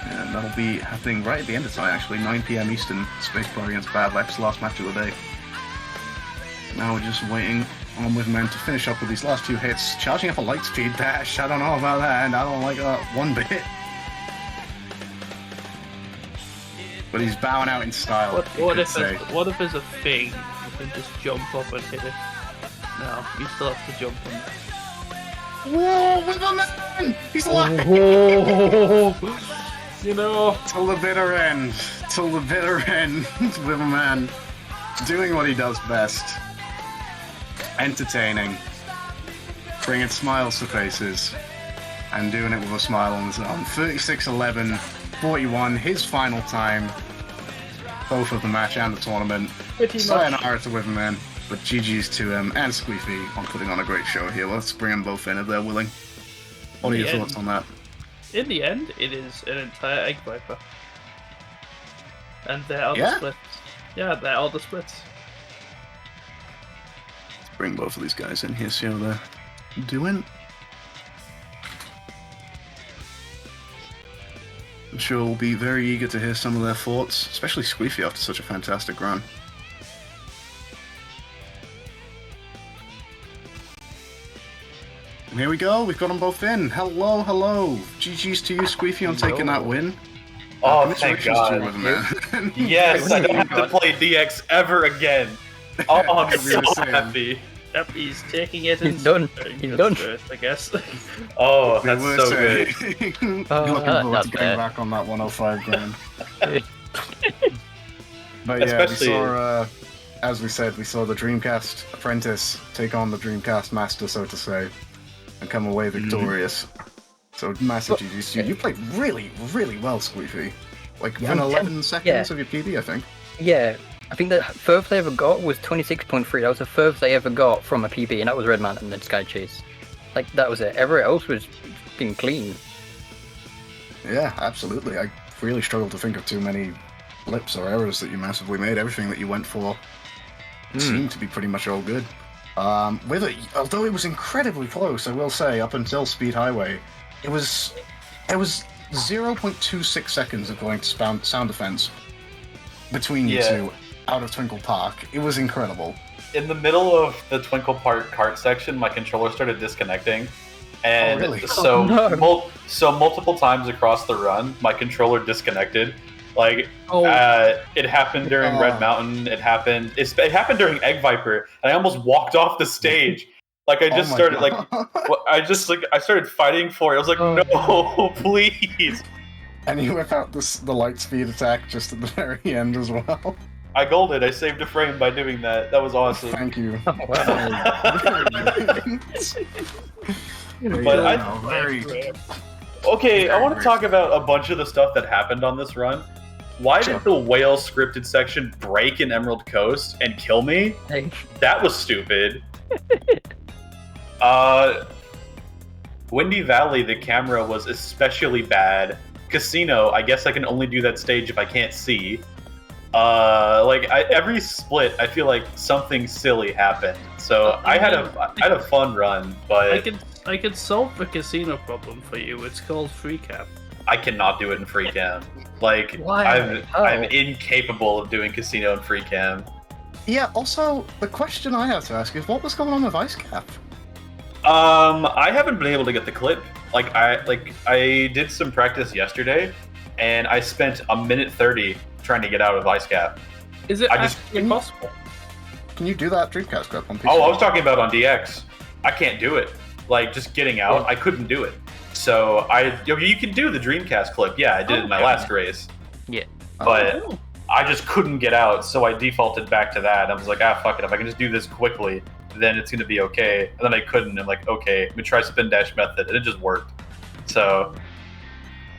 And that'll be happening right at the end of tonight, actually, 9 PM Eastern, Space Pro against Bad Leps, last match of the day. Now we're just waiting on Witherman to finish up with these last few hits. Charging up a light speed dash, I don't know about that, and I don't like that one bit. But he's bowing out in style. What if there's a thing you can just jump up and hit it? No, you still have to jump on that. Whoa, Witherman! He's alive! You know, till the bitter end, Witherman doing what he does best. Entertaining, bringing smiles to faces, and doing it with a smile on his own. 36-11, 41, his final time, both of the match and the tournament. Sayonara to Witherman, but GG's to him and Squeefy on putting on a great show here. Let's bring them both in if they're willing. What are your thoughts on that? In the end, it is an entire Egg Viper. And there are the splits. Yeah, there are the splits. Let's bring both of these guys in here, see how they're doing. I'm sure we'll be very eager to hear some of their thoughts, especially Squeefy after such a fantastic run. And here we go, we've got them both in. Hello, hello. GG's to you, Squeefy, on taking that win. Oh, thank God. Yes, I don't have to play DX ever again. Oh, I'm so happy. Yep, he's taking it in. He's done. He's done. First, I guess. Oh, that's so good. Looking forward to getting back on that 105 grand. But yeah, Especially... we saw, as we said, we saw the Dreamcast apprentice take on the Dreamcast master, so to say, and come away victorious. So massive GG's. You played really, really well, Squeefy. Like within 11 seconds of your PB, I think. Yeah, I think the furthest I ever got was 26.3. That was the furthest I ever got from a PB, and that was Red Mountain and Sky Chase. Like, that was it. Everywhere else was being clean. Yeah, absolutely. I really struggled to think of too many blips or errors that you massively made. Everything that you went for seemed to be pretty much all good. With it, although it was incredibly close, I will say, up until Speed Highway, it was 0.26 seconds of going to sound defense between you two out of Twinkle Park. It was incredible. In the middle of the Twinkle Park cart section, my controller started disconnecting. And so multiple times across the run, my controller disconnected. Like, it happened during Red Mountain. It happened during Egg Viper, and I almost walked off the stage. Like, I just started I started fighting for it. I was like, no, please. And you whip out the light speed attack just at the very end as well. I golded. I saved a frame by doing that. That was awesome. Thank you. Okay, I want to talk about a bunch of the stuff that happened on this run. Why did the whale scripted section break in Emerald Coast and kill me? That was stupid. Windy Valley, the camera was especially bad. Casino, I guess I can only do that stage if I can't see. Every split, I feel like something silly happened. So I had a fun run, but I could solve the casino problem for you. It's called free cam. I cannot do it in free cam. Like, I'm incapable of doing casino in free cam. Yeah. Also, the question I have to ask is, what was going on with Ice Cap? I haven't been able to get the clip. I did some practice yesterday, and I spent a minute 30 trying to get out of Ice Cap. Is it actually possible? Can you do that Dreamcast clip on PC? Oh, I was talking about on DX. I can't do it. Like, just getting out, I couldn't do it. So you can do the Dreamcast clip. Yeah, I did it in my last race. Yeah. But I just couldn't get out, so I defaulted back to that. I was like, fuck it. If I can just do this quickly, then it's going to be okay. And then I couldn't. I'm like, okay, let me try spin dash method. And it just worked. So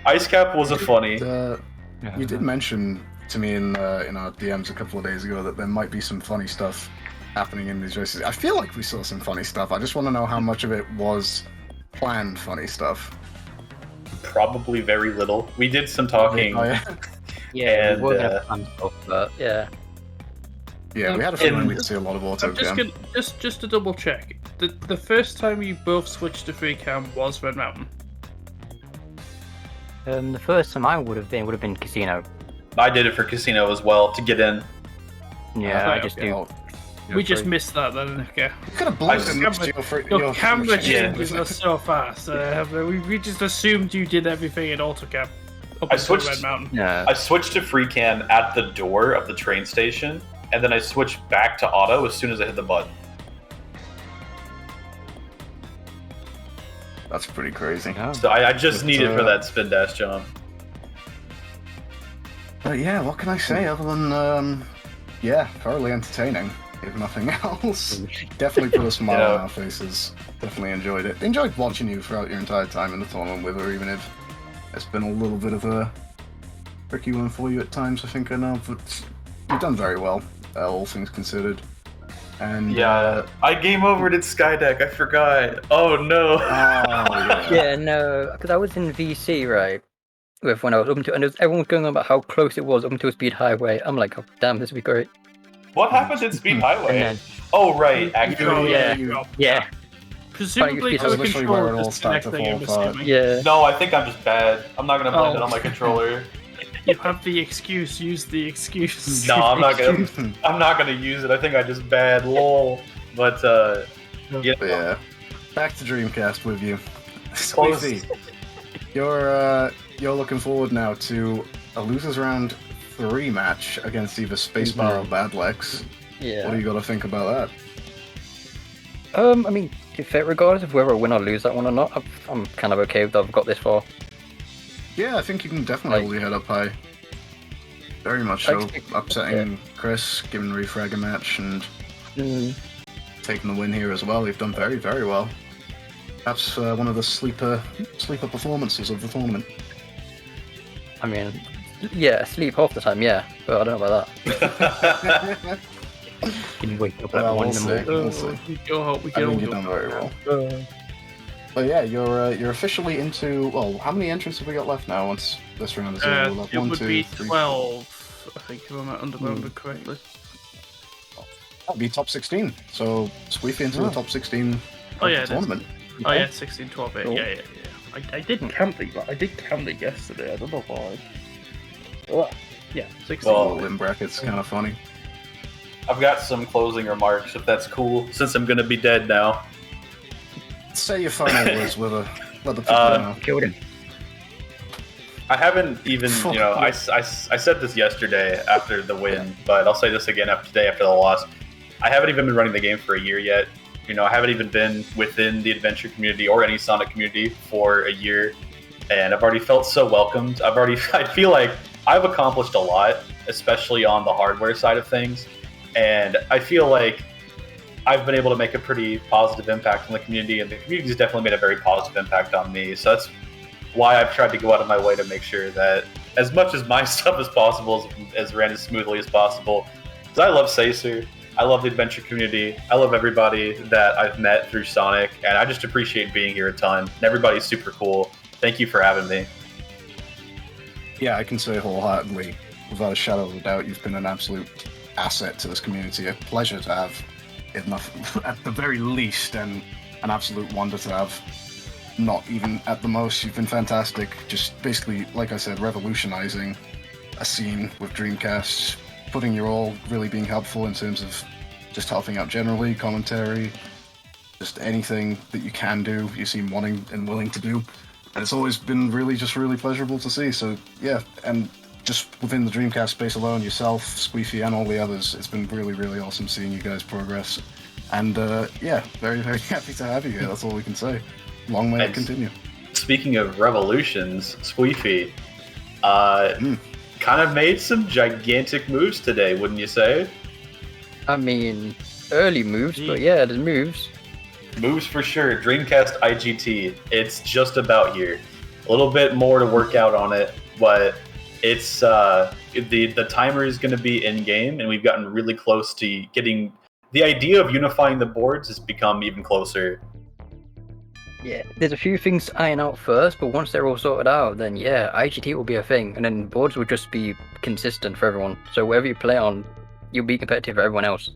Ice Cap was a funny. You did mention to me in our DMs a couple of days ago that there might be some funny stuff happening in these races. I feel like we saw some funny stuff. I just want to know how much of it was planned funny stuff. Probably very little. We did some talking. Oh, yeah. Yeah, and, we were gonna plan stuff, but yeah. Yeah, we had a feeling we'd see a lot of auto I'm just jam. just to double check. The first time you both switched to free cam was Red Mountain. The first time I would have been Casino. I did it for Casino as well to get in. Yeah, I just do. We just missed that then. Okay. You could have blinked and missed Your camera yeah. changes are so fast. We just assumed you did everything in AutoCam. I switched. Red Mountain. Yeah. I switched to free cam at the door of the train station, and then I switched back to auto as soon as I hit the button. That's pretty crazy. So I just needed for that spin dash jump. But yeah, what can I say other than yeah, thoroughly entertaining, if nothing else. Definitely put a smile on our faces. Definitely enjoyed it. Enjoyed watching you throughout your entire time in the tournament with her, even if it's been a little bit of a tricky one for you at times, I think I know, but you've done very well, all things considered. And yeah, I game overed at Skydeck. I forgot. Oh no. Yeah, no, because I was in VC, right? With when I was up to, and everyone was going on about how close it was up to a speed highway. I'm like, oh damn, this would be great. What happened in Speed Highway? And then- Oh right, actually. Yeah. Presumably That's to a literally where it controller all just connect started to thing, I'm fall apart. assuming. Yeah. No, I think I'm just bad. I'm not gonna blame Oh. it on my controller. You have the excuse, use the excuse. No, I'm not gonna. I'm not gonna use it. I think I just bad. Lol. But yeah. Back to Dreamcast with you. Squeezy, you're looking forward now to a losers round 3 match against either Spacebar or Badlex. Yeah. What do you got to think about that? I mean, if it, regardless of whether I win or lose that one or not, I'm kind of okay with that I've got this far. Yeah, I think you can definitely hold your head up high. Very much so. Upsetting Chris, giving Refrag a match, and taking the win here as well. You've done very, very well. Perhaps one of the sleeper performances of the tournament. I mean, yeah, sleep half the time, yeah, but I don't know about that. Can you wake up at 1 in the morning? We'll see. We I think you've done very well. But yeah, you're officially into. Well, how many entrants have we got left now? Once this round is over, we'll have It 1, would 2, be 3, 12, I think, if I'm remember correctly. That'd be top 16. So squeeze into the top 16 Oh of yeah, the it is. tournament. Oh yeah, 16, 12, 8. Cool. Yeah. I did count it. I did count it yesterday. I don't know why. Oh, yeah, 16. Well, win bracket's kind of funny. I've got some closing remarks, if that's cool, since I'm gonna be dead now. Say your final words with a let the people know. Killed him. I haven't even, you know, I said this yesterday after the win, but I'll say this again today after the loss. I haven't even been running the game for a year yet. You know, I haven't even been within the adventure community or any Sonic community for a year, and I've already felt so welcomed. I feel like I've accomplished a lot, especially on the hardware side of things, and I feel like I've been able to make a pretty positive impact on the community, and the community's definitely made a very positive impact on me. So that's why I've tried to go out of my way to make sure that as much as my stuff as possible, as ran as smoothly as possible, because I love Sacer, I love the adventure community, I love everybody that I've met through Sonic, and I just appreciate being here a ton. And everybody's super cool. Thank you for having me. Yeah, I can say wholeheartedly, without a shadow of a doubt, you've been an absolute asset to this community. A pleasure to have, if not at the very least, and an absolute wonder to have. Not even at the most, you've been fantastic. Just basically, like I said, revolutionizing a scene with Dreamcast, putting your all, really being helpful in terms of just helping out generally, commentary, just anything that you can do, you seem wanting and willing to do. And it's always been really pleasurable to see. So yeah, and just within the Dreamcast space alone, yourself, Squeefy, and all the others, it's been really awesome seeing you guys progress. And yeah, very happy to have you here. That's all we can say. Long may it continue. Speaking of revolutions, Squeefy kind of made some gigantic moves today, wouldn't you say? I mean, early moves, but yeah, there's moves. Moves for sure. Dreamcast IGT. It's just about here. A little bit more to work out on it, but It's the timer is going to be in game, and we've gotten really close to getting the idea of unifying the boards has become even closer. Yeah, there's a few things to iron out first, but once they're all sorted out, then yeah, IGT will be a thing, and then boards will just be consistent for everyone. So wherever you play on, you'll be competitive with everyone else.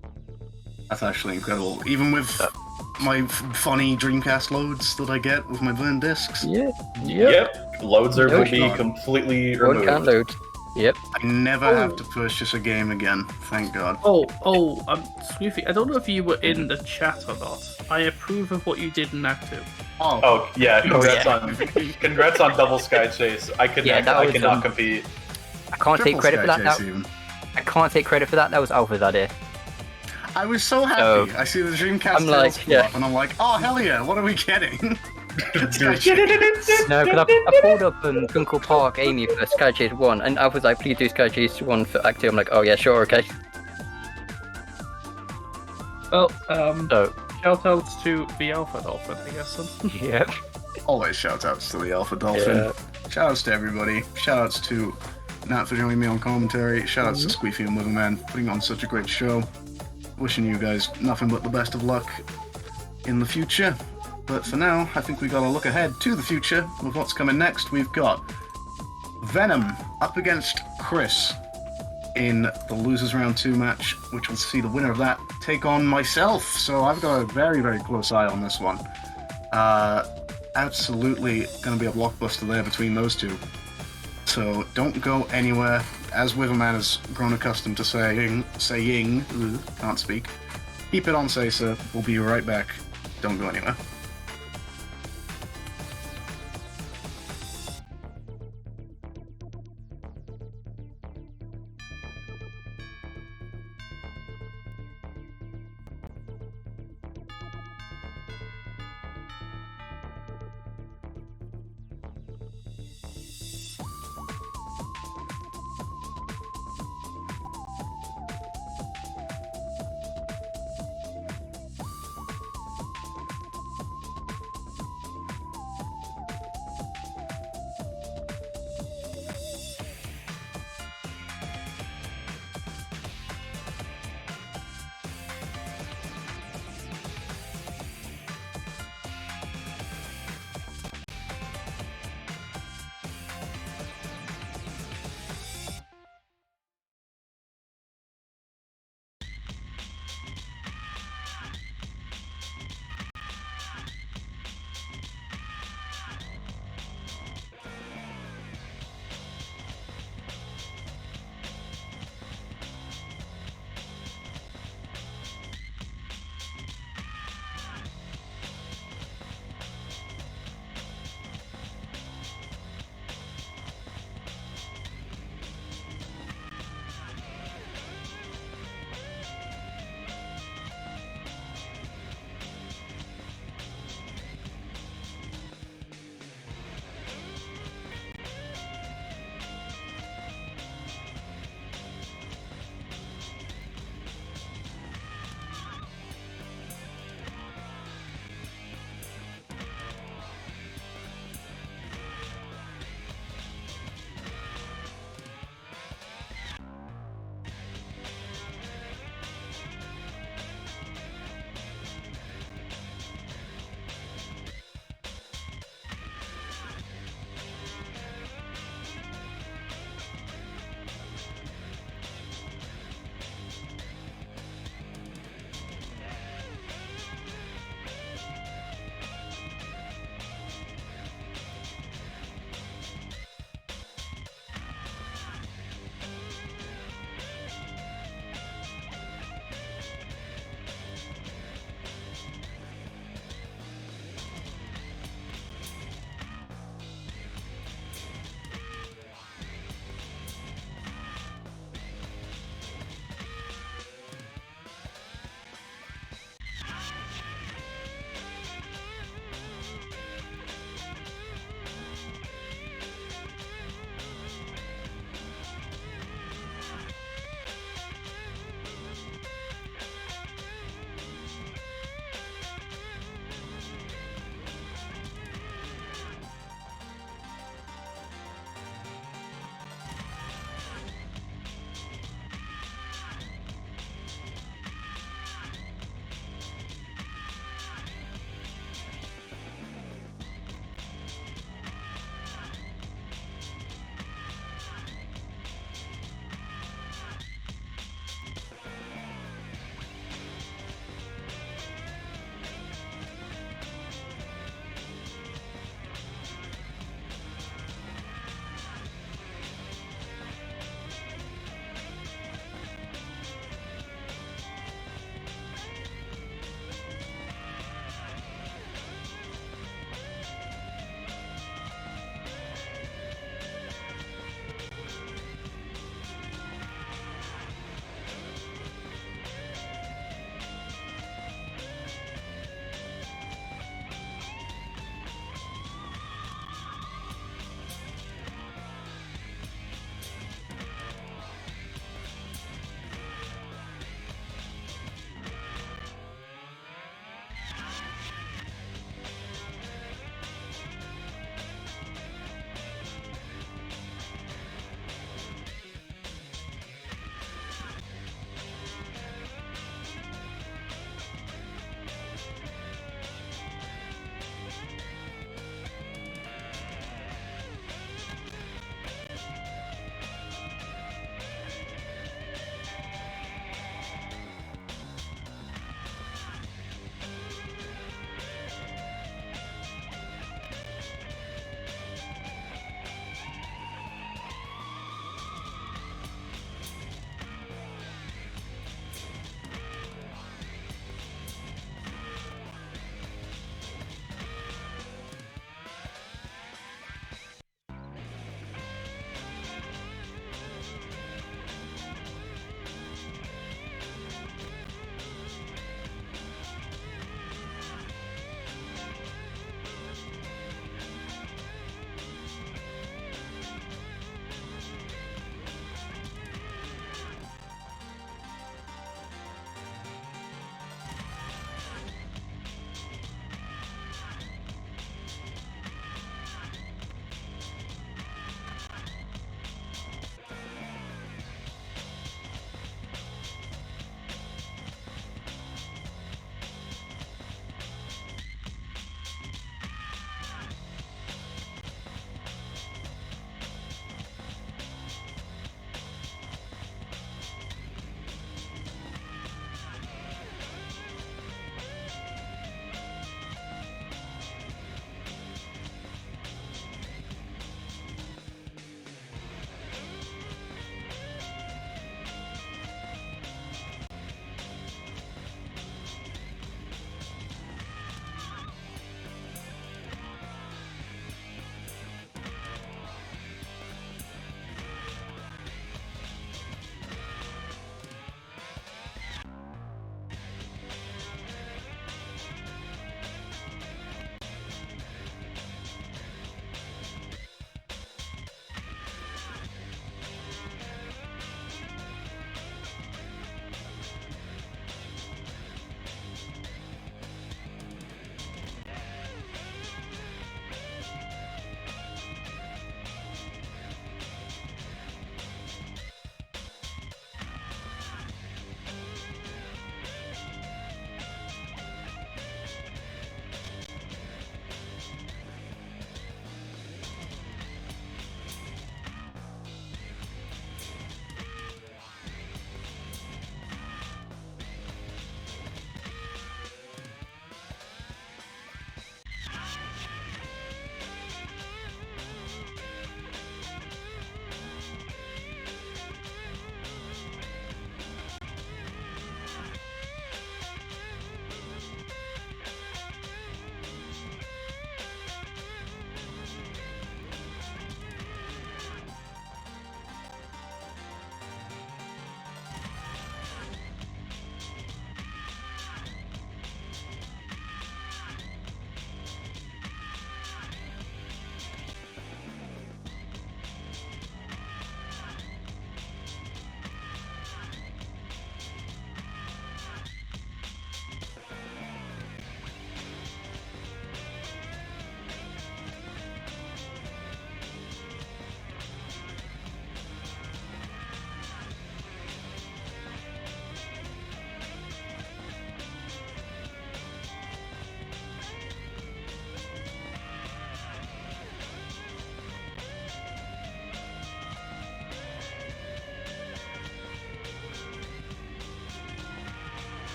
That's actually incredible. Even with my funny Dreamcast loads that I get with my burn discs. Yeah. Yep. Loads will be completely removed. Can't load. Yep. I never have to purchase a game again. Thank God. Squeefy, I don't know if you were in the chat or not. I approve of what you did in Act 2. Oh yeah, congrats on Double Sky Chase. I cannot compete. I can't take credit for that. I can't take credit for that. That was Alpha's idea. I was so happy. I see the Dreamcast sales up, and I'm like, oh hell yeah! What are we getting? No, because I pulled up Twinkle Park Amy for Sky Chase 1, and Alpha's like, please do Sky Chase 1 for Act 2. I'm like, oh yeah, sure, okay. Well, shout outs to the Alpha Dolphin, I guess. Yep. Always shout outs to the Alpha Dolphin. Yeah. Shout outs to everybody. Shout outs to Nat for joining me on commentary. Shout outs to Squeefy and Witherman for putting on such a great show. Wishing you guys nothing but the best of luck in the future. But for now, I think we gotta look ahead to the future with what's coming next. We've got Venom up against Chris in the Losers Round 2 match, which will see the winner of that take on myself. So I've got a very, very close eye on this one. Absolutely gonna be a blockbuster there between those two. So don't go anywhere. As Witherman has grown accustomed to saying, can't speak. Keep it on Sesa. We'll be right back. Don't go anywhere.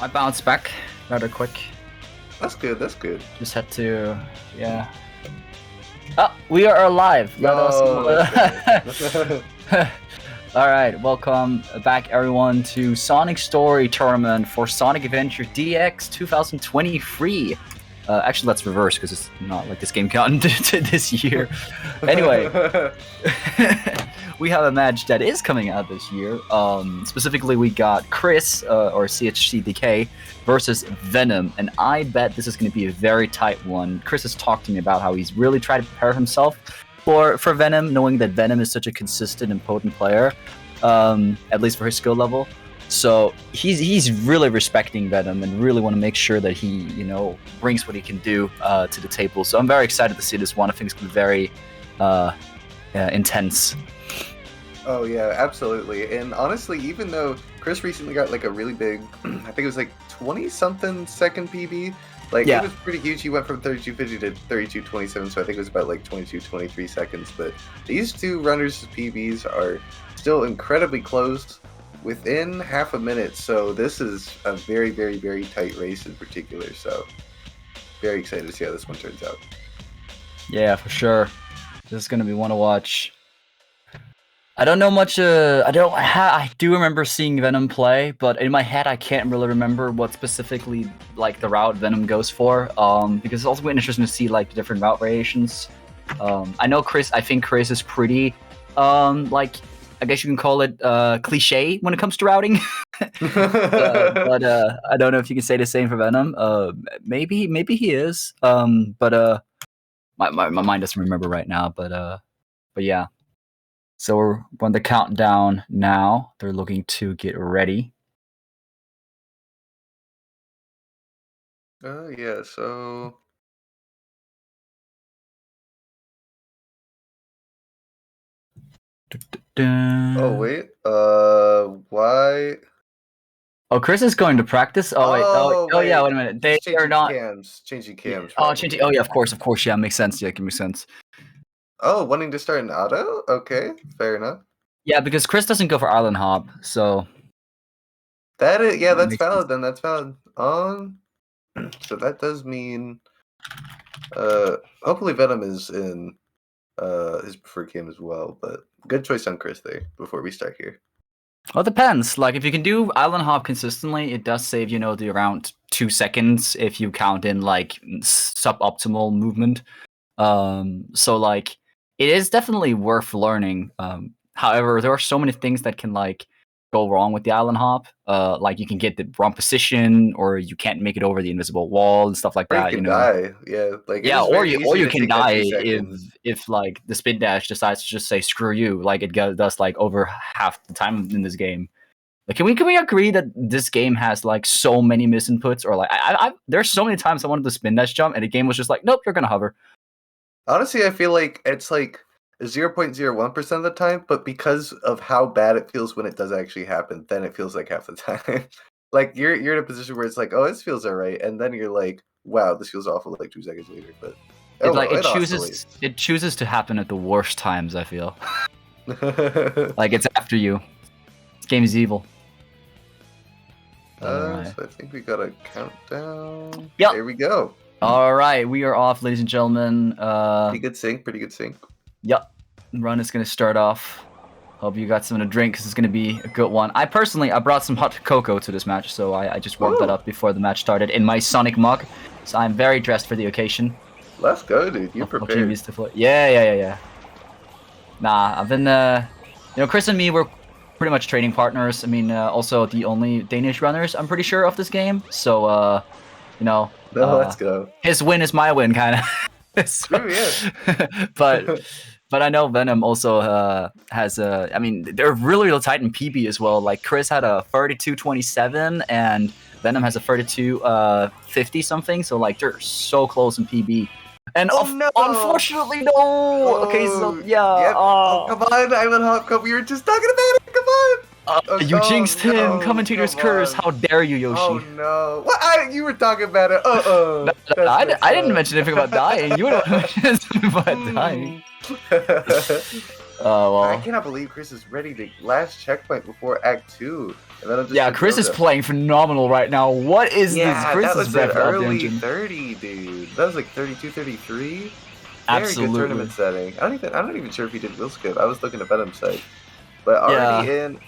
I bounced back rather quick. That's good. That's good. Just had to, yeah. Oh, we are alive. Let us. All right, welcome back, everyone, to Sonic Story Tournament for Sonic Adventure DX 2023. Actually, let's reverse because it's not like this game got into this year. Anyway, we have a match that is coming out this year. Specifically, we got Chris, or CHCDK, versus Venom, and I bet this is going to be a very tight one. Chris has talked to me about how he's really tried to prepare himself for Venom, knowing that Venom is such a consistent and potent player, at least for his skill level. So he's really respecting Venom and really want to make sure that he, you know, brings what he can do to the table. So I'm very excited to see this one. I think it's going to be very intense. Oh yeah, absolutely. And honestly, even though Chris recently got like a really big, I think it was like 20-something second PB. Like, yeah. It was pretty huge. He went from 32.50 to 32.27, so I think it was about like 22-23 seconds. But these two runners' PBs are still incredibly close, within half a minute. So this is a very, very, very tight race in particular. So very excited to see how this one turns out. Yeah, for sure. This is going to be one to watch. I don't know much. I do remember seeing Venom play, but in my head, I can't really remember what specifically like the route Venom goes for. Because it's also interesting to see like the different route variations. I know Chris. I think Chris is pretty, like, I guess you can call it cliche when it comes to routing. but I don't know if you can say the same for Venom. Maybe he is. But my mind doesn't remember right now. But yeah. So we're on the countdown now. They're looking to get ready. Oh yeah, so oh wait, why? Oh, Chris is going to practice. Oh wait, oh yeah. Wait a minute. They are not changing cams. Oh, changing. Oh yeah, of course. Yeah, makes sense. Yeah, it makes sense. Oh, wanting to start an auto? Okay, fair enough. Yeah, because Chris doesn't go for Island Hop, so that is, yeah, that's valid. Then that's valid. So that does mean, hopefully Venom is in his preferred game as well. But good choice on Chris there before we start here. Well, it depends. Like, if you can do Island Hop consistently, it does save, you know, the around 2 seconds if you count in like suboptimal movement. So like, it is definitely worth learning. However, there are so many things that can like go wrong with the Island Hop. Like you can get the wrong position, or you can't make it over the invisible wall and stuff like that. You can know? die. Yeah, like yeah, or you can die if like the spin dash decides to just say screw you, like it does like over half the time in this game. Like, can we agree that this game has like so many misinputs, or like there's so many times I wanted to spin dash jump and the game was just like, nope, you're gonna hover. Honestly, I feel like it's like 0.01% of the time, but because of how bad it feels when it does actually happen, then it feels like half the time. Like you're in a position where it's like, oh, this feels alright, and then you're like, wow, this feels awful like 2 seconds later. But it chooses to happen at the worst times, I feel. Like it's after you. This game is evil. So I think we got a countdown. Yep. There we go. Alright, we are off, ladies and gentlemen. Pretty good sync. Yep. Run is gonna start off. Hope you got something to drink, because it's gonna be a good one. I brought some hot cocoa to this match, so I just warmed that up before the match started in my Sonic mug. So I'm very dressed for the occasion. Let's go, dude. You prepared. Yeah. Nah, I've been you know, Chris and me were pretty much training partners. I mean, also the only Danish runners, I'm pretty sure, of this game. So you know, let's go. His win is my win, kind of. True, yeah. But I know Venom also has a. I mean, they're really tight in PB as well. Like Chris had a 32.27 and Venom has a 32.50 something. So like they're so close in PB. And no. Unfortunately, no. Okay, so yeah. Yep. Come on, Island Hop. We were just talking about it. Come on. You jinxed him. Commentator's curse. How dare you, Yoshi? Oh no! What? You were talking about it. I didn't mention anything about dying. You would have mentioned something about dying. well. I cannot believe Chris is ready to last checkpoint before Act 2. And then Yeah, Chris is playing phenomenal right now. What is this? Chris that was is an revved up the early engine. 30, dude. That was like 32, 33. Very Absolutely. good tournament setting. I'm not even sure if he did wheel skip. I was looking at Venom's side. But already in,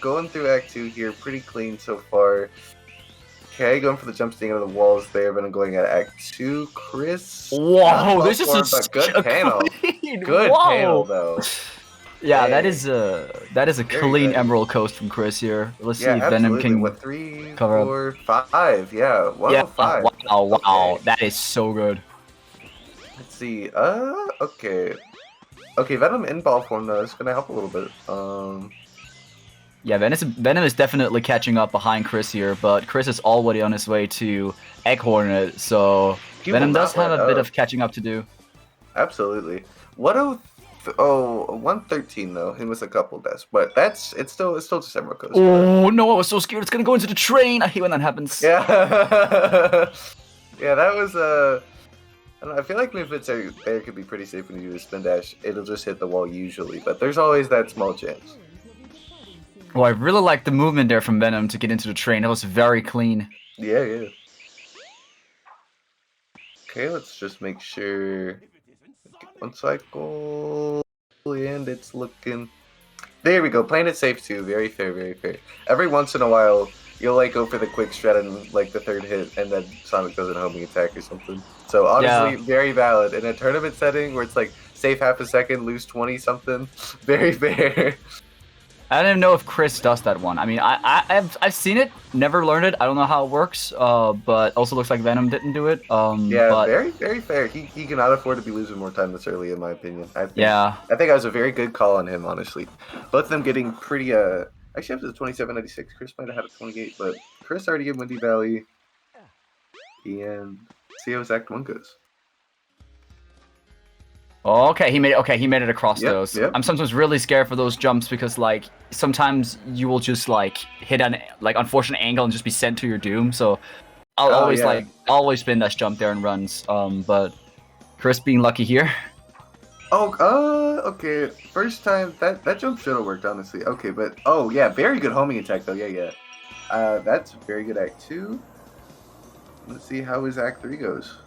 going through Act 2 here, pretty clean so far. Okay, going for the jump sting out of the walls there, but I'm going at Act 2. Chris. Whoa, this is good panel. clean. Good Whoa. panel, though. Yeah, Dang. that is a clean Emerald Coast from Chris here. Let's see if Venom can What, 3, cover 4, 5? Yeah, 105. Yeah, wow, that is so good. Let's see. Okay. Okay, Venom in ball form though is gonna help a little bit. Yeah, Venom is definitely catching up behind Chris here, but Chris is already on his way to Egg Hornet, so Venom does have a bit of catching up to do. Absolutely. 113 though. He missed a couple deaths, but it's still just Emerald Coast. Oh no, I was so scared it's gonna go into the train. I hate when that happens. Yeah. Yeah, that was I don't know, I feel like movements there could be pretty safe when you do a spin dash. It'll just hit the wall usually, but there's always that small chance. Well, I really like the movement there from Venom to get into the train. That was very clean. Yeah. Okay, let's just make sure. One cycle, and it's looking. There we go. Playing it safe too. Very fair, very fair. Every once in a while, you'll like go for the quick strat and like the third hit, and then Sonic does a homing attack or something. So honestly, very valid in a tournament setting where it's like save half a second, lose 20 something. Very fair. I don't even know if Chris does that one. I mean, I've seen it, never learned it. I don't know how it works. But also looks like Venom didn't do it. Yeah, but... very fair. He cannot afford to be losing more time this early, in my opinion. I think that was a very good call on him, honestly. Both of them getting pretty. Actually, up to the 27.96. Chris might have had a 28, but Chris already in Windy Valley. And see how his Act 1 goes. Okay, he made it across those. Yep. I'm sometimes really scared for those jumps because like sometimes you will just like hit an like unfortunate angle and just be sent to your doom. So I'll always spin that jump there and runs. But Chris being lucky here. Okay. First time that jump should have worked, honestly. Okay, but very good homing attack though. Yeah. That's very good Act 2. Let's see how his Act 3 goes.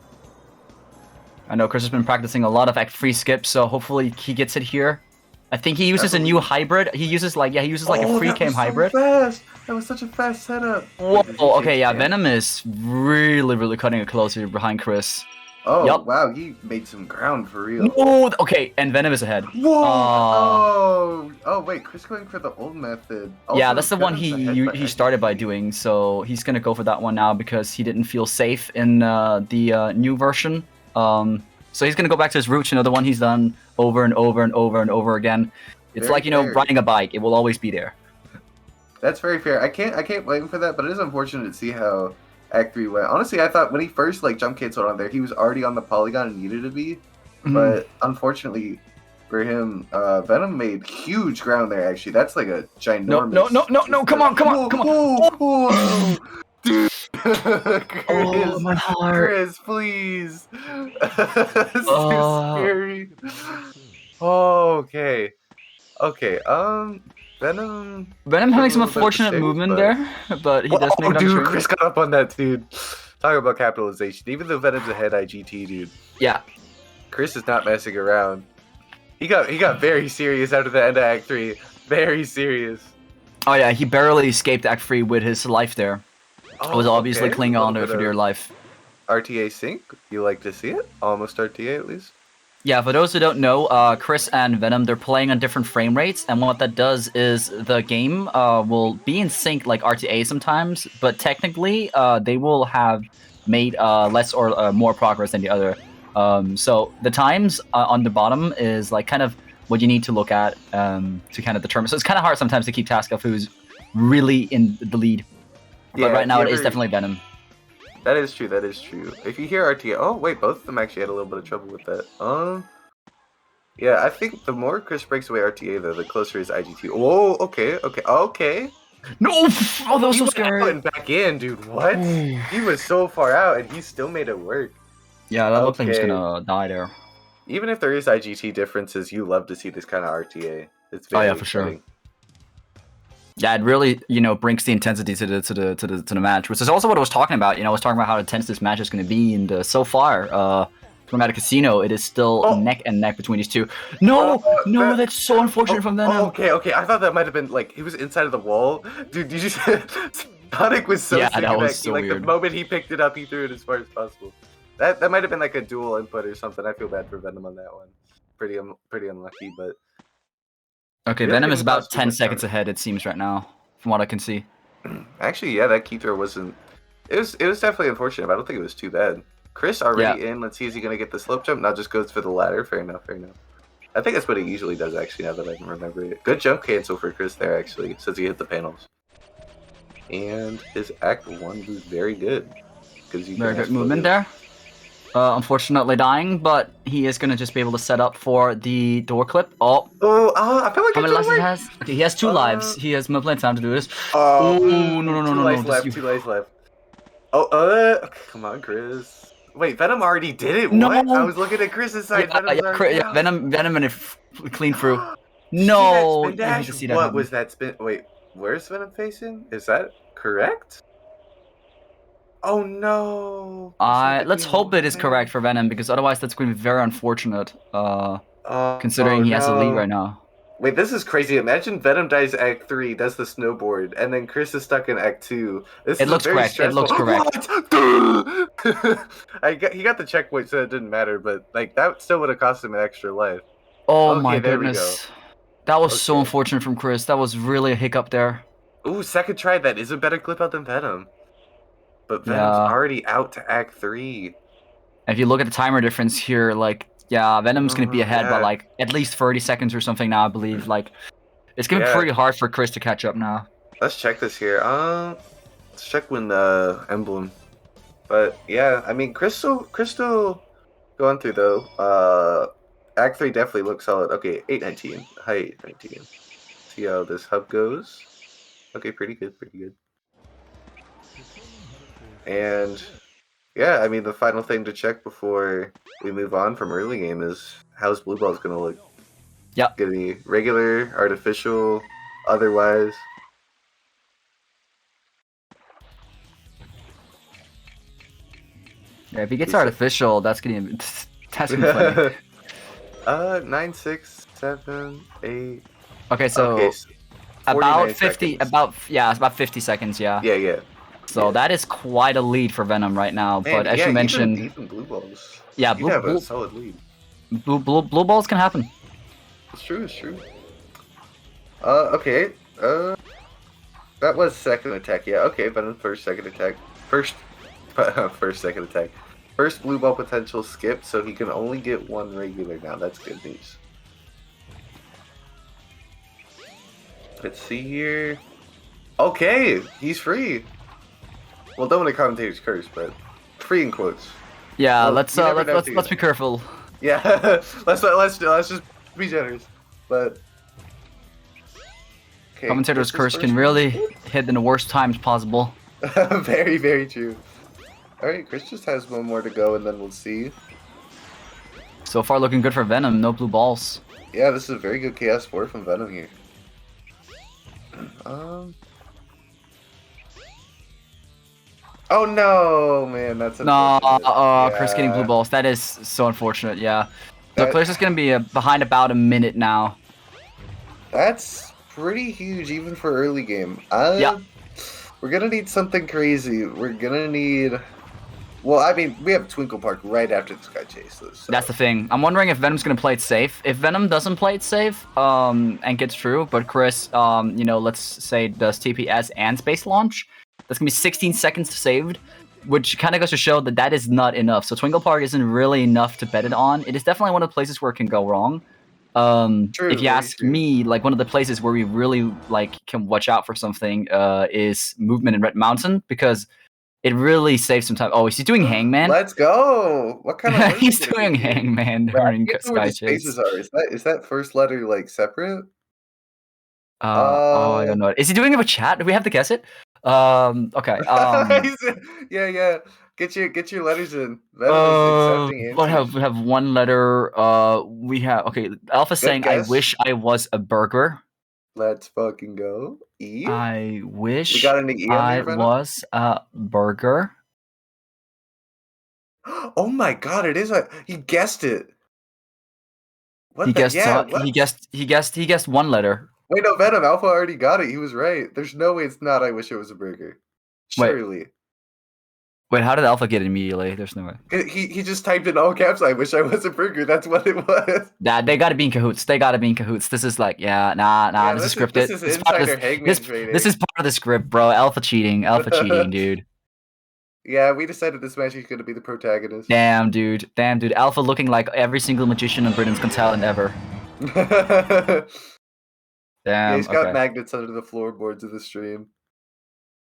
I know Chris has been practicing a lot of Act 3 skips, so hopefully he gets it here. I think he uses a new hybrid. He uses like a free cam hybrid. Fast. That was such a fast setup. Whoa. Okay, yeah. Venom is really cutting it close here behind Chris. Oh, yep. Wow, he made some ground for real. No, okay, and Venom is ahead. Whoa! Oh, wait, Chris going for the old method. Also, yeah, that's the one he started by doing, so he's gonna go for that one now because he didn't feel safe in the new version. So he's gonna go back to his roots, the one he's done over and over and over and over again. It's very like, fair. riding a bike, it will always be there. That's very fair. I can't blame him for that, but it is unfortunate to see how Act 3 went. Honestly, I thought when he first jump canceled on there, he was already on the polygon and needed to be. But unfortunately for him, Venom made huge ground there actually. That's like a ginormous No, come on. Whoa. Dude, Chris, my heart. Chris, please. This is scary. Okay. Venom having some unfortunate movement there, but he does make it dude, Chris got up on that, dude. Talk about capitalization. Even though Venom's ahead IGT, dude. Yeah. Chris is not messing around. He got very serious after the end of Act 3. Very serious. Oh yeah, he barely escaped Act 3 with his life there. I was obviously okay. clinging on to it for dear life. RTA sync? You like to see it? Almost RTA at least? Yeah, for those who don't know, Chris and Venom, they're playing on different frame rates, and what that does is the game will be in sync like RTA sometimes, but technically they will have made less or more progress than the other. So the times on the bottom is like kind of what you need to look at to kind of determine. So it's kind of hard sometimes to keep track of who's really in the lead. But right now it is definitely Venom. That is true. If you hear RTA, oh wait, both of them actually had a little bit of trouble with that. Yeah, I think the more Chris breaks away RTA though, the closer his IGT. Oh, okay. No! Oh, that was so scary. Putting back in, dude. What? He was so far out, and he still made it work. Yeah, that looked like he was gonna die there. Even if there is IGT differences, you love to see this kind of RTA. It's very for exciting. sure. Yeah, it really, brings the intensity to the match, which is also what I was talking about. I was talking about how intense this match is going to be, and so far, from at a casino, it is still neck and neck between these two. No, that's so unfortunate from Venom. Okay. I thought that might have been like he was inside of the wall, dude. Did you? Sonic was so sick of that. Like the moment he picked it up, he threw it as far as possible. That might have been like a dual input or something. I feel bad for Venom on that one. Pretty unlucky, but. Okay, Venom is about 10 seconds ahead, it seems, right now, from what I can see. Actually, yeah, that key throw wasn't... It was definitely unfortunate, but I don't think it was too bad. Chris already in. Let's see, is he going to get the slope jump? Now just goes for the ladder. Fair enough. I think that's what he usually does, actually, now that I can remember it. Good jump cancel for Chris there, actually, since he hit the panels. And his Act 1 was very good. Very good movement there. Unfortunately dying, but he is going to just be able to set up for the door clip. I feel like how many lives he has? Okay, he has 2 lives. He has plenty of time to do this. No. 2 lives left, 2 lives left. Come on, Chris. Wait, Venom already did it? No. What? I was looking at Chris's side. Venom and it clean through. No. What was that spin? Wait, where's Venom facing? Is that correct? Oh no! Let's hope it is correct for Venom, because otherwise that's going to be very unfortunate. Considering he has a lead right now. Wait, this is crazy. Imagine Venom dies Act 3, does the snowboard, and then Chris is stuck in Act 2. It looks correct. It looks correct. He got the checkpoint, so it didn't matter. But like that still would have cost him an extra life. Oh my goodness! That was so unfortunate from Chris. That was really a hiccup there. Ooh, second try. That is a better clip out than Venom. But Venom's already out to Act 3. If you look at the timer difference here, like, Venom's going to be ahead by, like, at least 30 seconds or something now, I believe. Like, it's going to be pretty hard for Chris to catch up now. Let's check this here. Let's check when the emblem. But, yeah, I mean, Crystal going through, though. Act 3 definitely looks solid. Okay, 819. Hi, 819. See how this hub goes. Okay, pretty good. And yeah, I mean, the final thing to check before we move on from early game is how's Blue Ball's gonna look. Yep. Gonna be regular, artificial, otherwise. Yeah, if he gets artificial, that's gonna be funny. 9, 6, 7, 8. Okay, so about 50. It's about 50 seconds. Yeah. Yeah. So that is quite a lead for Venom right now. Man, but as you mentioned, even Blue Balls. Yeah, Blue have a solid lead. Blue Balls can happen. It's true. Okay. That was second attack. Yeah. Okay, Venom first, second attack. First, second attack. First Blue Ball potential skipped, so he can only get 1 regular now. That's good news. Let's see here. Okay, he's free. Well, don't want to commentator's curse, but free in quotes. Yeah, well, let's be careful. Yeah, let's just be generous. But commentator's curse can really hit in the worst times possible. Very, very true. All right, Chris just has 1 more to go, and then we'll see. So far, looking good for Venom. No blue balls. Yeah, this is a very good Chaos 4 from Venom here. Oh no, man, that's unfortunate. Chris getting blue balls. That is so unfortunate. Yeah. So Chris is gonna be behind about a minute now. That's pretty huge, even for early game. Yeah. We're gonna need something crazy. We're gonna need. Well, I mean, we have Twinkle Park right after the Sky Chase. So. That's the thing. I'm wondering if Venom's gonna play it safe. If Venom doesn't play it safe, and gets through, but Chris, let's say does TPS and space launch, that's gonna be 16 seconds saved, which kind of goes to show that is not enough. So Twinkle Park isn't really enough to bet it on. It is definitely one of the places where it can go wrong. If you ask me, like one of the places where we really can watch out for something is movement in Red Mountain, because it really saves some time. Oh, is he doing Hangman? Let's go! What kind of? He's doing Hangman during Sky Chase. Is that first letter separate? I don't know. Is he doing it with chat? Do we have to guess it? Okay. Yeah. Get your letters in. Venom is accepting What answers. we have one letter. We have Alpha saying, "I guess. wish I was a burger." Let's fucking go. E. I wish We got an E on I there, Venom? was a burger. Oh my god! It is a. He guessed it. What He the? guessed. Yeah. He guessed one letter. Wait, no, Venom. Alpha already got it. He was right. There's no way it's not. I wish it was a burger. Surely. Wait, how did Alpha get it immediately? There's no way. He just typed in all caps. I wish I was a burger. That's what it was. Nah, they gotta be in cahoots. This is like, nah. This is scripted. This is insider Hangman trading. This is part of the script, bro. Alpha cheating, dude. Yeah, we decided this match is gonna be the protagonist. Damn, dude. Alpha looking like every single magician on Britain's Got Talent ever. Damn. Yeah, he's got okay. magnets under the floorboards of the stream.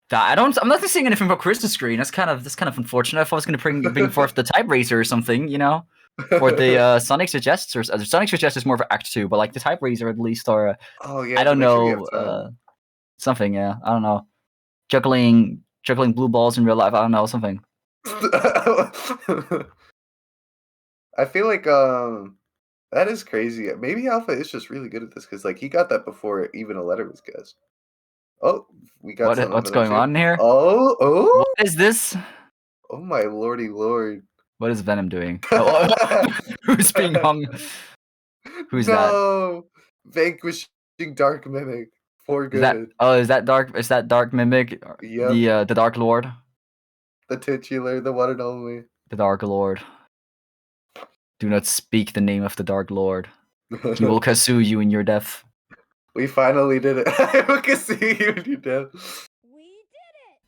I'm not seeing anything about Chris' screen. That's kind of unfortunate. If I was going to bring forth the Type Razor or something, or the Sonic Suggests, or Sonic Suggests is more of Act 2, but like the Type Razor at least, or oh yeah, I don't know, something. Yeah, I don't know, juggling blue balls in real life. I don't know, something. I feel like that is crazy. Maybe Alpha is just really good at this because like he got that before even a letter was guessed. Oh, we got what's going on here? Oh, what is this? Oh my lordy lord! What is Venom doing? Who's being hung? Who's that? No, vanquishing Dark Mimic for good. Is that Dark? Is that Dark Mimic? Yep. The Dark Lord. The titular, the one and only. The Dark Lord. Do not speak the name of the Dark Lord. He will kazoo you in your death. We finally did it. I will kazoo you in your death.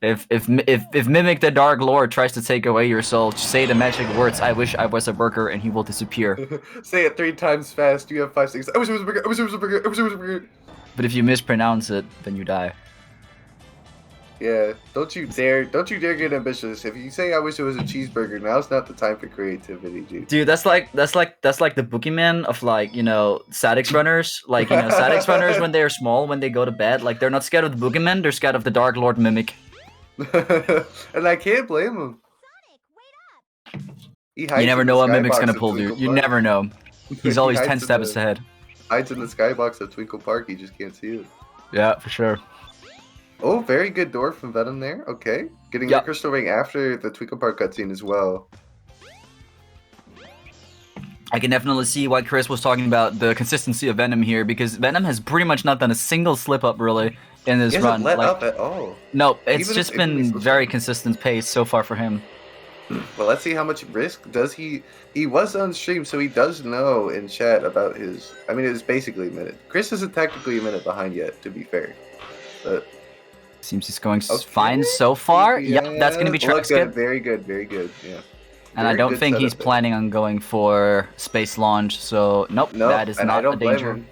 If Mimic the Dark Lord tries to take away your soul, say the magic words, "I wish I was a burger," and he will disappear. Say it 3 times fast. You have 5 seconds. I wish it was a burger. I wish it was a burger. I wish it was a burger. But if you mispronounce it, then you die. Yeah, don't you dare get ambitious. If you say I wish it was a cheeseburger, now's not the time for creativity, dude. Dude, that's like the boogeyman of like, SADX runners. Like, SADX runners when they're small, when they go to bed, like they're not scared of the boogeyman, they're scared of the Dark Lord Mimic. And I can't blame him. You never know what Mimic's gonna pull, dude. You never know. He's always 10 steps ahead. Hides in the skybox of Twinkle Park, you just can't see it. Yeah, for sure. Oh, very good door from Venom there. Okay. Getting the crystal ring after the Twinkle Park cutscene as well. I can definitely see why Chris was talking about the consistency of Venom here, because Venom has pretty much not done a single slip up really in this run. He hasn't let up at all. No, it's just been very consistent pace so far for him. Well, let's see how much risk does he was on stream, so he does know in chat about his. I mean, it's basically a minute. Chris isn't technically a minute behind yet, to be fair. But seems he's going fine so far. Yeah, that's going to be track skip. Very good, yeah. And I don't think he's planning on going for space launch, so nope, that is not a danger. Him.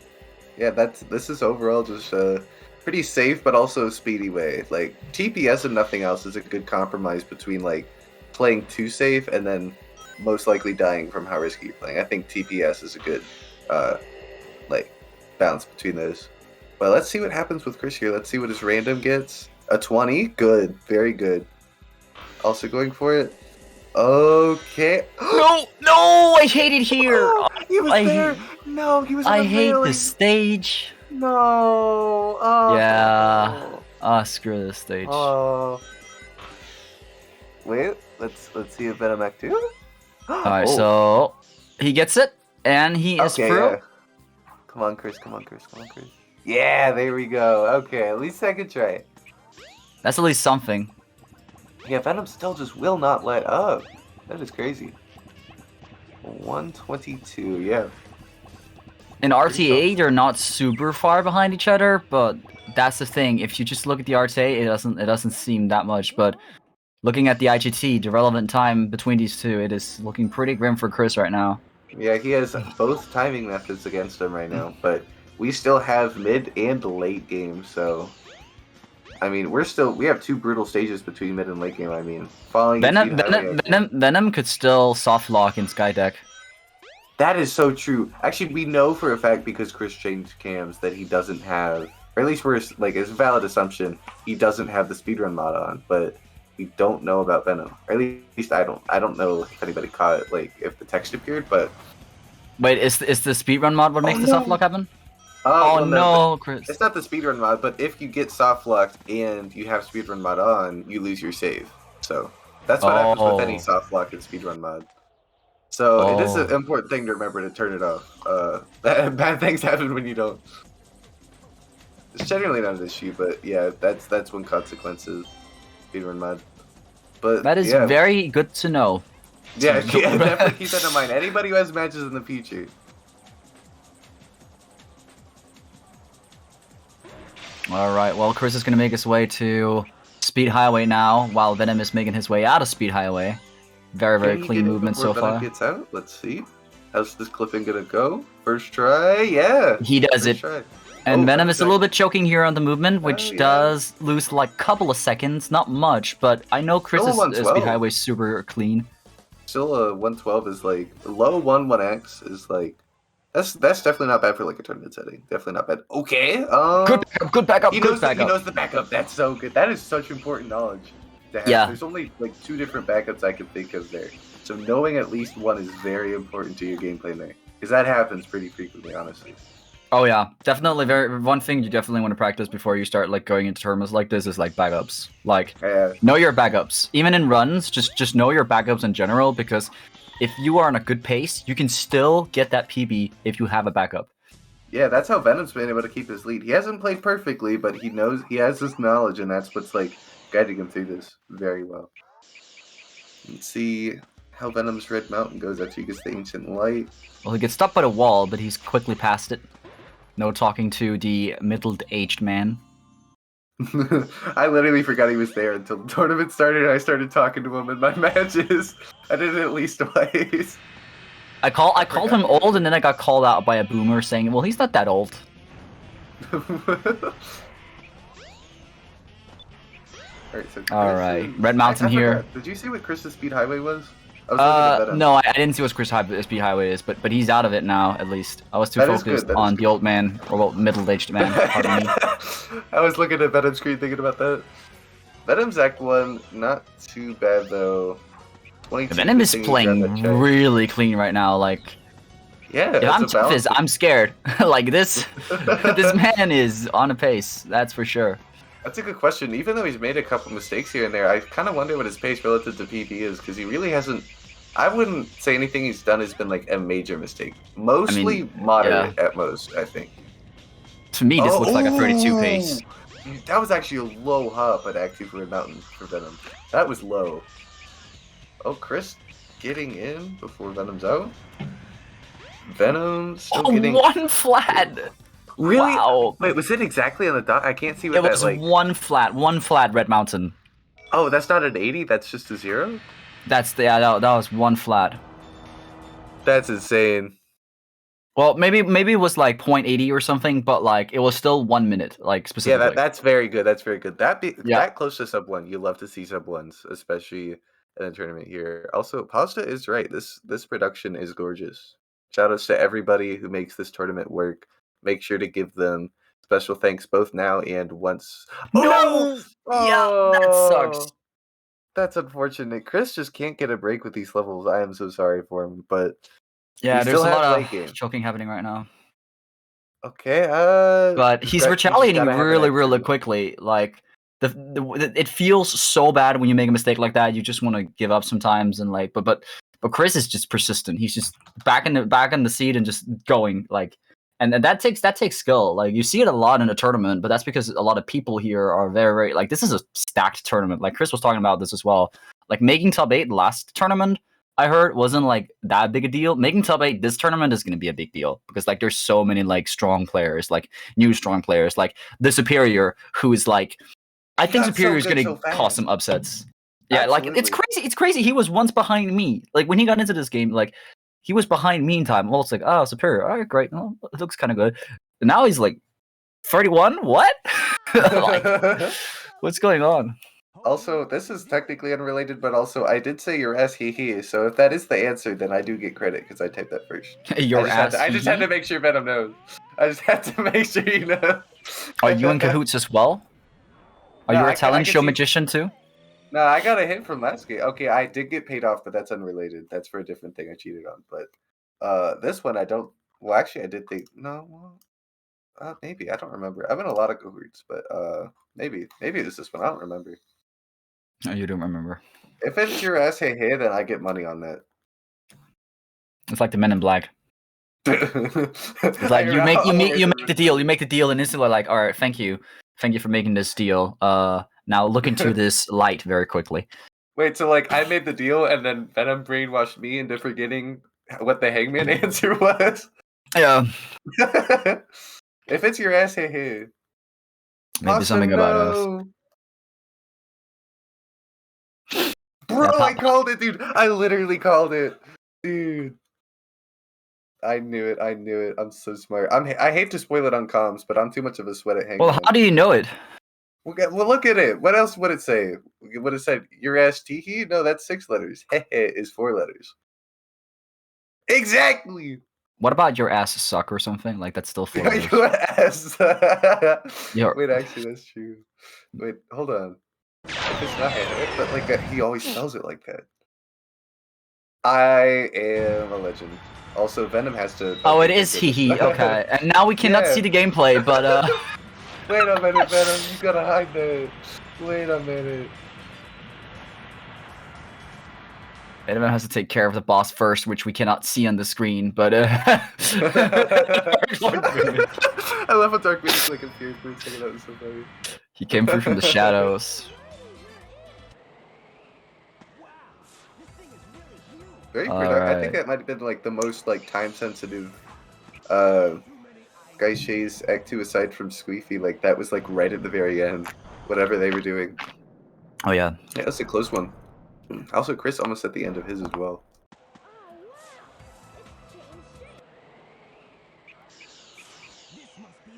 Yeah, this is overall just a pretty safe but also speedy way. Like TPS and nothing else is a good compromise between like playing too safe and then most likely dying from how risky you're playing. I think TPS is a good like balance between those. Well, let's see what happens with Chris here. Let's see what his random gets. A 20, good, very good. Also going for it. Okay. No, I hate it here. Oh, he was there. No, he was. I hate the stage. No. Oh. Yeah. Screw this stage. Oh. Wait, let's see if Venom Act 2. Alright, so he gets it, and he is through. Yeah. Come on, Chris. Yeah, there we go. Okay, at least second try. That's at least something. Yeah, Venom still just will not let up. That is crazy. 122, yeah. In RTA, they're not super far behind each other, but that's the thing. If you just look at the RTA, it doesn't seem that much. But looking at the IGT, the relevant time between these two, it is looking pretty grim for Chris right now. Yeah, he has both timing methods against him right now, but we still have mid and late game, so I mean, we have 2 brutal stages between mid and late game. I mean, Venom could still soft lock in Skydeck. That is so true. Actually, we know for a fact because Chris changed cams that he doesn't have, or at least we're like, it's a valid assumption, he doesn't have the speedrun mod on. But we don't know about Venom. Or at least I don't. I don't know if anybody caught it, like if the text appeared, but. Wait, is the speedrun mod what makes the soft lock happen? Well, no, Chris. It's not the speedrun mod, but if you get soft locked and you have speedrun mod on, you lose your save. So that's what happens with any soft lock and speedrun mod. So it is an important thing to remember to turn it off. Bad things happen when you don't. It's generally not an issue, but yeah, that's one consequences. Speedrun mod. But that is very good to know. Yeah, definitely keep that in mind. Anybody who has matches in the future. All right. Well, Chris is going to make his way to Speed Highway now, while Venom is making his way out of Speed Highway. Very, very clean movement so far. Gets out? Let's see. How's this clipping gonna go? First try, yeah. He does it. Try. And Venom is a little bit choking here on the movement, which does lose like a couple of seconds, not much, but I know Chris's Speed Highway is super clean. Still a 112 is like low 1x is like that's definitely not bad for like a tournament setting. Definitely not bad. Okay. Good backup. He knows the backup. That's so good. That is such important knowledge to have. Yeah. There's only like 2 different backups I can think of there. So knowing at least one is very important to your gameplay there. Because that happens pretty frequently, honestly. Oh yeah, definitely. One thing you definitely want to practice before you start like going into tournaments like this is like backups. Like know your backups. Even in runs, just know your backups in general, because if you are on a good pace, you can still get that PB if you have a backup. Yeah, that's how Venom's been able to keep his lead. He hasn't played perfectly, but he knows he has this knowledge, and that's what's like guiding him through this very well. Let's see how Venom's Red Mountain goes after he gets the Ancient Light. Well, he gets stopped by the wall, but he's quickly past it. No talking to the middle-aged man. I literally forgot he was there until the tournament started and I started talking to him in my matches. I did it at least twice. I called him old, and then I got called out by a boomer saying, well, he's not that old. Alright, Red Mountain here. Did you see what Chris's Speed Highway was? No, I didn't see what Chris Speed Highway is, but he's out of it now, at least. I was too focused on the old man, or well, middle-aged man, pardon me. I was looking at Venom's screen thinking about that. Venom's Act 1, not too bad though. Venom is playing really clean right now, like... Yeah, if I'm Tiffis, I'm scared. Like, this man is on a pace, that's for sure. That's a good question. Even though he's made a couple mistakes here and there, I kind of wonder what his pace relative to PB is, because he really hasn't... I wouldn't say anything he's done has been like a major mistake. Mostly moderate at most, I think. To me, this looks like a 32 pace. That was actually a low hop at Act 2 for Red Mountain for Venom. That was low. Oh, Chris getting in before Venom's out. Venom still getting... one flat! Really? Wow. Wait, was it exactly on the dot? I can't see what that was. It was one flat Red Mountain. Oh, that's not an 80? That's just a 0? That's that was one flat. That's insane. Well, maybe it was like 0.80 or something, but like it was still 1 minute, like specifically. Yeah, that's very good. That's very good. That close to sub 1, you love to see sub 1s, especially in a tournament here. Also, Pasta is right. This production is gorgeous. Shout outs to everybody who makes this tournament work. Make sure to give them special thanks both now and once. No! Yeah, that sucks. That's unfortunate. Chris just can't get a break with these levels. I am so sorry for him, but yeah, there's a lot of choking happening right now. Okay, but he's retaliating really quickly. Like it feels so bad when you make a mistake like that. You just want to give up sometimes, and like, but Chris is just persistent. He's just back in the seat and just going like. And that takes skill. Like you see it a lot in a tournament, but that's because a lot of people here are very like this is a stacked tournament. Like Chris was talking about this as well. Like making top 8 last tournament, I heard wasn't like that big a deal. Making top 8 this tournament is going to be a big deal because like there's so many like strong players, like new strong players, like the Superior, who is like I think Superior is going to cause some upsets. Yeah, absolutely. Like it's crazy. It's crazy. He was once behind me. Like when he got into this game, like. He was behind meantime. Well, it's like, oh, Superior. All right, great. Oh, it looks kind of good. And now he's like 31? What? Like, what's going on? Also, this is technically unrelated, but also I did say your ass he. So if that is the answer, then I do get credit because I typed that first. I just had to make sure Venom knows. I just had to make sure you know. Are you in cahoots as well? Are you a talent show magician too? No, I got a hit from last game. Okay, I did get paid off, but that's unrelated. That's for a different thing I cheated on. But this one I don't. Well, actually, I did think no. Well, maybe I don't remember. I'm in a lot of cohorts, but maybe it was this one. I don't remember. No, you don't remember. If it's your ass, hey, then I get money on that. It's like the Men in Black. It's like you make the deal. You make the deal, and instantly like, all right, thank you for making this deal. Now look into this light very quickly. Wait, so like I made the deal, and then Venom brainwashed me into forgetting what the Hangman answer was. Yeah. If it's your ass, hey. Maybe something about us. Bro, I called it, dude. I literally called it, dude. I knew it. I'm so smart. I hate to spoil it on comms, but I'm too much of a sweat at Hangman. Well, how do you know it? Well, look at it. What else would it say? Would it say your ass tee? No, that's 6 letters. Is 4 letters. Exactly. What about your ass suck or something? Like that's still 4 letters. Your ass. Yeah. Wait, actually, that's true. Wait, hold on. It's not but like he always spells it like that. I am a legend. Also, Venom has to. Oh, it is he. Okay, and now we cannot see the gameplay, but Wait a minute, Venom. You gotta hide that. Wait a minute. Venom has to take care of the boss first, which we cannot see on the screen. But I love how Dark Phoenix like appeared for a second. That was so funny. He came through from the shadows. Very productive. I think that might have been like the most like time sensitive Guy Shay's Act 2 aside from Squeefy. Like that was like right at the very end, whatever they were doing. Oh yeah. Yeah, that's a close one. Also, Chris almost at the end of his as well.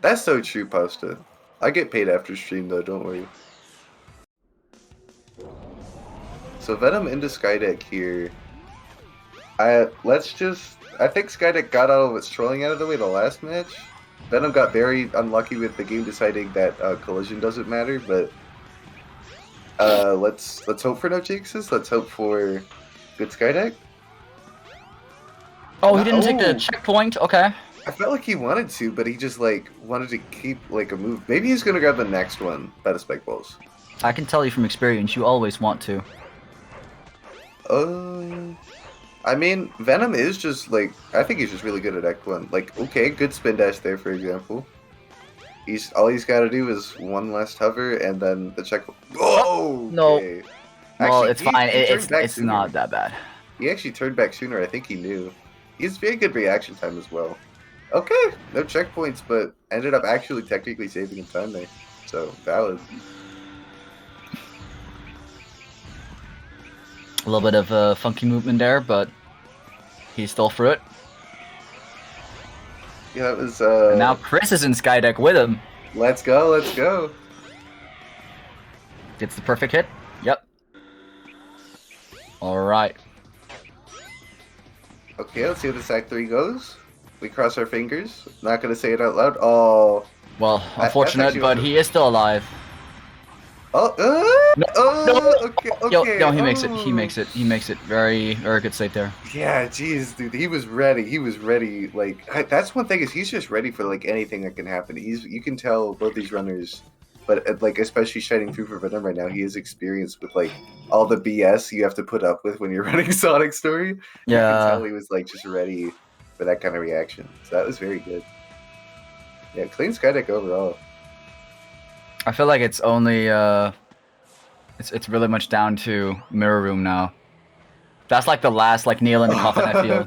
That's so true, Pasta. I get paid after stream though, don't worry. So Venom into Skydeck here. I think Skydeck got all of its trolling out of the way the last match. Venom got very unlucky with the game deciding that collision doesn't matter, but let's hope for no jinxes. Let's hope for good Skydeck. Oh, he didn't take the checkpoint. Okay. I felt like he wanted to, but he just like wanted to keep like a move. Maybe he's gonna grab the next one by the spike balls. I can tell you from experience, you always want to. I mean, Venom is just like, I think he's just really good at Act 1. Like, okay, good spin dash there, for example. All he's got to do is one last hover and then the check. Oh no! Okay. Well, Actually, it's fine. It's sooner. not that bad. He actually turned back sooner. I think he knew. He has very good reaction time as well. Okay, no checkpoints, but ended up actually technically saving him time there. So valid. A little bit of a funky movement there, but he's still through it. Yeah, that was. And now Chris is in Skydeck with him. Let's go! Let's go! Gets the perfect hit. Yep. All right. Okay, let's see how this Act 3 goes. We cross our fingers. Not gonna say it out loud. Oh. Well, unfortunate, but he is still alive. Oh, okay. No, he makes it. He makes it. He makes it. Very, very good save there. Yeah, jeez, dude, he was ready. He was ready. Like that's one thing is he's just ready for like anything that can happen. You can tell both these runners, but like especially shining through for Venom right now, he is experienced with like all the BS you have to put up with when you're running Sonic Story. Yeah, you can tell he was like just ready for that kind of reaction. So that was very good. Yeah, clean Skydeck overall. I feel like it's only it's really much down to Mirror Room now. That's like the last like nail in the coffin. I feel.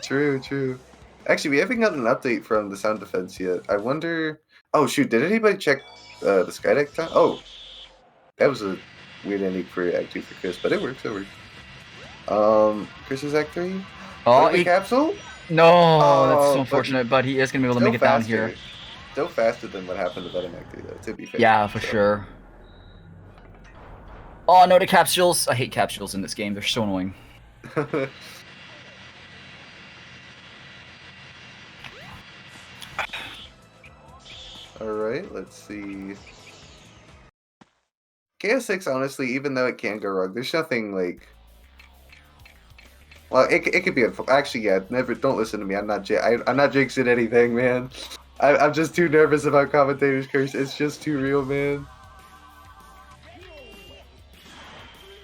True. Actually, we haven't gotten an update from the sound defense yet. I wonder. Oh shoot! Did anybody check the Skydeck time? Oh, that was a weird ending for Act 2 for Chris, but it works. Chris's Act 3. Oh, the capsule. No, that's so unfortunate. But he is gonna be able to make it down here. Still faster than what happened to Venom Act 3, though. To be fair. Yeah, for sure. Oh no, the capsules! I hate capsules in this game. They're so annoying. All right, let's see. KS6, honestly, even though it can go wrong, there's nothing like. Well, it could be actually, yeah. Never, don't listen to me. I'm not jinxing anything, man. I'm just too nervous about commentators' curse. It's just too real, man.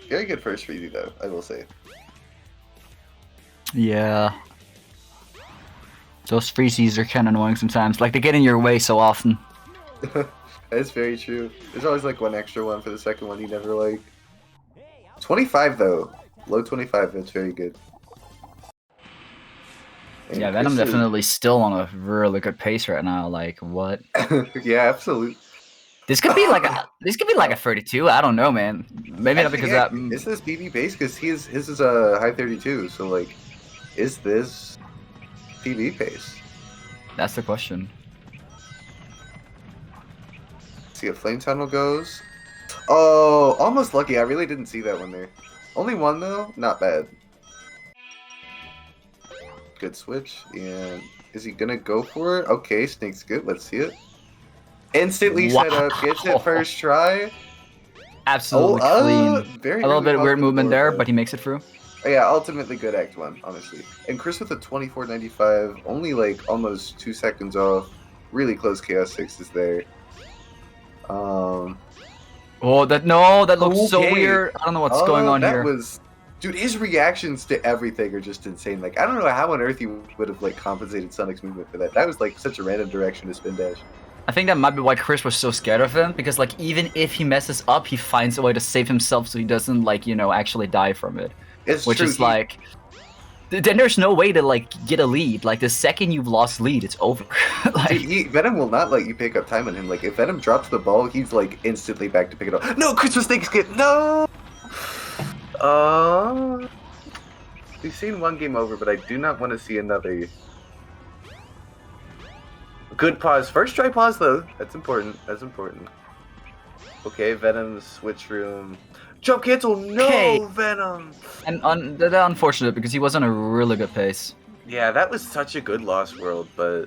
Very good first for you, though. I will say. Yeah. Those freezies are kind of annoying sometimes. Like, they get in your way so often. That's very true. There's always like one extra one for the second one you never like. 25 though. Low 25, that's very good. And Yeah, Venom Chris is- definitely still on a really good pace right now. Like, what? Yeah, absolutely. This could be like a 32. I don't know, man. Maybe not because that. Is this PB base? Because his is a high 32. So like, is this PB pace? That's the question. See if Flame Tunnel goes. Oh, almost lucky. I really didn't see that one there. Only one though. Not bad. Good switch. And is he gonna go for it? Okay, Snake's good. Let's see it. Instantly set up. Gets it first try. Absolutely clean. Very a little bit early weird pause movement before, there, but- but he makes it through. Oh, yeah, ultimately good Act 1, honestly. And Chris with a 24.95, only like almost 2 seconds off. Really close Chaos 6 is there. Oh, that looks so Okay. weird. I don't know what's going on that here. Dude, his reactions to everything are just insane. Like, I don't know how on earth he would have like compensated Sonic's movement for that. That was like such a random direction to spin dash. I think that might be why Chris was so scared of him, because like even if he messes up, he finds a way to save himself so he doesn't like, actually die from it. It's Which true, is like, then there's no way to like get a lead. Like the second you've lost lead, it's over. Dude, Venom will not let you pick up time on him. Like if Venom drops the ball, he's like instantly back to pick it up. No, Chris mistakes get no. We've seen one game over, but I do not want to see another. Good pause. First try pause though. That's important. That's important. Okay, Venom's switch room. Jump cancel. No, Okay. Venom. And that's unfortunate because he was on a really good pace. Yeah, that was such a good Lost World, but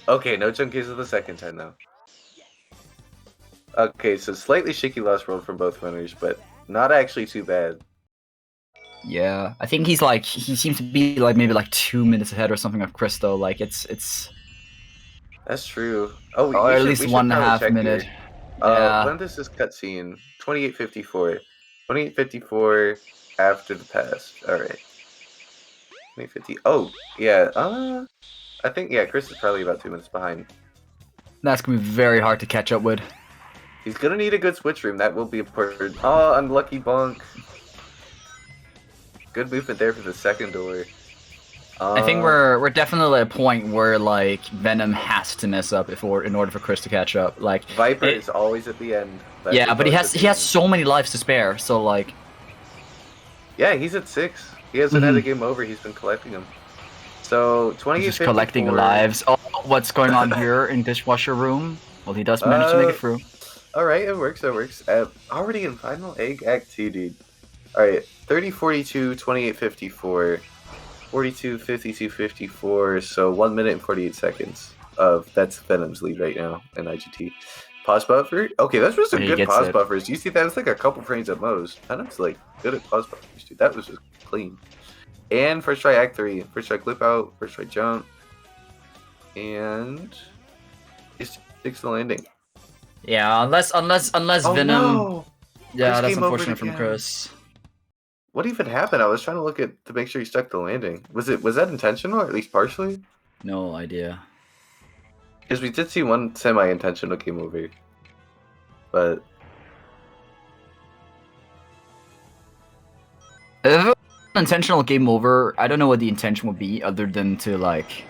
okay, no jump cancel the second time though. Okay, so slightly shaky Lost World from both winners, but not actually too bad. Yeah, I think he seems to be like maybe like 2 minutes ahead or something of Chris though. Like it's That's true. Oh, or we at should- least we should 1.5 probably check minute. here. Yeah. When does this cutscene? 28:54. 28:54 after the pass. All right. 28:50. Oh, yeah. I think Chris is probably about 2 minutes behind. That's gonna be very hard to catch up with. He's gonna need a good switch room. That will be important. Oh, unlucky bonk. Good movement there for the second door. I think we're definitely at a point where like Venom has to mess up in order for Chris to catch up. Like Viper is always at the end. yeah, Viper's but he always at has the end. so many lives to spare. So like Yeah, he's at 6. He hasn't had a Mhm. game over. He's been collecting them. So 28. he's just collecting lives. Oh, what's going on here in dishwasher room? Well, he does manage to make it through. All right, it works. It works. Already in final egg act 2, dude. All right, 30:42, 28:54, 42, 52, 54. So 1 minute and 48 seconds of that's Venom's lead right now in IGT. Pause buffer. Okay, those were some He good gets pause it. buffers. Do you see that? It's like a couple frames at most. Venom's like good at pause buffers, dude. That was just clean. And first try act 3. First try clip out. First try jump. And it sticks the landing. Yeah, unless Oh, Venom. no! Yeah, Chris that's came over it unfortunate from again. Chris. What even happened? I was trying to look at to make sure he stuck the landing. Was that intentional, or at least partially? No idea. Because we did see one semi-intentional game over, but If it was an intentional game over, I don't know what the intention would be other than to like.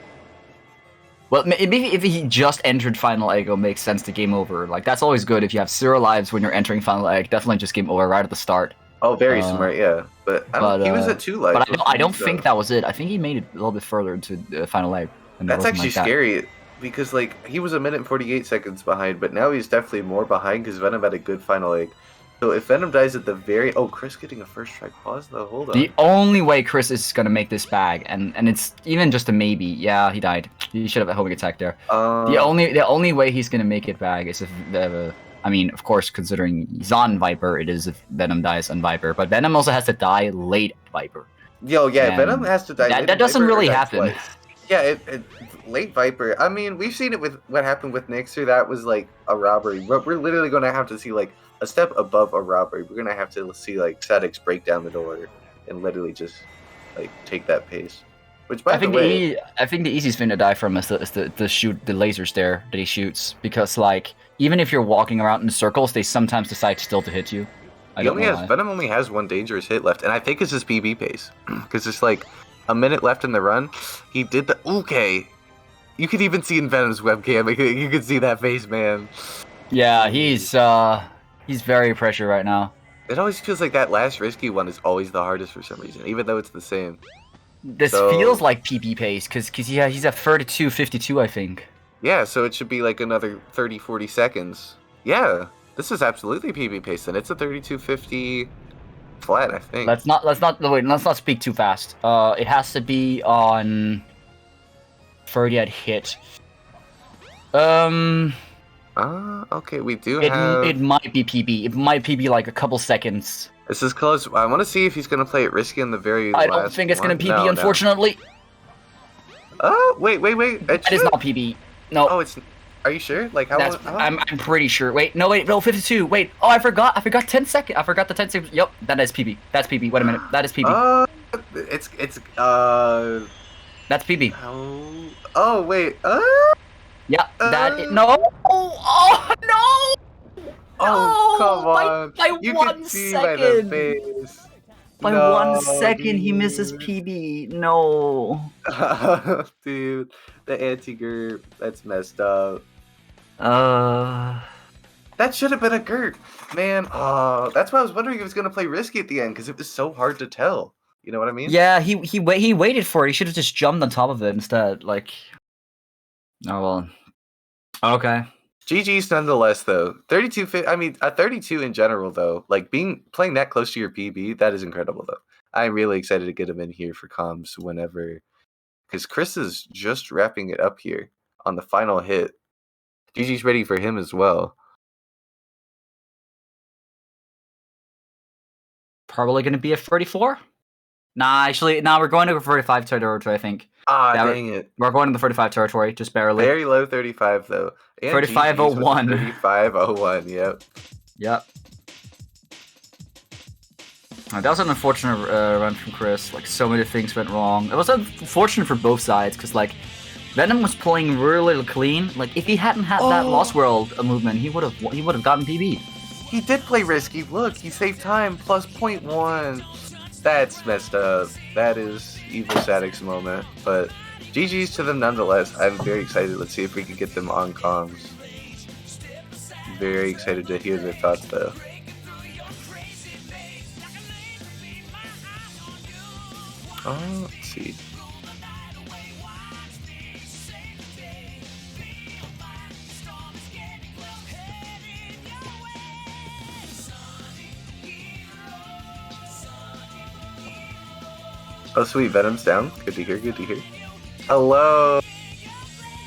Well, maybe if he just entered Final Egg, it'll make sense to game over. Like that's always good if you have 0 lives when you're entering Final Egg. Definitely just game over right at the start. oh, very smart, yeah. But, he was at 2 lives. But I don't so- think that was it. I think he made it a little bit further into the Final Egg. and it That's wasn't actually like that. scary because like he was 1 minute and 48 seconds behind, but now he's definitely more behind because Venom had a good final egg. So if Venom dies at the Chris getting a first try pause though. Hold on. The only way Chris is gonna make this bag, and it's even just a maybe. Yeah, he died. He should have a homing attack there. The only way he's gonna make it bag is if I mean, of course, considering he's on Viper, it is if Venom dies on Viper, but Venom also has to die late Viper. Yo, yeah, And Venom has to die. That doesn't Viper really died happen. twice. Yeah, late Viper. I mean, we've seen it with what happened with Nixer. That was like a robbery. We're literally going to have to see like a step above a robbery. We're going to have to see like SADX break down the door and literally just like take that pace. Which, by the way, I think the easiest thing to die from is the lasers there that he shoots, because like even if you're walking around in circles, they sometimes decide still to hit you. Venom only has one dangerous hit left, and I think it's his PB pace because it's like a minute left in the run. He did the okay. You could even see in Venom's webcam. You could see that face, man. Yeah, he's very pressured right now. It always feels like that last risky one is always the hardest for some reason, even though it's the same. This feels like PB pace because he's at 32:52, I think. Yeah, so it should be like another 30-40 seconds. Yeah, this is absolutely PB pace, and it's a 32:50 flat, I think. Let's not speak too fast. It has to be on 30 at hit. Okay, we do have. It might be PB. It might PB like a couple seconds. This is close. I want to see if he's gonna play it risky in the very last. I don't think it's gonna PB, unfortunately. Oh, wait. That is not PB. No. Oh, it's. Are you sure? Like how? I'm pretty sure. Wait, no, 52. Wait. Oh, I forgot 10 seconds. I forgot the 10 seconds. Yep, that is PB. That's PB. Wait a minute. That is PB. It's That's PB. Oh wait. Yeah. No. Oh no. Oh, come on. By you 1 can see second. by the face. By No, 1 second, he misses PB. No. Dude, the anti-GURP. That's messed up. That should have been a GURP. Man, that's why I was wondering if he was going to play risky at the end, because it was so hard to tell. You know what I mean? Yeah, he waited for it. He should have just jumped on top of it instead. Like, oh well. Okay. GG's nonetheless, though. 32. I mean, a 32 in general, though. Like playing that close to your PB, that is incredible, though. I'm really excited to get him in here for comms whenever, because Chris is just wrapping it up here on the final hit. GG's ready for him as well. Probably going to be a 34. Nah, actually, we're going to 35 territory, I think. Dang it. We're going to the 35 territory, just barely. Very low 35, though. 35.01. 35.01, yep. Yep. That was an unfortunate run from Chris. Like, so many things went wrong. It was unfortunate for both sides, because, like, Venom was playing really clean. Like, if he hadn't had that Lost World movement, he would have gotten PB. He did play risky. Look, he saved time, plus 0.1. That's messed up. That is evil SADX moment. But GG's to them nonetheless. I'm very excited. Let's see if we can get them on comms. Very excited to hear their thoughts, though. Let's see. Oh, sweet. Venom's down. Good to hear. Hello.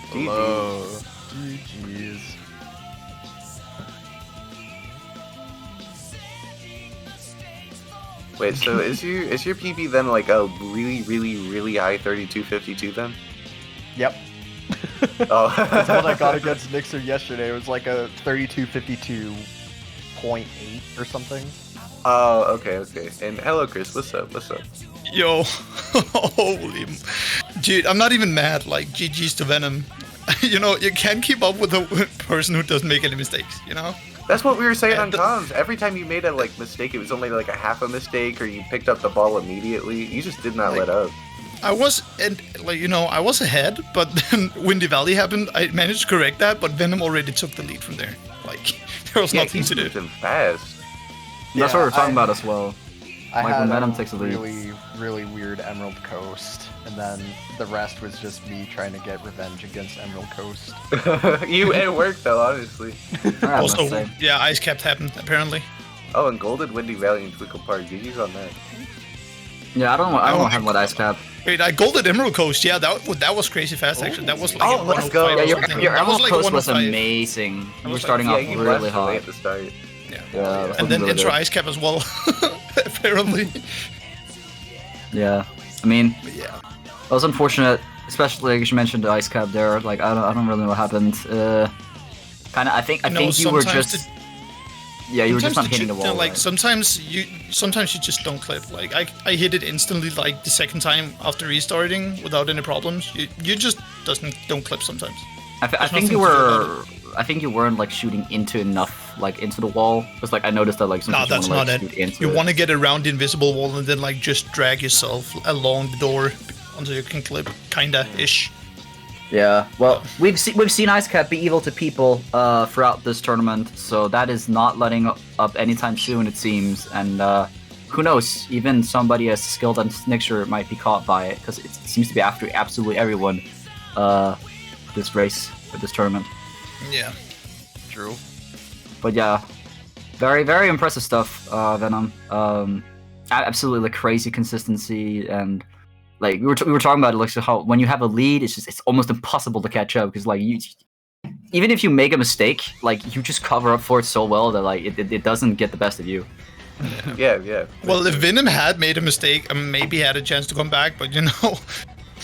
Hello. GG's. Wait, so is your PB then like a really high 32.52 then? Yep. Oh. That's what I got against Nixer yesterday. It was like a 32.52.8 or something. Oh, okay. And hello, Chris. What's up? Yo, holy, dude, I'm not even mad. Like, GG's to Venom. You know, you can't keep up with a person who doesn't make any mistakes. You know. That's what we were saying on comms. Every time you made a mistake, it was only like a half a mistake, or you picked up the ball immediately. You just did not let up. I was ahead, but then Windy Valley happened. I managed to correct that, but Venom already took the lead from there. Like, there was nothing to do. Fast. That's what we're talking about as well. I like had when Venom a takes the lead. really weird Emerald Coast, and then the rest was just me trying to get revenge against Emerald Coast. It worked though, honestly. Also, yeah, Ice Cap happened apparently. Oh, and Golden, Windy Valley, and Twinkle Park. GG's on that. Yeah, I don't have what Ice Cap. Wait, I golded Emerald Coast. Yeah, that was crazy fast actually. That was like Oh, let's go. Yeah, your That was Emerald like Coast was 105. amazing. You were was starting like- off Yeah, you really left hot. at the start. Yeah, And then really intro good. ice cap as well. Apparently. Yeah, I mean, yeah, it was unfortunate, especially like you mentioned the ice cap there. Like I don't really know what happened. Kind of, I think you were sometimes just. Yeah, you were just not Sometimes hitting the wall. like right? sometimes you just don't clip. Like I hit it instantly like the second time after restarting without any problems. You just don't clip sometimes. I There's think nothing you to do about were. I think you weren't like shooting into enough, like into the wall. Because like I noticed that like No, sometimes that's you wanna, not like, it. shoot into You it. want to get around the invisible wall and then like just drag yourself along the door until you can clip, kinda ish. Yeah, well, we've seen Ice Cap be evil to people throughout this tournament, so that is not letting up anytime soon, it seems. And who knows, even somebody as skilled as Snixer might be caught by it, because it seems to be after absolutely everyone this race, or this tournament. Yeah. True. But yeah, very, very impressive stuff, Venom. Absolutely like crazy consistency, and like we were talking about it, like so how when you have a lead, it's almost impossible to catch up because like even if you make a mistake, like you just cover up for it so well that like it doesn't get the best of you. Yeah. Well, if Venom had made a mistake and maybe had a chance to come back, but you know,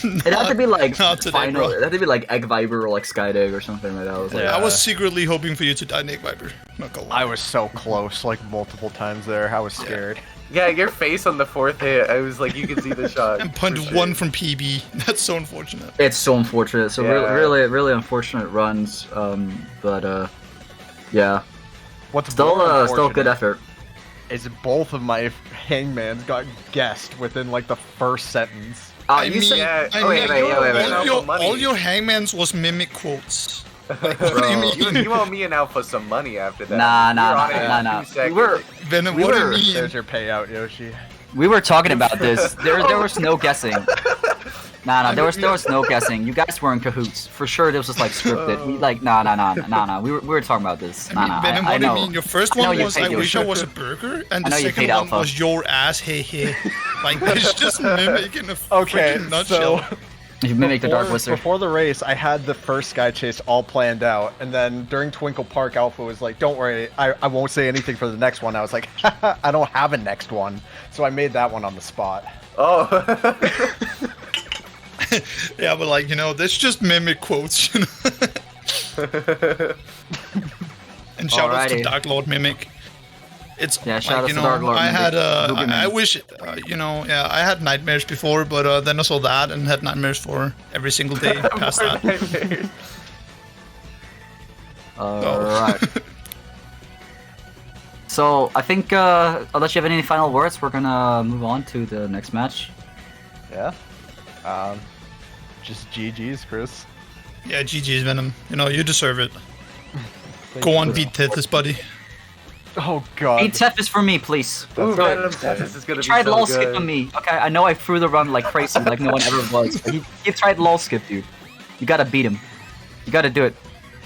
It had to be like not today, final. bro. It had to be like Egg Viper or like Skydig or something like that. I was like, I was secretly hoping for you to die, Nick Viper. Not gonna lie. I was so close, like multiple times there. I was scared. Yeah, your face on the fourth hit, I was like, you could see the shot. And punt one from PB. That's so unfortunate. it's so unfortunate. So Yeah. really unfortunate runs. But yeah, What's still more still good unfortunate effort. Is both of my hangmans got guessed within like the first sentence. I mean, wait. all your hangmans was mimic quotes. Like, Bro, what do you mean? you owe me and Alpha some money after that. Nah. We were Venom, we what do were- you mean? There's your payout, Yoshi. We were talking about this. There was no guessing. Nah, there was no guessing. You guys were in cahoots for sure. This was like scripted. We like nah. We were talking about this. Nah. Venom, I what do you know. mean? Your first I know one you was paid I wish I Yoshi. was a burger, and I the know you second paid one Alpha. was your ass, hey. Like, it's just mimicking a Okay, freaking nutshell. so You mimicked the Dark Wizard. before the race, I had the first sky chase all planned out, and then during Twinkle Park, Alpha was like, "Don't worry, I won't say anything for the next one." I was like, "I don't have a next one," so I made that one on the spot. Oh. Yeah, but like, you know, that's just mimic quotes, you know? And shout outs to Alrighty. Dark Lord Mimic. It's Yeah, shout like, outs you to know, Dark Lord I Mimic. had Boogeyman. I wish you know, yeah, I had nightmares before, but then I saw that and had nightmares for every single day past that. Alright. So I think unless you have any final words, we're gonna move on to the next match. Yeah. Just GG's, Chris. Yeah, GG's Venom. You know, you deserve it. Go on, beat Tethys, buddy. Oh god. Beat Tethys for me, please. Ooh, Do it. Venom Tethys is gonna He be tried so lull good. skip on me. Okay, I know I threw the run like crazy, like no one ever was. But he tried lull skip, dude. You gotta beat him. You gotta do it.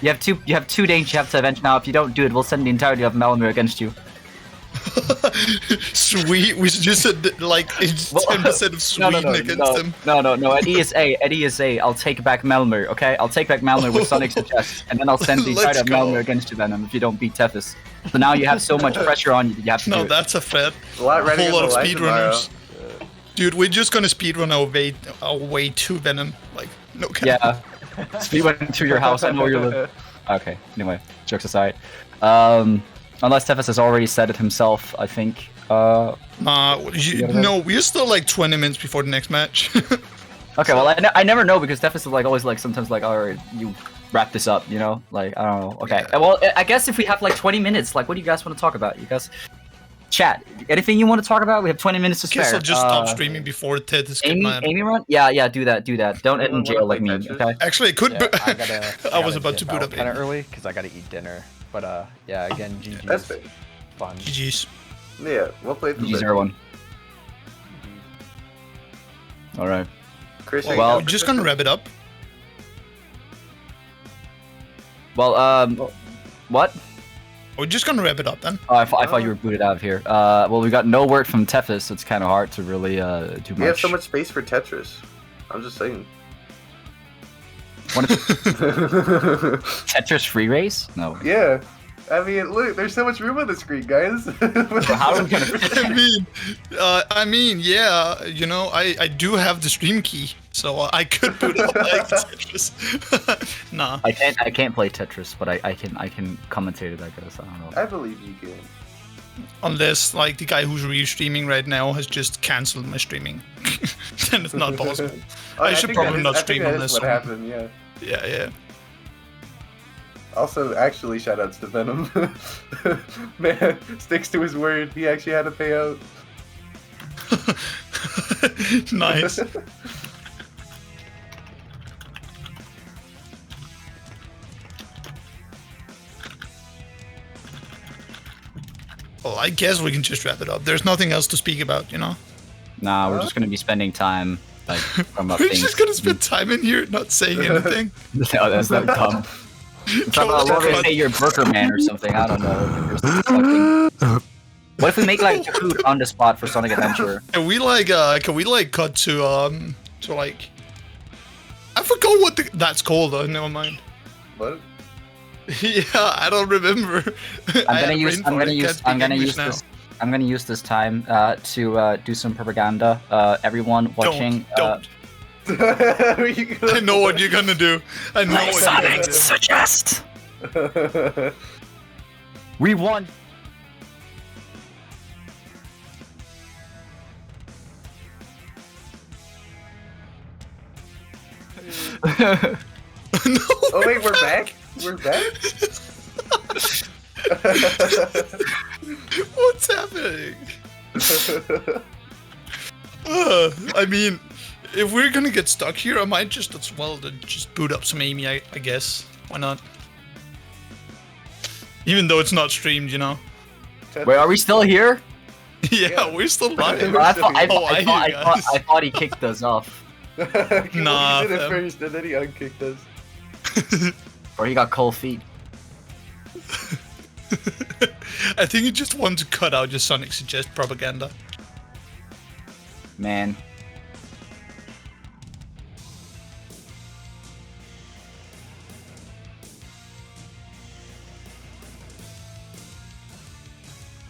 You have two days you have to avenge now. If you don't do it, we'll send the entirety of Malamir against you. Sweet, we just said like 10% of Sweden against him. No. At ESA, I'll take back Malamir. Okay, I'll take back Malamir with Sonic's chest, and then I'll send the entirety of Malamir against you, Venom, if you don't beat Tethys. So now you have so much pressure on you that you have to do No, it. that's a threat. A lot A ready whole lot of in the life speedrunners. Dude, we're just gonna speedrun our way to Venom. Like, no cap. Yeah. Speed went to your house. I know where you live. Okay. Anyway, jokes aside. Unless Tethys has already said it himself, I think. No, we're still like 20 minutes before the next match. Okay. Well, I never know because Tethys is like always like sometimes like, alright, you wrap this up, you know? Like I don't know. Okay. Well, I guess if we have like 20 minutes, like, what do you guys want to talk about? You guys chat. Anything you want to talk about? We have 20 minutes to spare. Guess I'll just stop streaming before Tethys get mad. Amy run? Yeah. Do that. Don't end in jail like me. Okay. Actually, it could. Yeah, I was about to boot up. kind of early because I gotta eat dinner. But yeah, again, GG's. That's fair. Fun. GG's. Yeah, we'll play for GG's everyone. All right. Chris, Well, we're just gonna wrap it up. Well, what? Are We're just gonna wrap it up then. Oh, I thought you were booted out of here. Well, we got no word from Tethys, so it's kind of hard to really do much. We have so much space for Tetris. I'm just saying. Tetris free race? No. Yeah. I mean, look, there's so much room on the screen, guys. How are we gonna I mean, yeah, you know, I do have the stream key, so I could boot up like Tetris. Nah. I can't play Tetris, but I can commentate it, I guess. I don't know. I believe you can. Unless, like, the guy who's re-streaming right now has just cancelled my streaming. Then it's not possible. I should probably not stream on this what one. happened, yeah. Yeah. Also, actually, shoutouts to Venom. Man, sticks to his word. He actually had a payout. Nice. Well, I guess we can just wrap it up. There's nothing else to speak about, you know? Nah, we're just gonna be spending time, like, from up We're things. just gonna spend time in here not saying anything. No, that's not dumb. What if say you're Burger Man or something? I don't know. What if we make like food on the spot for Sonic Adventure? Can we like cut to like I forgot what that's called though, never mind. What? Yeah, I don't remember. I'm gonna use this time to do some propaganda. Everyone watching. Don't. I know what you're gonna do. I know what Sonic you're gonna do. suggest. We won. Oh wait, we're back? We're back? What's happening? I mean, if we're gonna get stuck here, I might just as well just boot up some Amy, I guess. Why not? Even though it's not streamed, you know. Wait, are we still here? Yeah, we're still live. I thought he kicked us off. Nah, he did it first, and then he unkicked us. Or he got cold feet. I think you just want to cut out your Sonic Suggest propaganda. Man.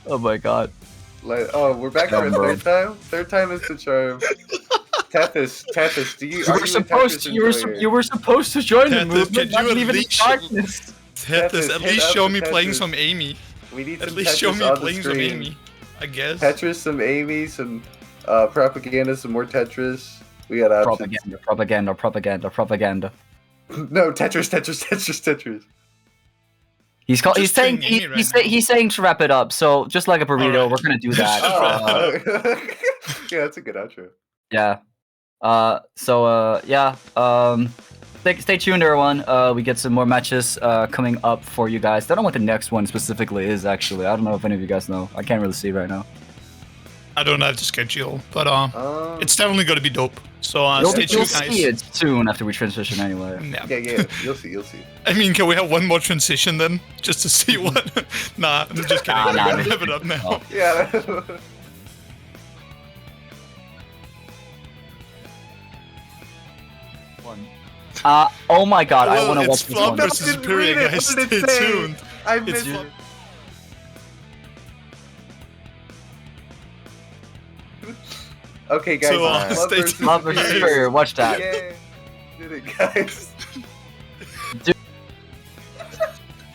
Oh my god. Like, oh, we're back for a third time? Third time is the charm. Tethys, do you? You were supposed to join the Tethys, movement. could Not you leave it in darkness. Tethys, at least show me playing some Amy. We need At least show me playing some Amy, I guess. Tetris, some Amy, some propaganda, some more Tetris. We got options. Propaganda. No, Tetris. He's saying to wrap it up. So just like a burrito, we're gonna do that. Yeah, that's a good outro. Yeah. Stay tuned, everyone. We get some more matches coming up for you guys. I don't know what the next one specifically is, actually. I don't know if any of you guys know. I can't really see right now. I don't have the schedule, but it's definitely going to be dope. So stay tuned, you'll guys. see it soon after we transition, anyway. Yeah, you'll see. I mean, can we have one more transition then, just to see what? Nah, I'm just kidding. We're gonna wrap it up now. Yeah. Oh my god, I want to watch It's this Flop one. versus Superior, guys. Stay tuned. I It's missed you. it. Okay, guys. So, stay tuned. Flop versus Superior, watch that. Yeah, did it, guys.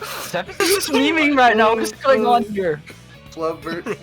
Tethys is just memeing right now. What's going on here? Flub versus.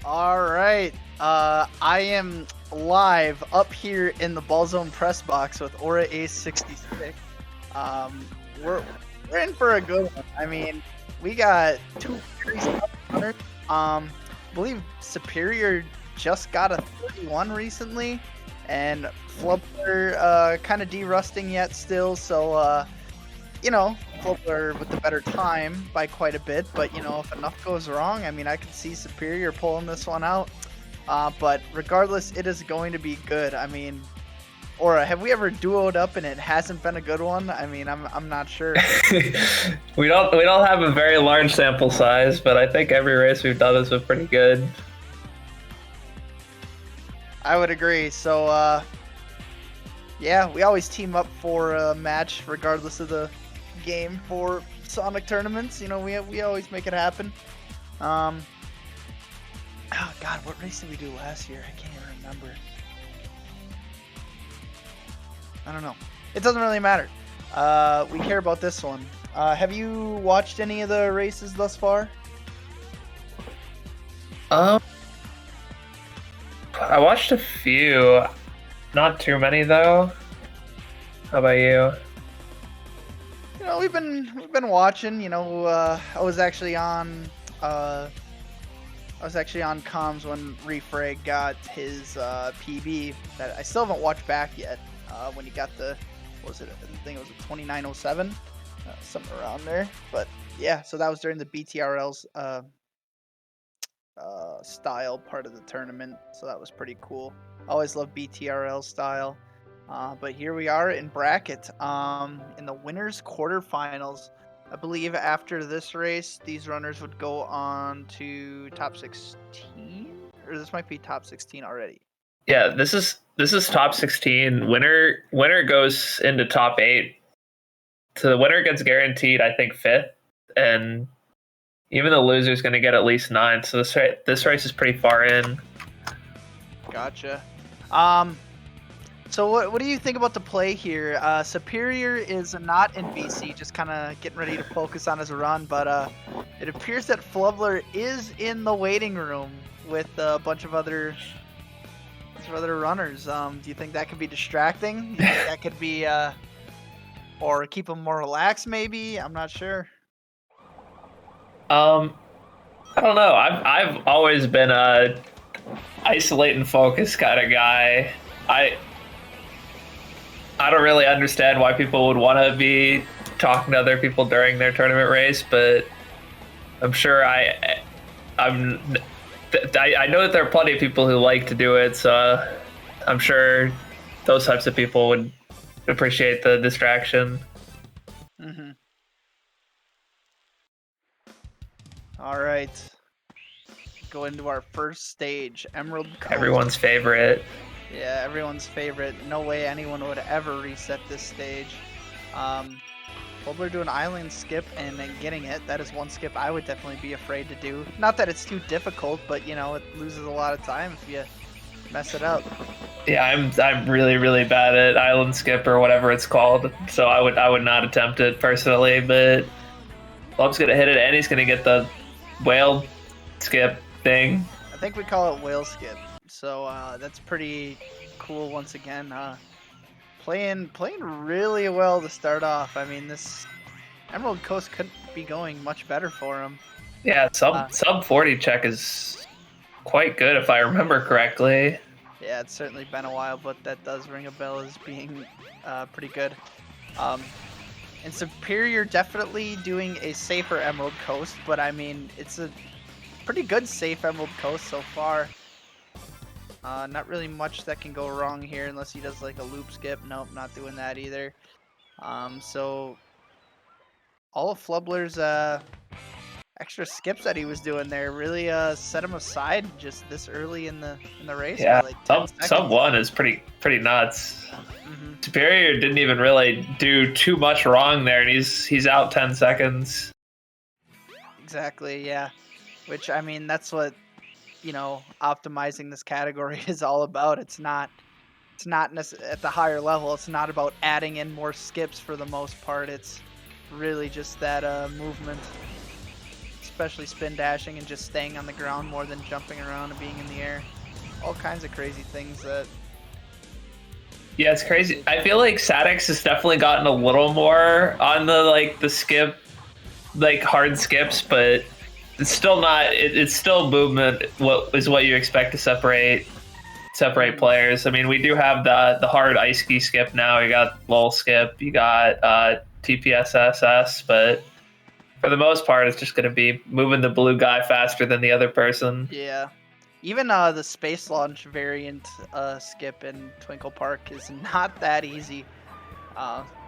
All right. I am live up here in the Ball Zone press box with Aura Ace 66. We're in for a good one. I mean, we got two very tough runners. I believe Superior just got a 31 recently, and Flubber kind of de-rusting yet still. So you know, Flubber with the better time by quite a bit, but you know, if enough goes wrong, I mean, I could see Superior pulling this one out. But regardless, it is going to be good. I mean, Aura, have we ever duoed up and it hasn't been a good one? I mean, I'm not sure. we don't have a very large sample size, but I think every race we've done has been pretty good. I would agree. So yeah, we always team up for a match regardless of the game for Sonic tournaments. You know, we always make it happen. Oh God, what race did we do last year? I can't even remember. I don't know. It doesn't really matter. We care about this one. Have you watched any of the races thus far? I watched a few. Not too many though. How about you? You know, we've been watching. You know, I was actually on comms when Refrag got his PB that I still haven't watched back yet. When he got the, what was it? I think it was a 2907, something around there. But yeah, so that was during the BTRL's style part of the tournament, so that was pretty cool. Always love BTRL style. But here we are in bracket in the winners quarterfinals. I believe after this race, these runners would go on to top 16, or this might be top 16 already. Yeah, this is top 16. Winner goes into top 8. So the winner gets guaranteed, I think, 5th, and even the loser is going to get at least 9. So this race is pretty far in. Gotcha. So what do you think about the play here? Superior is not in BC, just kind of getting ready to focus on his run, but it appears that Flubler is in the waiting room with a bunch of other runners. Do you think that could be distracting? Do you think that could be, or keep him more relaxed maybe? I'm not sure. I don't know. I've always been a isolate and focus kind of guy. I don't really understand why people would want to be talking to other people during their tournament race, but I'm sure I know that there are plenty of people who like to do it, so I'm sure those types of people would appreciate the distraction. Mm-hmm. All right. Go into our first stage, Emerald Coast. Everyone's favorite. Yeah, everyone's favorite. No way anyone would ever reset this stage. Flubler doing island skip and then getting it. That is one skip I would definitely be afraid to do. Not that it's too difficult, but you know, it loses a lot of time if you mess it up. Yeah, I'm really, really bad at island skip or whatever it's called. So I would not attempt it personally, but Flub's gonna hit it and he's gonna get the whale skip thing. I think we call it whale skip. So that's pretty cool once again. Playing really well to start off. I mean, this Emerald Coast couldn't be going much better for him. Yeah, sub 40 check is quite good if I remember correctly. Yeah, it's certainly been a while, but that does ring a bell as being pretty good. And Superior definitely doing a safer Emerald Coast, but I mean, it's a pretty good safe Emerald Coast so far. Not really much that can go wrong here unless he does like a loop skip. Nope, not doing that either. So all of Flubler's extra skips that he was doing there really set him aside just this early in the race. Yeah, like sub 1 is pretty nuts. Mm-hmm. Superior didn't even really do too much wrong there, and he's out 10 seconds. Exactly, yeah. Which I mean, that's what, you know, optimizing this category is all about. It's not at the higher level. It's not about adding in more skips for the most part. It's really just that movement. especially spin dashing and just staying on the ground more than jumping around and being in the air. All kinds of crazy things that. Yeah, it's crazy. I feel like SADX has definitely gotten a little more on the skip, like hard skips, but it's still not. It's still movement. What you expect to separate players. I mean, we do have the hard ice ski skip now. You got lull skip. You got TPSSS, but for the most part, it's just going to be moving the blue guy faster than the other person. Yeah. Even the space launch variant skip in Twinkle Park is not that easy.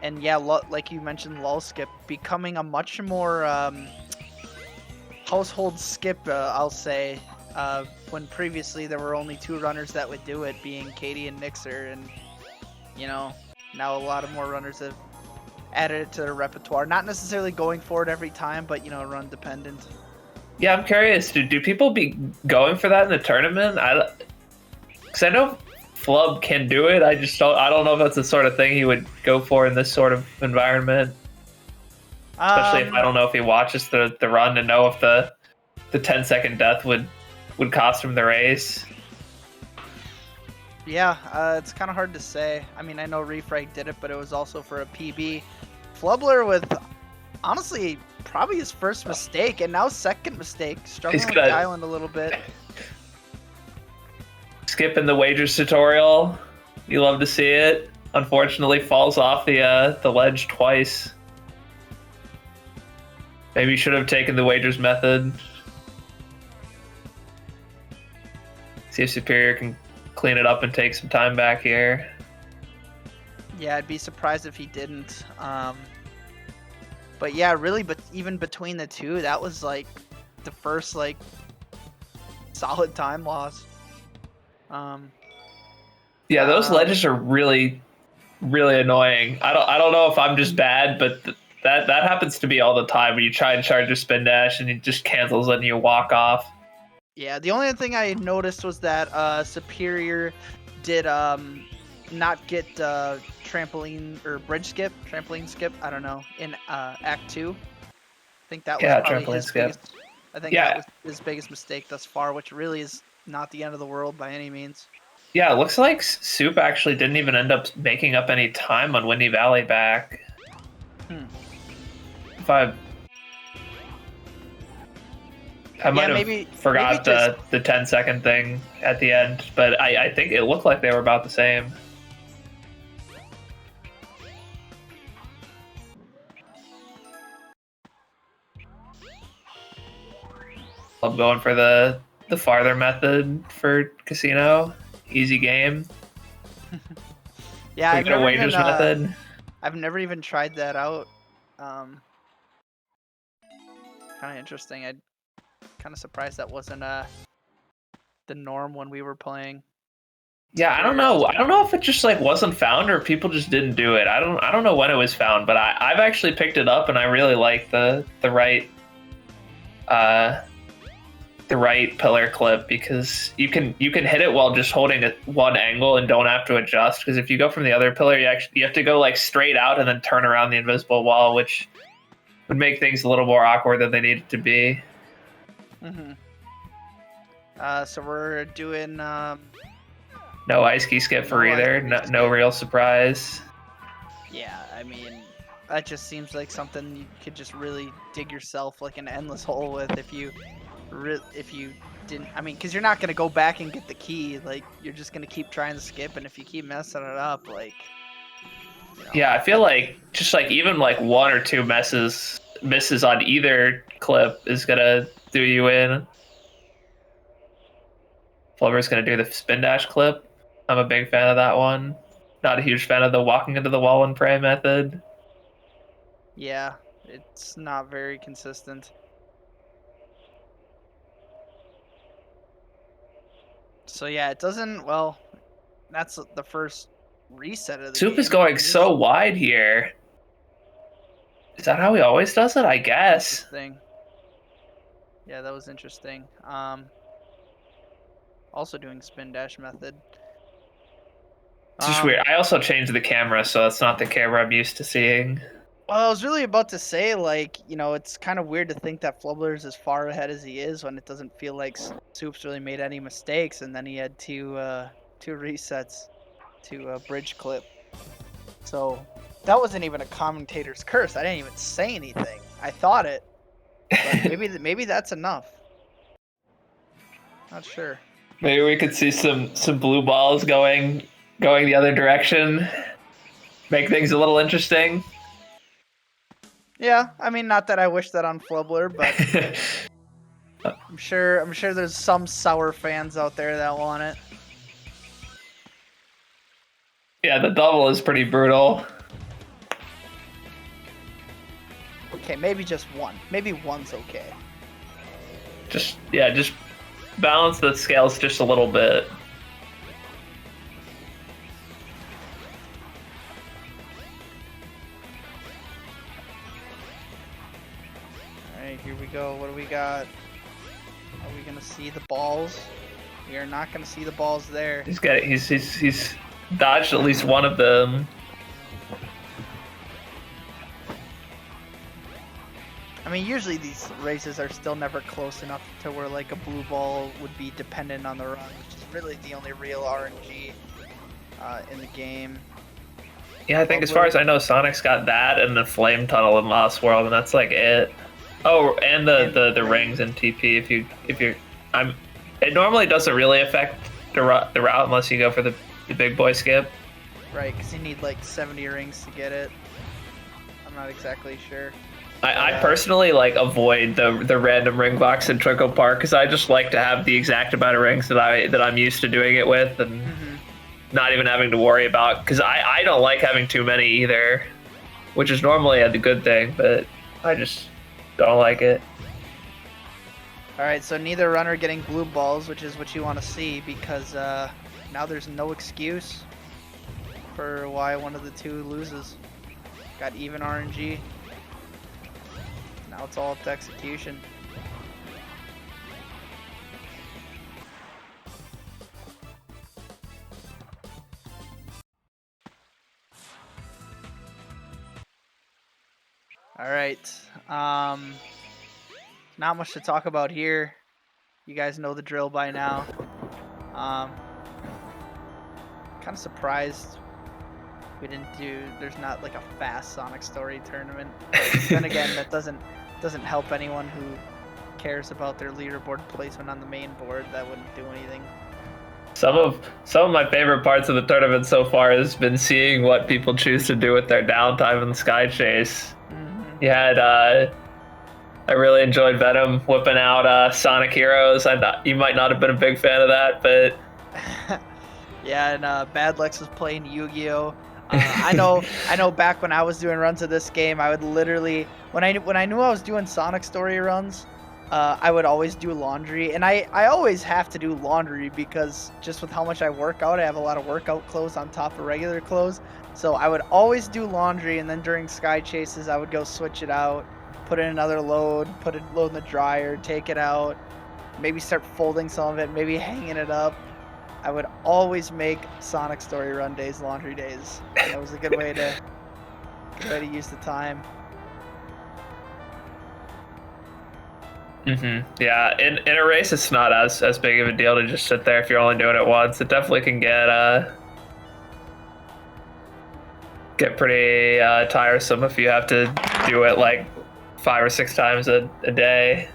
And yeah, like you mentioned, lull skip becoming a much more household skip, I'll say. When previously there were only 2 runners that would do it, being Katie and Nixer, and now a lot of more runners have added it to their repertoire. Not necessarily going for it every time, but run dependent. Yeah, I'm curious. Do people be going for that in the tournament? Because I know Flub can do it. I don't know if that's the sort of thing he would go for in this sort of environment. Especially if I don't know if he watches the run to know if the 10-second death would cost him the race. Yeah, it's kind of hard to say. I mean, I know Refrag did it, but it was also for a PB. Flubler with, honestly, probably his first mistake, and now second mistake. Struggling with the island a little bit. Skipping the wagers tutorial. You love to see it. Unfortunately, falls off the ledge twice. Maybe you should have taken the wagers method. See if Superior can clean it up and take some time back here. Yeah, I'd be surprised if he didn't. But yeah, really, but even between the two, that was like the first solid time loss. Yeah, those ledges are really, really annoying. I don't know if I'm just bad, but that happens to me all the time when you try and charge your spin dash and it just cancels and you walk off. Yeah, the only thing I noticed was that Superior did not get trampoline or bridge skip, trampoline skip, I don't know, in Act 2. I think that was probably his biggest, that was his biggest mistake thus far, which really is not the end of the world by any means. Yeah, it looks like Soup actually didn't even end up making up any time on Windy Valley back. If I might have forgot the 10-second thing at the end, but I think it looked like they were about the same. I'm going for the farther method for Casino. Easy game. Yeah, I've never even tried that out. Kind of interesting. I'm kind of surprised that wasn't the norm when we were playing. Yeah, I don't know. I don't know if it just wasn't found or people just didn't do it. I don't know when it was found, but I've actually picked it up and I really like the right pillar clip because you can hit it while just holding one angle and don't have to adjust. Because if you go from the other pillar, you have to go straight out and then turn around the invisible wall, which would make things a little more awkward than they needed to be. So we're doing no ice ski skip for either. No real surprise. Yeah, I mean, that just seems like something you could just really dig yourself an endless hole with if you didn't. I mean, because you're not gonna go back and get the key. You're just gonna keep trying to skip, and if you keep messing it up, Yeah, I feel just even 1 or 2 misses on either clip is gonna do you in. Flubber's gonna do the spin dash clip. I'm a big fan of that one. Not a huge fan of the walking into the wall and pray method. Yeah, it's not very consistent. So yeah, it doesn't. Well, that's the first reset of the Soup game. is going so wide here. Is that how he always does it? I guess. Yeah, that was interesting. Also doing spin dash method. It's just weird. I also changed the camera, so that's not the camera I'm used to seeing. Well, I was really about to say, like, you know, it's kind of weird to think that Flubler is as far ahead as he is when it doesn't feel like Soup's really made any mistakes, and then he had two resets to bridge clip. So that wasn't even a commentator's curse. I didn't even say anything. I thought it, but maybe that's enough. Not sure. Maybe we could see some blue balls going the other direction. Make things a little interesting. Yeah, I mean, not that I wish that on Flubler, but I'm sure there's some sour fans out there that want it. Yeah, the double is pretty brutal. Okay, maybe just one. Maybe one's okay. Just balance the scales just a little bit. Alright, here we go. What do we got? Are we gonna see the balls? We are not gonna see the balls there. He's dodged at least one of them. I mean, usually these races are still never close enough to where like a blue ball would be dependent on the run, which is really the only real RNG in the game. Yeah, I think as far as I know, Sonic's got that and the flame tunnel in Lost World, and that's like it. Oh, and the rings in TP. It normally doesn't really affect the route unless you go for the big boy skip. Right, because you need like 70 rings to get it. I'm not exactly sure. I personally like avoid the random ring box in Twinkle Park because I just like to have the exact amount of rings that I'm used to doing it with and not even having to worry about, because I don't like having too many either, which is normally a good thing, but I just don't like it. Alright, so neither runner getting blue balls, which is what you want to see, because now there's no excuse for why one of the two loses. Got even RNG. Now it's all up to execution. Alright, not much to talk about here. You guys know the drill by now. Kind of surprised we didn't there's not like a fast Sonic Story tournament. But then again, that doesn't help anyone who cares about their leaderboard placement on the main board. That wouldn't do anything. Some of my favorite parts of the tournament so far has been seeing what people choose to do with their downtime in the Sky Chase. You had I really enjoyed Venom whipping out Sonic Heroes. You might not have been a big fan of that, but yeah, and Bad Lex was playing Yu-Gi-Oh. I know. Back when I was doing runs of this game, I would literally, when I knew I was doing Sonic Story runs, I would always do laundry, and I always have to do laundry because just with how much I work out, I have a lot of workout clothes on top of regular clothes. So I would always do laundry, and then during Sky Chases, I would go switch it out, put in another load, put a load in the dryer, take it out, maybe start folding some of it, maybe hanging it up. I would always make Sonic Story run days laundry days. And that was a good way to use the time. Yeah, in a race, it's not as big of a deal to just sit there if you're only doing it once. It definitely can get pretty tiresome if you have to do it like 5 or 6 times a day.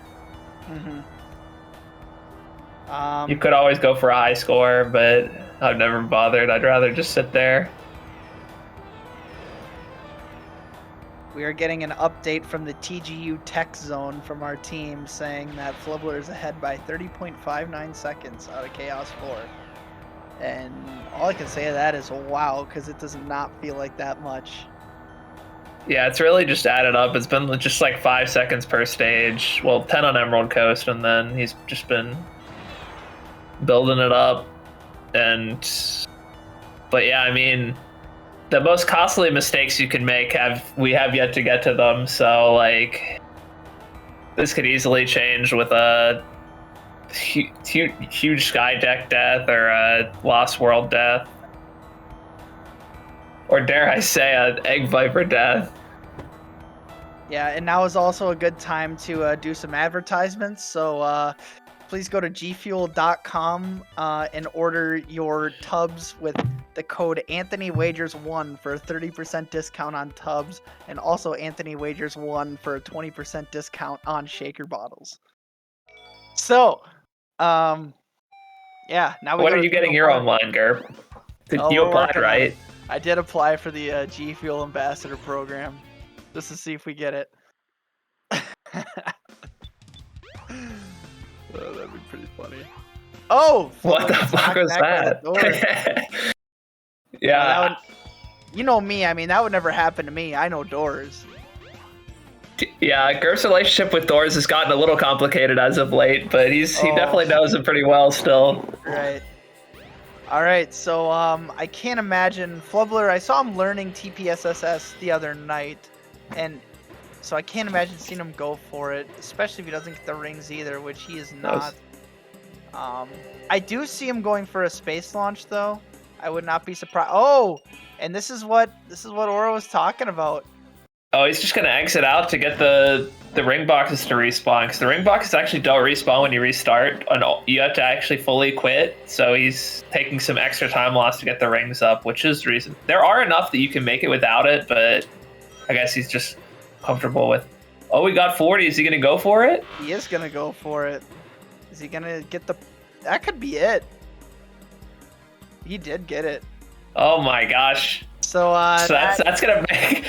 You could always go for a high score, but I've never bothered. I'd rather just sit there. We are getting an update from the TGU Tech Zone from our team saying that Flubler is ahead by 30.59 seconds out of Chaos 4. And all I can say to that is wow, because it does not feel like that much. Yeah, it's really just added up. It's been just like 5 seconds per stage. Well, 10 on Emerald Coast, and then he's just been building it up. But yeah, I mean, the most costly mistakes you can make we have yet to get to them. So like, this could easily change with a huge Sky Deck death or a Lost World death, or dare I say, an Egg Viper death. Yeah, and now is also a good time to do some advertisements. So please go to gfuel.com and order your tubs with the code AnthonyWagers1 for a 30% discount on tubs, and also AnthonyWagers1 for a 20% discount on shaker bottles. So, yeah. Now we When go are to you getting your own line, Gerb? You we're applied, working on right? it. I did apply for the G Fuel Ambassador program, just to see if we get it. Oh, that'd be pretty funny. Oh! What the fuck was that? Yeah. Well, you know me, I mean, that would never happen to me. I know doors. Yeah, Gerb's relationship with doors has gotten a little complicated as of late, but he definitely knows him pretty well still. Right. Alright, so I can't imagine Flubler, I saw him learning TPSSS the other night, and so I can't imagine seeing him go for it, especially if he doesn't get the rings either, which he is not. I do see him going for a space launch though. I would not be surprised. Oh, and this is what Aura was talking about. Oh, he's just gonna exit out to get the ring boxes to respawn, because the ring boxes actually don't respawn when you restart, and you have to actually fully quit. So he's taking some extra time loss to get the rings up, which is reason. There are enough that you can make it without it, but I guess he's just comfortable with. Oh, we got 40. Is he gonna go for it? He is gonna go for it. Is he gonna get the? That could be it. He did get it. Oh my gosh. So that's gonna make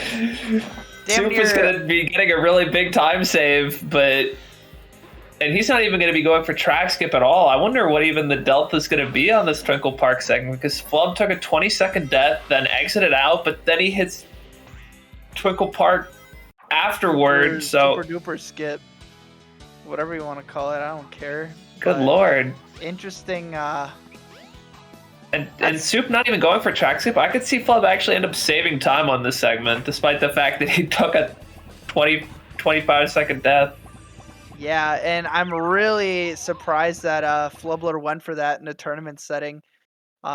Soup is gonna be getting a really big time save, and he's not even gonna be going for track skip at all. I wonder what even the delta is gonna be on this Twinkle Park segment, because Flub took a 20-second death, then exited out, but then he hits Twinkle Park afterward. So super duper skip, whatever you want to call it, I don't care. Good lord. Interesting. And Soup not even going for track skip. I could see Flub actually end up saving time on this segment, despite the fact that he took a 25-second death. Yeah, and I'm really surprised that Flubler went for that in a tournament setting.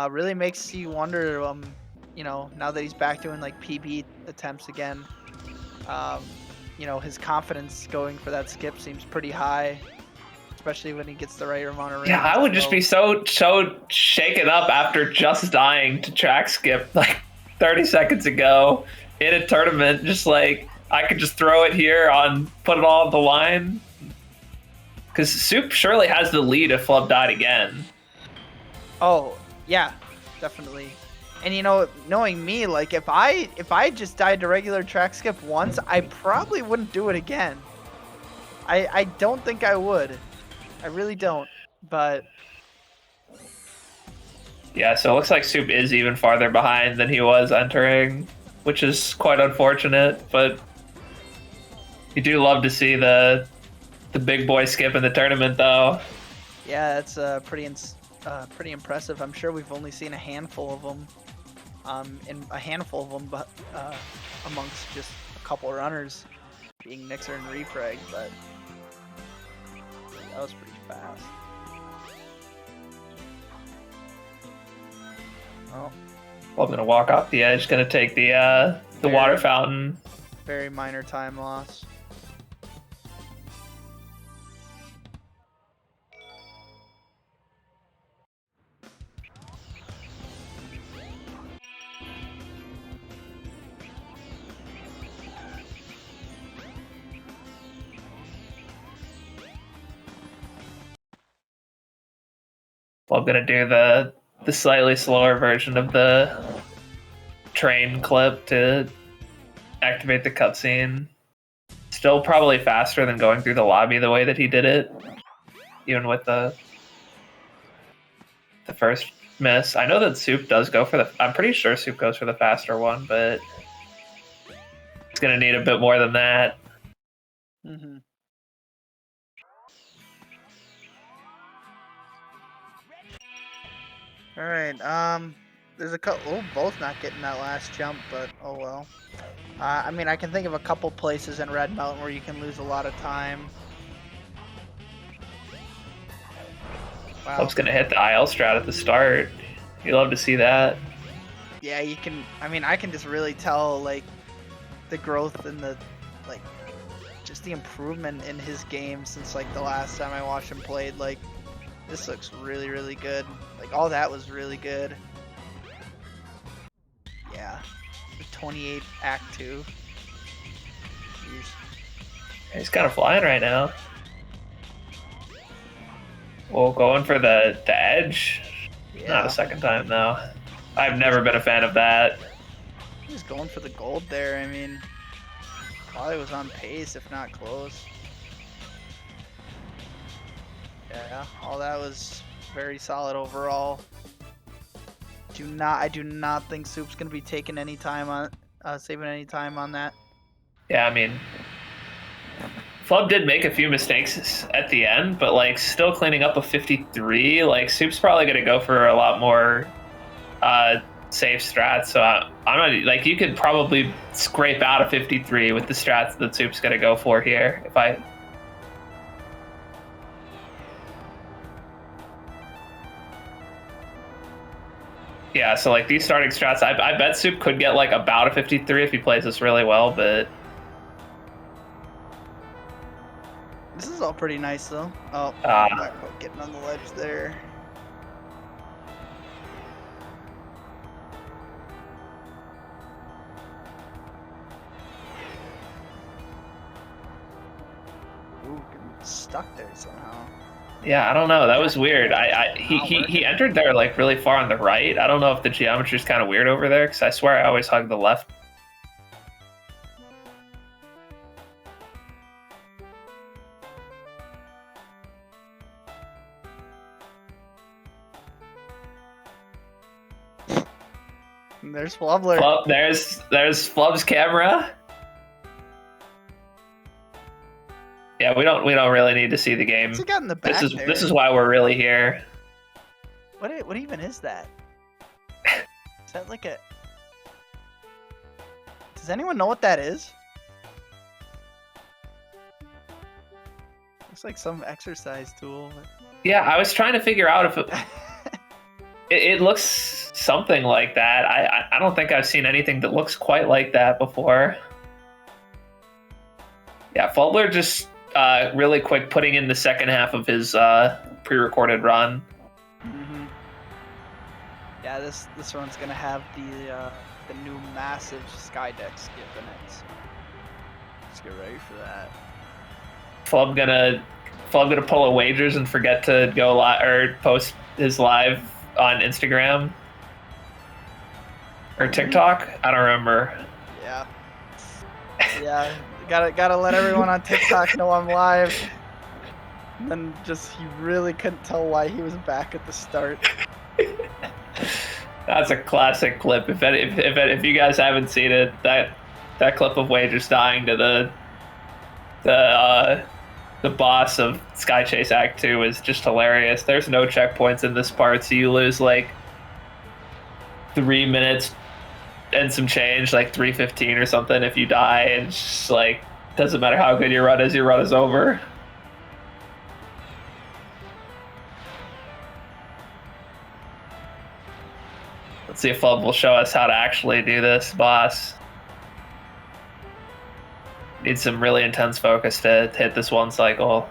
Really makes you wonder, you know, now that he's back doing like PB attempts again, you know, his confidence going for that skip seems pretty high. Especially when he gets the right amount of range. Yeah, I would just be so shaken up after just dying to track skip like 30 seconds ago in a tournament. Just like, I could just throw it here put it all on the line. Because Soup surely has the lead if Flub died again. Oh, yeah, definitely. And you know, knowing me, like if I just died to regular track skip once, I probably wouldn't do it again. I don't think I would. I really don't, but... Yeah, so it looks like Soup is even farther behind than he was entering, which is quite unfortunate, but you do love to see the big boy skip in the tournament, though. Yeah, that's pretty impressive. I'm sure we've only seen a handful of them, but amongst just a couple runners, being Nixer and Refrag, but that was pretty fast. Oh. Well, I'm gonna walk off the edge. Gonna take the water fountain. Very minor time loss. Well, I'm gonna do the slightly slower version of the train clip to activate the cutscene. Still probably faster than going through the lobby the way that he did it, even with the first miss. I know that Soup does go for I'm pretty sure Soup goes for the faster one, but it's gonna need a bit more than that. Mm-hmm. All right. There's a couple. Oh, both not getting that last jump, but oh well. I mean, I can think of a couple places in Red Mountain where you can lose a lot of time. Wow. Hope's gonna hit the IL strat at the start. You love to see that. Yeah, you can. I mean, I can just really tell like the growth in the just the improvement in his game since like the last time I watched him played. Like, this looks really, really good. Like, all that was really good. Yeah. 28 Act 2. Jeez. He's kind of flying right now. Well, going for the edge. Yeah. Not a second time though. I've never been a fan of that. He's going for the gold there. I mean, probably was on pace, if not close. Yeah, all that was very solid overall. I do not think Soup's gonna be taking any time on saving any time on that. Yeah, I mean, Flub did make a few mistakes at the end, but like still cleaning up a 53. Like Soup's probably gonna go for a lot more safe strats. So I'm not like, you could probably scrape out a 53 with the strats that Soup's gonna go for here. Yeah, so like these starting strats, I bet Soup could get like about a 53 if he plays this really well, but this is all pretty nice though. Oh, getting on the ledge there. Ooh, getting stuck there somehow. yeah, I don't know. That was weird. He entered there like really far on the right. I don't know if the geometry is kind of weird over there because I swear I always hug the left. And there's Flubler. There's Flub's camera. Yeah, we don't really need to see the game. What's he got in the back there? This is why we're really here. What even is that? Is that like a... Does anyone know what that is? Looks like some exercise tool. Yeah, I was trying to figure out if it looks something like that. I don't think I've seen anything that looks quite like that before. Yeah, Fulbler just really quick putting in the second half of his pre-recorded run. Mm-hmm. Yeah, this run's gonna have the new massive SkyDeck skip in it. So let's get ready for that. Flub gonna pull a wagers and forget to go live or post his live on Instagram or TikTok. I don't remember. Yeah. Yeah. Gotta let everyone on TikTok know I'm live. And then he really couldn't tell why he was back at the start. That's a classic clip. If you guys haven't seen it, that clip of Wagers dying to the boss of Sky Chase Act 2 is just hilarious. There's no checkpoints in this part, so you lose like 3 minutes and some change, like 3:15 or something if you die, and it's just like, doesn't matter how good your run is over. Let's see if Flub will show us how to actually do this boss. Need some really intense focus to hit this one cycle.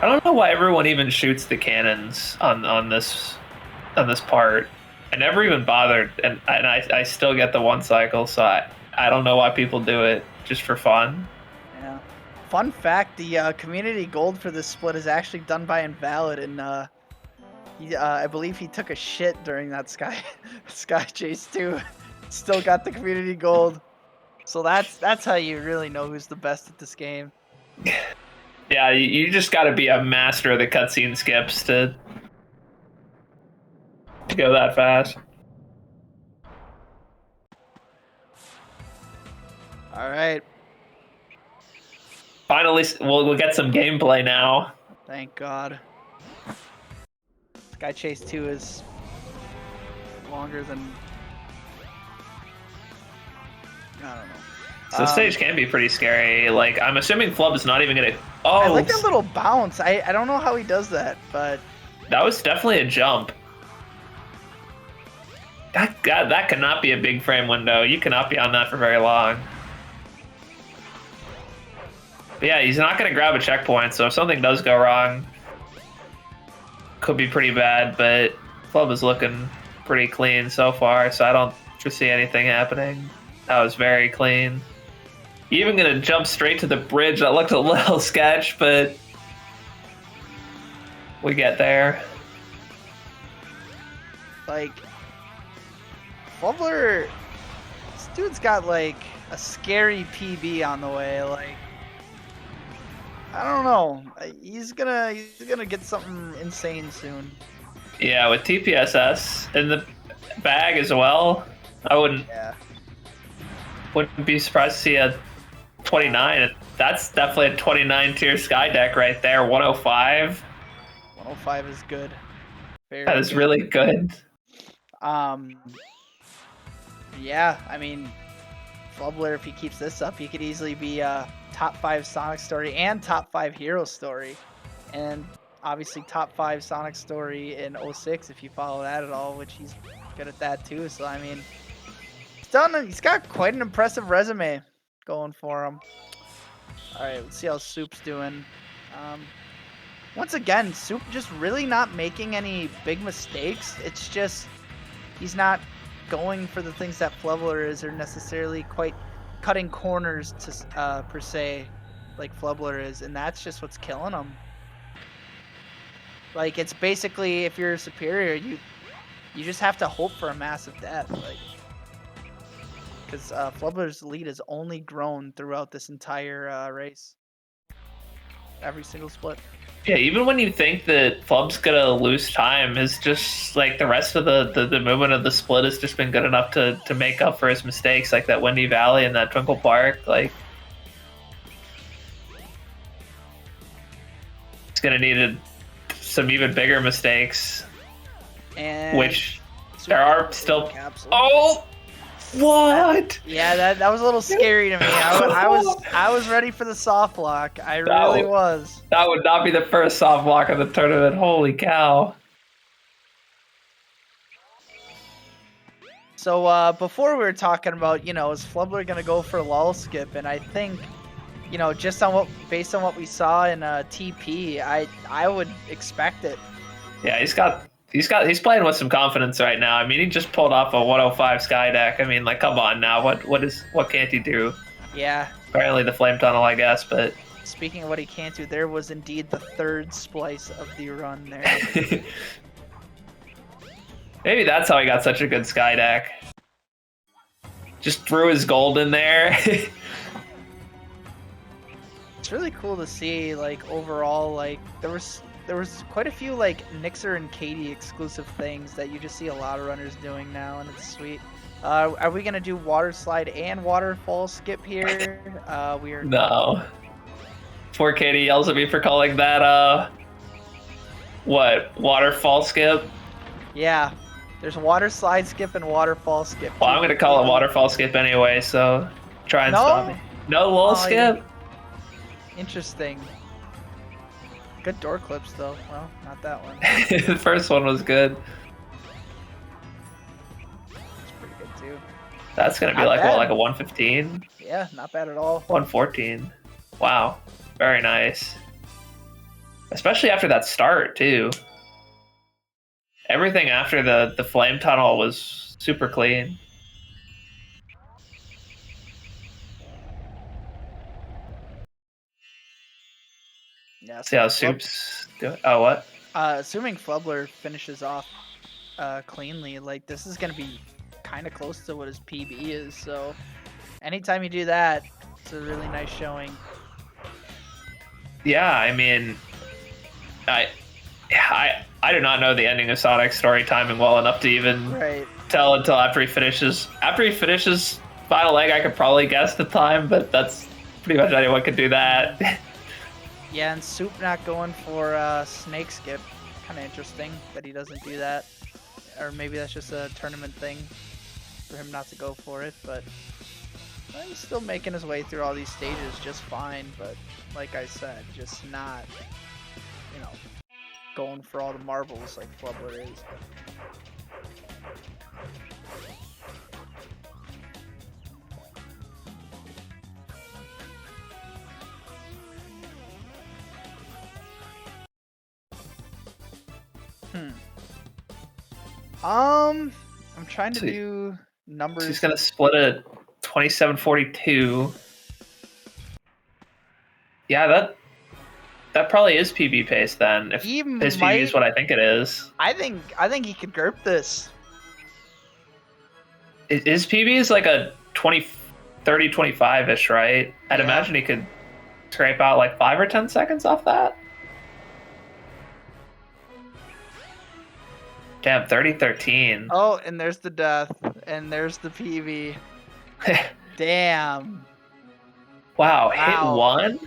I don't know why everyone even shoots the cannons on this part. I never even bothered, and I still get the one cycle, so I don't know why people do it, just for fun. Yeah. Fun fact: the community gold for this split is actually done by Invalid, and I believe he took a shit during that Sky Chase too. Still got the community gold, so that's how you really know who's the best at this game. Yeah, you just got to be a master of the cutscene skips to go that fast. All right. Finally, we'll get some gameplay now. Thank God. Sky Chase 2 is longer than... I don't know. So this stage can be pretty scary. Like, I'm assuming Flub is not even gonna... Oh! I like that little bounce. I don't know how he does that, but... That was definitely a jump. God, that cannot be a big frame window. You cannot be on that for very long. But yeah, he's not going to grab a checkpoint, so if something does go wrong, could be pretty bad, but Flub is looking pretty clean so far, so I don't foresee anything happening. That was very clean. Even going to jump straight to the bridge. That looked a little sketch, but we get there. Like, Flubler, this dude's got like a scary PB on the way. Like, I don't know. He's gonna get something insane soon. Yeah, with TPSS in the bag as well, I wouldn't be surprised to see a 29. That's definitely a 29 tier sky deck right there. 105. 105 is good. Very That is good. really good. Yeah, I mean, Flubler, if he keeps this up, he could easily be top 5 Sonic story and top 5 Hero story, and obviously top 5 Sonic story in 06 if you follow that at all, which he's good at that too. So I mean, he's got quite an impressive resume going for him. All right, let's see how Soup's doing. Once again, Soup just really not making any big mistakes. It's just he's not going for the things that Flubler is, or necessarily quite cutting corners to per se like Flubler is, and that's just what's killing him. Like, it's basically, if you're superior, you just have to hope for a massive death, like, because Flubler's lead has only grown throughout this entire race, every single split. Yeah, even when you think that Flub's gonna lose time, is just like the rest of the movement of the split has just been good enough to make up for his mistakes, like that Windy Valley and that Twinkle Park. Like, it's gonna need some even bigger mistakes, and which there are still. Capsule. Oh, what? Yeah, that was a little scary to me. I was ready for the soft block. I really was. That would not be the first soft block of the tournament. Holy cow! So before we were talking about, is Flubler gonna go for a lull skip? And I think, just based on what we saw in TP, I would expect it. Yeah, he's playing with some confidence right now. I mean, he just pulled off a 105 sky deck. I mean, like, come on now, what can't he do? Yeah. Apparently the flame tunnel, I guess, but speaking of what he can't do, there was indeed the third splice of the run there. Maybe that's how he got such a good sky deck. Just threw his gold in there. It's really cool to see, like, overall, like, there was quite a few, like, Nixer and Katie exclusive things that you just see a lot of runners doing now, and it's sweet. Are we gonna do water slide and waterfall skip here? We are. No. Poor Katie yells at me for calling that waterfall skip? Yeah, there's water slide skip and waterfall skip. Well, I'm gonna call it waterfall skip anyway, so try and stop me. No lull skip? Interesting. Good door clips though. Well, not that one. The first one was good. It's pretty good too. That's gonna be Not like bad. what, like a 115? Yeah, not bad at all. 114. Wow. Very nice. Especially after that start too. Everything after the flame tunnel was super clean. Yeah, See how Soup's doing? Oh, what? Assuming Flubler finishes off cleanly, like, this is gonna be kind of close to what his PB is. So anytime you do that, it's a really nice showing. Yeah, I mean, I do not know the ending of Sonic's story timing well enough to even tell until after he finishes. After he finishes Final Egg, I could probably guess the time, but that's pretty much anyone could do that. Yeah, and Soup not going for snake skip. Kind of interesting that he doesn't do that. Or maybe that's just a tournament thing for him not to go for it, but he's still making his way through all these stages just fine, but like I said, just not, going for all the marbles like Flubler is. I'm trying to do numbers. He's gonna split a 27-42. Yeah, that probably is PB pace then. If He his PB might- is what I think it is. I think he could GURP this. His PB is like a 30, 25-ish, right? I'd Yeah. imagine he could scrape out like 5 or 10 seconds off that. Damn, 30-13. Oh, and there's the death, and there's the PV. Damn. Wow, hit Wow. one?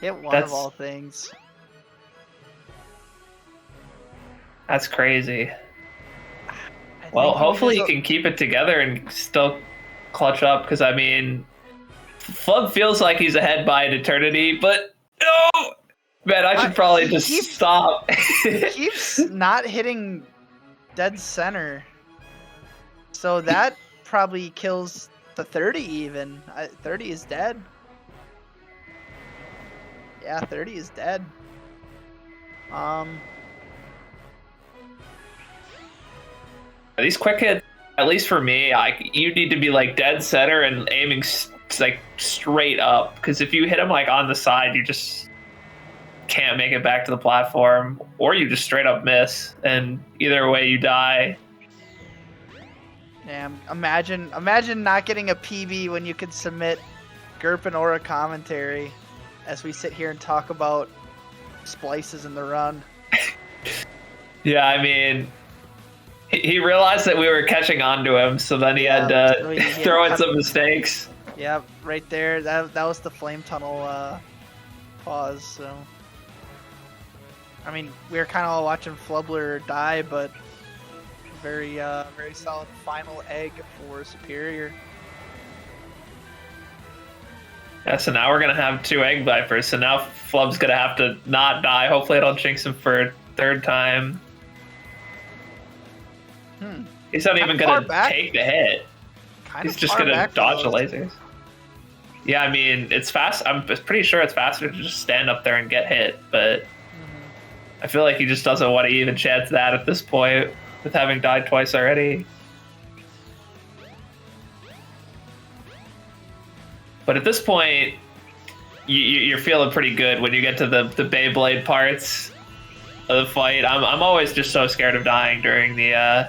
Hit one That's- of all things. That's crazy. think Well, he hopefully he was a- can keep it together and still clutch up, because I mean, Flub feels like he's ahead by an eternity, but no! Man, I should probably just stop. He keeps not hitting dead center. So that probably kills the 30 even. 30 is dead. Yeah, 30 is dead. These quick hits, at least for me, you need to be like dead center and aiming like straight up, because if you hit him like on the side, you just can't make it back to the platform, or you just straight up miss, and either way you die. Damn, imagine not getting a PB when you could submit GURP and Aura commentary as we sit here and talk about splices in the run. Yeah, I mean, he realized that we were catching on to him, so then he had so to he throw in cut- some mistakes. Yeah, right there. That was the flame tunnel pause. So, I mean, we were kind of all watching Flubler die, but very solid final egg for Superior. Yeah, so now we're gonna have 2 Egg Vipers, so now Flub's gonna have to not die. Hopefully I don't jinx him for a 3rd time. He's not even far gonna back. take the hit. Kind He's of just far gonna back for dodge the those. lasers. Yeah, I mean, it's fast. I'm pretty sure it's faster to just stand up there and get hit, but I feel like he just doesn't want to even chance that at this point with having died twice already. But at this point, you're feeling pretty good when you get to the Beyblade parts of the fight. I'm always just so scared of dying during the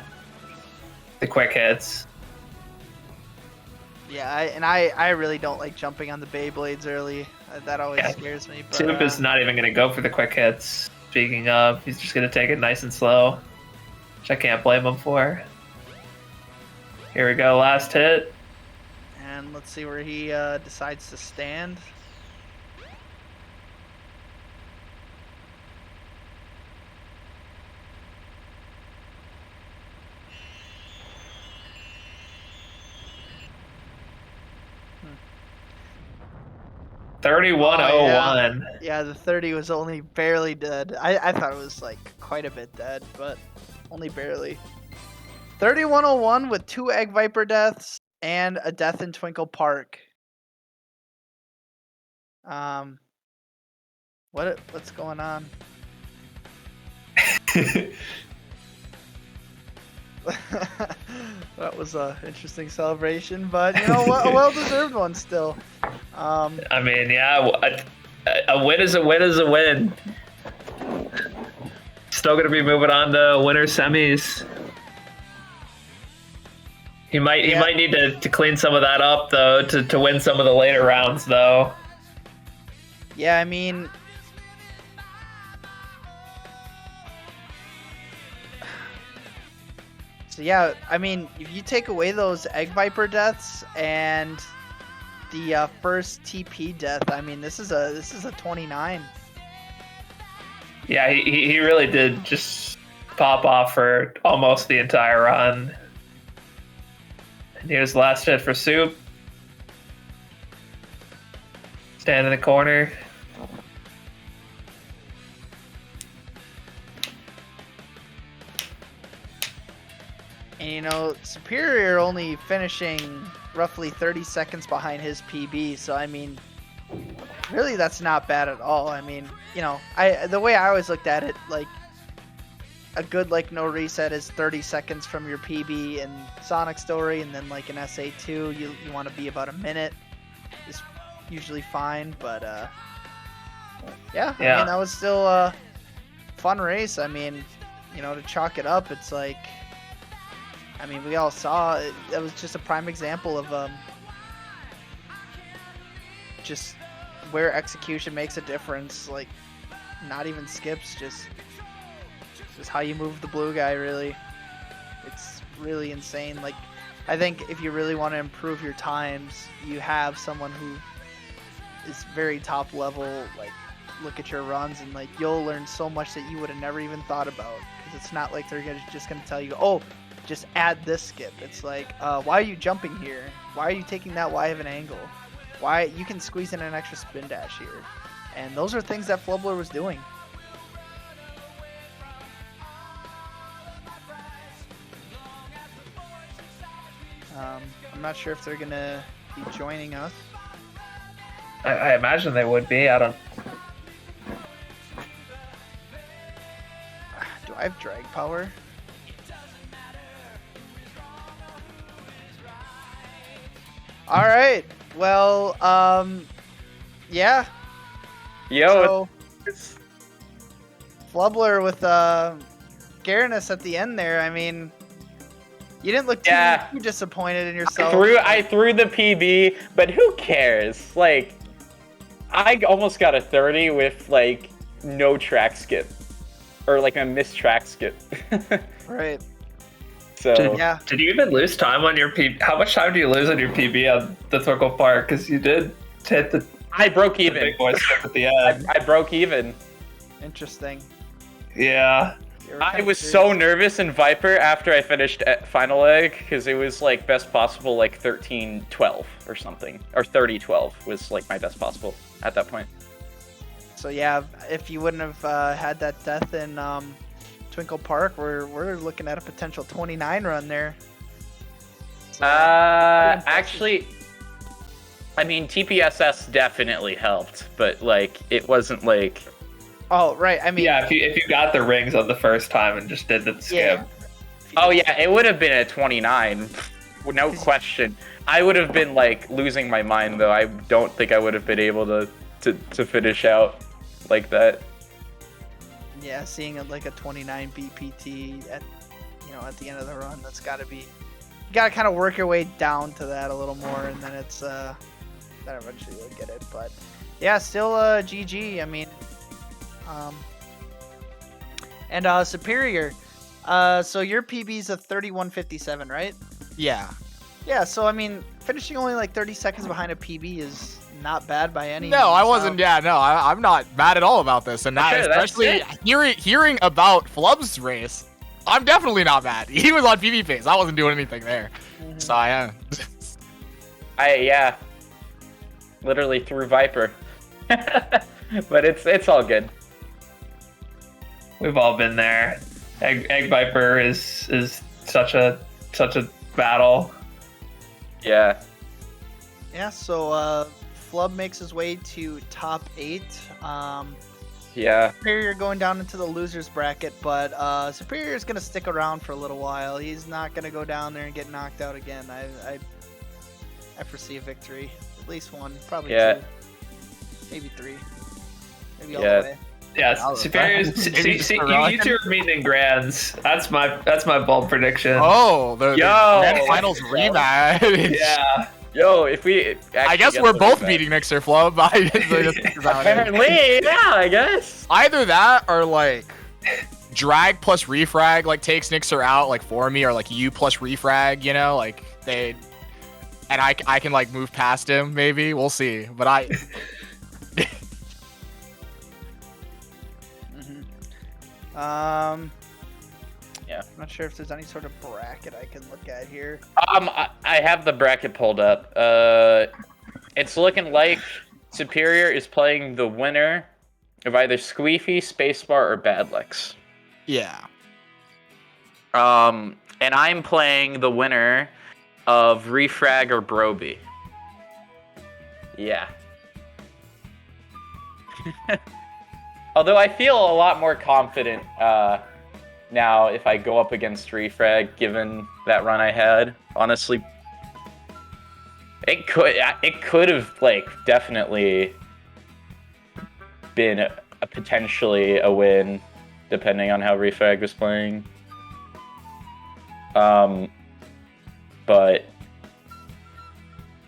quick hits. Yeah, I really don't like jumping on the Beyblades early. That always scares me. But, Soup is not even going to go for the quick hits. Speaking of, he's just going to take it nice and slow, which I can't blame him for. Here we go, last hit. And let's see where he decides to stand. Oh, yeah. Yeah, the 30 was only barely dead. I thought it was like quite a bit dead, but only barely. 3101 with 2 Egg Viper deaths and a death in Twinkle Park. What's going on? That was a interesting celebration, but you know what, a well-deserved one still. I mean, yeah, a win is a win is a win. Still going to be moving on to winner semis. He might need to clean some of that up though to win some of the later rounds though. Yeah, I mean, so yeah, I mean, if you take away those Egg Viper deaths and the first TP death, I mean, this is a 29. Yeah, he really did just pop off for almost the entire run. And here's the last hit for Soup. Stand in the corner. And you know, Superior only finishing roughly 30 seconds behind his PB, so I mean, really that's not bad at all. I mean, you know, the way I always looked at it, like, a good like no reset is 30 seconds from your PB in Sonic Story, and then like in SA2 you want to be about a minute is usually fine, but yeah, I mean that was still a fun race. I mean, you know, to chalk it up, it's like, I mean, we all saw it, that was just a prime example of just where execution makes a difference. Like, not even skips, just how you move the blue guy, really. It's really insane. Like, I think if you really want to improve your times, you have someone who is very top level, like, look at your runs, and like you'll learn so much that you would have never even thought about, because it's not like they're just gonna tell you, oh, just add this skip. It's like, why are you jumping here? Why are you taking that wide of an angle? Why you can squeeze in an extra spin dash here? And those are things that Flubler was doing. I'm not sure if they're gonna be joining us. I imagine they would be. I don't. Do I have drag power? All right. Well, yeah. Yo. So, Flubler with Garanus at the end there. I mean, you didn't look too disappointed in yourself. I threw the PB, but who cares? Like, I almost got a 30 with like no track skip, or like a missed track skip. Right. So Did you even lose time on your PB? How much time do you lose on your PB on the Twinkle Park? Because you did hit the. I broke even. Big boy skip at the end. I broke even. Interesting. Yeah. I was so nervous in Viper after I finished at final leg, because it was like best possible like 13-12 or something, or 30-12 was like my best possible at that point. So yeah, if you wouldn't have had that death in Twinkle Park, we're looking at a potential 29 run there. So, actually, I mean TPSS definitely helped, but like it wasn't like. Oh right, I mean. Yeah, if you got the rings on the first time and just did the skip. Yeah. Oh yeah, it would have been a 29, no question. I would have been like losing my mind though. I don't think I would have been able to finish out like that. Yeah, seeing like a 29 BPT at the end of the run, that's got to be. You got to kind of work your way down to that a little more, and then it's then eventually you'll get it. But yeah, still GG. I mean, and Superior. So your PB's a 31:57, right? Yeah. Yeah. So I mean, finishing only like 30 seconds behind a PB is not bad by any means. No, I wasn't. Yeah, no, I'm not mad at all about this, and that, especially hearing about Flub's race, I'm definitely not mad. He was on PB phase. I wasn't doing anything there, so I am. Yeah, literally through Viper, but it's all good. We've all been there. Egg Viper is such a battle. Yeah. Yeah. So Flub makes his way to top 8. Yeah. Superior going down into the losers bracket, but Superior is gonna stick around for a little while. He's not gonna go down there and get knocked out again. I foresee a victory, at least one, probably 2, maybe 3, maybe all the way. Yeah, Superior. See, you two are meeting in grands. That's my bold prediction. Oh, the grand finals rematch. Yeah. Yo, if we. I guess we're both beating Mixer Flub. Apparently, yeah, I guess. Either that or like drag plus refrag like takes Nixer out like for me, or like you plus refrag, you know, like they. And I can like move past him, maybe. We'll see. But I. Yeah. I'm not sure if there's any sort of bracket I can look at here. I have the bracket pulled up. It's looking like Superior is playing the winner of either Squeefy, Spacebar, or Badlex. Yeah. And I'm playing the winner of Refrag or Broby. Yeah. Although I feel a lot more confident Now, if I go up against Refrag, given that run I had, honestly, it could have like definitely been a potentially a win, depending on how Refrag was playing. But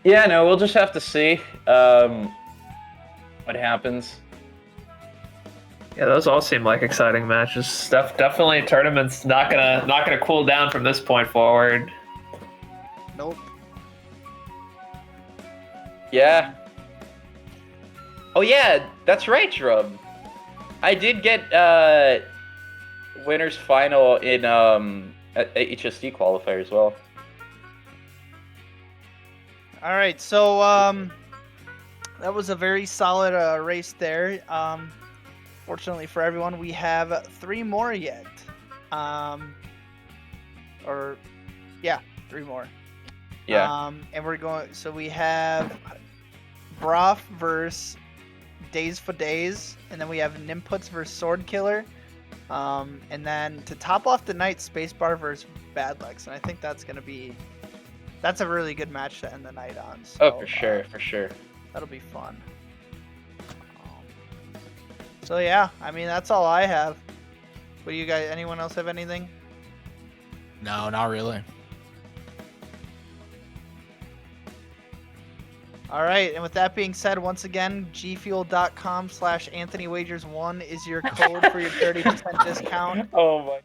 yeah, no, we'll just have to see what happens. Yeah, those all seem like exciting matches. Definitely tournament's not gonna cool down from this point forward. Nope. Yeah. Oh yeah, that's right, Drum. I did get winners final in HSD qualifier as well. All right, so that was a very solid race there. Fortunately for everyone, we have 3 more yet. Or yeah, 3 more. Yeah. And we're going. So we have Broth versus Days for Days, and then we have Nimputs versus Sword Killer. And then to top off the night, Spacebar versus Badlex, and I think that's a really good match to end the night on. So, Oh, for sure, for sure. That'll be fun. So yeah, I mean that's all I have. What do you guys? Anyone else have anything? No, not really. All right, and with that being said, once again, gfuel.com/AnthonyWagers1 is your code for your 30% discount. Oh my.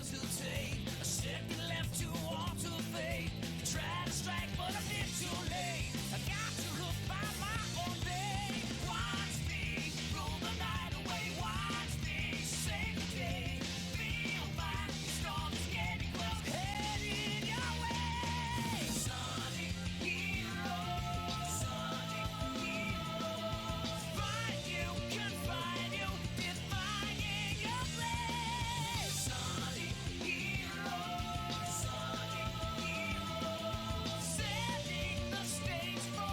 Setting the stage for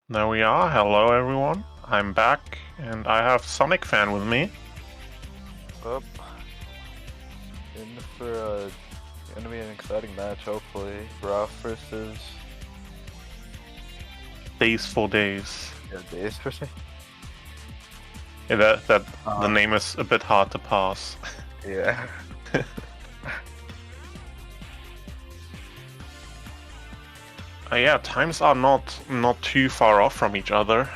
There we are. Hello, everyone. I'm back, and I have Sonic Fan with me. Up. In for gonna be an exciting match, hopefully. Roth versus Days for Days. yeah, Days for Days. Yeah, the name is a bit hard to pass. Yeah. Yeah, times are not too far off from each other.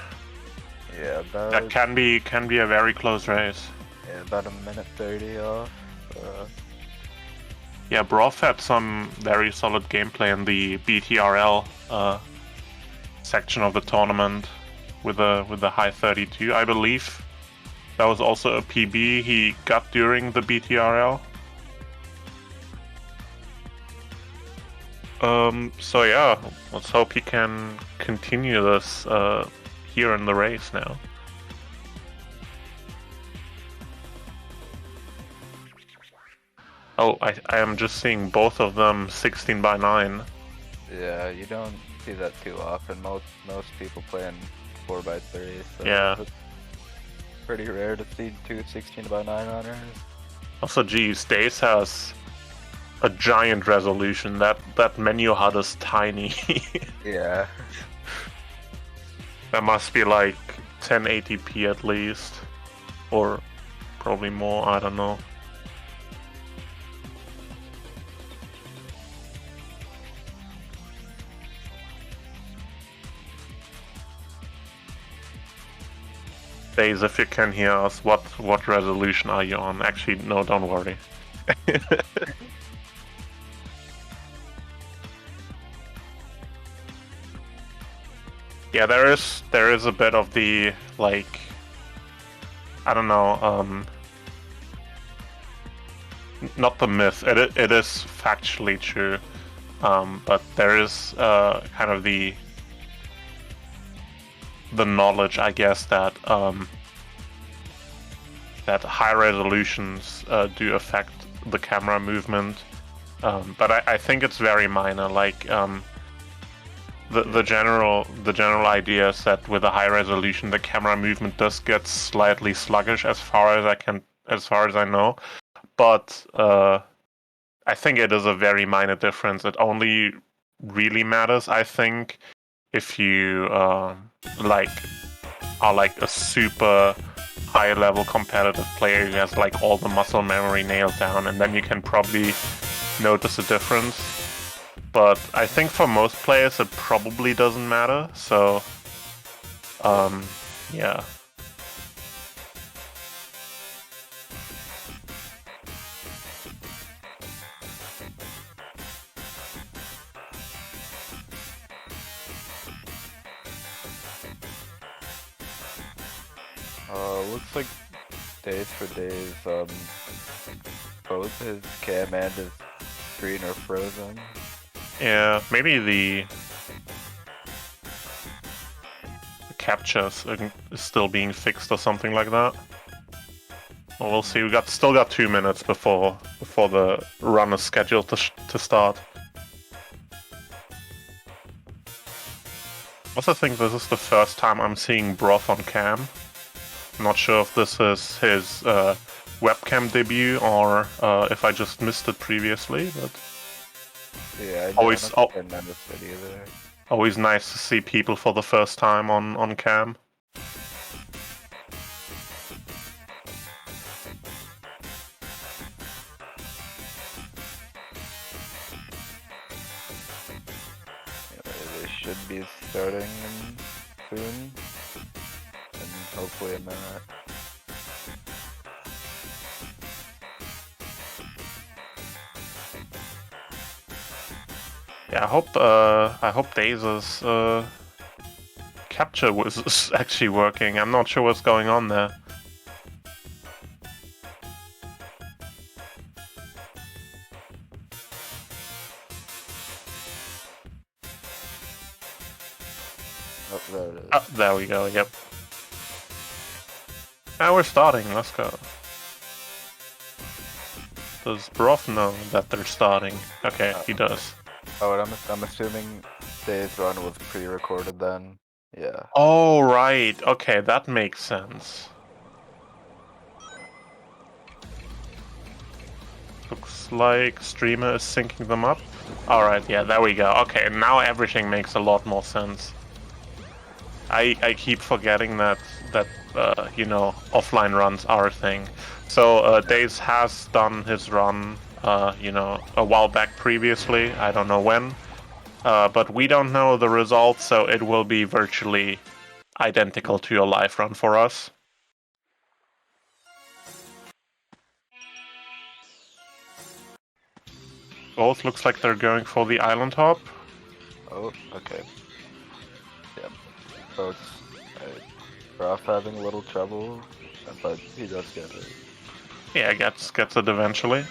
Yeah, about That can be a very close race. yeah, about a minute 30 off. Yeah, Broth had some very solid gameplay in the BTRL section of the tournament with the high 32, I believe. That was also a PB he got during the BTRL. So yeah, let's hope he can continue this here in the race now. Oh, I am just seeing both of them 16 by 9. Yeah, you don't see that too often. Most people playing 4x3, so Yeah. it's pretty rare to see two 16 by 9 runners. Also, geez, Days has a giant resolution. That menu HUD is tiny. Yeah. That must be like 1080p at least, or probably more. I don't know. Days, if you can hear us, what resolution are you on? Actually, no, don't worry. Yeah, there is a bit of the, like, I don't know, not the myth. It is factually true, but there is kind of the knowledge, I guess, that that high resolutions do affect the camera movement, but I think it's very minor. Like the general idea is that with a high resolution, the camera movement does get slightly sluggish, as far as I know. But I think it is a very minor difference. It only really matters, I think, if you like are like a super high level competitive player who has like all the muscle memory nailed down, and then you can probably notice a difference. But I think for most players it probably doesn't matter, so yeah. Looks like Days for Days, both his cam and his screen are frozen. Yeah, maybe the captures is still being fixed or something like that. Well, we'll see. We still got 2 minutes before the run is scheduled to start. I also think this is the first time I'm seeing Broth on cam. I'm not sure if this is his webcam debut or if I just missed it previously, but yeah, always noticed it either. Always nice to see people for the first time on cam. They should be starting soon, and hopefully a minute. Yeah, I hope Daze's capture was actually working. I'm not sure what's going on there. Oh, there it is. Oh, there we go, yep. Now we're starting, let's go. Does Broth know that they're starting? Okay, he does. Oh, and I'm assuming Days run was pre-recorded then. Yeah. Oh, right. Okay, that makes sense. Looks like streamer is syncing them up. Alright, yeah, there we go. Okay, now everything makes a lot more sense. I keep forgetting that you know, offline runs are a thing. So Daze has done his run you know, a while back previously. I don't know when. But we don't know the results, so it will be virtually identical to your live run for us. Both looks like they're going for the island hop. Oh, okay. Yeah. Both. Rough having a little trouble, but he does get it. Yeah, gets it eventually.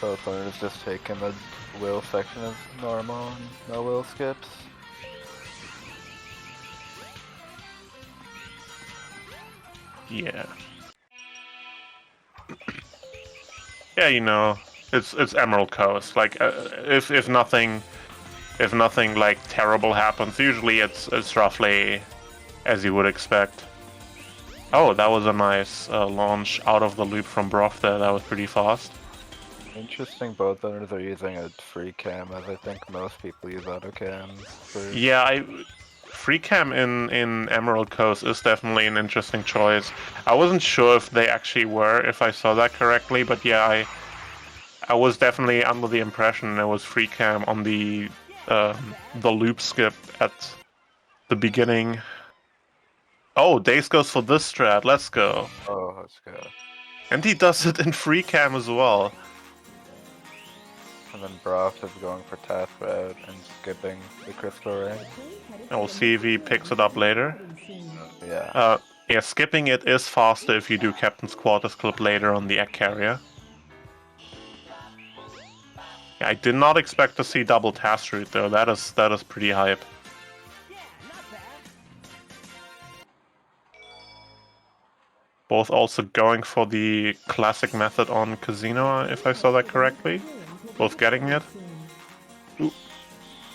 Both owners just taking the wheel section as normal and no wheel skips. Yeah. Yeah, you know, it's Emerald Coast. Like, if nothing like terrible happens, usually it's roughly as you would expect. Oh, that was a nice launch out of the loop from Broth there. That was pretty fast. Interesting, both owners are using a free cam, as I think most people use auto cams for... Yeah, free cam in Emerald Coast is definitely an interesting choice. I wasn't sure if they actually were, if I saw that correctly, but yeah, I was definitely under the impression there was free cam on the loop skip at the beginning. Oh, Daze goes for this strat. Let's go. Oh, let's go. And he does it in free cam as well. And then Broth is going for task route and skipping the crystal ring. And we'll see if he picks it up later. Yeah. Yeah, skipping it is faster if you do Captain's Quarters clip later on the egg carrier. Yeah, I did not expect to see double task route though. That is pretty hype. Both also going for the classic method on Casino, if I saw that correctly. Both getting it. Ooh.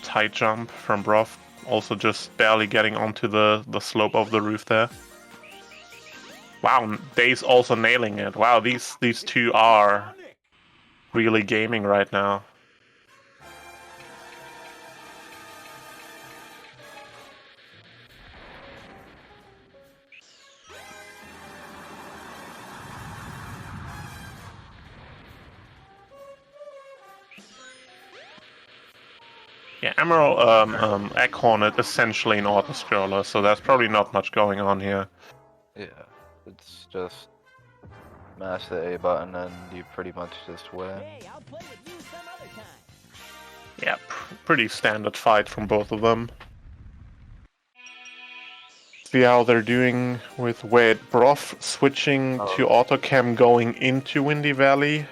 Tight jump from Broth. Also just barely getting onto the slope of the roof there. Wow, Daze also nailing it. Wow, these two are really gaming right now. Yeah, Emerald Egg Hornet essentially an auto-scroller, so there's probably not much going on here. Yeah, it's just mash the A button and you pretty much just win. Yeah, pretty standard fight from both of them. See how they're doing with Broth switching to autocam going into Windy Valley.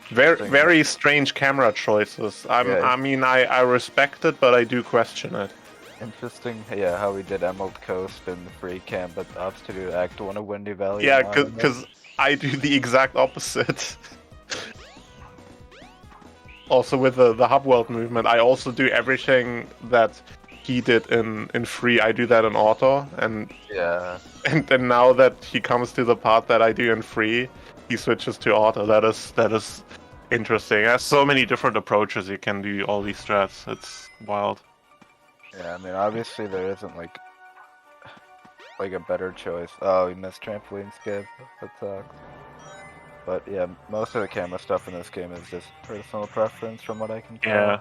Very strange camera choices. I mean, I respect it, but I do question it. Interesting, yeah, how we did Emerald Coast in the free cam, but opts to do Act 1 of Windy Valley. Yeah, because I do the exact opposite. Also with the hub world movement, I also do everything that he did in free. I do that in auto, and yeah, and then now that he comes to the part that I do in free, he switches to auto. That is interesting. There's so many different approaches you can do all these strats. It's wild. Yeah, I mean, obviously there isn't like a better choice. Oh, we missed trampoline skip. That sucks. But yeah, most of the camera stuff in this game is just personal preference from what I can tell. Yeah.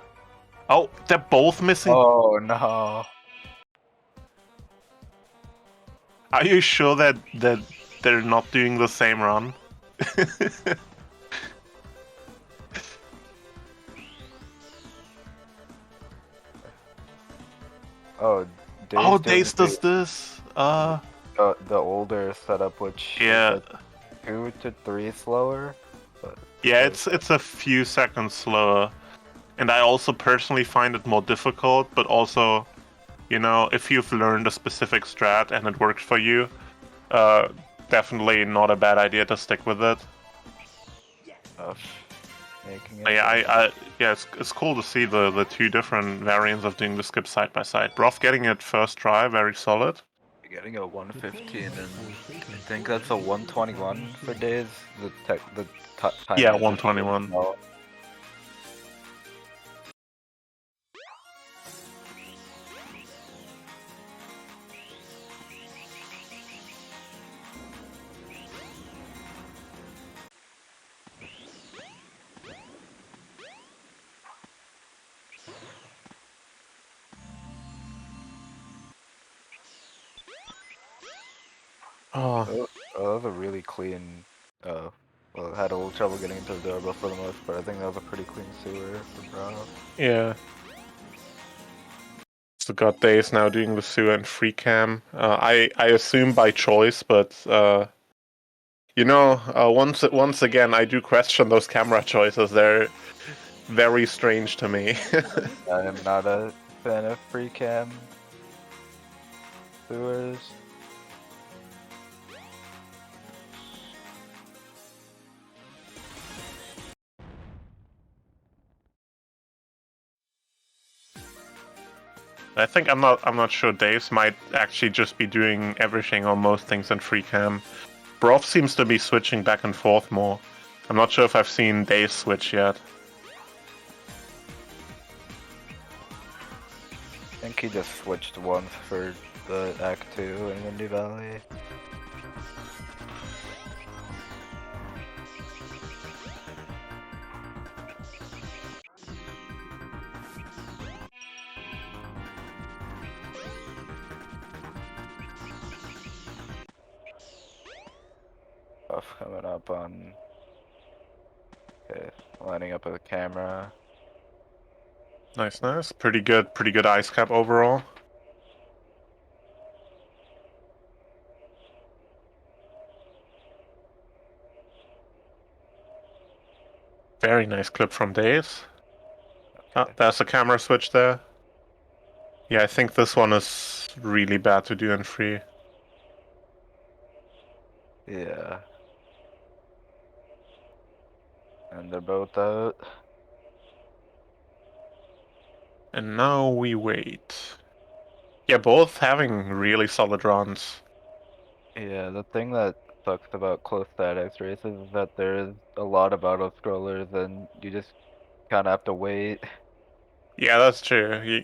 Oh, they're both missing. Oh no. Are you sure that they're not doing the same run? Oh, Daze does this. The older setup, which yeah, is 2 to 3 slower. But yeah, it's a few seconds slower, and I also personally find it more difficult. But also, you know, if you've learned a specific strat and it works for you, definitely not a bad idea to stick with it. Making it. Yeah, it's cool to see the two different variants of doing the skip side by side. Broth getting it first try, very solid. Getting a 115 and I think that's a 121 for days. The time. Yeah, 121. Oh, that was a really clean. Well, had a little trouble getting into the door, but for the most part, I think that was a pretty clean sewer for Bravo. Yeah. So got Days now doing the sewer and free cam. I assume by choice, but once again, I do question those camera choices. They're very strange to me. I am not a fan of free cam sewers. I think I'm not sure. Daves might actually just be doing everything or most things in free cam. Broth seems to be switching back and forth more. I'm not sure if I've seen Daves switch yet. I think he just switched once for the Act 2 in Windy Valley. Coming up on. Okay, lining up with the camera. Nice. Pretty good ice cap overall. Very nice clip from Daves. Okay. There's a camera switch there. Yeah, I think this one is really bad to do in free. Yeah. And they're both out. And now we wait. Yeah, both having really solid runs. Yeah, the thing that sucks about close SADX races is that there is a lot of auto scrollers and you just kind of have to wait. Yeah, that's true.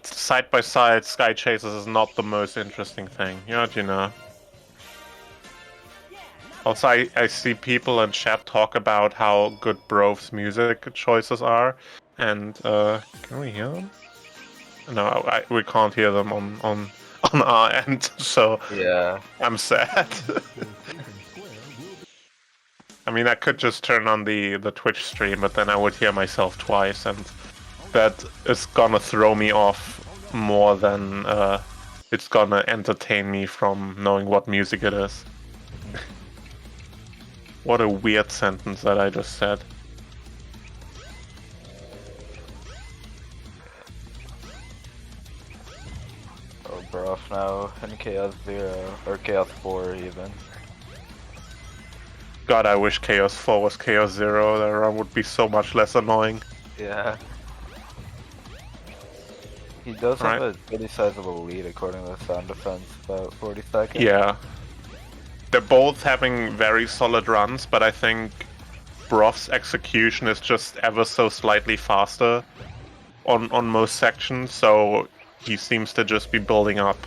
Side by side sky chases is not the most interesting thing. You know. Also, I see people in chat talk about how good Brove's music choices are, and can we hear them? No, we can't hear them on our end, so yeah, I'm sad. I mean, I could just turn on the Twitch stream, but then I would hear myself twice, and that is gonna throw me off more than it's gonna entertain me from knowing what music it is. What a weird sentence that I just said. Oh, Broth now in Chaos 0, or Chaos 4 even. God, I wish Chaos 4 was Chaos 0, that run would be so much less annoying. Yeah. He does have a pretty sizable lead according to the sound defense, about 40 seconds. Yeah. They're both having very solid runs, but I think Broth's execution is just ever so slightly faster on most sections, so he seems to just be building up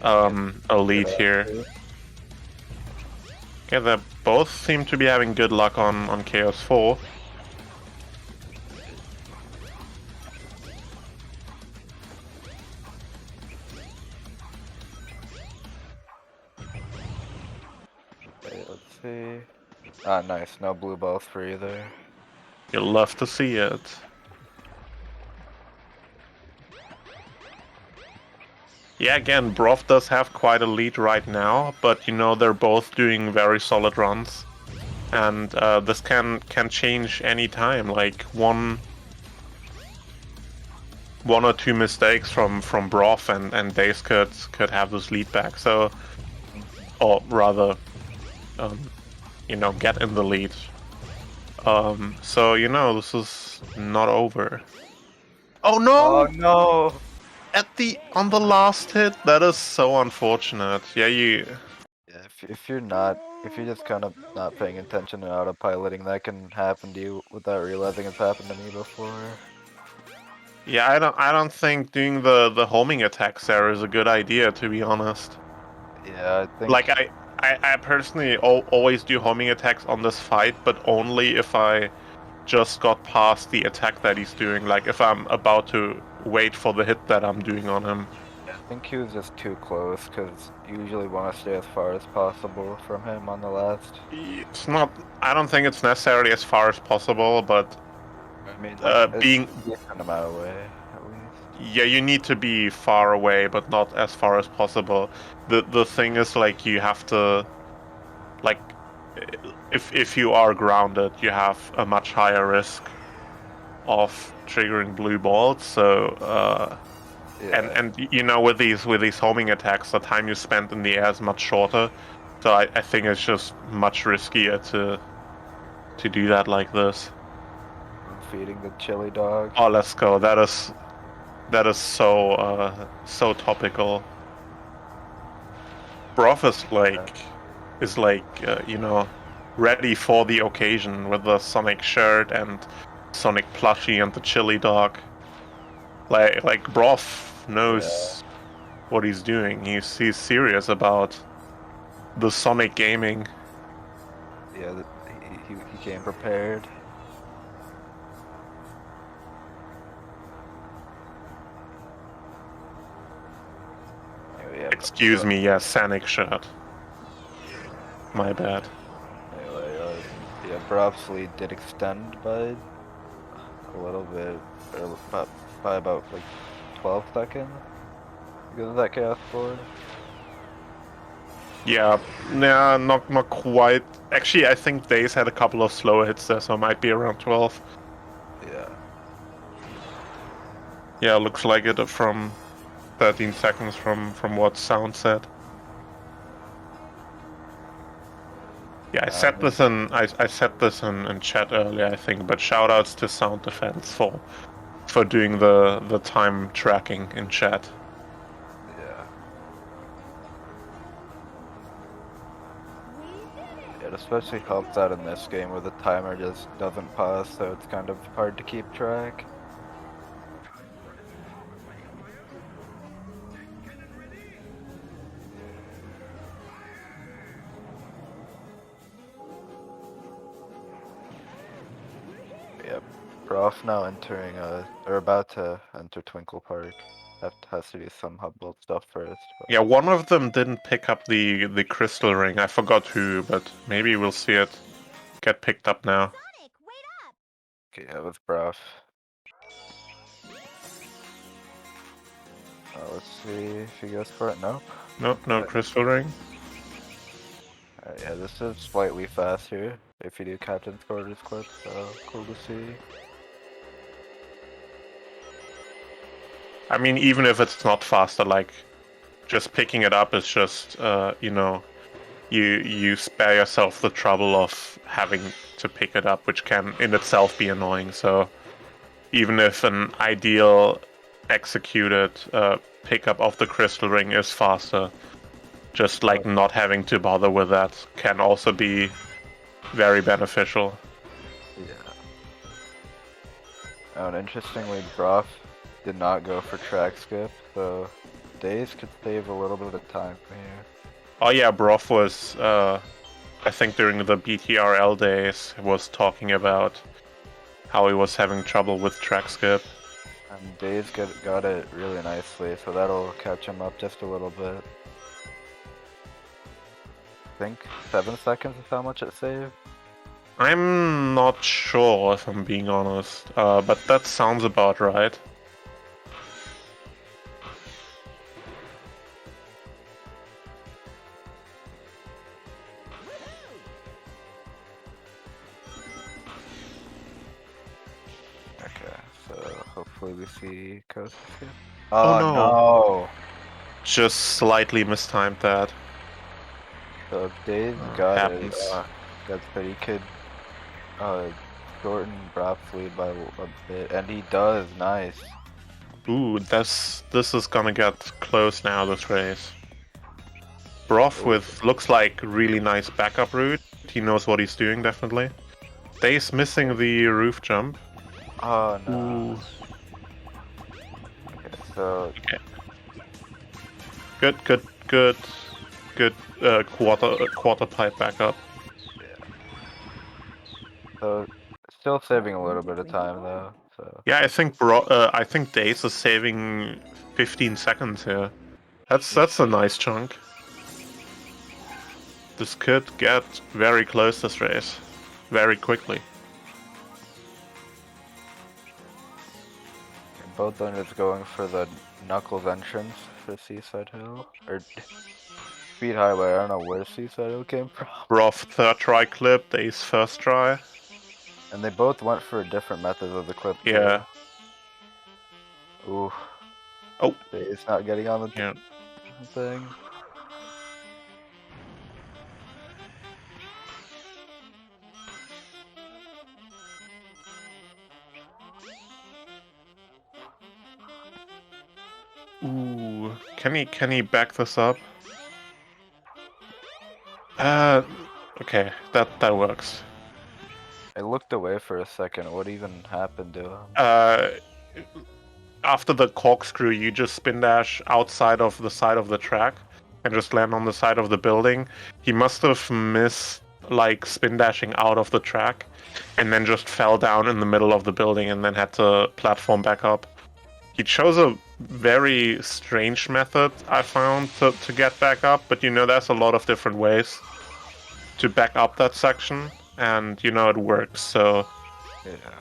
a lead here. Yeah, they both seem to be having good luck on Chaos 4. See. Ah, nice. No blue balls for either. You'll love to see it. Yeah, again, Broth does have quite a lead right now, but you know they're both doing very solid runs, and this can change any time. Like one or two mistakes from Broth and Daze could have this lead back. So or rather, get in the lead. So this is not over. Oh no! Oh no! On the last hit, that is so unfortunate. Yeah, Yeah, if you're just kind of not paying attention and autopiloting, that can happen to you without realizing it's happened to me before. Yeah, I don't think doing the homing attacks there is a good idea, to be honest. Yeah, I think. Like I personally always do homing attacks on this fight, but only if I just got past the attack that he's doing. Like if I'm about to wait for the hit that I'm doing on him. I think he was just too close, because you usually want to stay as far as possible from him on the last. It's not. I don't think it's necessarily as far as possible, but I mean, like, being a decent amount away, at least. yeah, you need to be far away, but not as far as possible. The thing is, like, you have to, like, if you are grounded, you have a much higher risk of triggering blue balls. So and with these homing attacks, the time you spend in the air is much shorter. So I think it's just much riskier to do that like this. I'm feeding the chili dog. Oh, let's go. That is so topical. Broth is ready for the occasion with the Sonic shirt and Sonic plushie and the chili dog. Like Broth knows what he's doing. He's serious about the Sonic gaming. Yeah, he came prepared. Excuse me, yeah, Sonic shirt. My bad. Anyway, yeah, Broth's lead did extend by a little bit, or by about like 12 seconds because of that chaos board. Yeah, nah, not quite. Actually, I think Days had a couple of slow hits there, so it might be around 12. Yeah. Yeah, looks like it from 13 seconds from what Sound said. Yeah, I said this in chat earlier, I think, but shoutouts to Sound Defense for doing the time tracking in chat. Yeah. It especially helps out in this game where the timer just doesn't pause, so it's kind of hard to keep track. Yep. Broth now entering, or about to enter Twinkle Park. Has to do some hub build stuff first. But... Yeah, one of them didn't pick up the crystal ring. I forgot who, but maybe we'll see it get picked up now. Okay, yeah, with Broth. Let's see if he goes for it. Nope. Nope, no crystal ring. Yeah, this is slightly faster if you do Captain's Quarters clip, so cool to see. I mean, even if it's not faster, like, just picking it up is just, you spare yourself the trouble of having to pick it up, which can in itself be annoying. So even if an ideal executed pickup of the crystal ring is faster, just like not having to bother with that can also be very beneficial. Yeah. And interestingly, Broth did not go for track skip, so Days could save a little bit of time here. Oh yeah, Broth was, I think during the BTRL days, was talking about how he was having trouble with track skip. And Days got it really nicely, so that'll catch him up just a little bit. I think 7 seconds is how much it saved. I'm not sure, if I'm being honest, but that sounds about right. Okay, so hopefully we see Coast skip. Oh no! Just slightly mistimed that. So if Dave got it, happens. that's good. He could shorten Brock's lead by a bit, and he does. Nice. Ooh, this is gonna get close now, this race. Broth with looks like really nice backup route. He knows what he's doing, definitely. Dave's missing the roof jump. Oh no. Ooh. Okay, so Okay. Good quarter pipe backup. So still saving a little bit of time though. So Yeah, I think Daze is saving 15 seconds here. That's a nice chunk. This could get very close this race, very quickly. both owners going for the Knuckles entrance for Seaside Hill or Speed Highway. I don't know where Seaside Hill came from. Broth third try clip, Daze first try. And they both went for different methods of the clip. Yeah. Too. Ooh. Oh. It's not getting on the thing. Ooh, can he back this up? Okay, that works. I looked away for a second. What even happened to him? After the corkscrew, you just spin dash outside of the side of the track and just land on the side of the building. He must have missed like spin dashing out of the track and then just fell down in the middle of the building and then had to platform back up. He chose a very strange method, I found, to get back up, but there's a lot of different ways to back up that section, and it works, so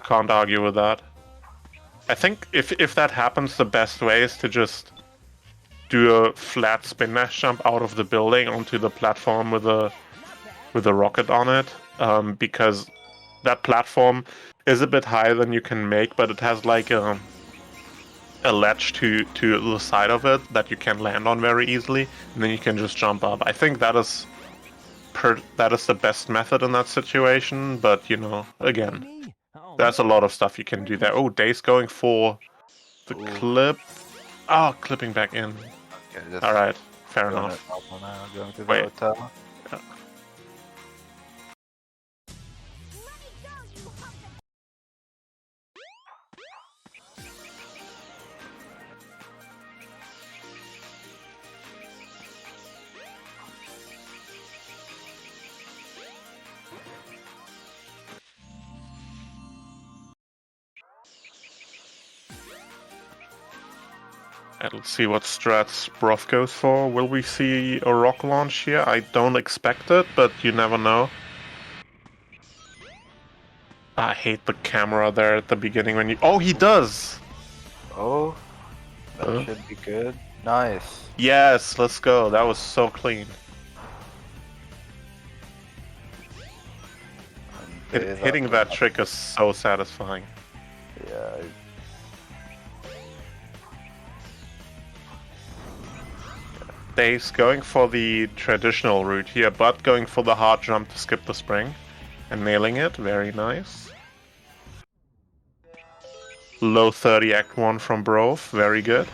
can't argue with that. I think if that happens, the best way is to just do a flat spin dash jump out of the building onto the platform with a rocket on it, because that platform is a bit higher than you can make, but it has like a ledge to the side of it that you can land on very easily, and then you can just jump up. I think that is the best method in that situation, but again, there's a lot of stuff you can do there. Oh, Dave's going for the clip. Oh, clipping back in. Okay, alright, fair enough. Going to the Wait. hotel. And let's see what strats Broth goes for. Will we see a rock launch here? I don't expect it, but you never know. I hate the camera there at the beginning when you... Oh, he does! Oh, that should be good. Nice. Yes, let's go. That was so clean. Hitting that trick is so satisfying. Yeah. Dave's going for the traditional route here, but going for the hard jump to skip the spring. And nailing it. Very nice. Low 30 Act 1 from Broth. Very good.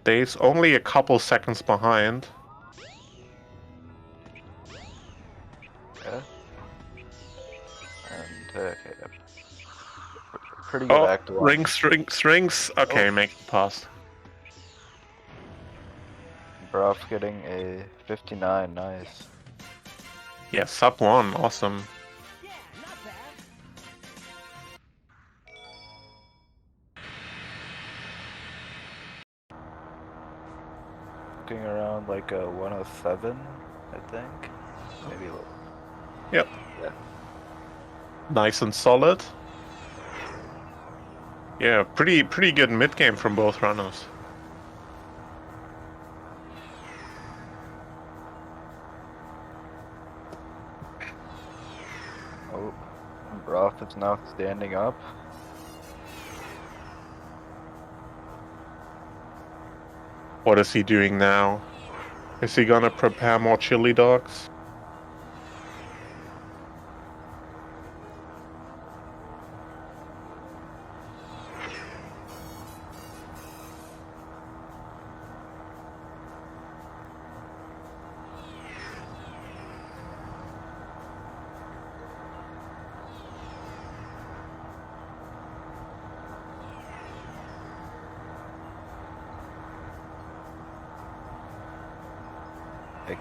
Dave's only a couple seconds behind. Okay. And, okay. Pretty good Act 1. Rings. Okay, make it past. Broth getting a 59. Nice. Yeah, sub 1. Awesome. Looking around like a 107, I think. Maybe a little. Yep. Yeah. Nice and solid. Yeah, pretty good mid game from both runners. Oh, Broth is now standing up. What is he doing now? Is he gonna prepare more chili dogs?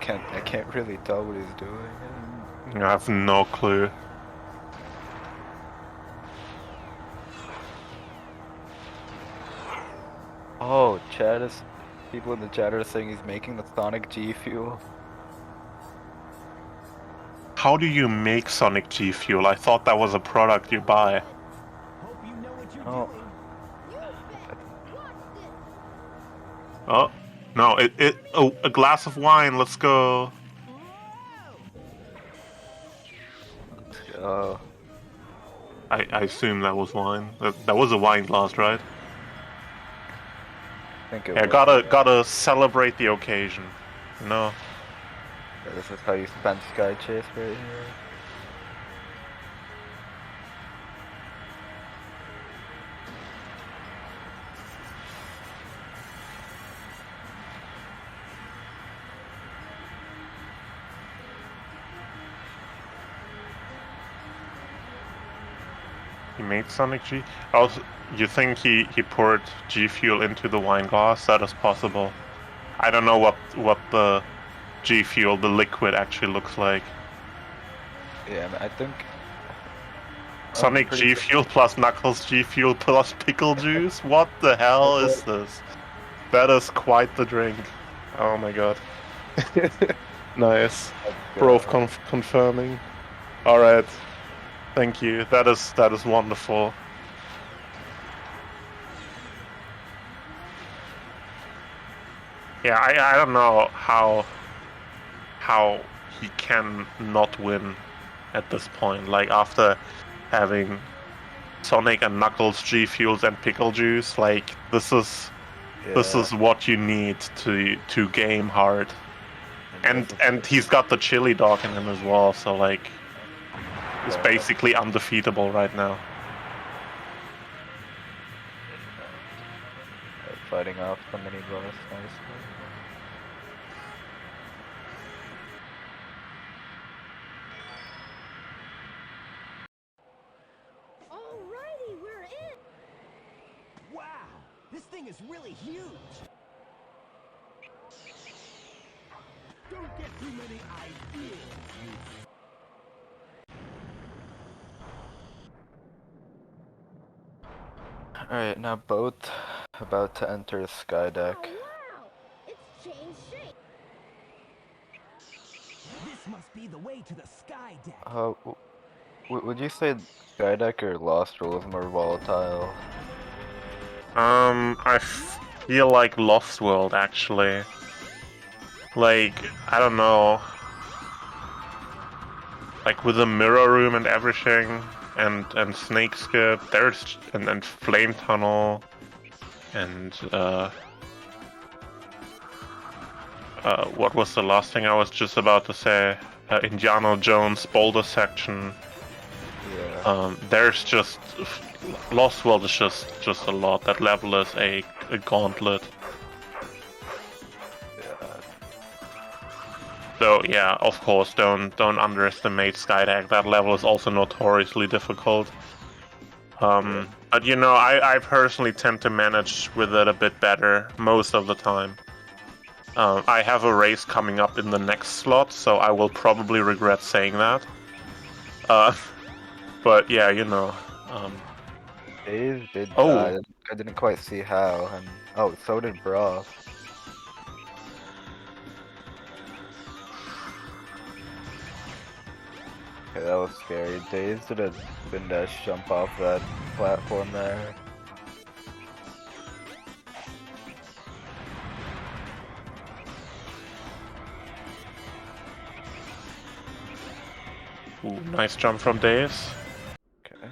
I can't really tell what he's doing. I have no clue. Oh, people in the chat are saying he's making the Sonic G Fuel. How do you make Sonic G Fuel? I thought that was a product you buy. Oh. Oh, no, a glass of wine, let's go. I assume that was wine. That was a wine glass, right? I think it Yeah, was. gotta celebrate the occasion. No. Yeah, this is how you spend Sky Chase right here. He made Sonic G. Also, you think he poured G Fuel into the wine glass? That is possible. I don't know what the G Fuel, the liquid, actually looks like. Yeah, I think Sonic G Fuel plus Knuckles G Fuel plus pickle juice? What the hell is this? That is quite the drink. Oh my god. Nice. Broth confirming. Alright. Thank you. That is wonderful. Yeah, I don't know how he can not win at this point. Like, after having Sonic and Knuckles G Fuels and pickle juice, like, this is what you need to game hard. And he's got the chili dog in him as well, so like he's basically undefeatable right now. Fighting off the mini boss nicely. Alrighty, we're in. Wow, this thing is really huge. Don't get too many ideas. Alright, now both about to enter the Sky Deck. Oh, wow, it's changed shape. This must be the way to the Sky Deck. Would you say Sky Deck or Lost World is more volatile? I feel like Lost World, actually. Like, I don't know. Like, with the mirror room and everything, and Snake Skip, and Flame Tunnel, and what was the last thing I was just about to say? Indiana Jones Boulder section. Yeah. There's just Lost World is just a lot. That level is a gauntlet. So yeah, of course, don't underestimate Skydeck. That level is also notoriously difficult. But you know, I personally tend to manage with it a bit better most of the time. I have a race coming up in the next slot, so I will probably regret saying that. But yeah, you know. Dave did die. I didn't quite see how, and so did Broth. Okay, that was scary. Daze did a spin dash jump off that platform there. Ooh, nice jump from Daze. Okay.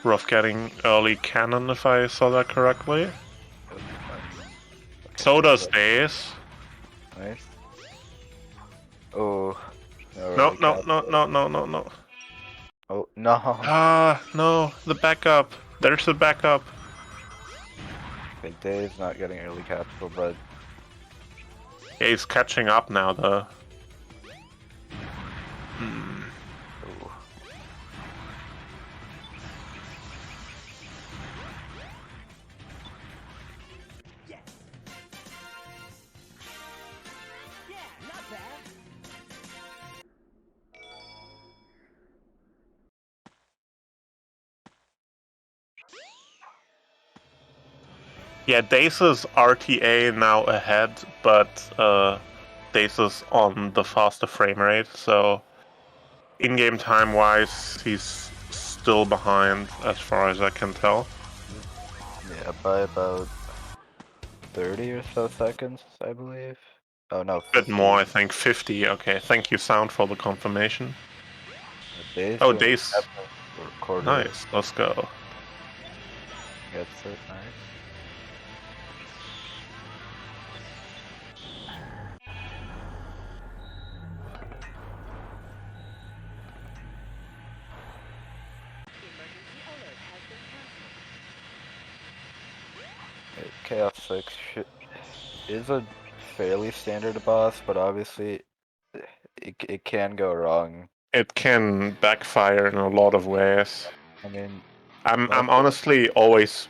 Rough getting early cannon, if I saw that correctly. So does Days. Nice. Oh. No, no. Oh, no. No, the backup. There's the backup. Okay, Dave's not getting early capital, but Yeah, he's catching up now, though. Yeah, Dace's RTA now ahead, but Dace's on the faster frame rate, so in-game time-wise, he's still behind as far as I can tell. yeah, by about 30 or so seconds, I believe. Oh no, 50. A bit more, I think. 50. Okay, thank you, Sound, for the confirmation. Dace Oh, doing Dace. quarter. Nice, let's go. Gets it, nice. Chaos 6 is a fairly standard boss, but obviously it can go wrong. It can backfire in a lot of ways. I mean, I'm honestly always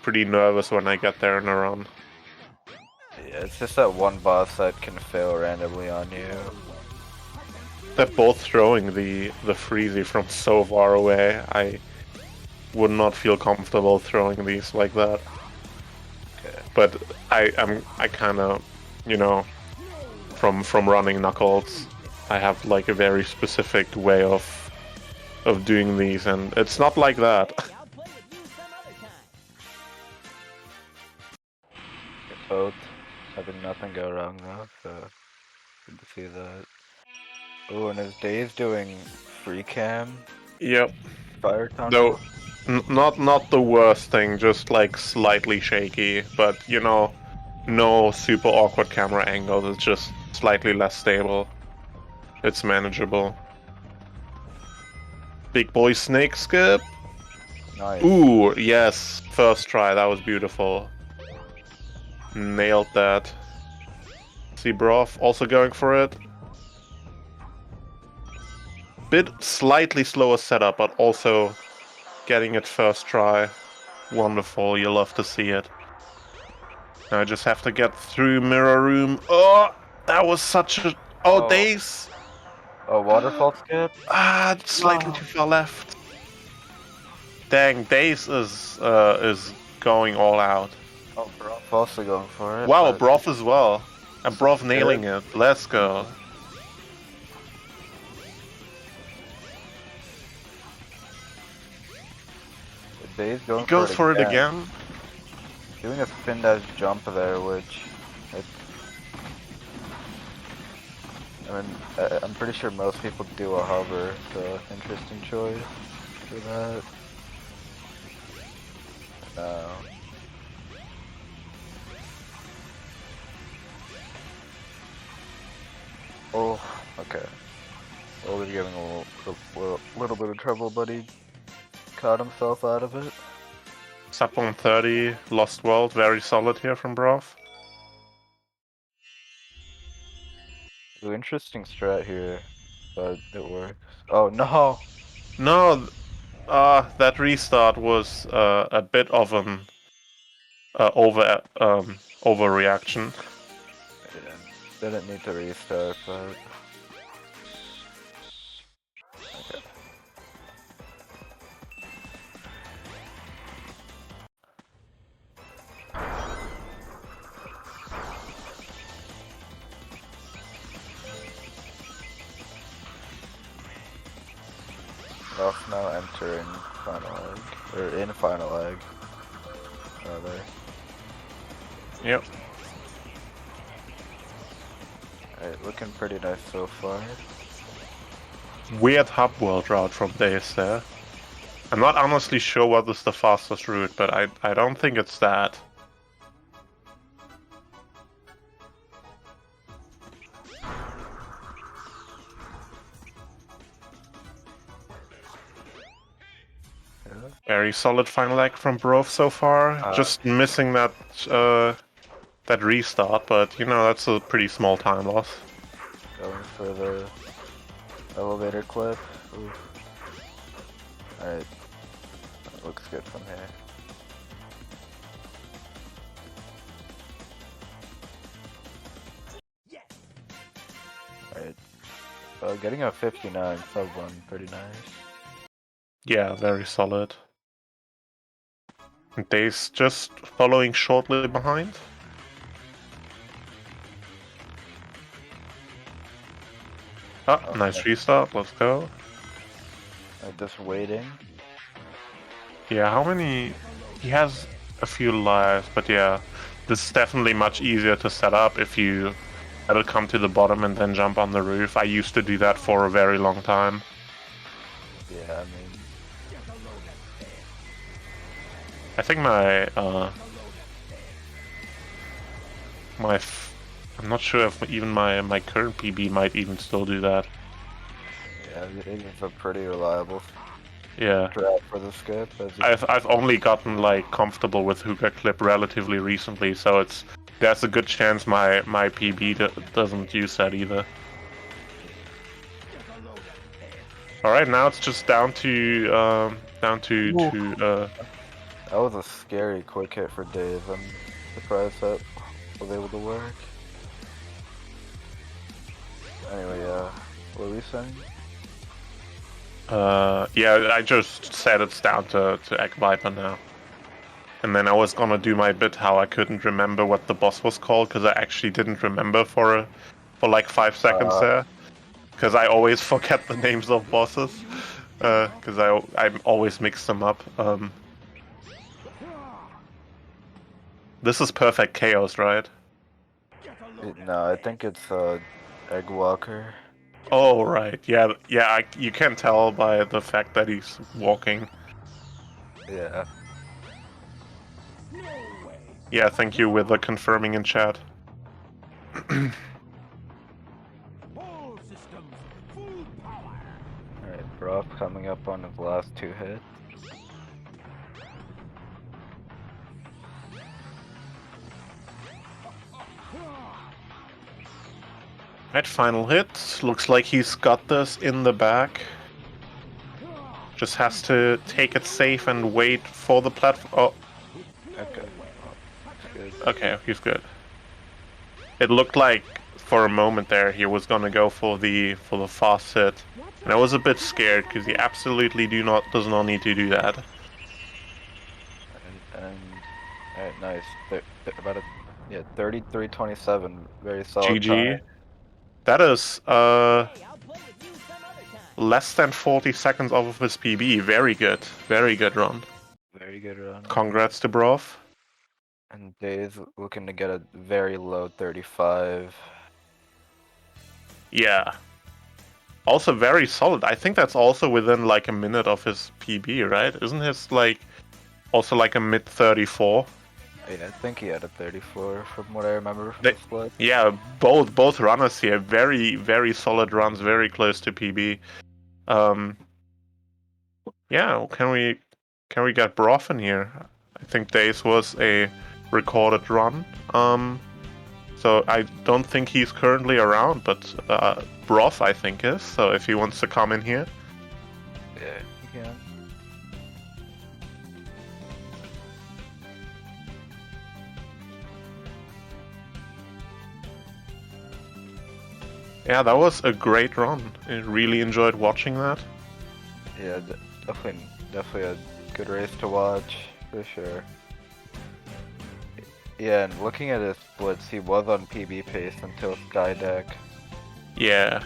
pretty nervous when I get there in a run. yeah, it's just that one boss that can fail randomly on you. They're both throwing the Freezy from so far away. I would not feel comfortable throwing these like that. Okay. But I kind of, you know, from running Knuckles, I have like a very specific way of doing these, and it's not like that. Both having nothing go wrong though, so good to see that. Oh, and his Dave's doing free cam. Yep. Fire tunnel. No, not the worst thing, just like slightly shaky, but you know, no super awkward camera angles, it's just slightly less stable. It's manageable. Big boy snake skip. Nice. Ooh, yes. First try, that was beautiful. Nailed that. See Broth also going for it. Bit slightly slower setup, but also getting it first try. Wonderful, you love to see it. Now I just have to get through Mirror Room. Oh, that was such a... Oh, Dace! Oh, waterfall skip? Ah, slightly too far left. Dang, Dace is going all out. Oh, Broth also going for it. Wow, but- Broth as well. And Broth nailing it. Let's go. Dave's going He goes for it again. Doing a spin dash jump there, which I mean, I'm pretty sure most people do a hover, so interesting choice for that. No. Oh, okay. Well, we're giving a little bit of trouble, but he caught himself out of it. Sub 130, Lost World, very solid here from Broth. Ooh, interesting strat here, but it works. Oh no! No, that restart was a bit of an overreaction. Yeah, didn't need to restart, but okay. Off now entering final egg, or in final egg. Rather. Yep. Alright, looking pretty nice so far. Weird hub world route from Dace there. I'm not honestly sure what is the fastest route, but I don't think it's that. Very solid final act from Brove so far. Just missing that that restart, but you know that's a pretty small time loss. Going for the elevator clip. Alright. That looks good from here. Alright. Getting a 59 sub 1, pretty nice. Yeah, very solid. And Days just following shortly behind. Oh, nice restart, let's go. Just waiting. Yeah, how many... He has a few lives, but yeah, this is definitely much easier to set up if you let it come to the bottom and then jump on the roof. I used to do that for a very long time. Yeah, I mean... I think my, I'm not sure if even my current PB might even still do that. Yeah, it's a pretty reliable strat for the skip. I've only gotten like comfortable with hookah clip relatively recently, so there's a good chance my PB doesn't use that either. All right, now it's just down to That was a scary quick hit for Dave. I'm surprised that was able to work. Anyway, what were we saying? Yeah, I just said it's down to Egg Viper now. And then I was gonna do my bit how I couldn't remember what the boss was called, because I actually didn't remember for like 5 seconds there. Because I always forget the names of bosses. Because I always mix them up. This is perfect chaos, right? No, I think it's Egg Walker. Oh, right. Yeah, you can tell by the fact that he's walking. Yeah. Yeah, thank you with the confirming in chat. Alright, Broth coming up on his last 2 hits. Right, final hit. Looks like he's got this in the back. Just has to take it safe and wait for the platform. Oh. Okay. Good. Okay, he's good. It looked like for a moment there he was gonna go for the fast hit, and I was a bit scared because he absolutely does not need to do that. And alright, nice. About a 33-27, very solid GG. time. That is less than 40 seconds off of his PB. Very good run. Very good run. Congrats to Broth. And Dave's looking to get a very low 35. Yeah. Also very solid. I think that's also within like a minute of his PB, right? Isn't his like also like a mid 34? Yeah, I think he had a 34 from what I remember from the split. Yeah, both runners here, very solid runs, very close to PB. Yeah, can we get Broth in here? I think Days was a recorded run. So I don't think he's currently around, but Broth I think is. So if he wants to come in here. Yeah, he can. Yeah, that was a great run. I really enjoyed watching that. Yeah, definitely a good race to watch, for sure. Yeah, and looking at his splits, he was on PB pace until SkyDeck. Yeah.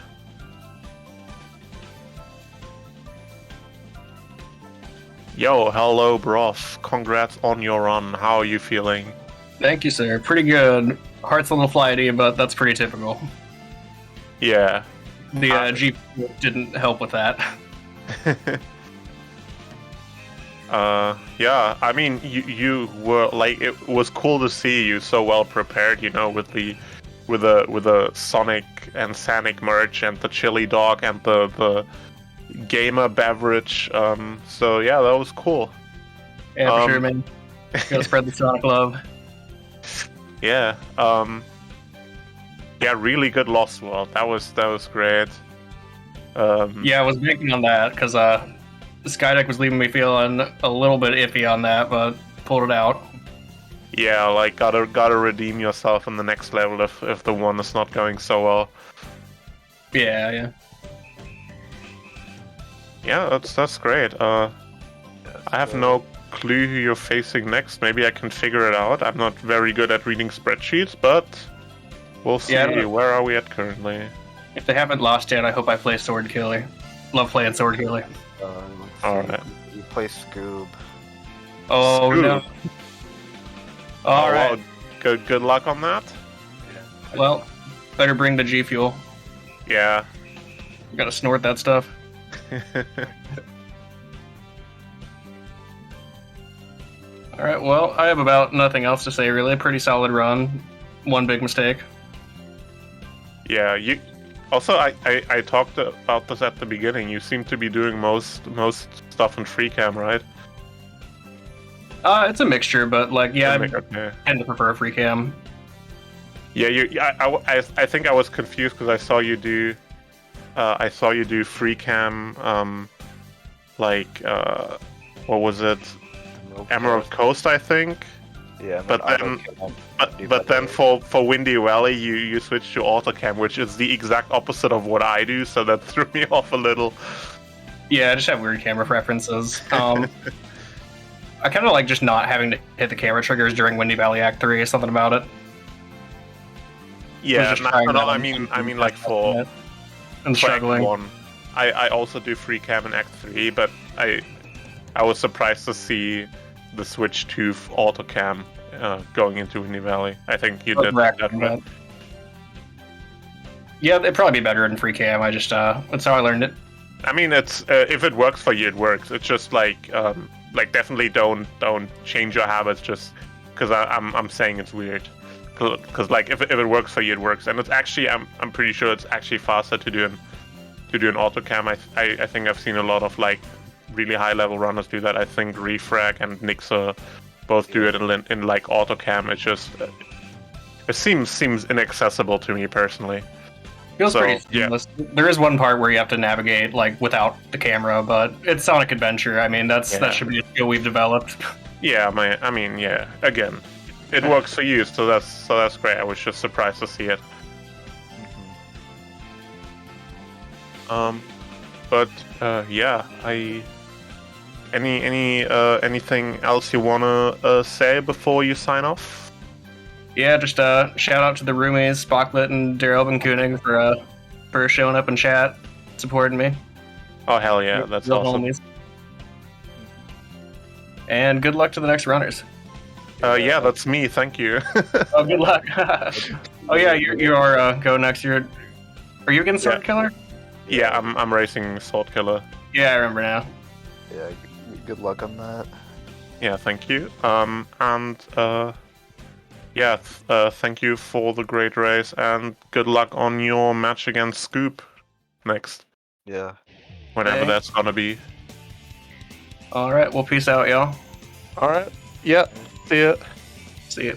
Yo, hello Broth. Congrats on your run. How are you feeling? Thank you, sir. Pretty good. Heart's a little flighty, but that's pretty typical. Yeah. The GP didn't help with that. Yeah, I mean, you were like, it was cool to see you so well prepared, you know, with the Sonic and Sanic merch and the chili dog and the gamer beverage. So yeah, that was cool. Yeah, for sure, man. Gotta spread the Sonic love. Yeah. Yeah, really good Lost World. That was great. Yeah, I was banking on that because Skydeck was leaving me feeling a little bit iffy on that, but pulled it out. Yeah, like gotta redeem yourself in the next level if the one is not going so well. Yeah. Yeah, that's great. I have no clue who you're facing next. Maybe I can figure it out. I'm not very good at reading spreadsheets, but we'll see. Yeah, Where are we at currently? If they haven't lost yet, I hope I play Sword Killer. Love playing Sword Killer. Alright. You play Scoob. Oh Scoob. no. All right. Well, good luck on that. Well, better bring the G Fuel. Yeah. Gotta snort that stuff. Alright, well, I have about nothing else to say really. Pretty solid run. One big mistake. Yeah, you. Also, I talked about this at the beginning. You seem to be doing most stuff in free cam, right? It's a mixture, but like, yeah, Okay. I tend to prefer free cam. Yeah, I think I was confused because I saw you do free cam, what was it? Emerald Coast, I think. Yeah, but then for Windy Valley, you switched to autocam, which is the exact opposite of what I do, so that threw me off a little. Yeah, I just have weird camera preferences. I kind of like just not having to hit the camera triggers during Windy Valley Act 3 or something about it. Yeah, I mean like for and struggling. Act 1, I also do free cam in Act 3, but I was surprised to see the switch to autocam going into Windy Valley. I think you did that right. Yeah, it'd probably be better in free cam. I just that's how I learned it. I mean, it's if it works for you, it works. It's just like definitely don't change your habits just because I'm saying it's weird. Because like if it works for you, it works, and it's actually I'm pretty sure it's actually faster to do an autocam. I think I've seen a lot of like really high level runners do that. I think Refrag and Nixer both do it in like autocam. It just it seems inaccessible to me personally. Feels pretty seamless. Yeah. There is one part where you have to navigate like without the camera, but it's Sonic Adventure. I mean, that should be a skill we've developed. Yeah, I mean, yeah. Again, it works for you, so that's great. I was just surprised to see it. But yeah, anything else you wanna say before you sign off? Yeah, just shout out to the roomies, Spocklet and Daryl and Koenig for showing up in chat, supporting me. Oh hell yeah, that's awesome. Homies. And good luck to the next runners. Yeah, that's me. Thank you. Oh, good luck. Oh yeah, you are go next. Are you against Sword Killer? Yeah, I'm racing Sword Killer. Yeah, I remember now. Yeah, good luck on that. Yeah, thank you. Thank you for the great race, and good luck on your match against Scoop next. Yeah. Whenever that's gonna be. Alright, well, peace out, y'all. Alright. Yeah. See ya. See ya.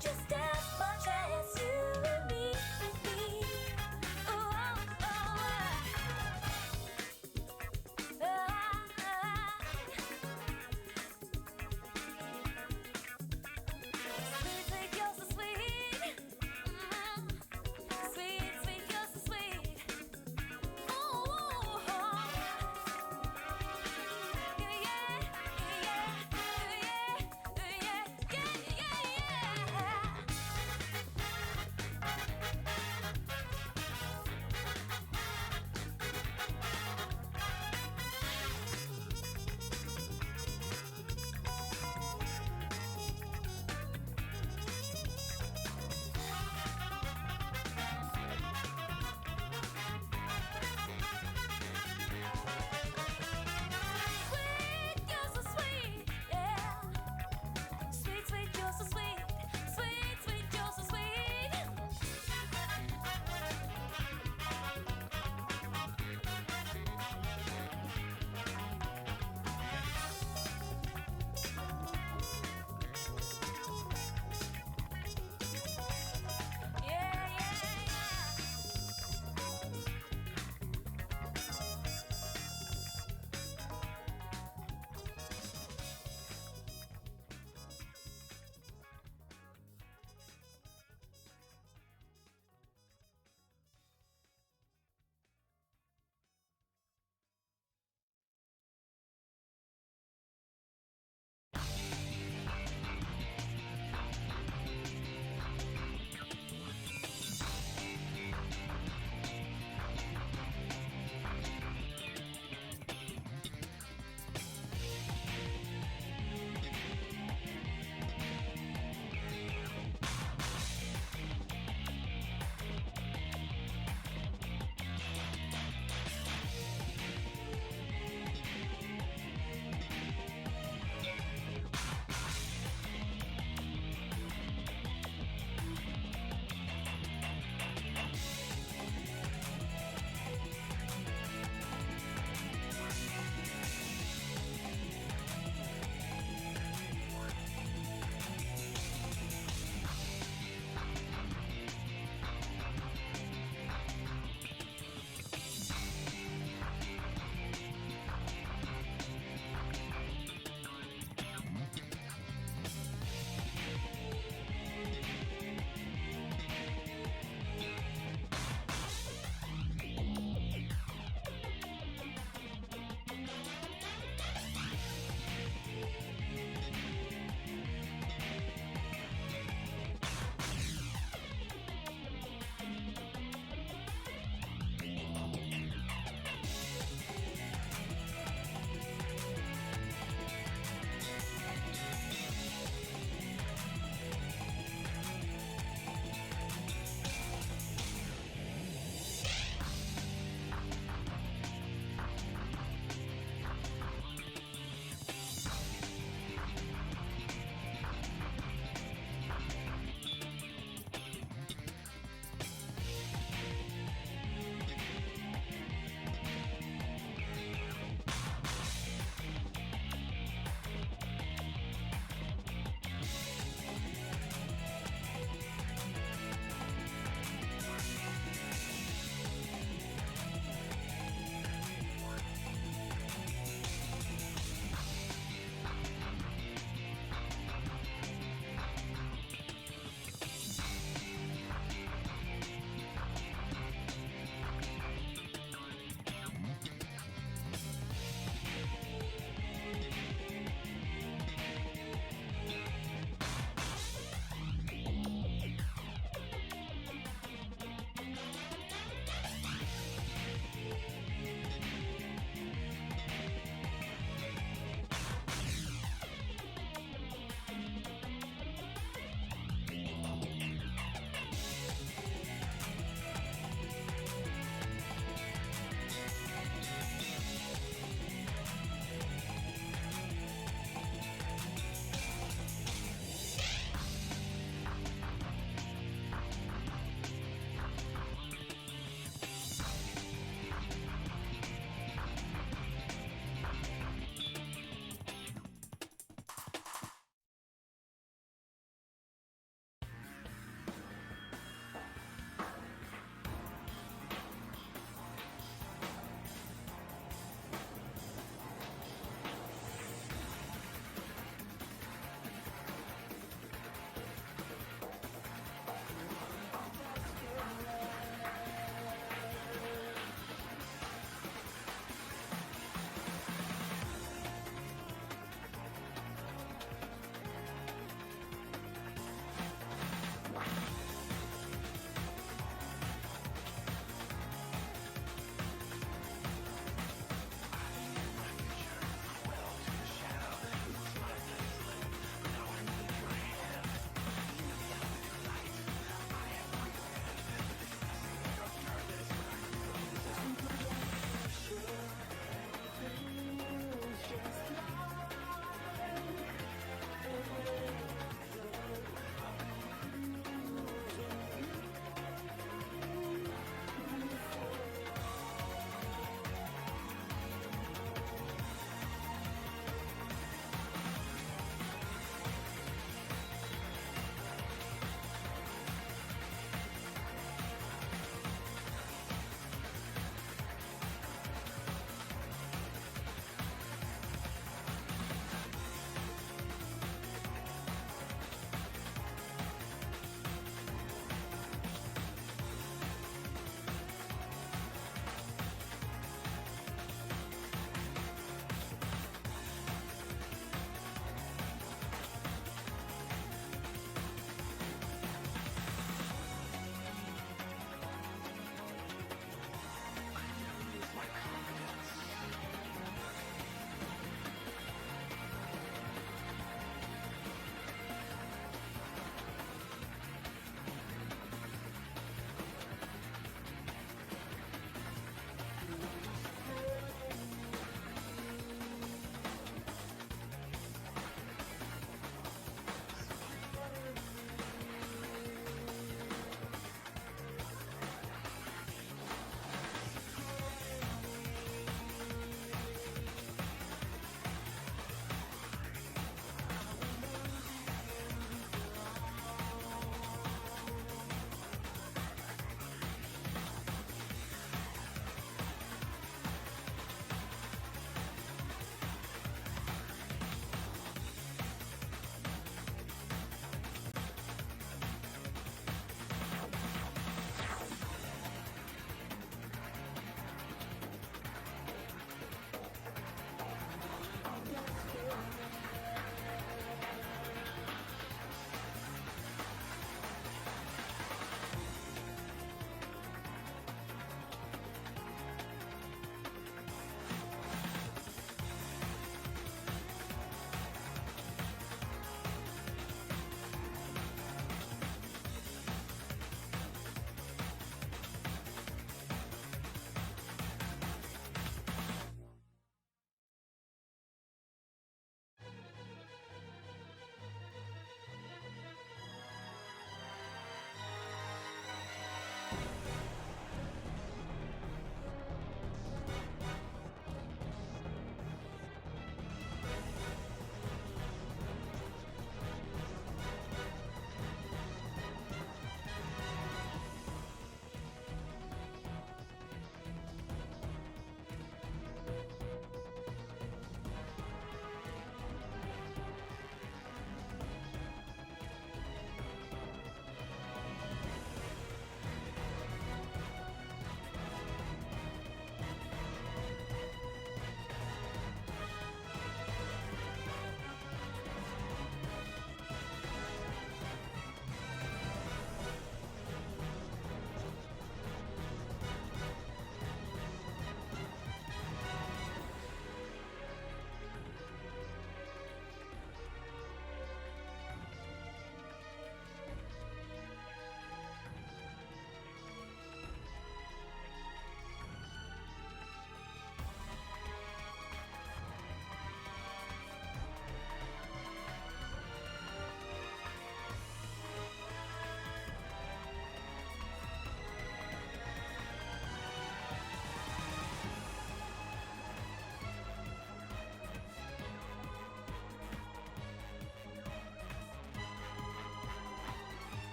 just as much as you and me. Ooh, oh, Sweet, sweet, you're so sweet. Sweet, sweet, you're so sweet.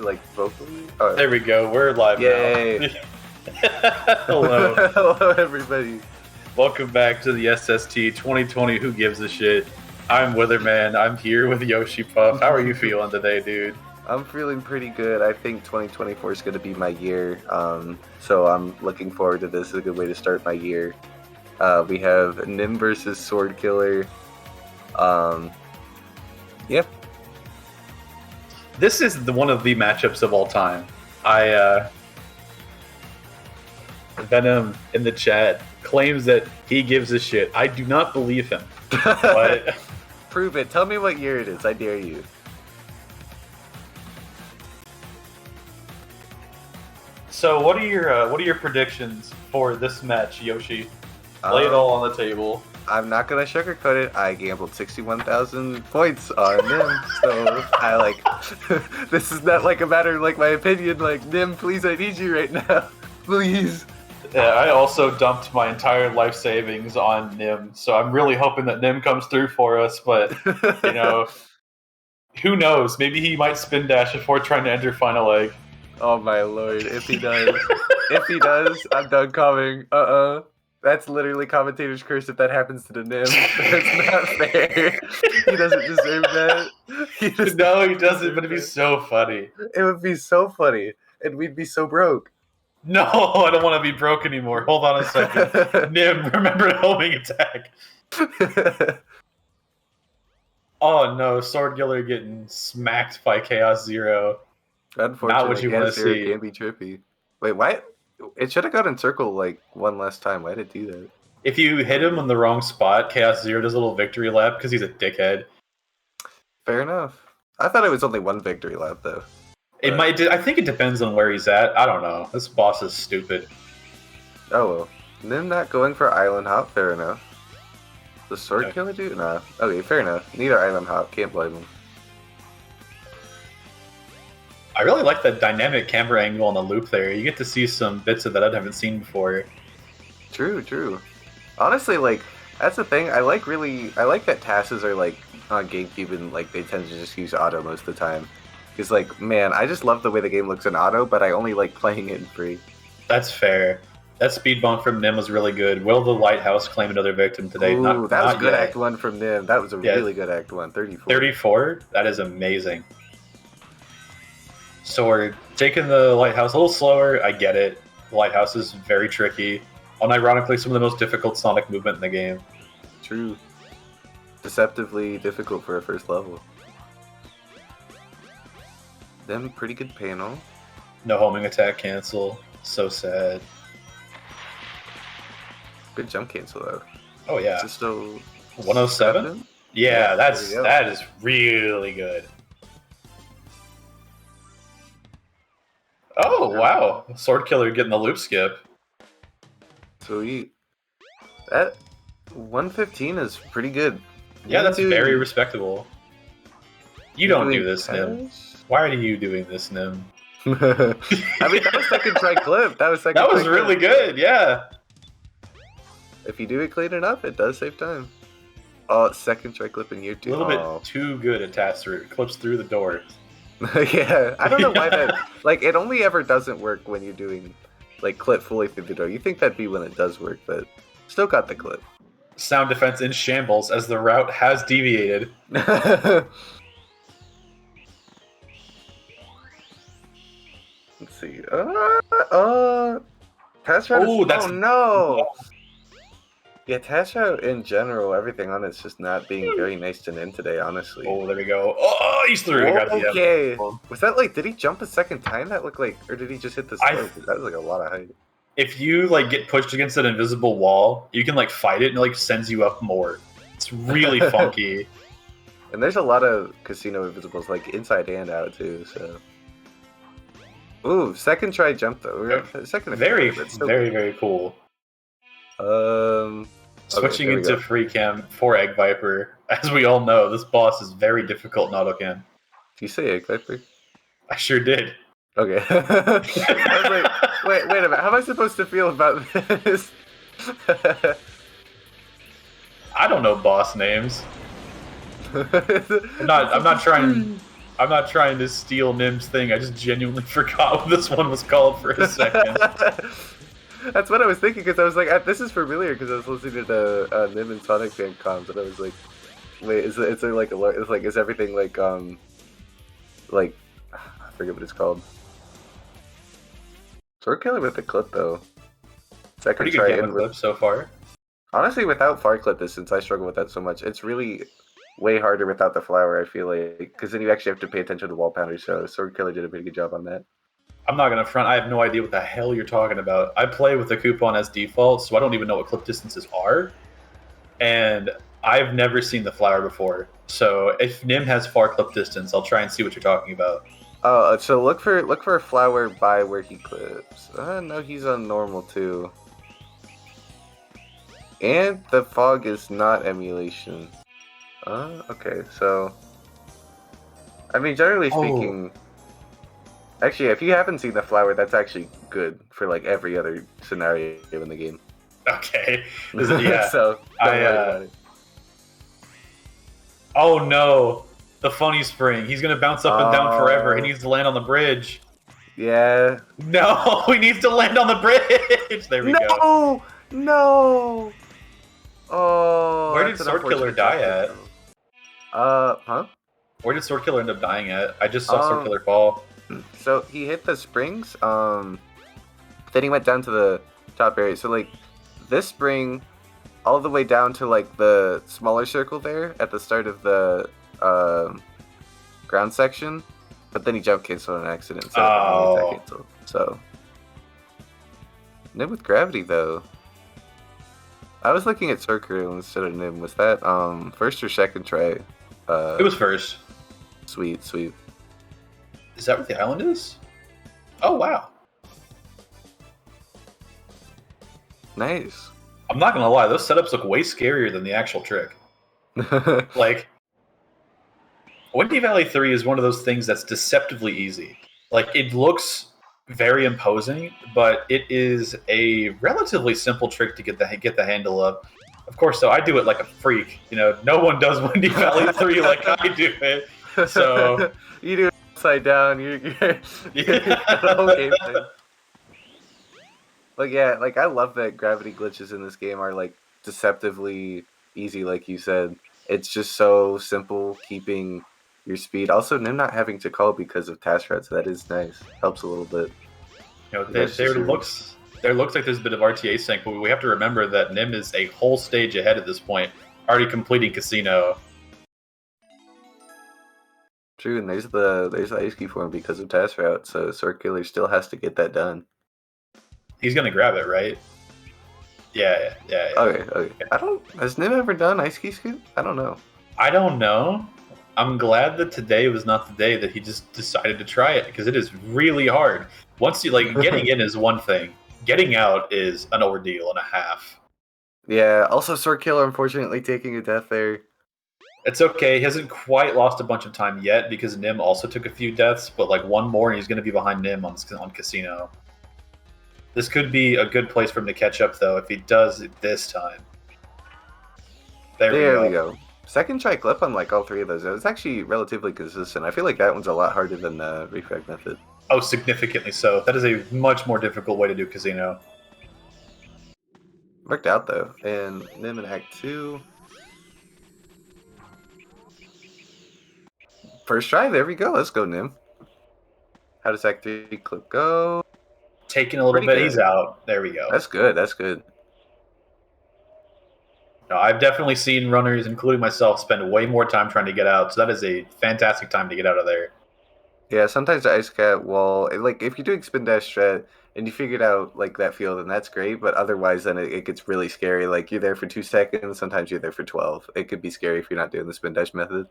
like vocally? Oh. There we go. We're live Yay. now. Hello. Hello, everybody. Welcome back to the SST 2020 Who Gives a Shit. I'm Witherman. I'm here with Yoshi Puff. How are you feeling today, dude? I'm feeling pretty good. I think 2024 is going to be my year. So I'm looking forward to this. It's a good way to start my year. We have Nim versus Sword Killer. Yep. This is one of the matchups of all time. Venom in the chat claims that he gives a shit. I do not believe him. But prove it. Tell me what year it is. I dare you. So what are your predictions for this match, Yoshi? Lay it all on the table. I'm not gonna sugarcoat it. I gambled 61,000 points on Nim, so I like. This is not like a matter of like my opinion. Like Nim, please, I need you right now, please. Yeah, I also dumped my entire life savings on Nim, so I'm really hoping that Nim comes through for us. But you know, who knows? Maybe he might spin dash before trying to enter final egg. Oh my lord! If he does, I'm done coming. That's literally commentator's curse if that happens to the Nim. That's not fair. He doesn't deserve that. No, he doesn't, but it'd be so funny. It would be so funny, and we'd be so broke. No, I don't want to be broke anymore. Hold on a second. Nim, remember homing attack. Oh no, Sword Killer getting smacked by Chaos Zero. Unfortunately, not what you want to see. Can be trippy. Wait, why? It should have gone in circle like one last time. Why did it do that? If you hit him in the wrong spot, Chaos Zero does a little victory lap because he's a dickhead. Fair enough. I thought it was only one victory lap though. It might. I think it depends on where he's at. I don't know. This boss is stupid. Oh well. Nim not going for Island Hop. Fair enough. The Sword Killer dude? Nah. Okay, fair enough. Neither Island Hop. Can't blame him. I really like that dynamic camera angle on the loop there. You get to see some bits of that I haven't seen before. True, true. Honestly, like, that's the thing. I like that tasks are, like, on GameCube and, like, they tend to just use auto most of the time. Because, like, man, I just love the way the game looks in auto, but I only like playing it in free. That's fair. That speed bump from Nim was really good. Will the Lighthouse claim another victim today? Ooh, that was good Act 1 from Nim. That was a really good Act 1. 34. 34? That is amazing. Sword, taking the Lighthouse a little slower, I get it. The Lighthouse is very tricky. Unironically, some of the most difficult Sonic movement in the game. True. Deceptively difficult for a first level. Then pretty good panel. No homing attack cancel. So sad. Good jump cancel though. Oh yeah. Just a 107? Yeah, that is really good. Oh wow. Sword Killer getting the loop skip. Sweet. That 115 is pretty good. Yeah, that's very respectable. You don't do this, Nim. Why are you doing this, Nim? I mean, that was second try clip. That was really good, yeah. If you do it clean enough, it does save time. Oh, second try clip in year 2. A little bit too good at task through. Clips through the door. Yeah, I don't know why that... Like, it only ever doesn't work when you're doing, like, clip fully through the door. You think that'd be when it does work, but still got the clip. Sound defense in shambles as the route has deviated. Let's see. Task route that's... Oh, no! Yeah, Task route in general, everything on it's just not being very nice to Nim today, honestly. Oh, there we go. Oh, he's through. I got the okay. Was that like, did he jump a second time? That looked like, or did he just hit the slope? That was like a lot of height. If you like get pushed against an invisible wall, you can like fight it and it like sends you up more. It's really funky. And there's a lot of casino invisibles like inside and out too, so. Ooh, second try jump though. Second very cool. Switching into free cam for Egg Viper. As we all know, this boss is very difficult in auto cam. Did you say Egg Viper? I sure did. Okay. I was like, wait a minute. How am I supposed to feel about this? I don't know boss names. I'm not trying I'm not trying to steal Nim's thing. I just genuinely forgot what this one was called for a second. That's what I was thinking, because I was like, this is familiar, because I was listening to the Nim and Sonic fan comms, and I was like, wait, is everything like I forget what it's called. Sword Killer with the clip though. Second Pretty try good game in of with clip so far. Honestly, without far clip distance, I struggle with that so much. It's really way harder without the flower, I feel like, because then you actually have to pay attention to wall pounders. So Sword Killer did a pretty good job on that. I'm not gonna front. I have no idea what the hell you're talking about. I play with the coupon as default, so I don't even know what clip distances are. And I've never seen the flower before. So if Nim has far clip distance, I'll try and see what you're talking about. Oh, so look for a flower by where he clips. No, he's on normal too. And the fog is not emulation. Okay, so I mean, generally speaking, actually, if you haven't seen the flower, that's actually good for like every other scenario in the game. Okay. Yeah. So don't worry about it. Oh no, the funny spring. He's gonna bounce up and down forever. He needs to land on the bridge. Yeah. No, he needs to land on the bridge. There we go. No. Oh. Where did that's an Sword Killer unfortunate die at? Huh? Where did Sword Killer end up dying at? I just saw Sword Killer fall. So he hit the springs. Then he went down to the top area. So like this spring, all the way down to like the smaller circle there at the start of the ground section. But then he jump canceled on accident. So attack cancel. So Nim with gravity though. I was looking at Circle instead of Nim. Was that first or second try? It was first. Sweet. Is that where the island is? Oh wow. Nice. I'm not gonna lie, those setups look way scarier than the actual trick. Like, Windy Valley 3 is one of those things that's deceptively easy. Like, it looks very imposing, but it is a relatively simple trick to get the handle of. Of course, though, I do it like a freak. You know, no one does Windy Valley 3 like I do it. So you do it upside down. You're the whole game thing. Like yeah, like I love that gravity glitches in this game are like deceptively easy, like you said. It's just so simple keeping your speed. Also, Nim not having to call because of task routes, that is nice. Helps a little bit. You know, there looks like there's a bit of RTA sync, but we have to remember that Nim is a whole stage ahead at this point, already completing Casino. True, and there's the ice key for him because of task route, so Sword Killer still has to get that done. He's gonna grab it, right? Yeah. Okay. Has Nim ever done ice key scoop? I don't know. I don't know. I'm glad that today was not the day that he just decided to try it, because it is really hard. Once you getting in is one thing, getting out is an ordeal and a half. Yeah. Also, Sword Killer unfortunately taking a death there. It's okay. He hasn't quite lost a bunch of time yet because Nim also took a few deaths, but like one more and he's going to be behind Nim on Casino. This could be a good place for him to catch up, though, if he does it this time. There we go. Second try clip on like all three of those. It's actually relatively consistent. I feel like that one's a lot harder than the refrag method. Oh, significantly so. That is a much more difficult way to do Casino. Worked out, though. And Nim in Act 2. First try, there we go. Let's go, Nim. How does Act 3 clip go? Taking a little bit, he's out. There we go. That's good. No, I've definitely seen runners, including myself, spend way more time trying to get out, so that is a fantastic time to get out of there. Yeah, sometimes the ice cat wall, like if you're doing spin dash strat and you figured out like that field, then that's great, but otherwise then it gets really scary. Like you're there for 2 seconds, sometimes you're there for 12. It could be scary if you're not doing the spin dash method.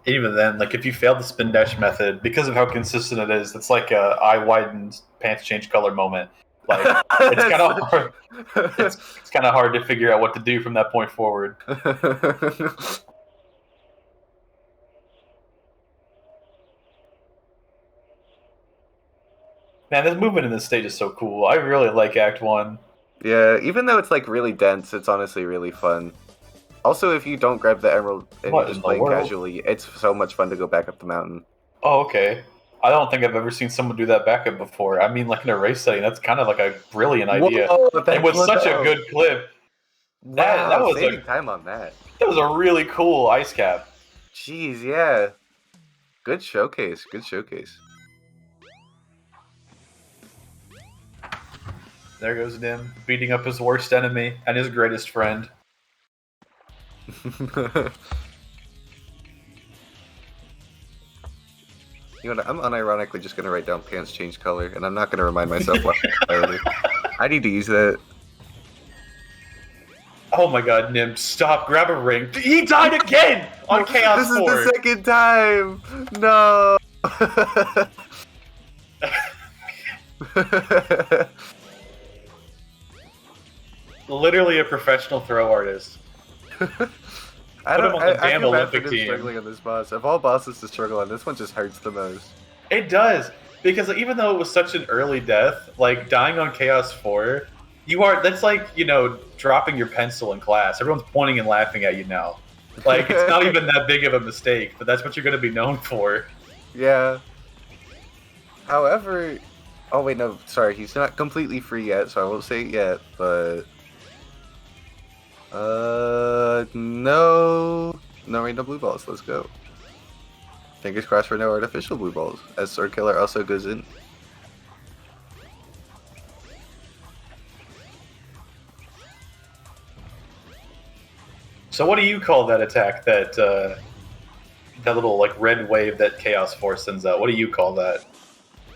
Even then, like if you fail the spin dash method, because of how consistent it is, it's like a eye widened, pants change color moment. Like it's kind of hard. It's kind of hard to figure out what to do from that point forward. Man, this movement in this stage is so cool. I really like Act 1. Yeah, even though it's like really dense, it's honestly really fun. Also, if you don't grab the emerald and What you're just in the playing world? casually, it's so much fun to go back up the mountain. Oh, okay. I don't think I've ever seen someone do that backup before. I mean, like in a race setting, that's kind of like a brilliant idea. Whoa, that And with clip such a out. good clip, that Wow, was saving a time on that. that was a really cool ice cap. Jeez, yeah. Good showcase. Good showcase. There goes Nim, beating up his worst enemy and his greatest friend. You know, I'm unironically just gonna write down pants change color, and I'm not gonna remind myself what color. I need to use that. Oh my god, Nim, stop, grab a ring. He died again on Chaos This 4. is the second time! No! Literally a professional throw artist. I Put him on the damn feel bad for Olympic him team. struggling on this boss. Of all bosses to struggle on, this one just hurts the most. It does, because even though it was such an early death, like dying on Chaos 4, that's like, you know, dropping your pencil in class. Everyone's pointing and laughing at you now. Like, it's not even that big of a mistake, but that's what you're going to be known for. Yeah. However, oh wait, no, sorry, he's not completely free yet, so I won't say it yet, but... no random blue balls, let's go. Fingers crossed for no artificial blue balls, as Sword Killer also goes in. So what do you call that attack, that little, like, red wave that Chaos Force sends out? What do you call that?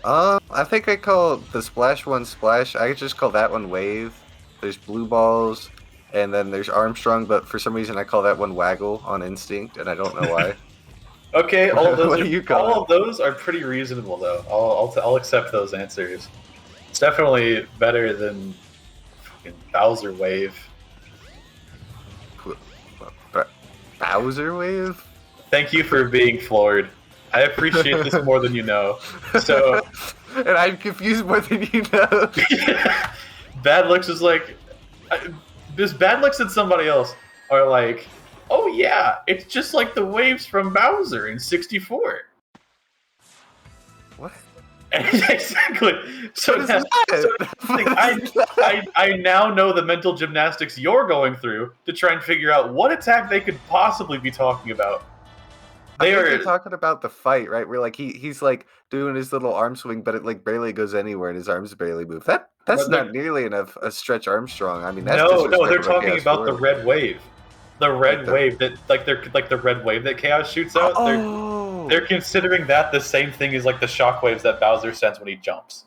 I think I call the splash one splash. I just call that one wave. There's blue balls, and then there's Armstrong, but for some reason I call that one waggle on instinct, and I don't know why. Okay, all of those, What do you call all of those are pretty reasonable, though. I'll accept those answers. It's definitely better than fucking Bowser Wave. Bowser Wave? Thank you for being floored. I appreciate this more than you know. So, and I'm confused more than you know. Bad Looks is like, this Bad Looks and somebody else are like, oh yeah, it's just like the waves from Bowser in 64. What? Exactly. So, I now know the mental gymnastics you're going through to try and figure out what attack they could possibly be talking about. They're talking about the fight, right? Where like he's like doing his little arm swing, but it like barely goes anywhere, and his arms barely move. That's not nearly enough a stretch Armstrong. I mean, that's no, they're disrespectful talking Chaos about the 4. red wave. The red wave that the red wave that Chaos shoots out. They're considering that the same thing as like the shockwaves that Bowser sends when he jumps.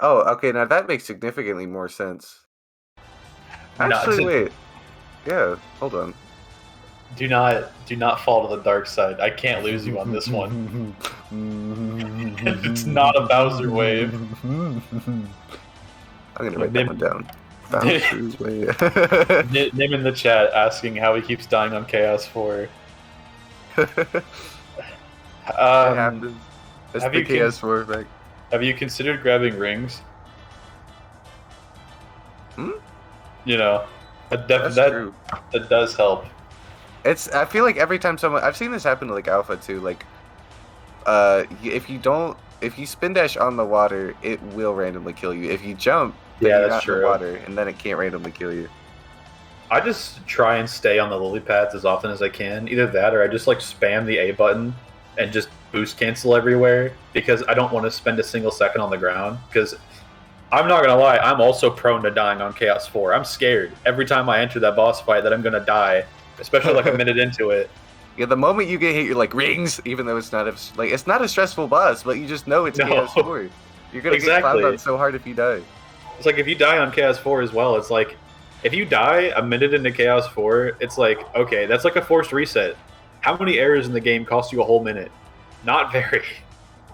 Oh, okay. Now that makes significantly more sense. Actually, wait. Yeah, hold on. Do not fall to the dark side. I can't lose you on this one. It's not a Bowser wave. I'm gonna write that one down. Bowser's wave. Name in the chat asking how he keeps dying on Chaos 4. happens. It's Have the you Chaos 4 effect. Have you considered grabbing rings? Hmm? You know, that does help. I feel like every time I've seen this happen to like Alpha too, like if you spin dash on the water, it will randomly kill you. If you jump, then Yeah, you're that's not in the true. water, and then it can't randomly kill you. I just try and stay on the lily pads as often as I can. Either that or I just like spam the A button and just boost cancel everywhere because I don't want to spend a single second on the ground. Because I'm not gonna lie, I'm also prone to dying on Chaos 4. I'm scared every time I enter that boss fight that I'm gonna die, especially like a minute into it. Yeah, the moment you get hit, you're like rings, even though it's not a stressful boss, but you just know it's No. Chaos 4. You're gonna get Exactly. clowned on so hard if you die. It's like if you die on Chaos 4 as well, it's like if you die a minute into Chaos 4, it's like, okay, that's like a forced reset. How many errors in the game cost you a whole minute? Not very.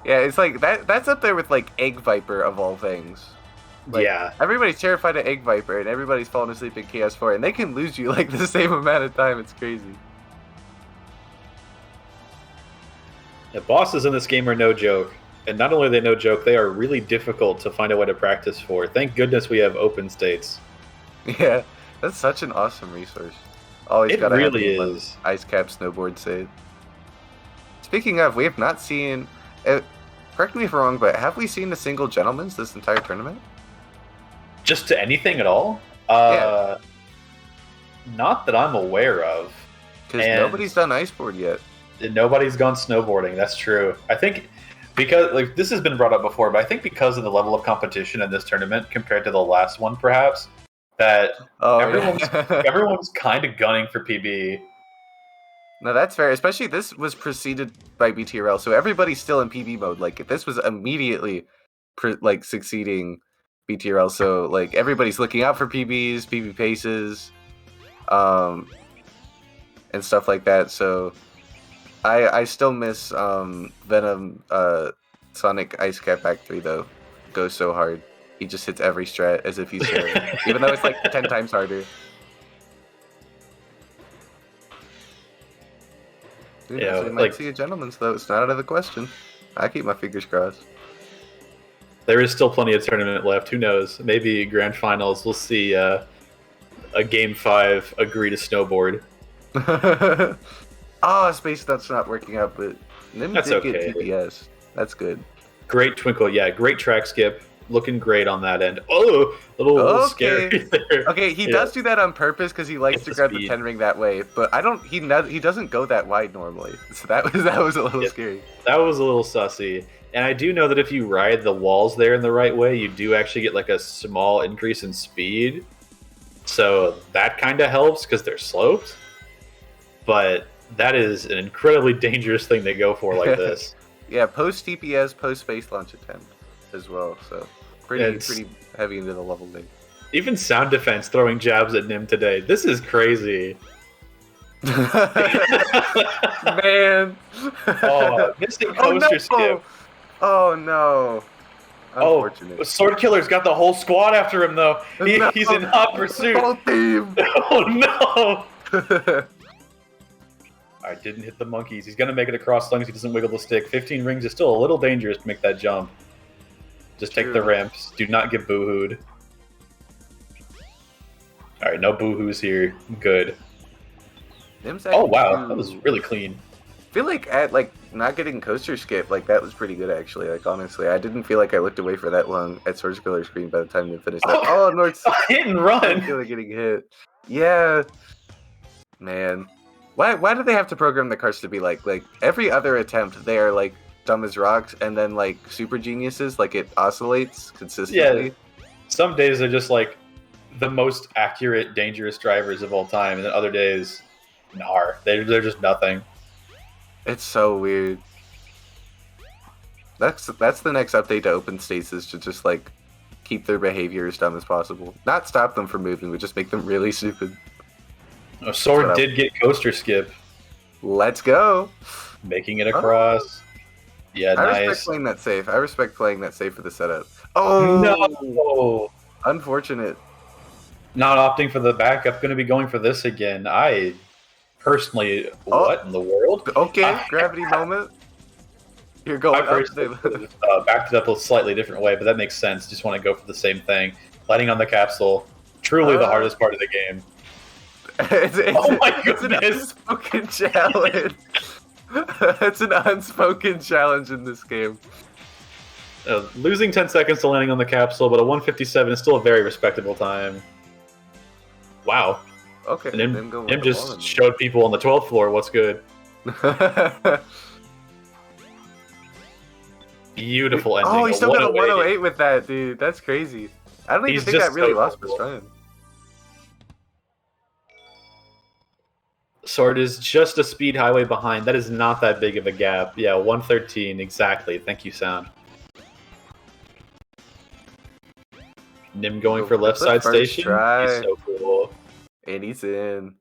Yeah, it's like that's up there with like Egg Viper of all things. Like, yeah. Everybody's terrified of Egg Viper, and everybody's falling asleep in Chaos 4, and they can lose you like the same amount of time. It's crazy. The bosses in this game are no joke. And not only are they no joke, they are really difficult to find a way to practice for. Thank goodness we have open states. Yeah, that's such an awesome resource. Always It gotta have really the one is. ice cap snowboard save. Speaking of, we have not seen. Correct me if I'm wrong, but have we seen a single gentleman's this entire tournament? Just to anything at all? Not that I'm aware of. Because nobody's done iceboard yet. Nobody's gone snowboarding. That's true. I think because like this has been brought up before, but I think because of the level of competition in this tournament compared to the last one, perhaps that everyone's kind of gunning for PB. No, that's fair. Especially this was preceded by BTRL, so everybody's still in PB mode. Like this was immediately succeeding BTRL, so like everybody's looking out for PBs, PB paces, and stuff like that. So I still miss Venom Sonic Ice Cap Act 3 though. Goes so hard. He just hits every strat as if he's there, even though it's like 10 times harder. Yeah, so we might see a gentleman's though. It's not out of the question. I keep my fingers crossed. There is still plenty of tournament left. Who knows? Maybe grand finals. We'll see a game 5 agree to snowboard. Space that's not working out, but Nim That's did okay. get TPS. That's good. Great Twinkle. Yeah, great track skip. Looking great on that end. Oh, a little scary there. Okay, he does do that on purpose because he likes to grab the 10 ring that way, but he doesn't go that wide normally. So that was a little scary. That was a little sussy. And I do know that if you ride the walls there in the right way, you do actually get like a small increase in speed. So that kind of helps because they're sloped. But that is an incredibly dangerous thing to go for like this. Yeah, post TPS, post space launch attempt as well. So pretty heavy into the level there. Even Sound Defense throwing jabs at Nim today. This is crazy. Man. Missing coaster skip. Oh no. Unfortunate. Oh, Sword Killer's got the whole squad after him though. He's in hot pursuit. Whole team. Oh no. I didn't hit the monkeys. He's gonna make it across as long as he doesn't wiggle the stick. 15 rings is still a little dangerous to make that jump. Just take the ramps. Do not get boohooed. Alright, no boohoos here. Good. Oh wow, that was really clean. I feel like not getting coaster skip, that was pretty good actually. Like honestly, I didn't feel like I looked away for that long at Sword Killer screen by the time they finished that. Oh, North hit and run. I feel like getting hit. Yeah. Man. Why do they have to program the carts to be like every other attempt they are like dumb as rocks and then like super geniuses, like it oscillates consistently? Yeah. Some days they're just like the most accurate, dangerous drivers of all time, and then other days, they're just nothing. It's so weird. That's the next update to open states is to just like keep their behavior as dumb as possible. Not stop them from moving, but just make them really stupid. Sword did get coaster skip. Let's go. Making it across. Yeah, I nice. respect playing that safe for the setup. Oh no! Unfortunate. Not opting for the backup. Going to be going for this again. I personally, what in the world? Okay, gravity moment. You're going. I personally backed it up a slightly different way, but that makes sense. Just want to go for the same thing. Landing on the capsule. Truly the hardest part of the game. Oh my goodness! It's an unspoken challenge. It's an unspoken challenge in this game. Losing 10 seconds to landing on the capsule, but a 157 is still a very respectable time. Wow. Okay. And Nim just showed people on the 12th floor what's good. Beautiful ending. Oh, he still got a 108 with that, dude. That's crazy. I don't even think that really lost his time. Sword is just a speed highway behind. That is not that big of a gap. Yeah, 113 exactly. Thank you, Sound. Nim going for left side station. Try. He's so cool. And he's in.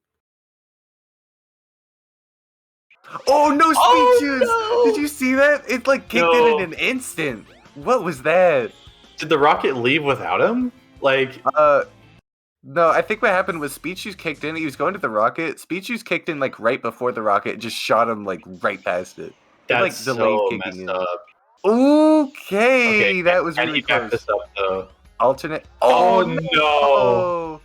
Oh, no speed juice! No. Did you see that? It kicked in an instant. What was that? Did the rocket leave without him? No, I think what happened was Speed Shoes kicked in. He was going to the rocket. Speed Shoes kicked in right before the rocket, just shot him right past it. That's so messed up. Okay, that was really close. Back this up though. Alternate. Oh no!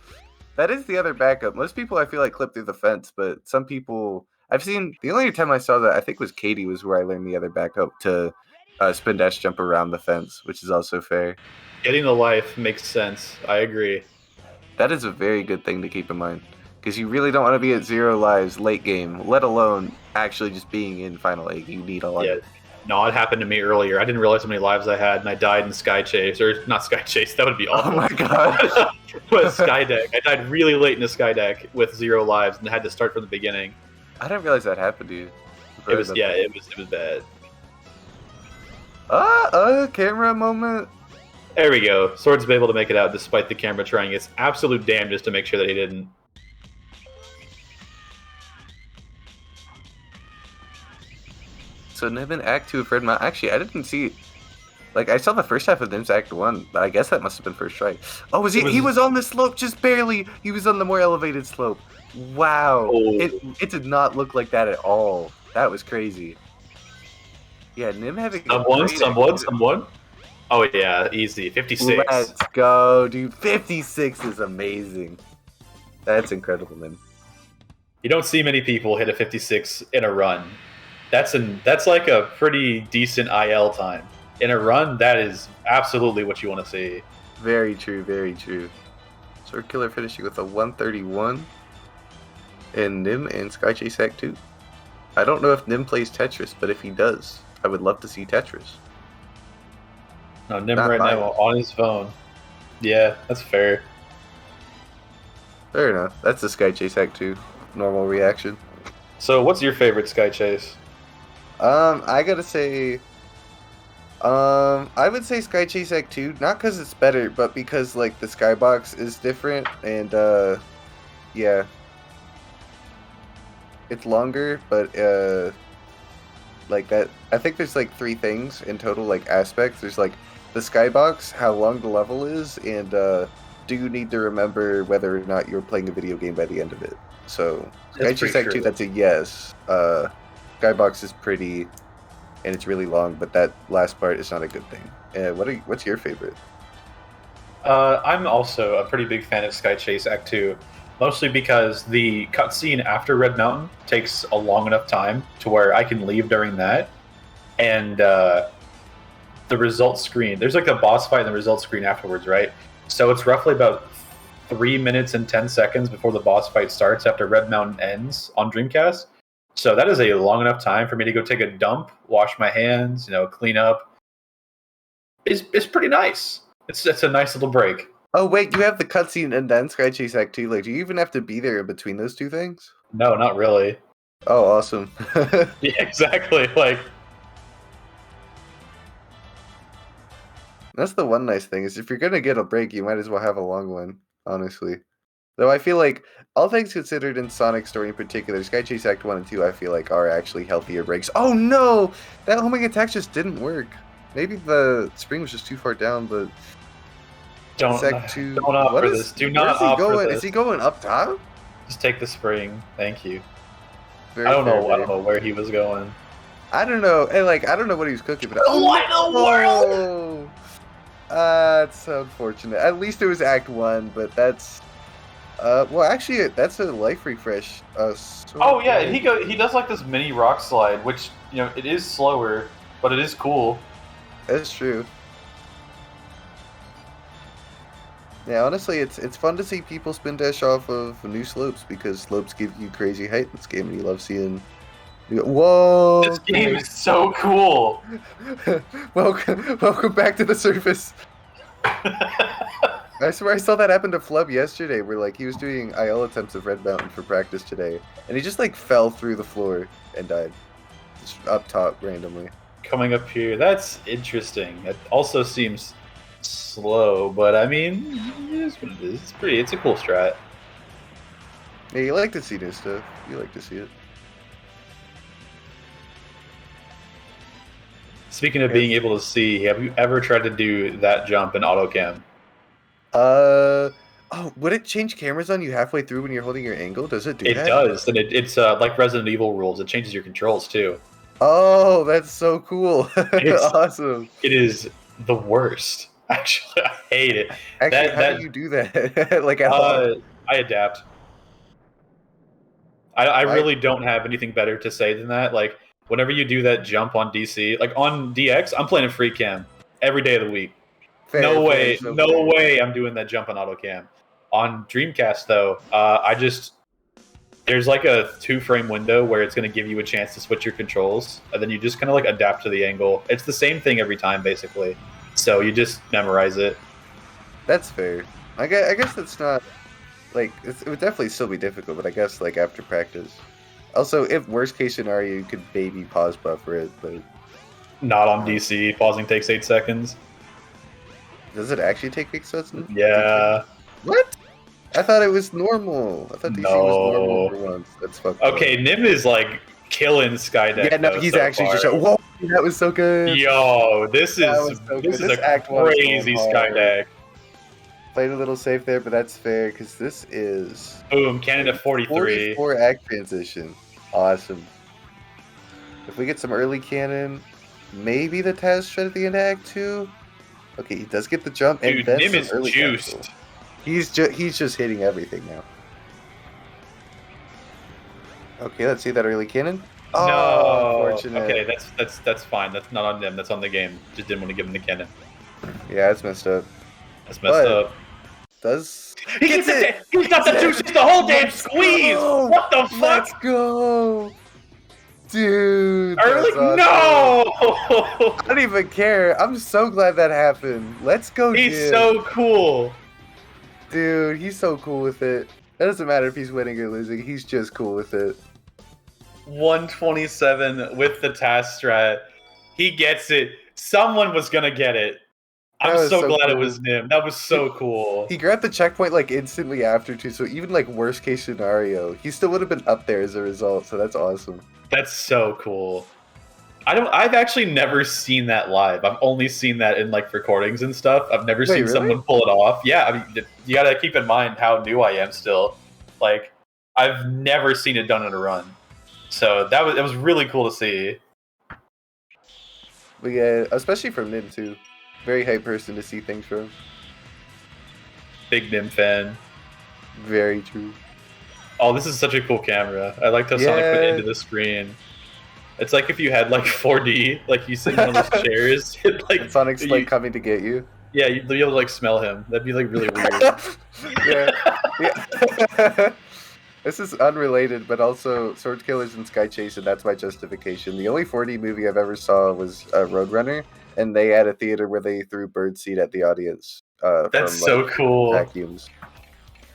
That is the other backup. Most people I feel like clip through the fence, but some people I've seen. The only time I saw that I think was Katie was where I learned the other backup to spin dash jump around the fence, which is also fair. Getting the life makes sense. I agree. That is a very good thing to keep in mind because you really don't want to be at 0 lives late game, let alone actually just being in final egg. You need a life. Yeah. No, it happened to me earlier. I didn't realize how many lives I had, and I died in Sky Chase, or not Sky Chase. That would be awful. Oh my god! But Sky Deck. I died really late in the Sky Deck with 0 lives, and had to start from the beginning. I didn't realize that happened to you. It was it was bad. Camera moment. There we go. Sword's been able to make it out despite the camera trying its absolute damnedest to make sure that he didn't. So Nim in Act 2 of Red Mountain. Actually, I didn't see. Like, I saw the first half of Nim's Act 1, but I guess that must have been first try. Oh, he was on the slope just barely. He was on the more elevated slope. Wow. Oh. It did not look like that at all. That was crazy. Yeah, Nim having someone. Oh yeah, easy. 56. Let's go, dude. 56 is amazing. That's incredible, Nim. You don't see many people hit a 56 in a run. That's like a pretty decent IL time. In a run, that is absolutely what you want to see. Very true, very true. Sword Killer finishing with a 131. And Nim and Sky Chase Act 2. I don't know if Nim plays Tetris, but if he does, I would love to see Tetris. No, Nim right now on his phone. Yeah, that's fair. Fair enough. That's the Sky Chase Act 2. Normal reaction. So, what's your favorite Sky Chase? I gotta say, I would say Sky Chase Act 2, not because it's better, but because, like, the skybox is different, and, yeah. It's longer, but, like, that, I think there's, like, 3 things in total, like, aspects. There's, like, the skybox, how long the level is, and, do you need to remember whether or not you're playing a video game by the end of it? So, Sky Chase Act 2, that's a yes. Skybox is pretty, and it's really long, but that last part is not a good thing. What's your favorite? I'm also a pretty big fan of Sky Chase Act 2, mostly because the cutscene after Red Mountain takes a long enough time to where I can leave during that, and the results screen. There's like a boss fight in the results screen afterwards, right? So it's roughly about 3 minutes and 10 seconds before the boss fight starts after Red Mountain ends on Dreamcast. So that is a long enough time for me to go take a dump, wash my hands, clean up. It's pretty nice. It's a nice little break. Oh wait, you have the cutscene and then Sky Chase Act 2. Like, do you even have to be there in between those two things? No, not really. Oh, awesome. Yeah, exactly. Like, that's the one nice thing is if you're gonna get a break, you might as well have a long one. Honestly. Though I feel like, all things considered in Sonic's story in particular, Sky Chase Act 1 and 2 I feel like are actually healthier breaks. Oh no! That homing attack just didn't work. Maybe the spring was just too far down, but... don't opt for this. Do not opt for this. Is he going up top? Just take the spring. Thank you. Very I don't fair, know where he was going. I don't know. And I don't know what he was cooking, but... What in the world? It's unfortunate. At least it was Act 1, but that's... well, actually, that's a life refresh. Oh yeah, and he does like this mini rock slide, which it is slower, but it is cool. That's true. Yeah, honestly, it's fun to see people spin dash off of new slopes because slopes give you crazy height in this game, and you love seeing. Whoa! This game is so cool. Welcome back to the surface. I swear I saw that happen to Flub yesterday, where he was doing IL attempts of Red Mountain for practice today, and he just fell through the floor and died, just up top randomly. Coming up here, that's interesting. It also seems slow, but I mean, it is what it is. It's a cool strat. Yeah, you like to see new stuff. You like to see it. Speaking of being able to see, have you ever tried to do that jump in AutoCam? Oh, would it change cameras on you halfway through when you're holding your angle? Does it do that? It does, and it's like Resident Evil rules. It changes your controls too. Oh, that's so cool! Awesome. It is the worst. Actually, I hate it. Actually, how do you do that? At home? I adapt. I really don't have anything better to say than that. Like, whenever you do that jump on DC, like on DX, I'm playing a free cam every day of the week. No way I'm doing that jump on auto cam. On Dreamcast, though, there's like a 2-frame window where it's going to give you a chance to switch your controls, and then you just kind of like adapt to the angle. It's the same thing every time, basically. So you just memorize it. That's fair. I guess that's not like it would definitely still be difficult, but I guess like after practice. Also, if worst case scenario, you could maybe pause buffer it, but not on DC. Pausing takes 8 seconds. Does it actually take 8 seconds? Yeah. What? I thought it was normal. I thought DC was normal for once. That's fucked up. Okay, Nim is like killing Skydeck. Yeah, no, he's so actually far. just whoa. That was so good. Yo, this is a Act One is crazy going hard. Skydeck. Played a little safe there, but that's fair because this is boom. Canada 43. 44 act transition. Awesome. If we get some early cannon, maybe the test shot at the end of Act 2. Okay, he does get the jump, and Dude, then Nim some is early juiced. cancel. He's just hitting everything now. Okay, let's see that early cannon. Oh, No. unfortunate. Okay, that's fine. That's not on Nim. That's on the game. Just didn't want to give him the cannon. Yeah, it's messed up. That's messed up. Does He gets it. He's got the juice. It's the whole damn squeeze. go. What the fuck? Let's go, dude. Early? that's awesome. No. I don't even care. I'm so glad that happened. Let's go. He's Jim. so cool. Dude, he's so cool with it. It doesn't matter if he's winning or losing. He's just cool with it. 127 with the task strat. He gets it. Someone was gonna get it. That I'm was so so glad it cool. was Nim. That was so cool. He grabbed the checkpoint like instantly after too, so even like worst case scenario, he still would have been up there as a result. So that's awesome. That's so cool. I've actually never seen that live. I've only seen that in like recordings and stuff. I've never seen really? someone pull it off. Yeah, I mean, you gotta keep in mind how new I am still. Like, I've never seen it done in a run. So it was really cool to see. But yeah, especially from Nim too. Very hype person to see things from. Big Nim fan. Very true. Oh, this is such a cool camera. I liked how Sonic put it into the screen. It's like if you had like 4D, like you sit in one of those chairs, like Sonic's like coming to get you. Yeah, you'd be able to like smell him. That'd be like really weird. yeah. This is unrelated, but also Sword Killers and Sky Chase, and that's my justification. The only 4D movie I've ever saw was Roadrunner, and they had a theater where they threw birdseed at the audience. That's so cool. Vacuums.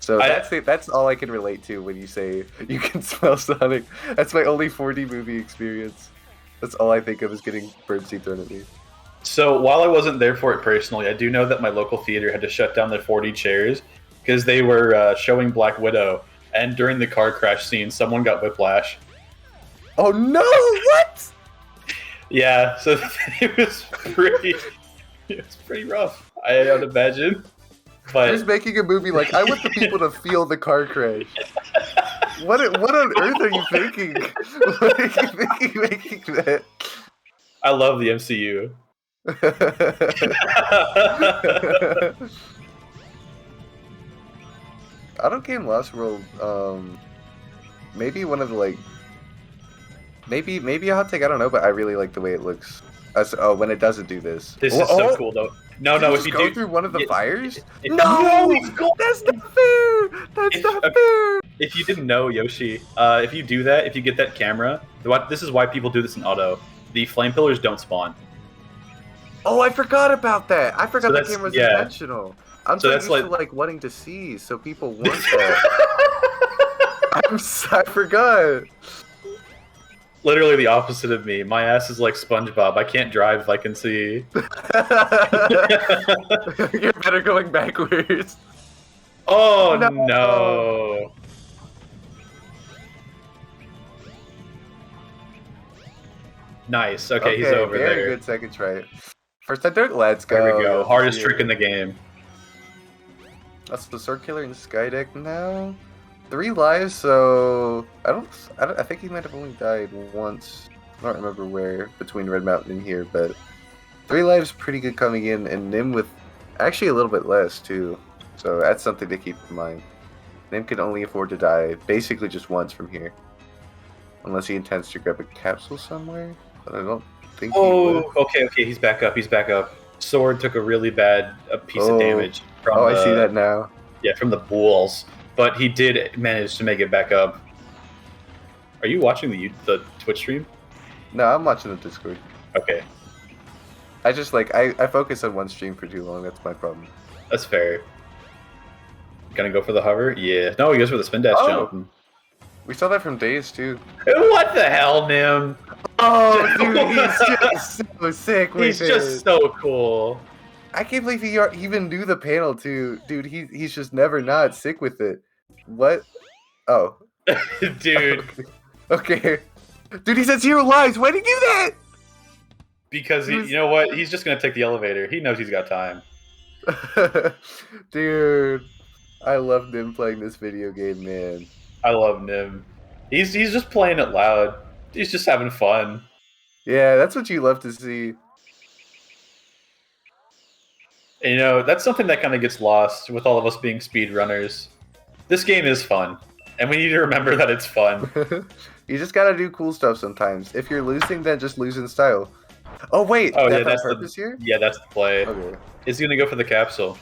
So that's all I can relate to when you say you can smell Sonic. That's my only 4D movie experience. That's all I think of is getting birdseed thrown at me. So while I wasn't there for it personally, I do know that my local theater had to shut down their 4D chairs because they were showing Black Widow. And during the car crash scene, someone got whiplash. Oh no! What? Yeah, so it was pretty rough. I would imagine. But Just making a movie like I want the people to feel the car crash. What on earth are you thinking? What are you thinking making that? I love the MCU. Auto Game Lost World, maybe one of the like, maybe a hot take. I don't know, but I really like the way it looks. When it doesn't do this. This is so cool, though. No, if you go do through one of the fires. No, that's not fair. That's not fair. If you didn't know, Yoshi, if you do that, if you get that camera, this is why people do this in auto. The flame pillars don't spawn. Oh, I forgot about that. I forgot So the that's- camera's yeah. intentional. I'm So so that's used to like wanting to see, so people want that. I forgot. Literally the opposite of me. My ass is like SpongeBob. I can't drive if I can see. You're better going backwards. Oh no. Nice. Okay, he's over very there. good second try. First time dirt, let's go. There we go. Hardest Yeah. trick in the game. That's the Sword Killer and Skydeck now. 3 lives, so I think he might have only died once. I don't remember where between Red Mountain and here, but 3 lives pretty good coming in, and Nim with actually a little bit less too. So that's something to keep in mind. Nim can only afford to die basically just once from here. Unless he intends to grab a capsule somewhere. But I don't think he would. Okay, he's back up. He's back up. Sword took a really bad piece of damage. From I see that now. Yeah, from the balls. But he did manage to make it back up. Are you watching the Twitch stream? No, I'm watching the Discord. Okay. I just I focus on one stream for too long. That's my problem. That's fair. Gonna go for the hover? Yeah. No, he goes for the spin dash jump. We saw that from Days too. What the hell, Nim? Oh, dude, he's just so sick with He's just so cool. I can't believe he even knew the panel too, dude. He's just never not sick with it. What? Oh, dude. Okay, dude. He said 0 lives. Why did he do that? Because you know what? He's just gonna take the elevator. He knows he's got time. Dude, I love Nim playing this video game, man. I love Nim. He's just playing it loud. He's just having fun. Yeah, that's what you love to see. And, you know, that's something that kind of gets lost with all of us being speedrunners. This game is fun, and we need to remember that it's fun. You just gotta do cool stuff sometimes. If you're losing, then just lose in style. Oh wait, that's purpose here? Yeah, that's the play. Okay. Is he gonna go for the capsule?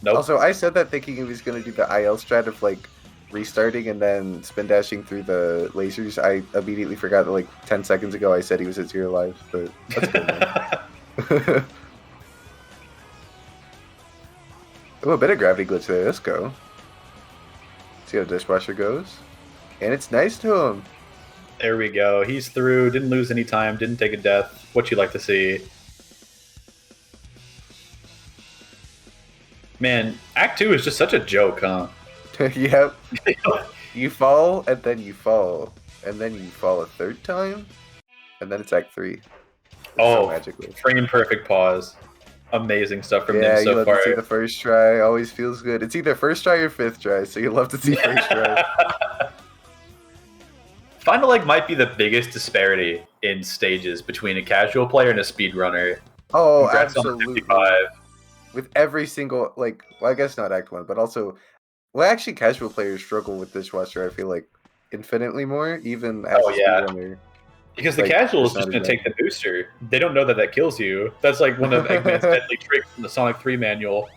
Nope. Also, I said that thinking he was gonna do the IL strat of restarting and then spin dashing through the lasers. I immediately forgot that 10 seconds ago I said he was at 0 lives, but that's cool. Oh, a bit of gravity glitch there. Let's go. See how Dishwasher goes. And it's nice to him. There we go. He's through. Didn't lose any time. Didn't take a death. What you like to see. Man, Act 2 is just such a joke, huh? Yep. You fall, and then you fall. And then you fall a third time. And then it's Act 3. It's so magically. Frame perfect pause. Amazing stuff from yeah, Nim so you love far. to see the first try. Always feels good. It's either first try or 5th try, so you love to see first try. Final Leg might be the biggest disparity in stages between a casual player and a speedrunner. Oh, Congrats on the absolutely. 55. With every single, well, I guess not Act 1, but also, actually casual players struggle with Dishwasher, I feel like, infinitely more, even as a speedrunner. Because the casual is just going to take the booster. They don't know that kills you. That's like one of Eggman's deadly tricks from the Sonic 3 manual.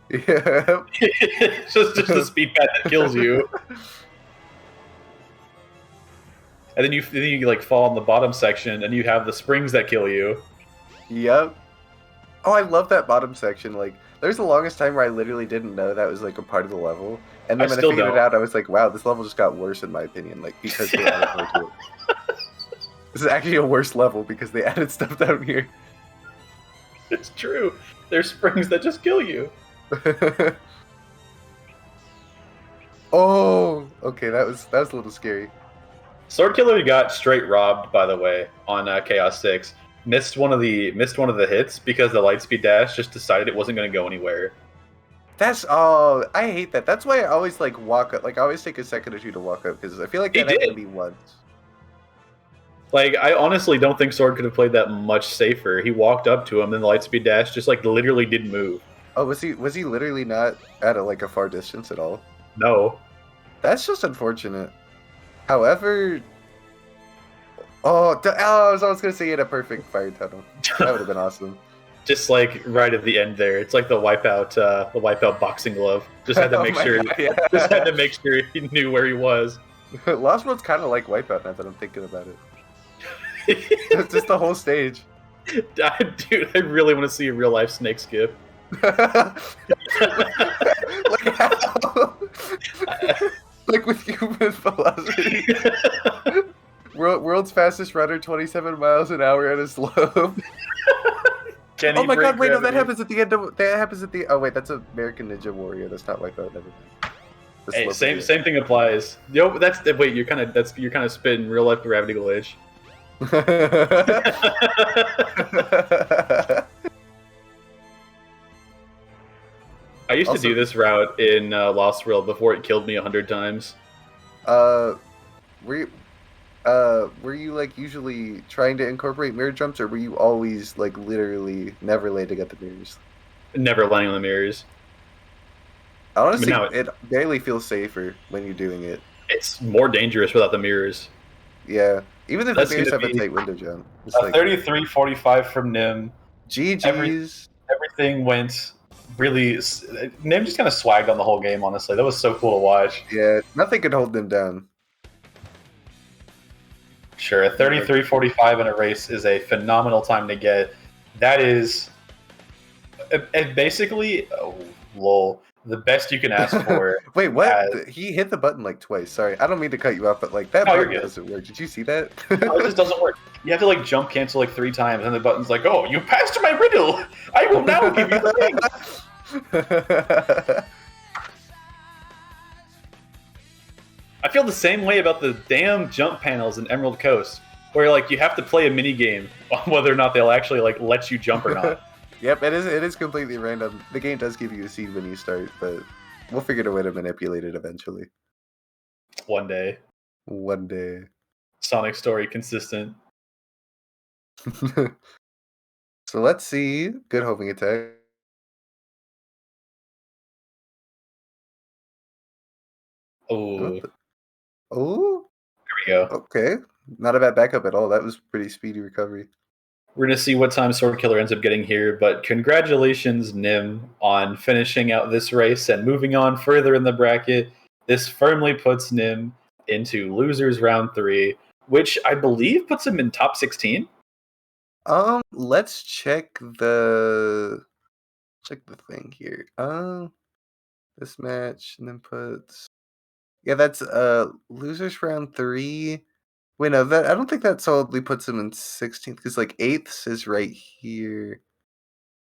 Yeah. It's just the speed pad that kills you. And then you fall in the bottom section, and you have the springs that kill you. Yep. Oh, I love that bottom section. There's the longest time where I literally didn't know that was a part of the level, and then when I figured it out, I was like, "Wow, this level just got worse in my opinion." Because they added more to it. This is actually a worse level because they added stuff down here. It's true. There's springs that just kill you. Oh, okay, that was a little scary. Sword Killer got straight robbed, by the way, on Chaos 6. Missed one of the hits because the Lightspeed Dash just decided it wasn't going to go anywhere. I hate that. That's why I always walk up. I always take a second or two to walk up because I feel like that happened to me once. I honestly don't think Sword could have played that much safer. He walked up to him, and the Lightspeed Dash just literally didn't move. Oh, was he literally not at a far distance at all? No. That's just unfortunate. However, I was gonna say he had a perfect fire tunnel. That would have been awesome. Just right at the end there, it's like the wipeout boxing glove. Just had to make just had to make sure he knew where he was. Lost World's kind of like Wipeout now that I'm thinking about it. It's just the whole stage. Dude, I really want to see a real life snake skip. With human velocity. World's fastest runner, 27 miles an hour at a slope. Oh my god, wait, no, that happens at the end of... Oh wait, that's American Ninja Warrior. That's not Wipeout, never mind. Hey, same thing applies. Yo, wait, you're kind of spitting real life gravity glitch. I used to do this route in Lost World before it killed me 100 times. Were you usually trying to incorporate mirror jumps, or were you always literally never landing at the mirrors? Never landing on the mirrors. Honestly, now it barely feels safer when you're doing it. It's more dangerous without the mirrors. Yeah, even if That's the mirrors gonna have a be tight window jump. It's a like 33-45 from Nim. GG's. Everything went really. Nim just kind of swagged on the whole game. Honestly, that was so cool to watch. Yeah, nothing could hold them down. Sure, a 33-45 in a race is a phenomenal time to get. That is basically, lol, the best you can ask for. Wait, what? He hit the button like twice. Sorry, I don't mean to cut you off, but like that No, you're button good. doesn't work. Did you see that? No, it just doesn't work. You have to like jump cancel like 3 times, and the button's like, "Oh, you passed my riddle. I will now give you the ring." I feel the same way about the damn jump panels in Emerald Coast, where like you have to play a mini game on whether or not they'll actually like let you jump or not. Yep, it is completely random. The game does give you a seed when you start, but we'll figure out a way to manipulate it eventually. One day. One day. Sonic story consistent. So let's see. Good homing attack. Oh. Oh. There we go. Okay. Not a bad backup at all. That was pretty speedy recovery. We're going to see what time Sword Killer ends up getting here, but congratulations, Nim, on finishing out this race and moving on further in the bracket. This firmly puts Nim into losers round 3, which I believe puts him in top 16. Let's check the thing here. This match and then puts. Yeah, that's losers round 3. Wait, no, that I don't think that solidly puts him in 16th because like 8th is right here.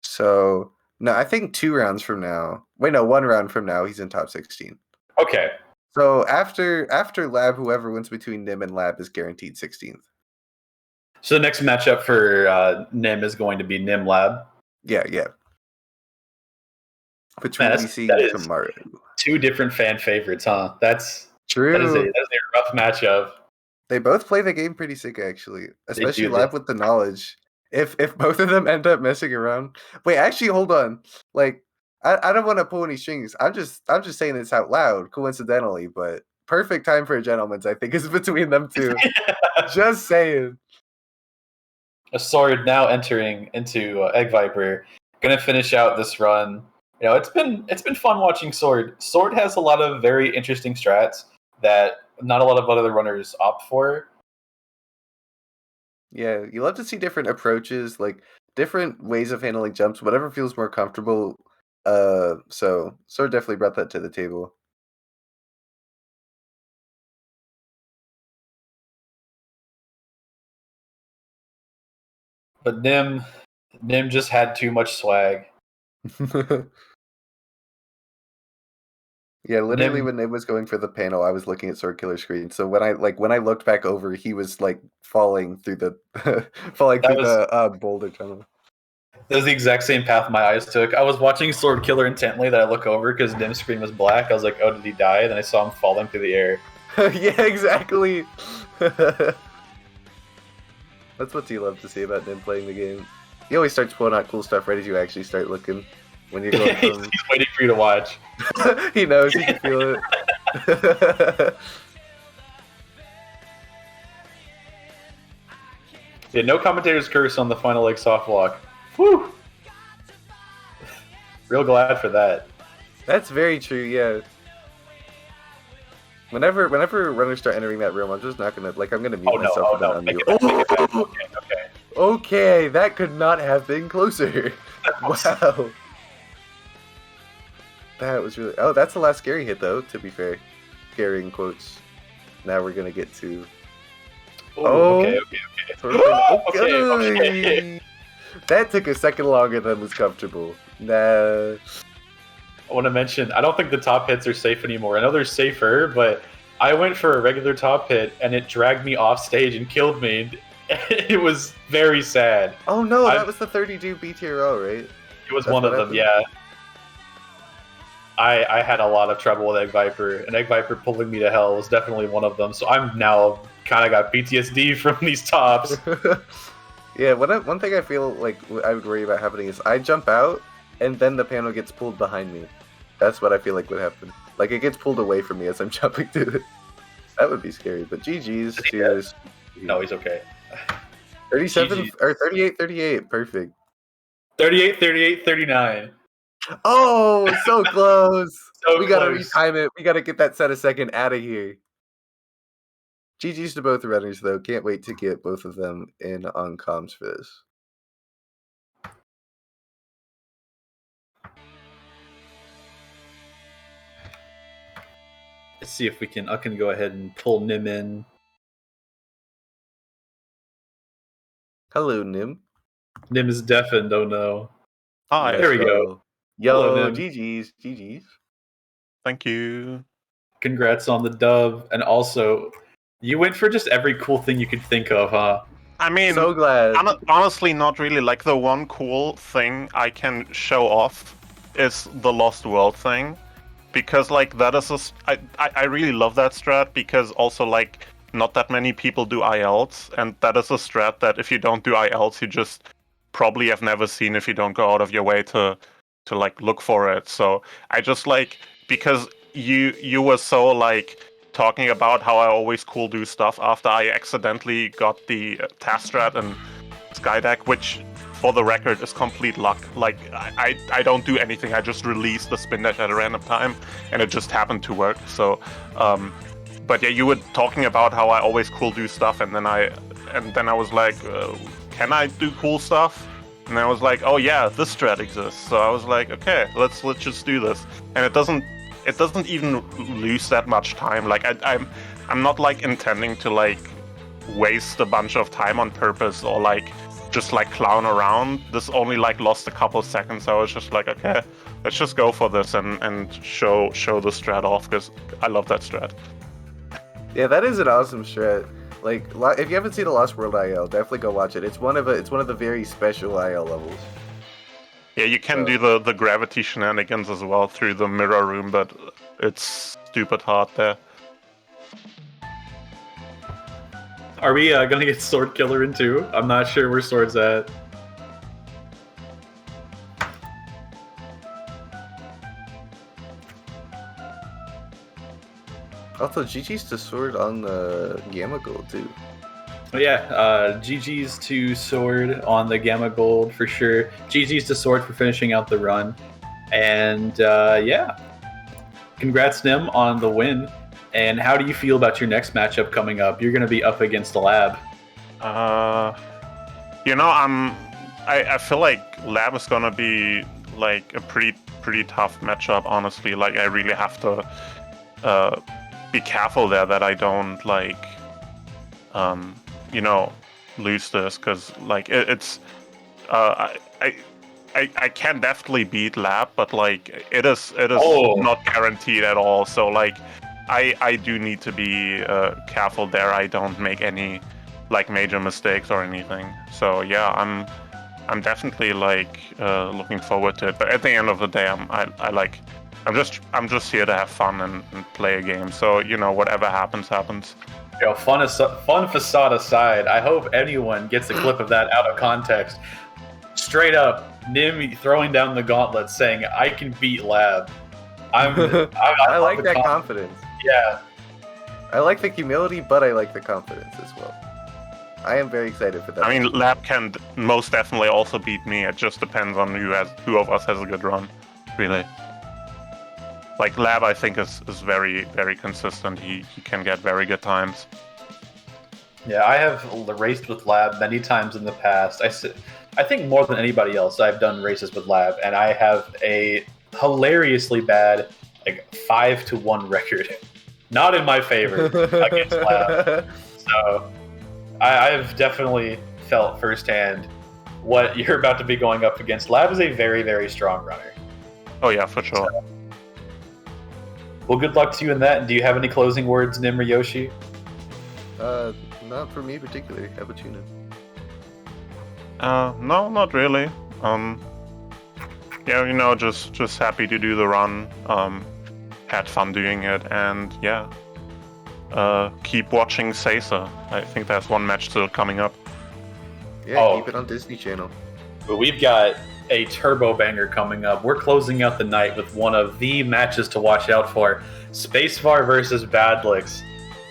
So no, I think 2 rounds from now. Wait, no, 1 round from now he's in top 16. Okay. So after Lab, whoever wins between Nim and Lab is guaranteed 16th. So the next matchup for Nim is going to be Nim Lab. Yeah. Which we'll be seeing tomorrow. 2 different fan favorites, huh? That's true. That is a rough matchup. They both play the game pretty sick, actually. Especially do. Lab with the knowledge. If both of them end up messing around. Wait, actually, hold on. Like, I don't want to pull any strings. I'm just saying this out loud, coincidentally, but perfect time for a gentleman's, I think, is between them two. Just saying. A Sword now entering into Egg Viper. Gonna finish out this run. You know, it's been fun watching Sword. Sword has a lot of very interesting strats that not a lot of other runners opt for. Yeah, you love to see different approaches, like different ways of handling jumps, whatever feels more comfortable. So Sword definitely brought that to the table. But Nim just had too much swag. Yeah, literally when Nim was going for the panel, I was looking at Sword Killer's screen. So when I looked back over, he was like falling through the the boulder tunnel. That was the exact same path my eyes took. I was watching Sword Killer intently. That I look over because Nim's screen was black. I was like, "Oh, did he die?" And then I saw him falling through the air. Yeah, exactly. That's what you love to see about Nim playing the game. He always starts pulling out cool stuff right as you actually start looking. When you're going from... He's waiting for you to watch. He knows, he can feel it. Yeah, no commentator's curse on the final leg soft lock. Whew! Real glad for that. That's very true, yeah. Whenever runners start entering that room, I'm just not gonna I'm gonna mute myself and unmute. Okay, that could not have been closer. Wow. That was really... Oh, that's the last scary hit, though, to be fair. Scary in quotes. Now we're going to get to... Okay. Okay. That took a second longer than was comfortable. Nah. I want to mention, I don't think the top hits are safe anymore. I know they're safer, but I went for a regular top hit, and it dragged me off stage and killed me. It was very sad. Oh, no, that was the 30-do BTRO, right? It was one of them, yeah. I had a lot of trouble with Egg Viper, and Egg Viper pulling me to hell was definitely one of them. So I'm now kind of got PTSD from these tops. Yeah, one thing I feel like I would worry about happening is I jump out, and then the panel gets pulled behind me. That's what I feel like would happen. Like it gets pulled away from me as I'm jumping to it. That would be scary. But GG's to No, he's okay. 37 GG. or 38-38. Perfect. 38-39. Oh, so close. So we gotta close. retime it. We gotta get that set a second out of here. GG's to both runners though. Can't wait to get both of them in on comms for this. Let's see if I can go ahead and pull Nim in. Hello, Nim. Nim is deafened, oh no. Hi. There we go. Yo, Hello, Nim. GG's. Thank you. Congrats on the dub. And also, you went for just every cool thing you could think of, huh? I mean, so glad. Honestly, not really. Like, the one cool thing I can show off is the Lost World thing. Because, like, that is I really love that strat, because also, like, not that many people do ILs, and that is a strat that if you don't do ILs, you just probably have never seen if you don't go out of your way to like, look for it. So, I just, like, because you were so, like, talking about how I always cool do stuff after I accidentally got the task strat and Skydeck, which, for the record, is complete luck. Like, I don't do anything. I just release the spin dash at a random time, and it just happened to work. So, but yeah, you were talking about how I always cool do stuff, and then I was like, can I do cool stuff? And I was like, oh yeah, this strat exists. So I was like, okay, let's just do this. And it doesn't even lose that much time. Like I'm not like intending to like waste a bunch of time on purpose or like just like clown around. This only like lost a couple seconds. I was just like, okay, let's just go for this and show the strat off, because I love that strat. Yeah, that is an awesome strat. Like, if you haven't seen the Lost World IL, definitely go watch it. It's one of the very special IL levels. Yeah, you can do the gravity shenanigans as well through the mirror room, but it's stupid hard there. Are we gonna get Sword Killer in too? I'm not sure where Sword's at. Also, GG's to Sword on the Gamma Gold too. Oh, yeah, GG's to Sword on the Gamma Gold for sure. GG's to Sword for finishing out the run. And yeah, congrats Nim on the win. And how do you feel about your next matchup coming up? You're going to be up against the Lab. You know, I feel like Lab is going to be like a pretty tough matchup, honestly. Like, I really have to be careful there that I don't like you know, lose this, because like it's I can definitely beat Lab, but like it is not guaranteed at all. So like I do need to be careful there. I don't make any like major mistakes or anything. So yeah, I'm definitely like looking forward to it. But at the end of the day, I'm just here to have fun and play a game. So you know, whatever happens. Yo, fun facade aside, I hope anyone gets a clip of that out of context. Straight up, Nim throwing down the gauntlet, saying, "I can beat Lab." I like that confidence. Yeah, I like the humility, but I like the confidence as well. I am very excited for that. I mean, Lab can most definitely also beat me. It just depends on who of us has a good run, really. Like, Lab, I think, is very, very consistent. He can get very good times. Yeah, I have raced with Lab many times in the past. I think more than anybody else, I've done races with Lab, and I have a hilariously bad, like, 5-1 record. Not in my favor against Lab. So, I've definitely felt firsthand what you're about to be going up against. Lab is a very, very strong runner. Oh yeah, for sure. So, well, good luck to you in that. And do you have any closing words, Nim or Yoshi? Not for me particularly. How about you, Nim? No, not really. Yeah, you know, just happy to do the run. Had fun doing it, and yeah. Keep watching Seiza. I think there's one match still coming up. Yeah, keep it on Disney Channel. But we've got a turbo banger coming up. We're closing out the night with one of the matches to watch out for. Spacebar versus Badlix.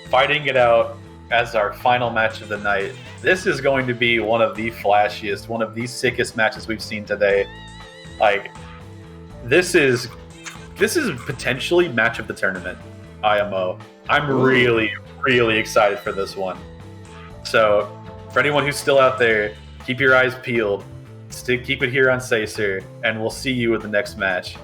Fighting it out as our final match of the night. This is going to be one of the flashiest, one of the sickest matches we've seen today. Like, this is potentially match of the tournament, IMO. I'm really, really excited for this one. So, for anyone who's still out there, keep your eyes peeled. Keep it here on Sacer, and we'll see you at the next match.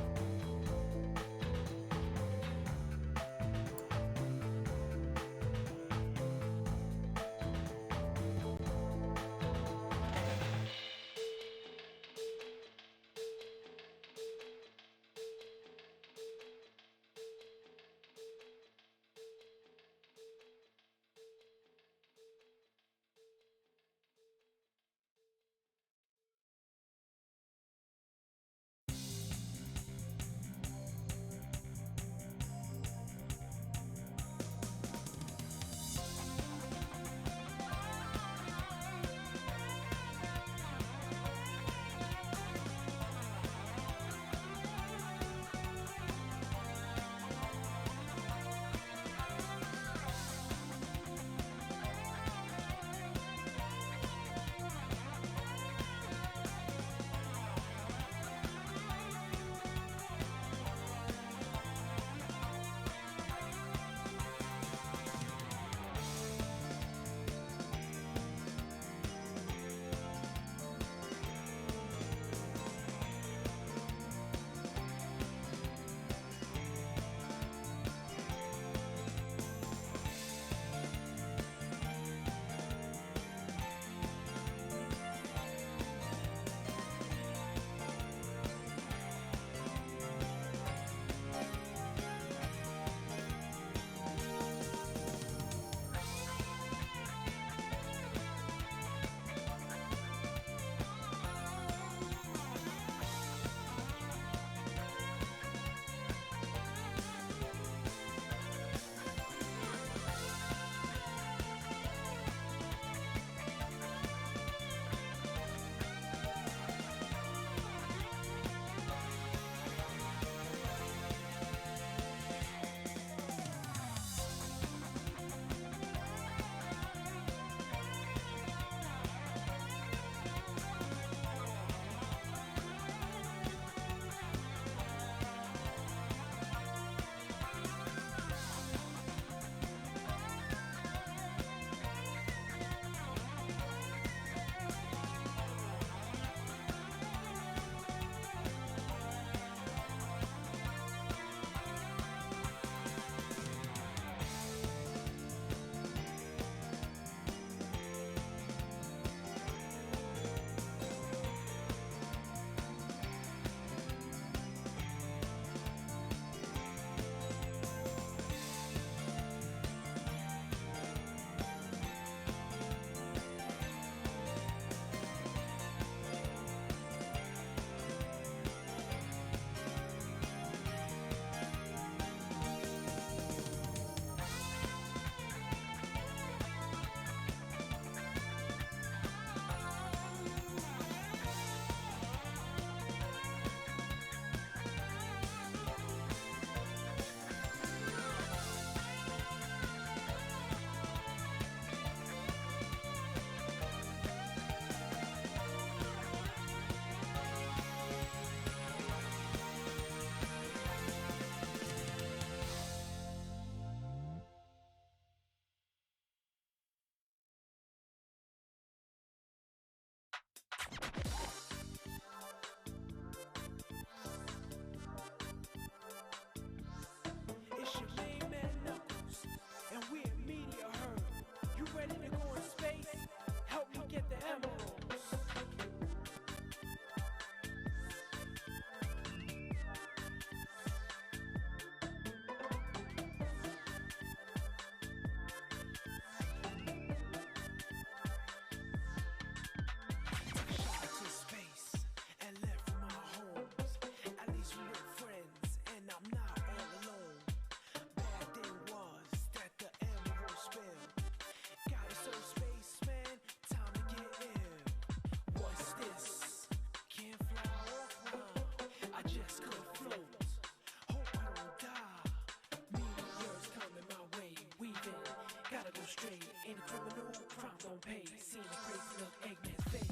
Ain't a criminal, crime don't pay. Seeing the crazy look, Eggman's face.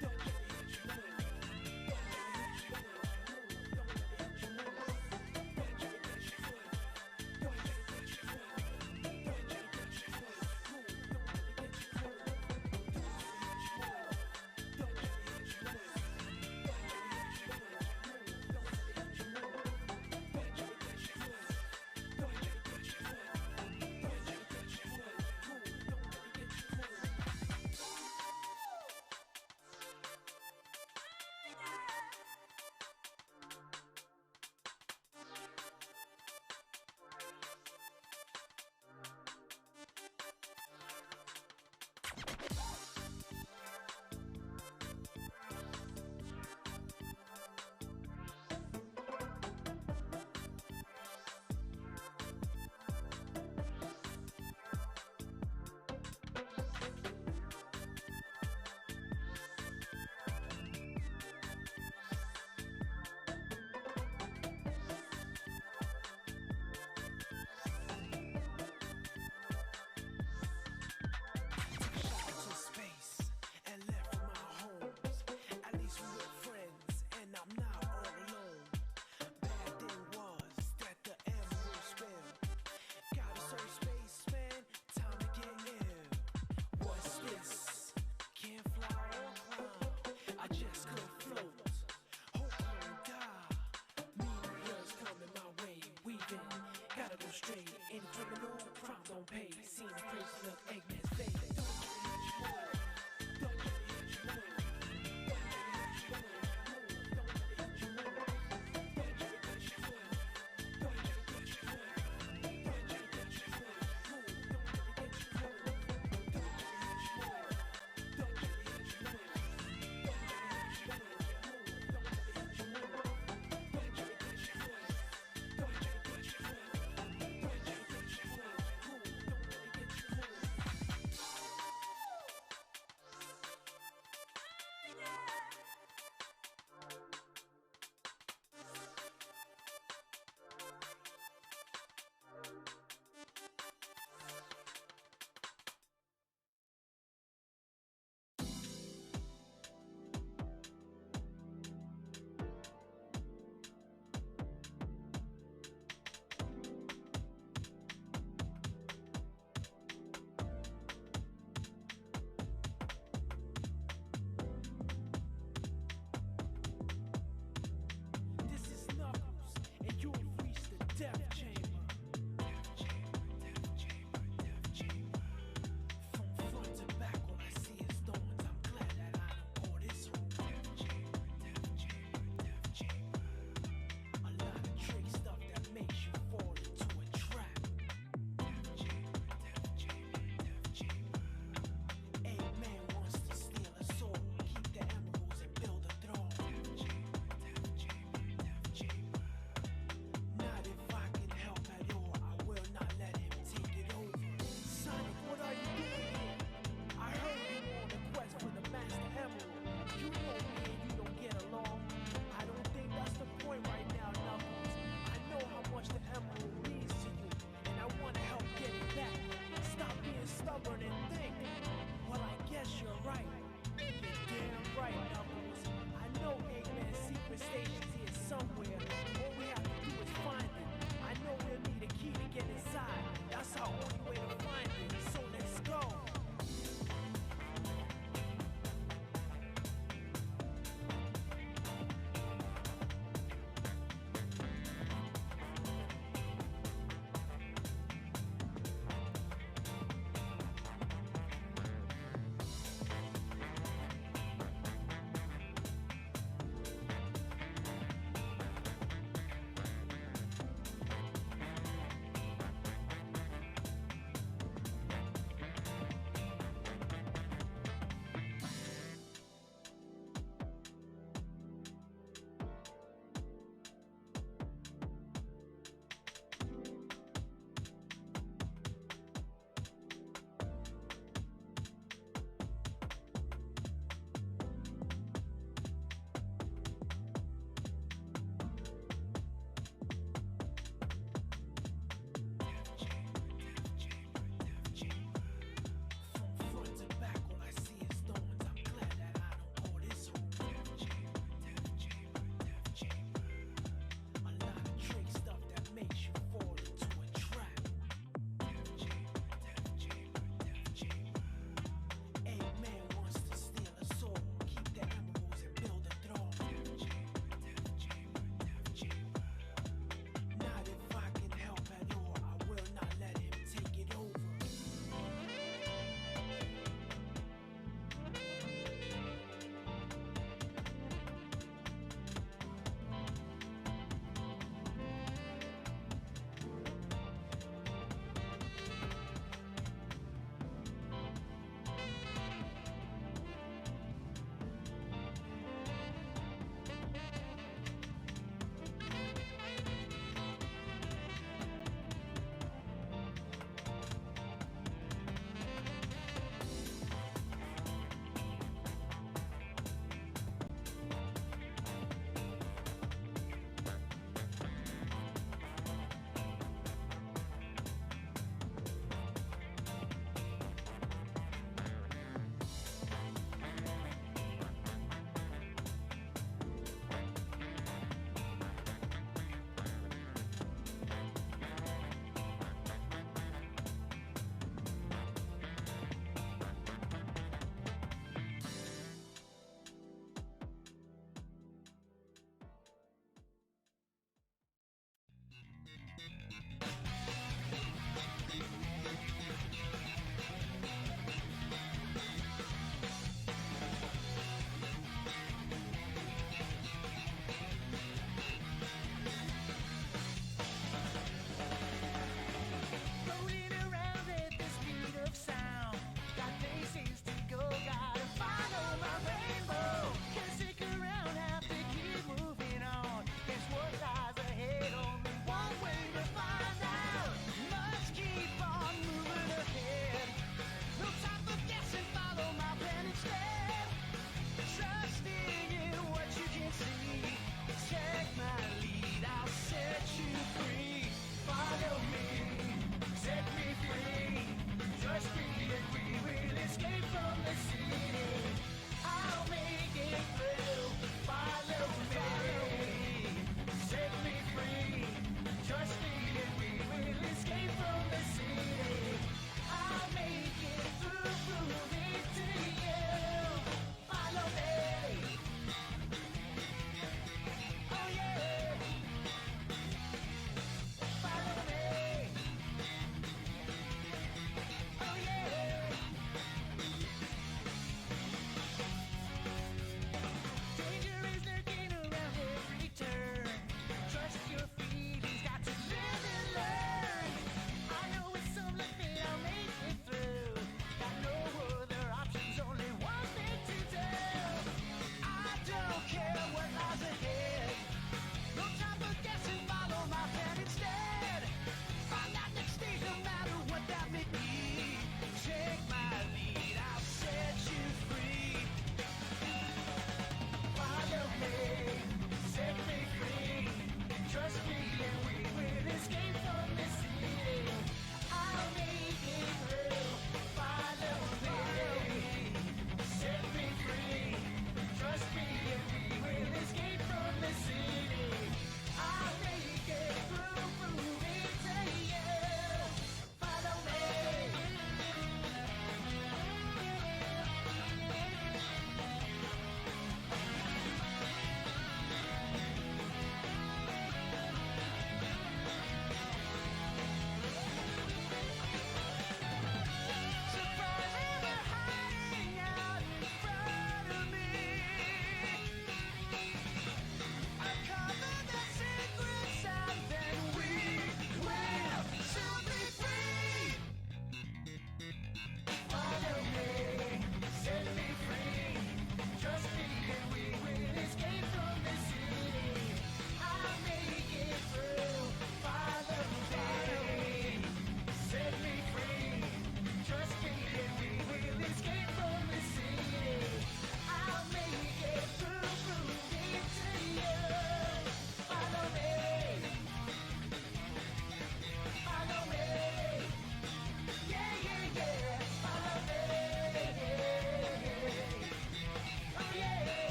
Don't let it hit you. Don't let it hit you. Don't let it hit you. Don't let it hit you. Don't let it hit you. Don't let it hit you. Don't let it hit you. Don't let it hit you. Don't let it hit you. Don't let it hit you.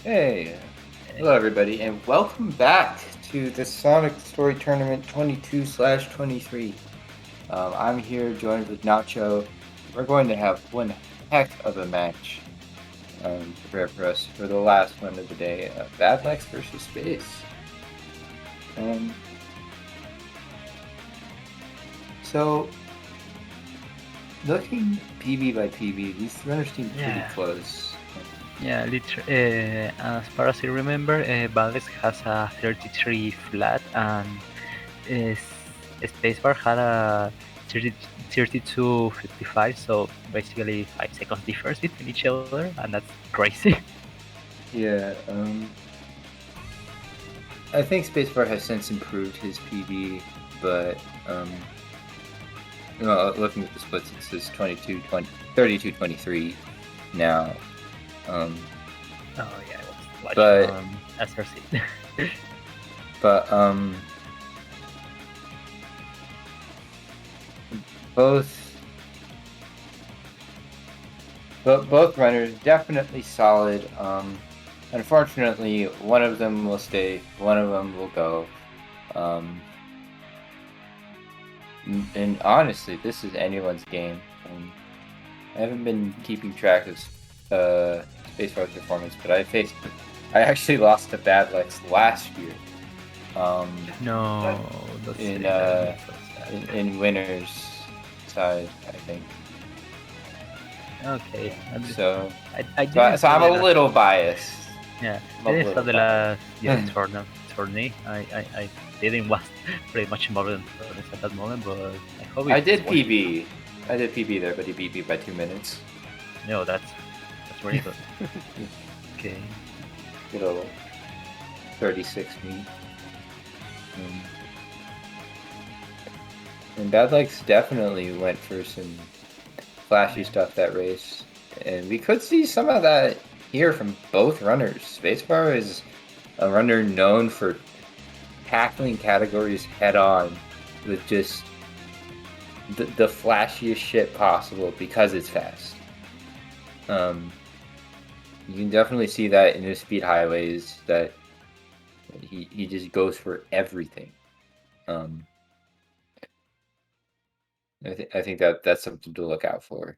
Hey, hello everybody, and welcome back to the Sonic Story Tournament 22/23. I'm here joined with Nacho. We're going to have one heck of a match prepared for us for the last one of the day, Bad Lex versus Space. So, looking PB by PB, these runners seem pretty close. Yeah, as far as I remember, Baldex has a 33 flat and Spacebar had a 32.55, so basically 5 seconds difference between each other, and that's crazy. Yeah, I think Spacebar has since improved his PB, but looking at the splits, it says 32-23 now. Oh yeah, I was but watching SRC. but both runners definitely solid. Unfortunately, one of them will stay, one of them will go. And honestly, this is anyone's game. I haven't been keeping track of Spacebar's performance, but I actually lost to Bad Lex last year. No, in winners side, I think. Okay. So I didn't so I'm a little biased. Yeah, I'm a I didn't little the last biased. tourney. I didn't was pretty much involved in tournaments at that moment, but I hope I did PB. I did PB there, but he beat me by 2 minutes. No, that's really good. Okay. Good old 36 me. And Bad Lex definitely went for some flashy stuff that race. And we could see some of that here from both runners. Spacebar is a runner known for tackling categories head on with just the flashiest shit possible because it's fast. You can definitely see that in his speed highways that he just goes for everything. I think that's something to look out for.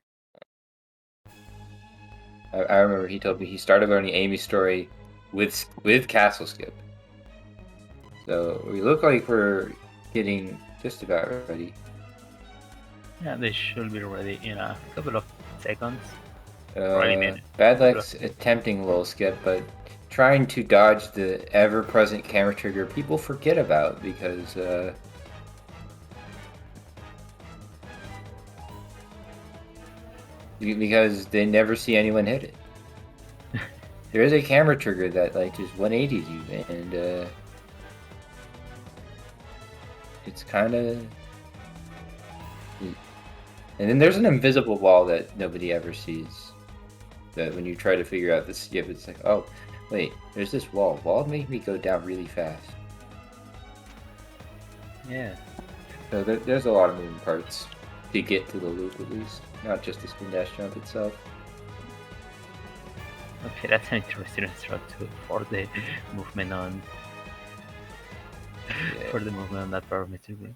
I remember he told me he started learning Amy's story with Castle Skip. So we look like we're getting just about ready. Yeah, they should be ready in a couple of seconds. Bad Lex attempting little skip, but trying to dodge the ever-present camera trigger people forget about because they never see anyone hit it. There is a camera trigger that like just 180s you, and it's kind of. And then there's an invisible wall that nobody ever sees. That when you try to figure out the skip, it's like, oh, wait, there's this wall. Wall made me go down really fast. Yeah. So there's a lot of moving parts to get to the loop at least, not just the spin dash jump itself. Okay, that's an interesting instructor for the movement on that part of Mr. Green.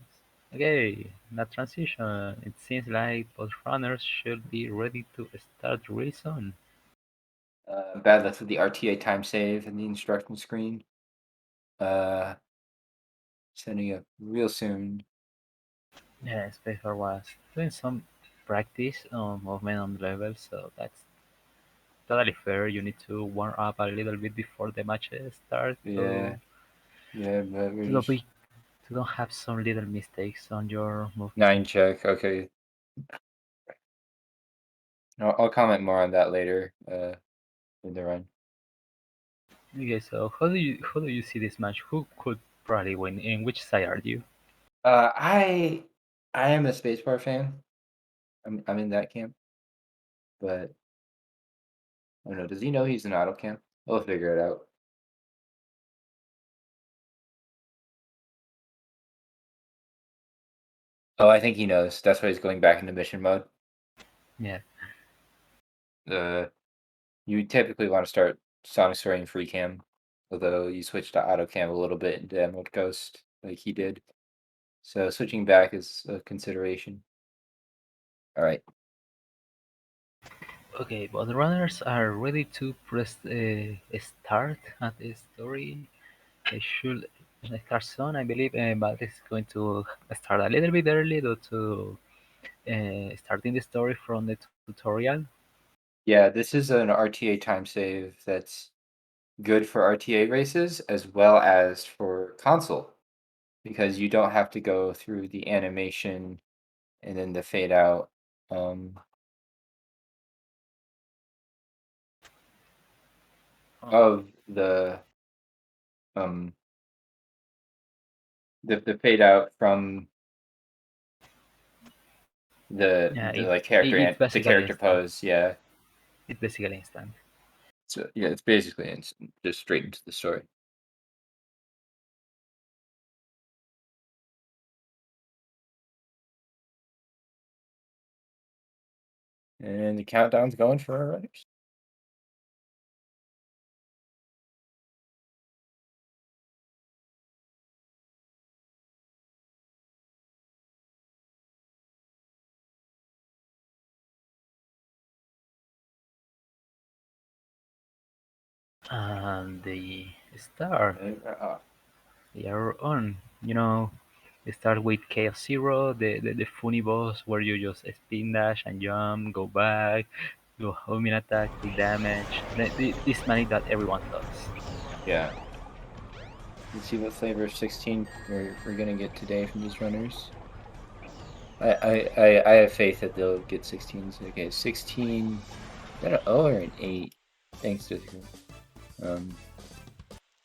Okay, that transition. It seems like both runners should be ready to start really soon. Bad Lex with the RTA time save and the instruction screen. Sending up real soon. Yeah, Spacebar was doing some practice on movement on the level, so that's totally fair. You need to warm up a little bit before the matches start. Yeah. Yeah, but To don't have some little mistakes on your movement. 9 check, okay. I'll comment more on that later in the run. Okay, so how do you see this match? Who could probably win? In which side are you? I am a Spacebar fan. I'm in that camp. But I don't know, does he know he's an auto camp? We'll figure it out. Oh, I think he knows. That's why he's going back into mission mode. Yeah. you typically want to start Sonic Story in free cam, although you switch to auto cam a little bit into Emerald Coast, like he did. So switching back is a consideration. All right. Okay, but the runners are ready to press start at the story. They should start soon, I believe, but it's going to start a little bit early due to starting the story from the tutorial. Yeah, this is an RTA time save that's good for RTA races as well as for console, because you don't have to go through the animation and then the fade out. Of um the fade out from the Yeah, like character it's and the basically character instant. pose, yeah. It's basically instant. So yeah, it's basically instant, just straight into the story. And the countdown's going for our runners. And the star. They are on. They start with Chaos Zero, the funny boss where you just spin dash and jump, go back, do homing attack, take damage. This manic that everyone does. Yeah. Let's see what flavor of 16 we're gonna get today from these runners. I have faith that they'll get 16s. Okay, 16. Is that an O or an 8? Thanks to and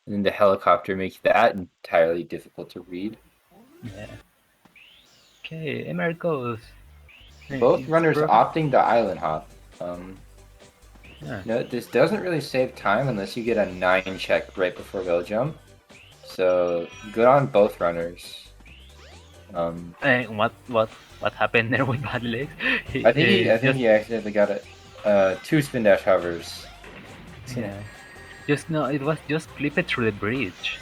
then the helicopter makes that entirely difficult to read. Yeah. Okay, Emerald goes. Both runners opting to island hop. Yeah. No, this doesn't really save time unless you get a 9 check right before wheel jump. So good on both runners. What happened there with Bad Legs? I think he accidentally got it. 2 spin dash hovers. Yeah. It was just flip it through the bridge.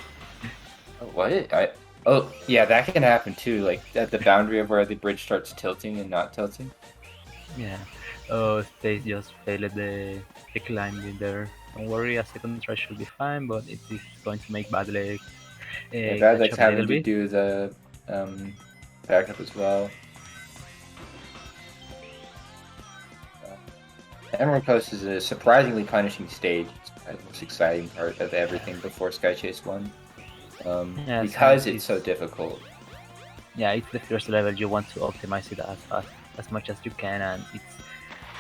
What? Oh, yeah, that can happen too. Like at the boundary of where the bridge starts tilting and not tilting. Yeah. Oh, Space just failed the climbing there. Don't worry, a second try should be fine, but it is going to make Bad Leg Yeah, Bad Leg's catch up a having little to bit. do the backup as well. Emerald Coast is a surprisingly punishing stage. It's probably the most exciting part of everything before Sky Chase 1. Yeah, because it's so difficult. Yeah, it's the first level. You want to optimize it as much as you can, and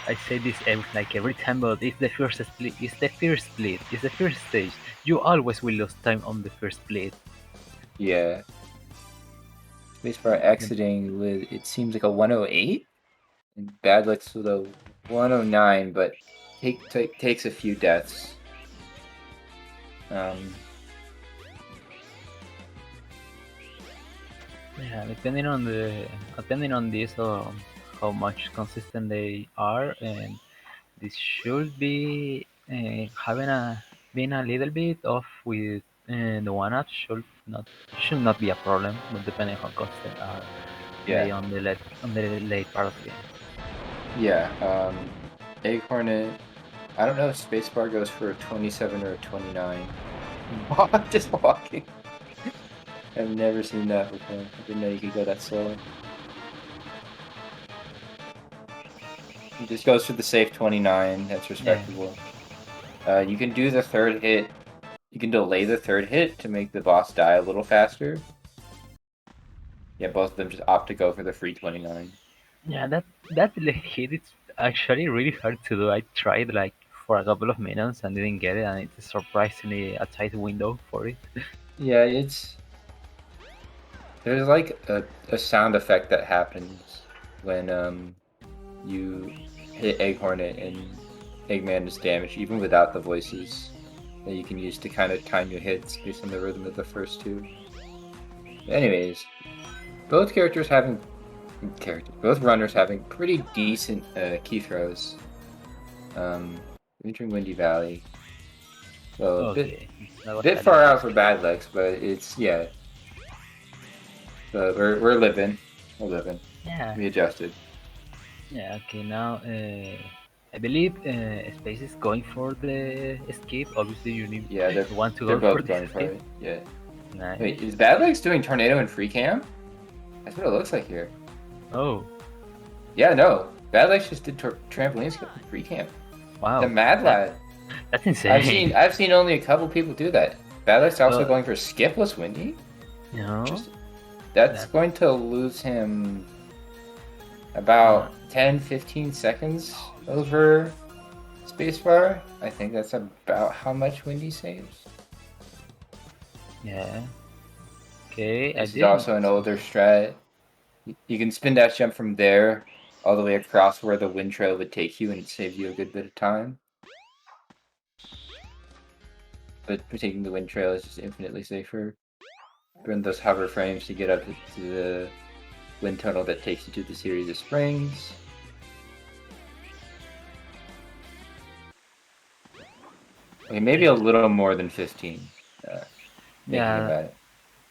I say this every time, but it's the first split. It's the first split. It's the first stage. You always will lose time on the first split. Yeah. Spacebar exiting with, it seems like a 108, and Bad Luck's with a 109, but takes a few deaths. Yeah, depending on this or how much consistent they are, and this should be being a little bit off with the one up should not be a problem, but depending how consistent are they on the late part of the game. Yeah, Egg Hornet, I don't know if Spacebar goes for a 27 or a 29. Just walking. I've never seen that before. I didn't know you could go that slow. He just goes for the safe 29. That's respectable. You can do the third hit. You can delay the third hit to make the boss die a little faster. Yeah, both of them just opt to go for the free 29. Yeah, that hit is actually really hard to do. I tried like for a couple of minutes and didn't get it, and it's surprisingly a tight window for it. Yeah, there's like a sound effect that happens when you hit Egg Hornet and Eggman is damaged, even without the voices, that you can use to kind of time your hits based on the rhythm of the first two. Anyways, both runners having pretty decent key throws. Entering Windy Valley. So a Okay. That was bit a far little out for bad legs, but it's yeah. But we're living. We're living. Yeah. We adjusted. Yeah, okay, now I believe Space is going for the escape. Obviously, you need Yeah, you want to they're go for both the going for escape. it. Yeah. Nice. Wait, is Bad Legs doing Tornado and Free Cam? That's what it looks like here. Oh. Yeah, no. Bad Legs just did trampoline skip and Free Cam. Wow. The Mad Lad. That's insane. I've seen only a couple people do that. Bad Legs also Uh, going for Skipless Windy. No. That's going to lose him about 10-15 seconds over spacebar. I think that's about how much Windy saves. Yeah. Okay, This is also an older strat. You can spin dash jump from there all the way across where the wind trail would take you, and it saves you a good bit of time. But taking the wind trail is just infinitely safer. Burn those hover frames to get up to the wind tunnel that takes you to the series of springs. Okay, maybe a little more than 15. Thinking about it.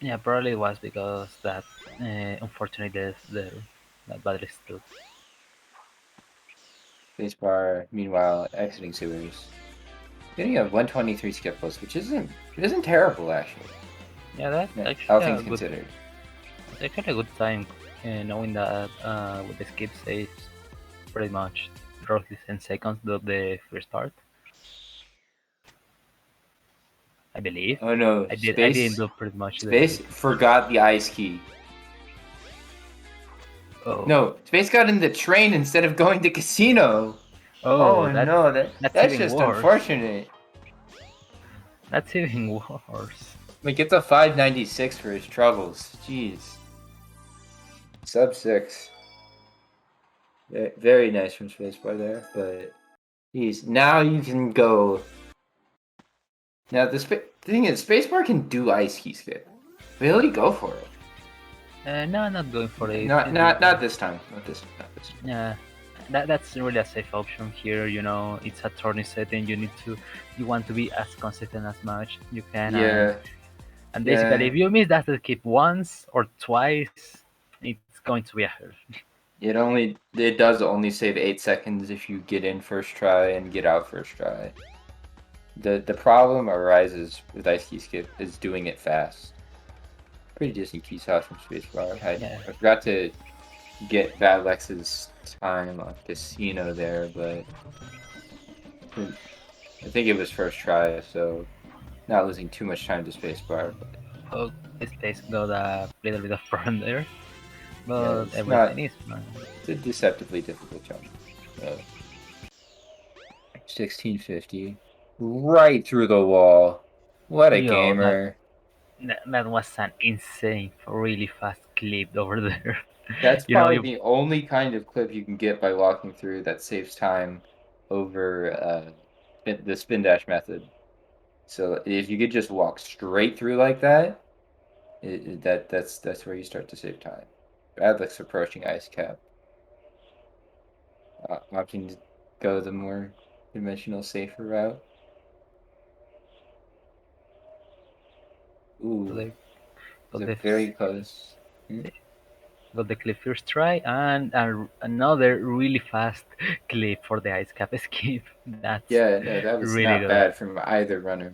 Yeah, probably it was because that unfortunate death there, that battery stood. Spacebar, meanwhile, exiting sewers. Getting a 123 skip post, which isn't terrible actually. Yeah, that's Yeah, actually all a things good, considered. it's actually a good time, knowing that with the skip saves pretty much roughly 10 seconds of the first start. I believe. Oh no, I didn't do pretty much. Space forgot the ice key. Oh. No, Space got in the train instead of going to casino. Oh, no, that's even just worse. unfortunate. That's even worse. He gets a 596 for his troubles. Jeez. Sub 6. Very nice from Spacebar there, but geez, now you can go. Now the thing is, Spacebar can do ice key skip. Really, go for it. No, I'm not going for it. Not this time. Not this time. Yeah, that's really a safe option here. You know, it's a tourney setting. You want to be as consistent as much you can. Yeah. And basically, if you miss that skip once or twice, it's going to be a hell. It does only save 8 seconds if you get in first try and get out first try. The problem arises with ice key skip is doing it fast. Pretty decent key sauce from Spacebar. I forgot to get Bad Lex's time on casino there, but I think it was first try, so not losing too much time to Spacebar. Oh, Space got a little bit of problem there, but Yeah, everything is fine. It's a deceptively difficult jump. 1650. Right through the wall. What a gamer. That was an insane, really fast clip over there. That's probably the only kind of clip you can get by walking through that saves time over the spin dash method. So if you could just walk straight through like that, that's where you start to save time. Badlick's approaching ice cap. Opting to go the more conventional, safer route. Ooh, they're very close. Got the clip first try and another really fast clip for the ice cap escape. That's that was really not good. bad from either runner.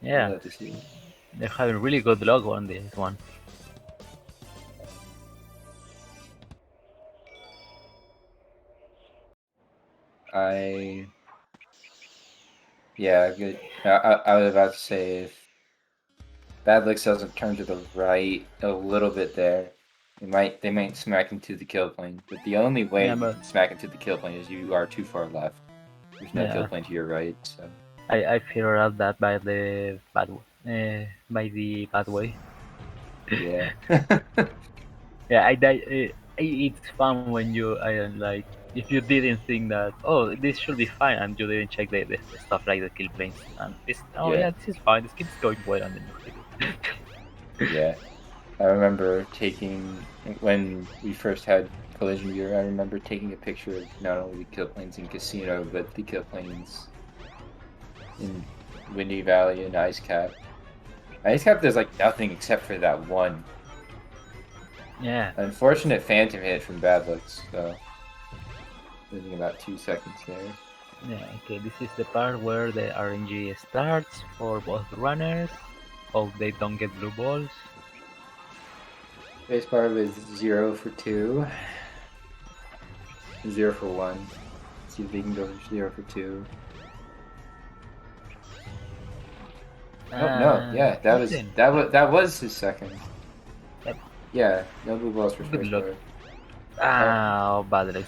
Yeah, Love to see it. they're having really good luck on this one. Good. I was about to say if Bad Licks doesn't turn to the right a little bit there, they might smack into the kill plane. But the only way you can smack into the kill plane is you are too far left. There's no kill plane to your right, so. I figured out that by the bad way. Yeah. Yeah, it's fun when you like if you didn't think that this should be fine and you didn't check the stuff like the kill planes and this this is fine, this keeps going well and then you Yeah. I remember when we first had Collision Viewer, I remember taking a picture of not only the kill planes in Casino, but the kill planes in Windy Valley and Ice Cap. Ice Cap, there's like nothing except for that one. Yeah. Unfortunate phantom hit from Bad Looks, so losing about 2 seconds there. Yeah, okay, this is the part where the RNG starts for both runners. Hope they don't get blue balls. Spacebar was 0 for 2. 0 for 1. See if they can go 0 for 2. Oh no, yeah, that was his second. Yep. Yeah, no blue balls for Good luck. Spacebar. Oh, bad luck.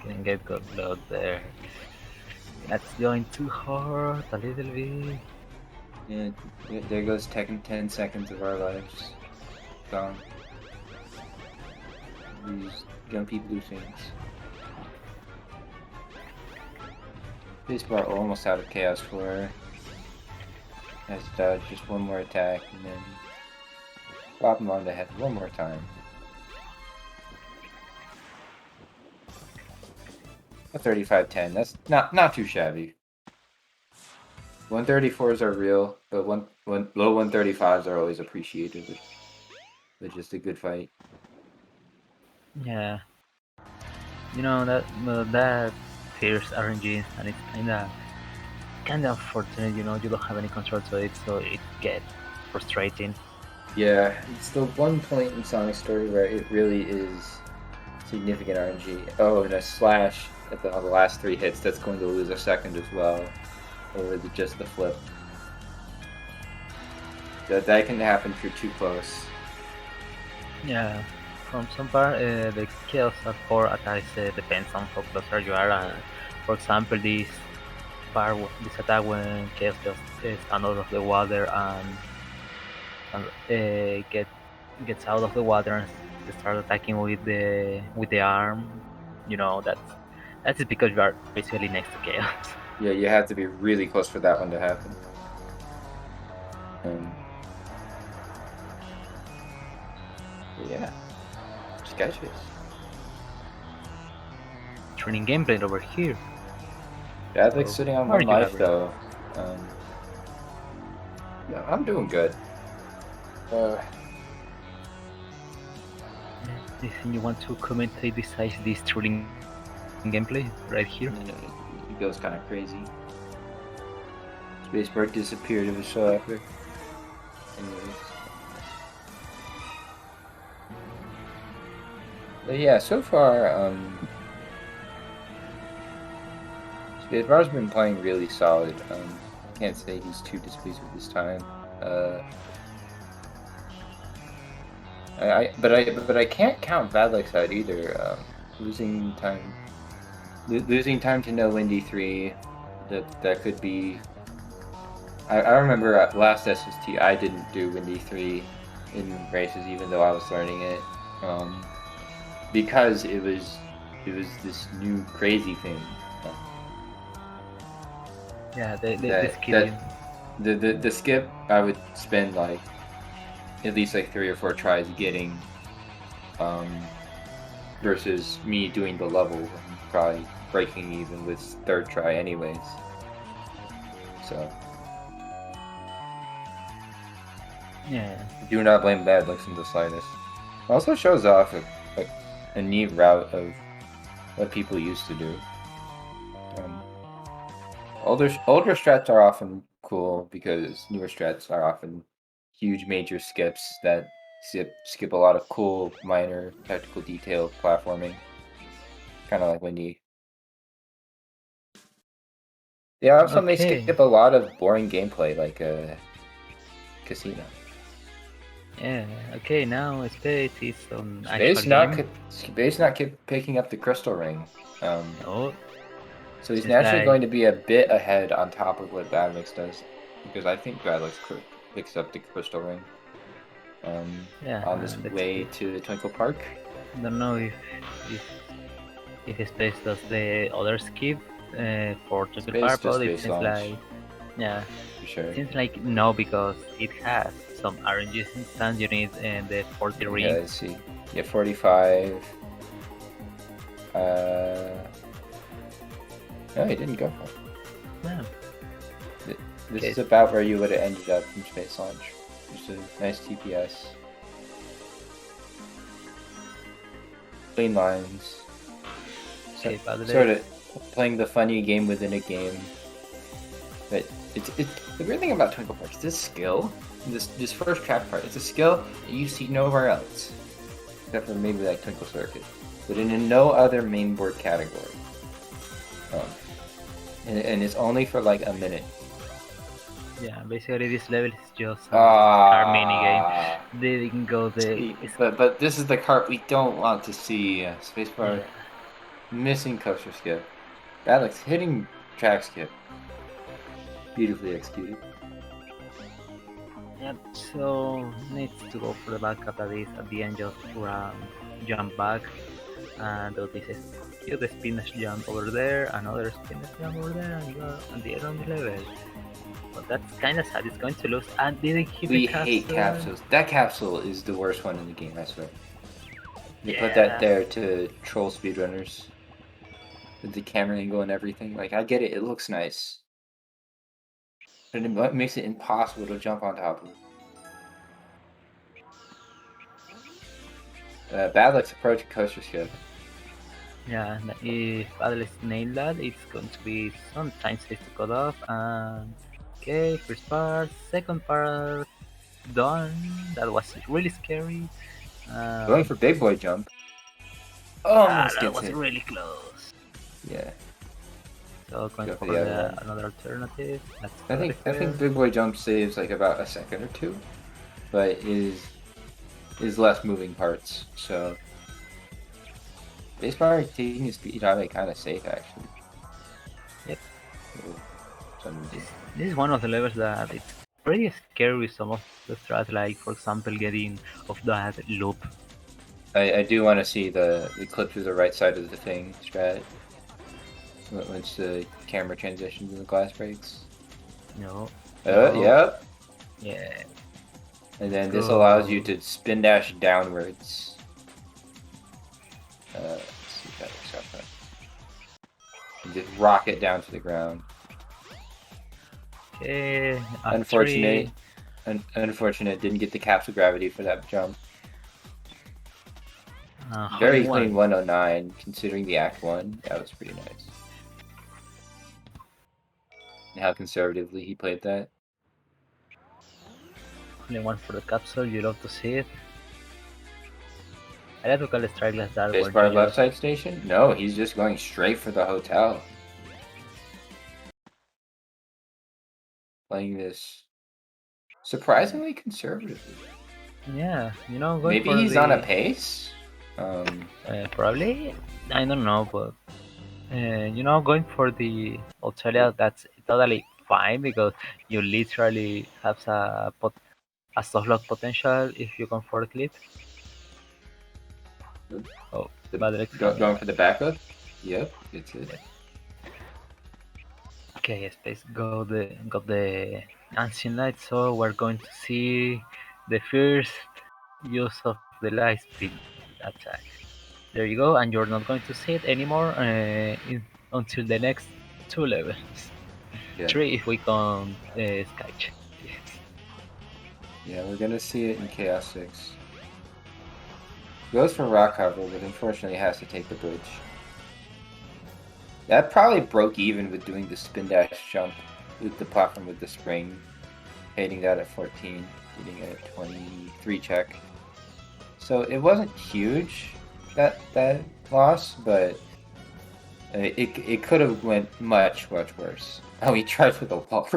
Didn't get good luck there. That's going too hard a little bit. Yeah, there goes 10 seconds of our lives. Gone. These jumpy blue things. Spacebar almost out of Chaos 4. Has to dodge just one more attack and then pop him on the head one more time. A 35-10, that's not too shabby. 134s are real, but low 135s are always appreciated. But just a good fight. Yeah. You know that fierce RNG, and it's kinda unfortunate. You know, you don't have any control to it, so it gets frustrating. Yeah, it's the one point in Sonic Story where it really is significant RNG. Oh, and a slash at the last 3 hits, that's going to lose a second as well. Or is it just the flip? That can happen if you're too close. Yeah, from some part, the kills at 4 attacks depends on how closer you are. For example, this attack when Chaos just stand out of the water and gets out of the water and start attacking with the arm. You know that's because you are basically next to Chaos. Yeah, you have to be really close for that one to happen. Yeah, sketches. Training gameplay over here. Yeah, like sitting on one life though. Yeah, I'm doing good. Anything you want to commentate besides this training gameplay right here? It goes kind of crazy. Spacebar disappeared. It was so epic. Anyways. But yeah, so far, Spacebar's been playing really solid. Can't say he's too displeased with his time. But I can't count Bad Luck's out either. Losing time to no Windy 3. That could be. I remember at last SST I didn't do Windy 3 in races even though I was learning it. Because it was this new crazy thing. Yeah, the skip I would spend like at least like 3 or 4 tries getting, versus me doing the level and probably breaking even with 3rd try anyways. So yeah, do not blame Bad Looks in the slightest. It also shows off a neat route of what people used to do. Older strats are often cool because newer strats are often huge major skips that skip a lot of cool minor technical detail platforming. Kind of like Windy. They also may skip a lot of boring gameplay like Casino. Yeah, okay, now Space is on Space not keep picking up the crystal ring. Oh. So he's naturally going to be a bit ahead on top of what Badmix does. Because I think Badmix picks up the crystal ring. On his way to the Twinkle Park. I don't know if Space does the other skip for Twinkle Park, but it seems like Yeah. For sure. Seems like no, because it has some RNG instance. You need the 40 Yeah, rings. let's see. Yeah, 45. No, he didn't go for it. Yeah. This Okay. is about where you would have ended up from space launch. Just a nice TPS. Clean lines. Okay, but Sort of playing the funny game within a game. But it's the weird thing about Twinkle Park is this skill. This first track part, it's a skill that you see nowhere else. Except for maybe like Twinkle Circuit. But in no other mainboard category. And it's only for like a minute. Yeah, basically this level is just a car mini game. They didn't go the. But this is the cart we don't want to see. Spacebar missing coaster skip. Alex hitting track skip. Beautifully executed. Yep, so needs to go for the back after this at the end, just jump back and do this. Do the spinach jump over there, another spinach jump over there, and you are at the end of the level. But that's kind of sad. It's going to lose and didn't hit We the capsule. hate capsules. That capsule is the worst one in the game, I swear. They put Yeah. that there to troll speedrunners. With the camera angle and everything. Like, I get it, it looks nice. But it makes it impossible to jump on top of it. Badluck's approach coaster skip. Yeah, and if Adles nail that, it's going to be some time space to cut off. And okay, first part, second part done. That was really scary. Going for big boy jump. Almost that gets was hit. really close. Yeah. So going Go for for the other one. another alternative. That's I think big boy jump saves like about a second or two, but is less moving parts. So Spacebar taking his speed out like kind of safe actually. Yep. So, This is one of the levels that it's pretty scary with some of the strats, like for example getting off that loop. I do want to see the clip to the right side of the thing strat. Once the camera transitions and the glass breaks. No. Yep. Yeah. And then this Go. allows you to spin dash downwards. Let's see if that works out right. And just rocket down to the ground. Okay. Unfortunate. Unfortunate. Didn't get the capsule gravity for that jump. Very clean 109 considering the Act 1. That was pretty nice. And how conservatively he played that. Only one for the capsule, you love to see it. I like to call it strike less that where Spacebar you left side station? No, he's just going straight for the hotel. Playing this surprisingly conservatively. Yeah, you know, going Maybe for he's the, on a pace? Probably, I don't know, but you know, going for the Australia, that's totally fine because you literally have a soft lock potential if you come for a clip. Oh, Going for the backup? Yep, it's it. Okay, space got the ancient light, so we're going to see the first use of the light speed attack. There you go, and you're not going to see it anymore until the next two levels. Yeah. 3 if we count Skyche. Yeah, we're gonna see it in Chaos 6. Goes for rock cover, but unfortunately has to take the bridge. That probably broke even with doing the spin dash jump with the platform with the spring. Hitting that at 14, hitting it at 23 check. So it wasn't huge, that loss, but it could have went much worse. Oh, he tried for the wall.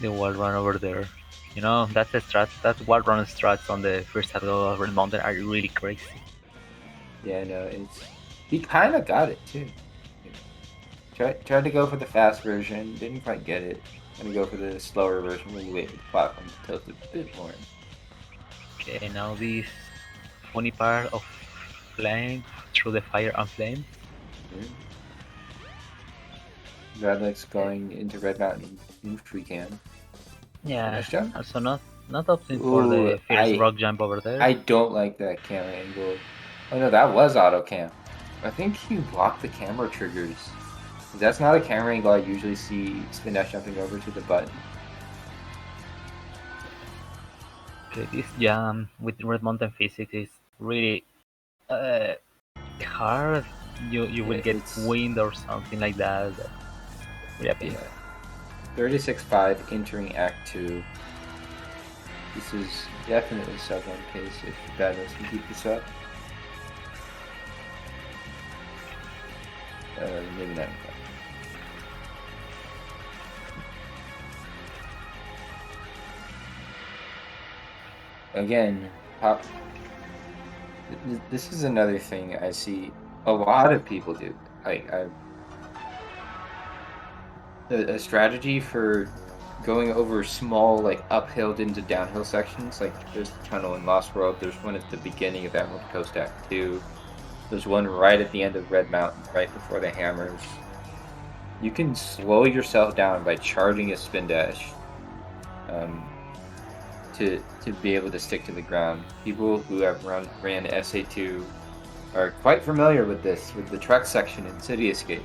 The wall run over there. You know, that's the strat. That wall run strats on the first side over the mountain are really crazy. Yeah, no, he kind of got it too. Tried to go for the fast version, didn't quite get it. Gonna go for the slower version where you wait for the platform to tilt a bit more. Okay, now this funny part of flying through the fire and flame. Radlex going into Red Mountain if we can. Yeah. Nice jump. Also not opting for the fierce rock jump over there. I don't like that camera angle. Oh no, that was auto cam. I think he blocked the camera triggers. That's not a camera angle I usually see spin dash jumping over to the button. Okay, this jump with Red Mountain physics is really hard. You will get wind or something like that. Yeah. 36.5 entering Act 2. This is definitely sub 1 pace if Badness can keep this up. Maybe not. Again, this is another thing I see a lot of people do. A strategy for going over small, like uphill into downhill sections. Like there's the tunnel in Lost World. There's one at the beginning of Emerald Coast Act 2. There's one right at the end of Red Mountain, right before the hammers. You can slow yourself down by charging a spin dash to be able to stick to the ground. People who have ran SA2 are quite familiar with this, with the truck section in City Escape.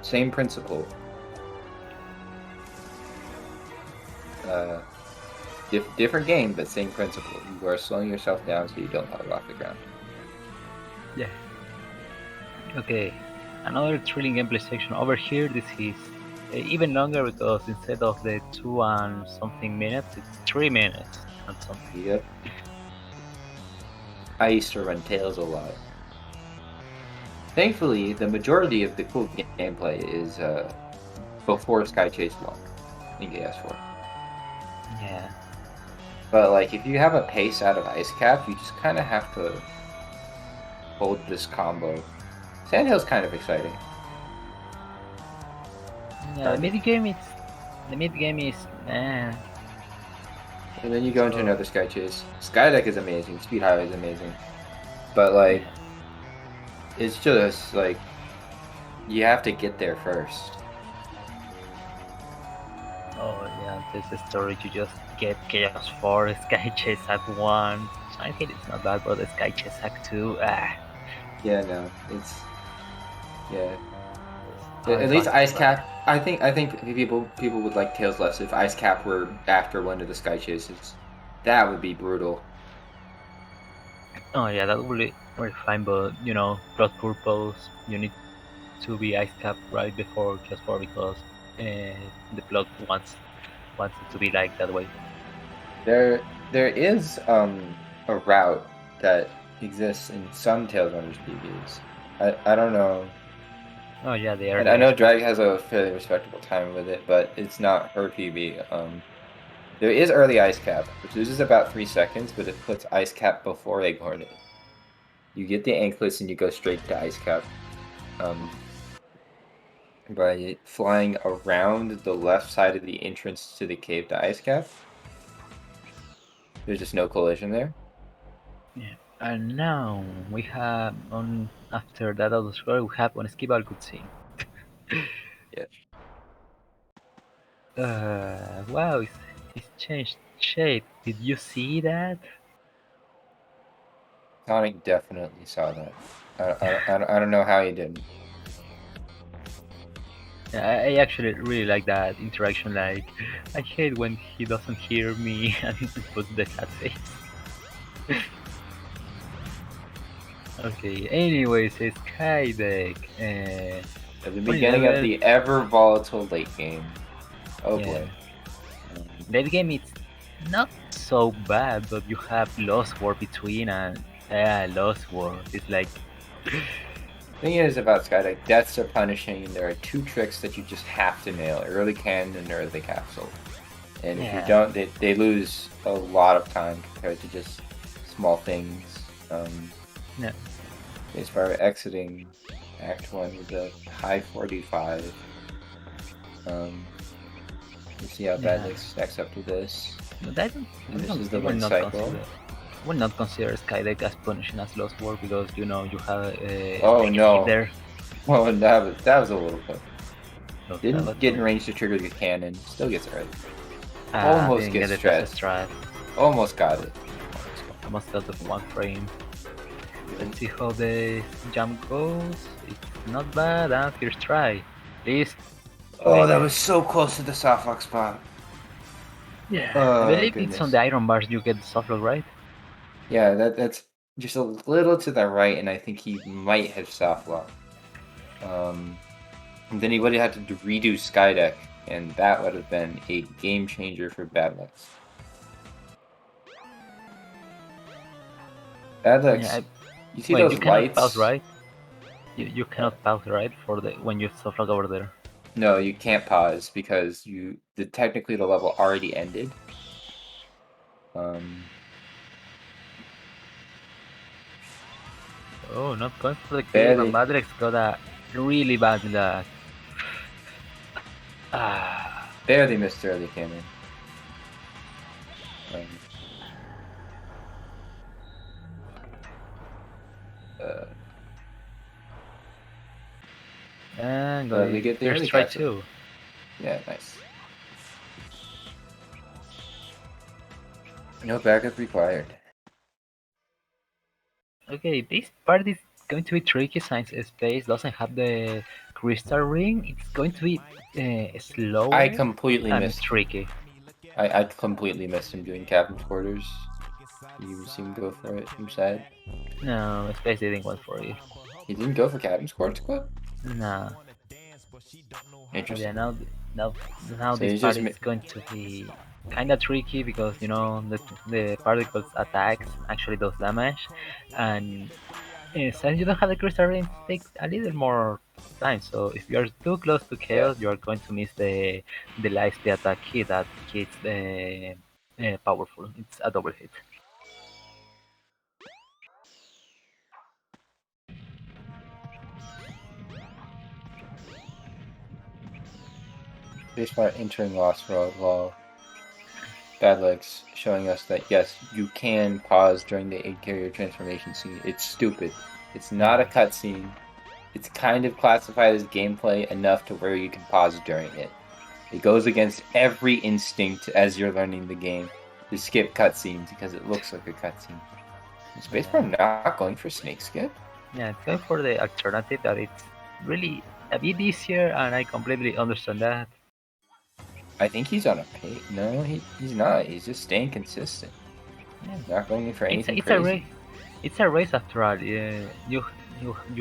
Same principle. Different game, but same principle. You are slowing yourself down so you don't fall off the ground. Yeah. Okay, another thrilling gameplay section over here. This is even longer because instead of the 2 and something minutes, it's 3 minutes and something. Yep. I used to run Tails a lot. Thankfully, the majority of the cool gameplay is before Sky Chase 1 in KS4. Yeah. But like, if you have a pace out of Ice Cap, you just kind of have to hold this combo. Sandhill's kind of exciting. Yeah, the mid game is And then you go into another Sky Chase. Skydeck is amazing. Speed Highway is amazing. But like, it's just like you have to get there first. Oh yeah, there's a story to just get Chaos 4, Sky Chase Act 1. I think it's not bad, but the Sky Chase Act 2, Yeah, no, it's at least Ice Cap. I think people would like Tails less if Ice Cap were after one of the Sky Chases. That would be brutal. Oh yeah, that would be very fine, but you know, Blood Purples, you need to be Ice Cap right before Chaos 4 because the plot wants it to be like that way. There is a route that exists in some Tails Runners PBs. I don't know. Oh yeah, they are. And I know Drag has a fairly respectable time with it, but it's not her PB. There is early Ice Cap, which loses about 3 seconds, but it puts Ice Cap before Egg Hornet. You get the anklets and you go straight to Ice Cap. By flying around the left side of the entrance to the cave to Ice Cap. There's just no collision there. Yeah. And now we have after that other story we have on Skibble cutscene. Yeah. Wow, it's changed shape. Did you see that? Sonic definitely saw that. I don't know how he didn't. Yeah, I actually really like that interaction. Like, I hate when he doesn't hear me and puts the sad face. Okay, anyways, Skydeck. At the beginning of the ever volatile late game. Oh boy. Late game is not so bad, but you have Lost World between and Lost World. It's like. Thing is about Skydeck, deaths are punishing, and there are 2 tricks that you just have to nail: early cannon and early capsule. And if you don't, they lose a lot of time compared to just small things. Yeah. As far as exiting Act 1 with a high 45. You see how badly stacks up to this. But I don't, this is the one cycle. Will not consider Skydeck as punishing as Lost World because you know you have oh no there. Well, that was a little bit. Didn't get in range to trigger the cannon. Still gets it right. Almost Almost get gets it stressed. stride. Almost got it. Almost got the 1 frame. Let's see how the jump goes. It's not bad. And first try. Please. Oh, that was so close to the soft lock spot. Yeah. Oh, I believe goodness. it's on the iron bars you get the soft lock, right? Yeah, that's just a little to the right, and I think he might have soft locked. And then he would have had to redo Skydeck, and that would have been a game changer for Badlex. Badlex, Yeah, you see wait, those you cannot lights? pause, right? You cannot pause, right? For the when you soft lock over there. No, you can't pause because technically the level already ended. Oh, not going for the kill, Barely. but Madrex got a really bad lag. Barely missed early cannon. And we get the early first try capture. too. Yeah, nice. No backup required. Okay, this part is going to be tricky since space doesn't have the crystal ring. It's going to be slower. I completely and missed. tricky. I completely missed him doing captain's quarters. You seen him go for it instead? No, space didn't go for it. He didn't go for captain's quarters clip? No. Interesting. Yeah, now So this he's part just is going to be kind of tricky because you know the particles attacks actually does damage, and since you don't have the crystal ring, it takes a little more time. So if you are too close to chaos, you are going to miss the life the attack key that hits the powerful. It's a double hit. This part entering Lost World while Badlegs showing us that yes, you can pause during the aid carrier transformation scene. It's stupid. It's not a cutscene. It's kind of classified as gameplay enough to where you can pause during it. It goes against every instinct as you're learning the game to skip cutscenes because it looks like a cutscene. Is Spacebar not going for snake skip? Yeah, it's going for the alternative that it's really a bit easier, and I completely understand that. I think he's on a pace. No, he's not. He's just staying consistent. Yeah. Not going for anything It's crazy. a race. It's a race after all. Yeah, you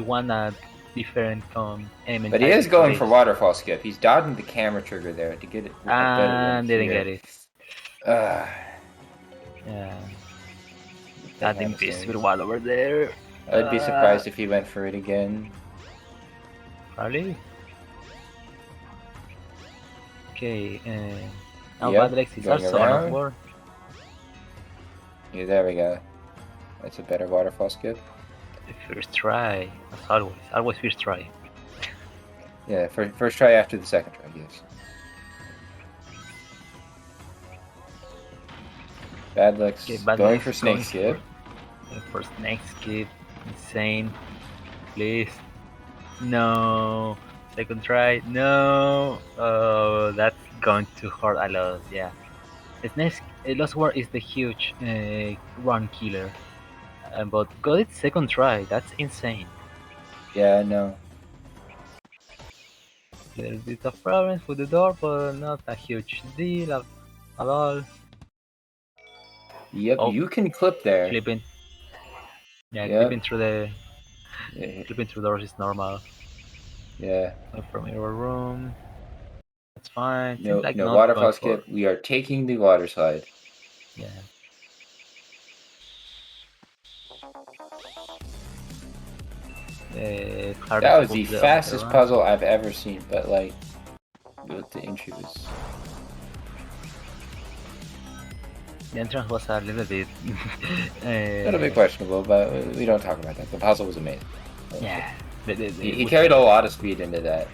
want a different element. But he is going for waterfall skip. He's dodging the camera trigger there to get it. And didn't get it. Yeah. That invisible wall over there. I'd be surprised if he went for it again. Probably. Okay, now Yep, Badlex is going also around. on board. Yeah, there we go. That's a better waterfall skip. The first try, as always first try. Yeah, first try after the second try, yes. Badlex Okay, going Badlex for snake going skip. For snake skip, insane. Please, no. Second try, no. Oh, that's going to hurt a lot. Yeah. The next Lost War is the huge run killer, but got it second try. That's insane. Yeah, no. Little bit of problems with the door, but not a huge deal at all. Yep, Oh, you can clip there. Clipping. Yeah, Yep. clipping through the clipping through doors is normal. Yeah. From your room. That's fine. No, Seems like no not waterfall going skip. for- We are taking the water slide. Yeah. That was the fastest puzzle I've ever seen, but like, the entry was. The entrance was a little bit. A little bit questionable, but we don't talk about that. The puzzle was amazing. Yeah. He carried a lot of speed into that.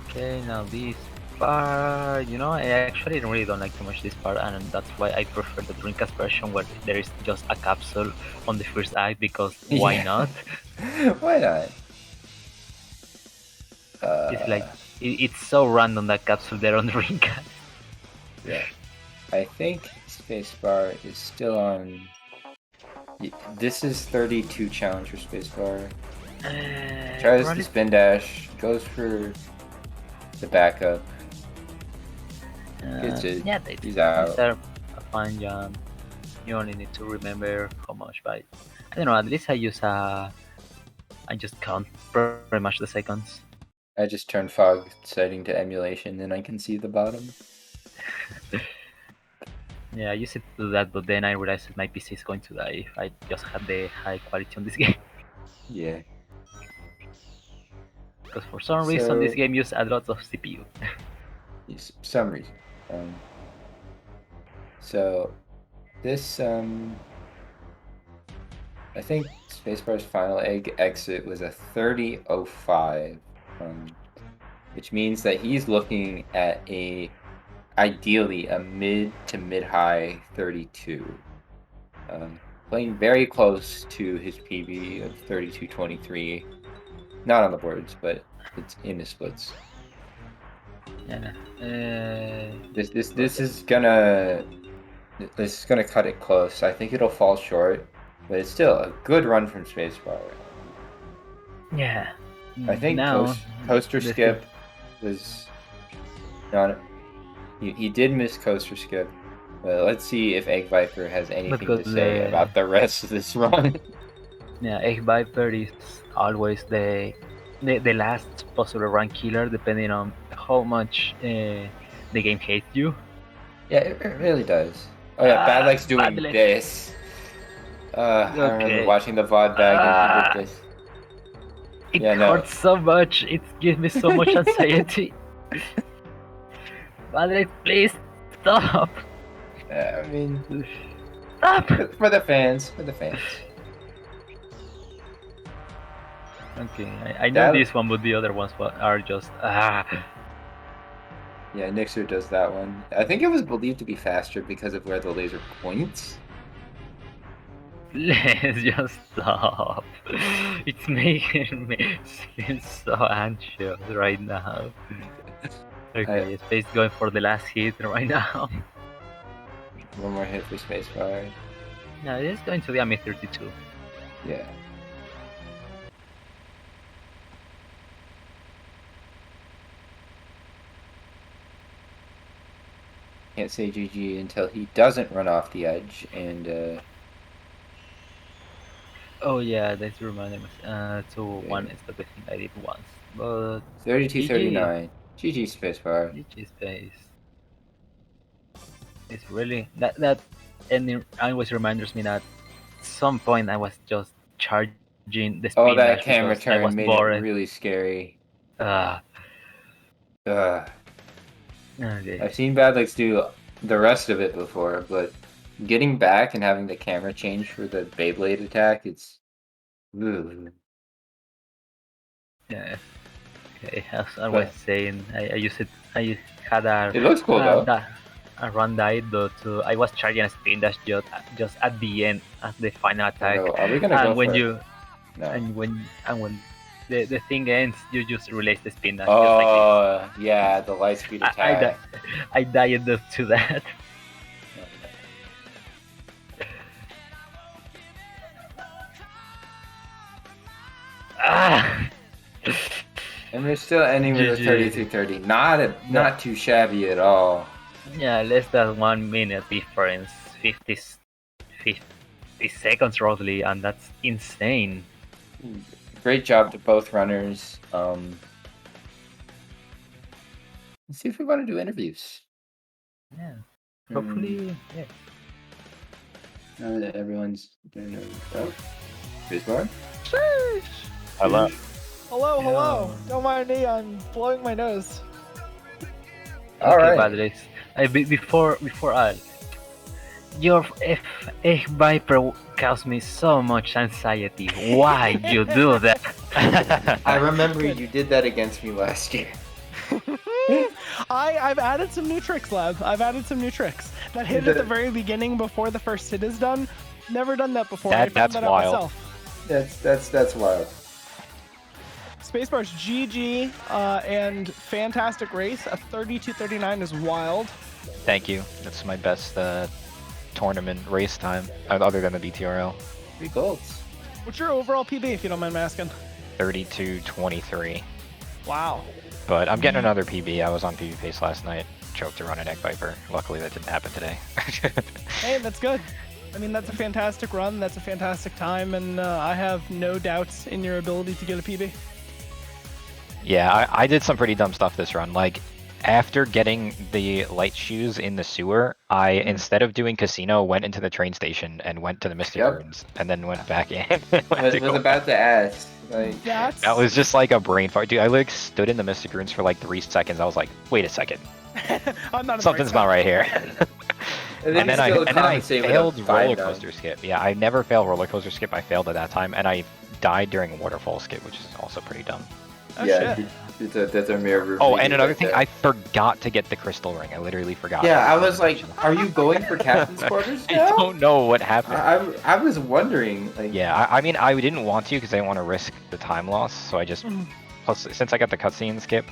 Okay, now this part, you know, I actually really don't like too much this part, and that's why I prefer the Dreamcast version where there is just a capsule on the first act, because why Yeah. not? Why not? It's like it's so random that capsule there on the ring cat. Yeah. I think spacebar is still on. This is 32 challenge for spacebar. Tries the spin dash, goes for the backup. Gets it. Yeah, He's out. These are a fun jump. You only need to remember how much, but I don't know. At least I just count pretty much the seconds. I just turn fog setting to emulation, and I can see the bottom. Yeah, I used to do that, but then I realized that my PC is going to die if I just had the high quality on this game. Yeah. Because for some reason this game uses a lot of CPU. Yes, some reason. So this I think Spacebar's final exit was a 30.05, which means that he's looking at ideally a mid to mid-high 32. Playing very close to his PB of 32.23. Not on the boards, but it's in the splits. Yeah. This is gonna cut it close. I think it'll fall short, but it's still a good run from Spacebar. Yeah. I think coaster skip was not. He did miss coaster skip, but let's see if Egg Viper has anything to say about the rest of this run. Yeah, Egg Viper is always the last possible run killer, depending on how much the game hates you. Yeah, it really does. Oh yeah, Bad Leg's doing this. I remember watching the VOD bag and he did this. It hurts so much. It gives me so much anxiety. Bad Leg, please stop. I mean, stop for the fans. For the fans. Okay, I know this one, but the other ones are just Yeah, Nixer does that one. I think it was believed to be faster because of where the laser points. Let's just stop. It's making me feel so anxious right now. Okay, Space going for the last hit right now. One more hit for Spacebar. No, it's going to be a mid 32. Yeah. Can't say GG until he doesn't run off the edge and Oh yeah, that's reminding me. 2-1 is the best thing I did once, but 32-39. GG Spacebar. GG Space. It's really that ending always reminds me that at some point I was just charging the spin. Oh, that camera turn made it really scary. Okay. I've seen Bad Legs do the rest of it before, but getting back and having the camera change for the Beyblade attack, it's... Ooh. Yeah. Okay, as I was saying, I used it. I had a. It looks cool though. A run died, but I was charging a spin dash just at the end, at the final attack. Oh, are we gonna and go when for you it? No. and when the thing ends, you just release the spin dash. Oh, just like this. Yeah, the light speed attack. I died to that. And we're still ending with a 33-30. Not too shabby at all. Yeah, less than 1 minute difference, 50 seconds roughly, and that's insane. Great job to both runners. Let's see if we want to do interviews. Yeah, hopefully, yeah. Now that everyone's doing their stuff. Spacebar? Sheesh. Hello. Hello. Don't mind me, I'm blowing my nose. Okay, Padres. Before your Egg Viper caused me so much anxiety. Why you do that? I remember you did that against me last year. I've added some new tricks, Lab. I've added some new tricks. That hit at the very beginning before the first hit is done. Never done that before. I found that out myself. That's wild. Spacebar's GG and fantastic race. A 32:39 is wild. Thank you. That's my best tournament race time, other than the BTRL. 3 golds. What's your overall PB, if you don't mind me asking? 32:23. Wow. But I'm getting another PB. I was on PB pace last night. Choked to run an Egg Viper. Luckily, that didn't happen today. Hey, that's good. I mean, that's a fantastic run. That's a fantastic time, and I have no doubts in your ability to get a PB. Yeah, I did some pretty dumb stuff this run. Like, after getting the light shoes in the sewer, I, instead of doing casino, went into the train station and went to the Mystic Ruins, and then went back in. I was about to ask. Like, that was just like a brain fart. Dude, I like stood in the Mystic Ruins for like 3 seconds. I was like, wait a second. I'm not Something's not right here. And then I failed with a roller 5 down. coaster skip. Yeah, I never fail roller coaster skip. I failed at that time, and I died during a waterfall skip, which is also pretty dumb. yeah, that's a mirror. Oh, and another thing, I forgot to get the crystal ring. I literally forgot. Yeah, I was like, are you going for captain's quarters I now? don't know what happened. I was wondering. Like, Yeah, I mean, I didn't want to because I didn't want to risk the time loss, so I just... Plus, since I got the cutscene skip,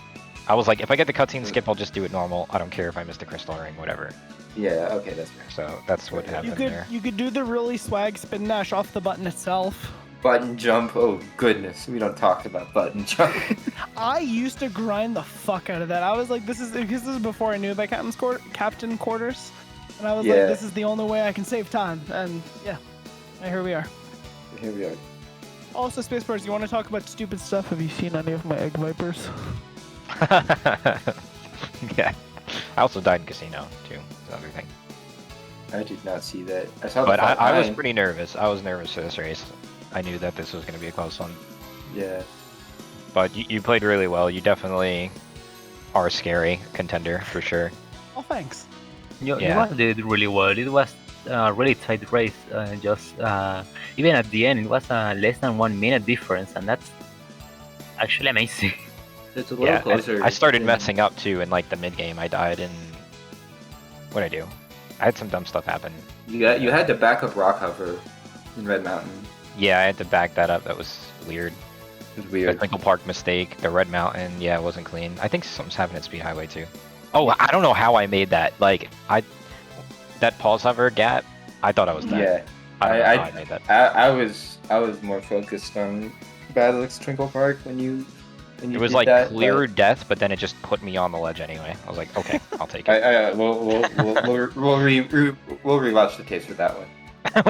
I was like, if I get the cutscene skip, I'll just do it normal. I don't care if I miss the crystal ring, whatever. Yeah, okay, that's fair. So that's what happened there. You could do the really swag spin dash off the button itself. Button jump. Oh goodness, we don't talk about button jump. I used to grind the fuck out of that. I was like, this is before I knew about captain quarters, and I was like, this is the only way I can save time. And yeah, and here we are. Here we are. Also, Spacebarz, you want to talk about stupid stuff? Have you seen any of my Egg Vipers? Yeah. I also died in casino too. Another thing. I did not see that. I saw. But the I was pretty nervous. I was nervous for this race. I knew that this was going to be a close one. Yeah. But you played really well. You definitely are a scary contender for sure. Oh, thanks. You did really well. It was a really tight race. Even at the end, it was less than 1 minute difference, and that's actually amazing. It's a little closer. I started messing up too in like the mid game. I died in. What'd I do? I had some dumb stuff happen. You had to back up rock hover in Red Mountain. Yeah, I had to back that up. That was weird. It was weird. The Twinkle Park mistake. The Red Mountain. Yeah, it wasn't clean. I think something's happened at Speed Highway too. Oh, I don't know how I made that. Like that pause hover gap. I thought I was dead. Yeah. I don't know how I made that. I was more focused on Battlix Twinkle Park when you It was did like that, clear death, but then it just put me on the ledge anyway. I was like, okay, I'll take it. We'll rewatch the tapes for that one.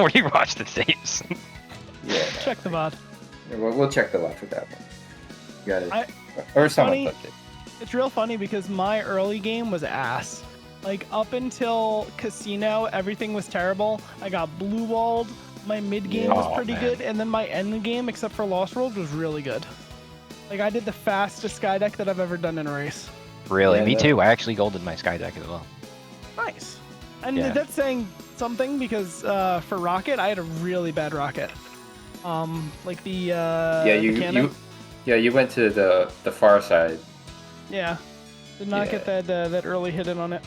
Rewatch the tapes. Yeah. Check the VOD. Yeah, we'll check the VOD for that one. Got it. Or someone funny, clipped it. It's real funny because my early game was ass. Like up until Casino, everything was terrible. I got blue walled. My mid game was pretty good, and then my end game, except for Lost World, was really good. Like I did the fastest sky deck that I've ever done in a race. Really? Me too. I actually golded my sky deck as well. Nice. And Yeah. that's saying something because for Rocket, I had a really bad Rocket. Like the the cannon. you went to the far side. Yeah. Did not get that early hit in on it.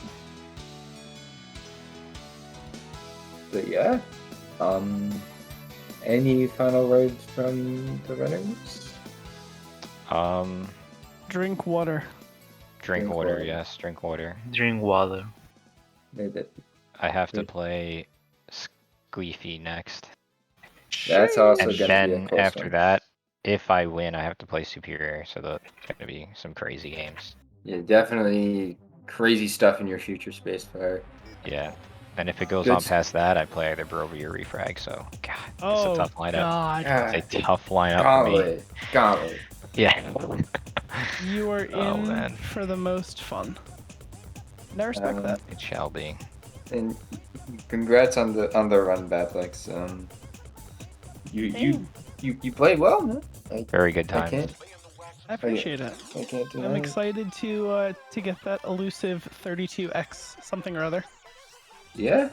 But yeah. Any final words from the runners? Drink water. Drink water, yes, drink water. Drink water. I have to play Squeefy next. That's also and gonna then be a close after one. that, if I win, I have to play Superior, so that's gonna be some crazy games. Yeah, definitely crazy stuff in your future Spacefire. Yeah. And if it goes Good on s- past that, I play either Barovia or Refrag, so God, Oh, it's a tough lineup. God. It's a tough lineup for me. Gauntlet. Yeah. You are Oh, in man. for the most fun. And I respect that. It shall be. And congrats on the run, Batlix. You played well, man. Very good I time. can't. I appreciate it. I can't deny I'm it. excited to get that elusive 32x something or other. Yeah.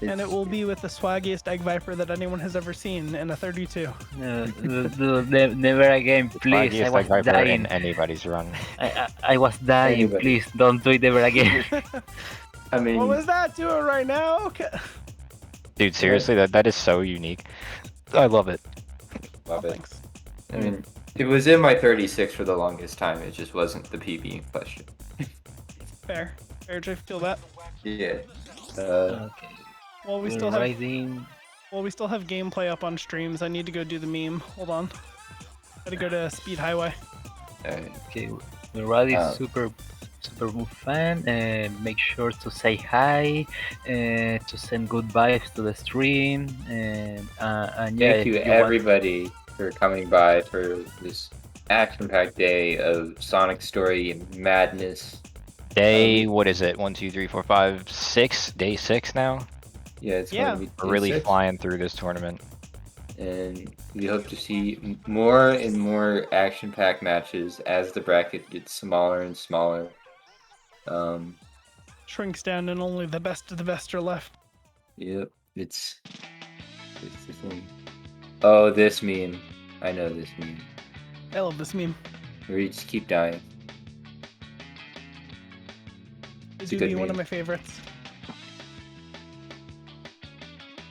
And it will be with the swaggiest Egg Viper that anyone has ever seen in a 32. Never again, please. I Swaggiest was Egg Viper dying. in anybody's run. I was dying. Anybody. Please don't do it ever again. I mean, What was that? Do it right now? Okay. Dude, seriously, that is so unique. I love it. love it. Thanks. I mean, it was in my 36 for the longest time. It just wasn't the PB in question. Fair. Fair to feel that. Yeah. Okay. Well, we We're still have. riding. Well, we still have gameplay up on streams. I need to go do the meme. Hold on. Gotta go to Speed Highway. Okay, we're riding Uh, super fan, and make sure to say hi, to send good vibes to the stream, and yeah, Thank you, if want- everybody, for coming by for this action-packed day of Sonic story and madness. Day, what is it? 1, 2, 3, 4, 5, 6? Day 6 now? Yeah, it's Yeah. going to be We're really day 6. flying through this tournament. And we hope to see more and more action-packed matches as the bracket gets smaller and smaller. Shrinks down and only the best of the best are left. Yep, it's the thing. Oh, this meme. I know this meme. I love this meme. Where you just keep dying. This It's a would good be one meme. of my favorites.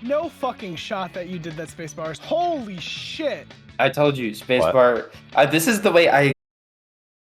No fucking shot that you did that space bars. Holy shit! I told you, spacebar. This is the way I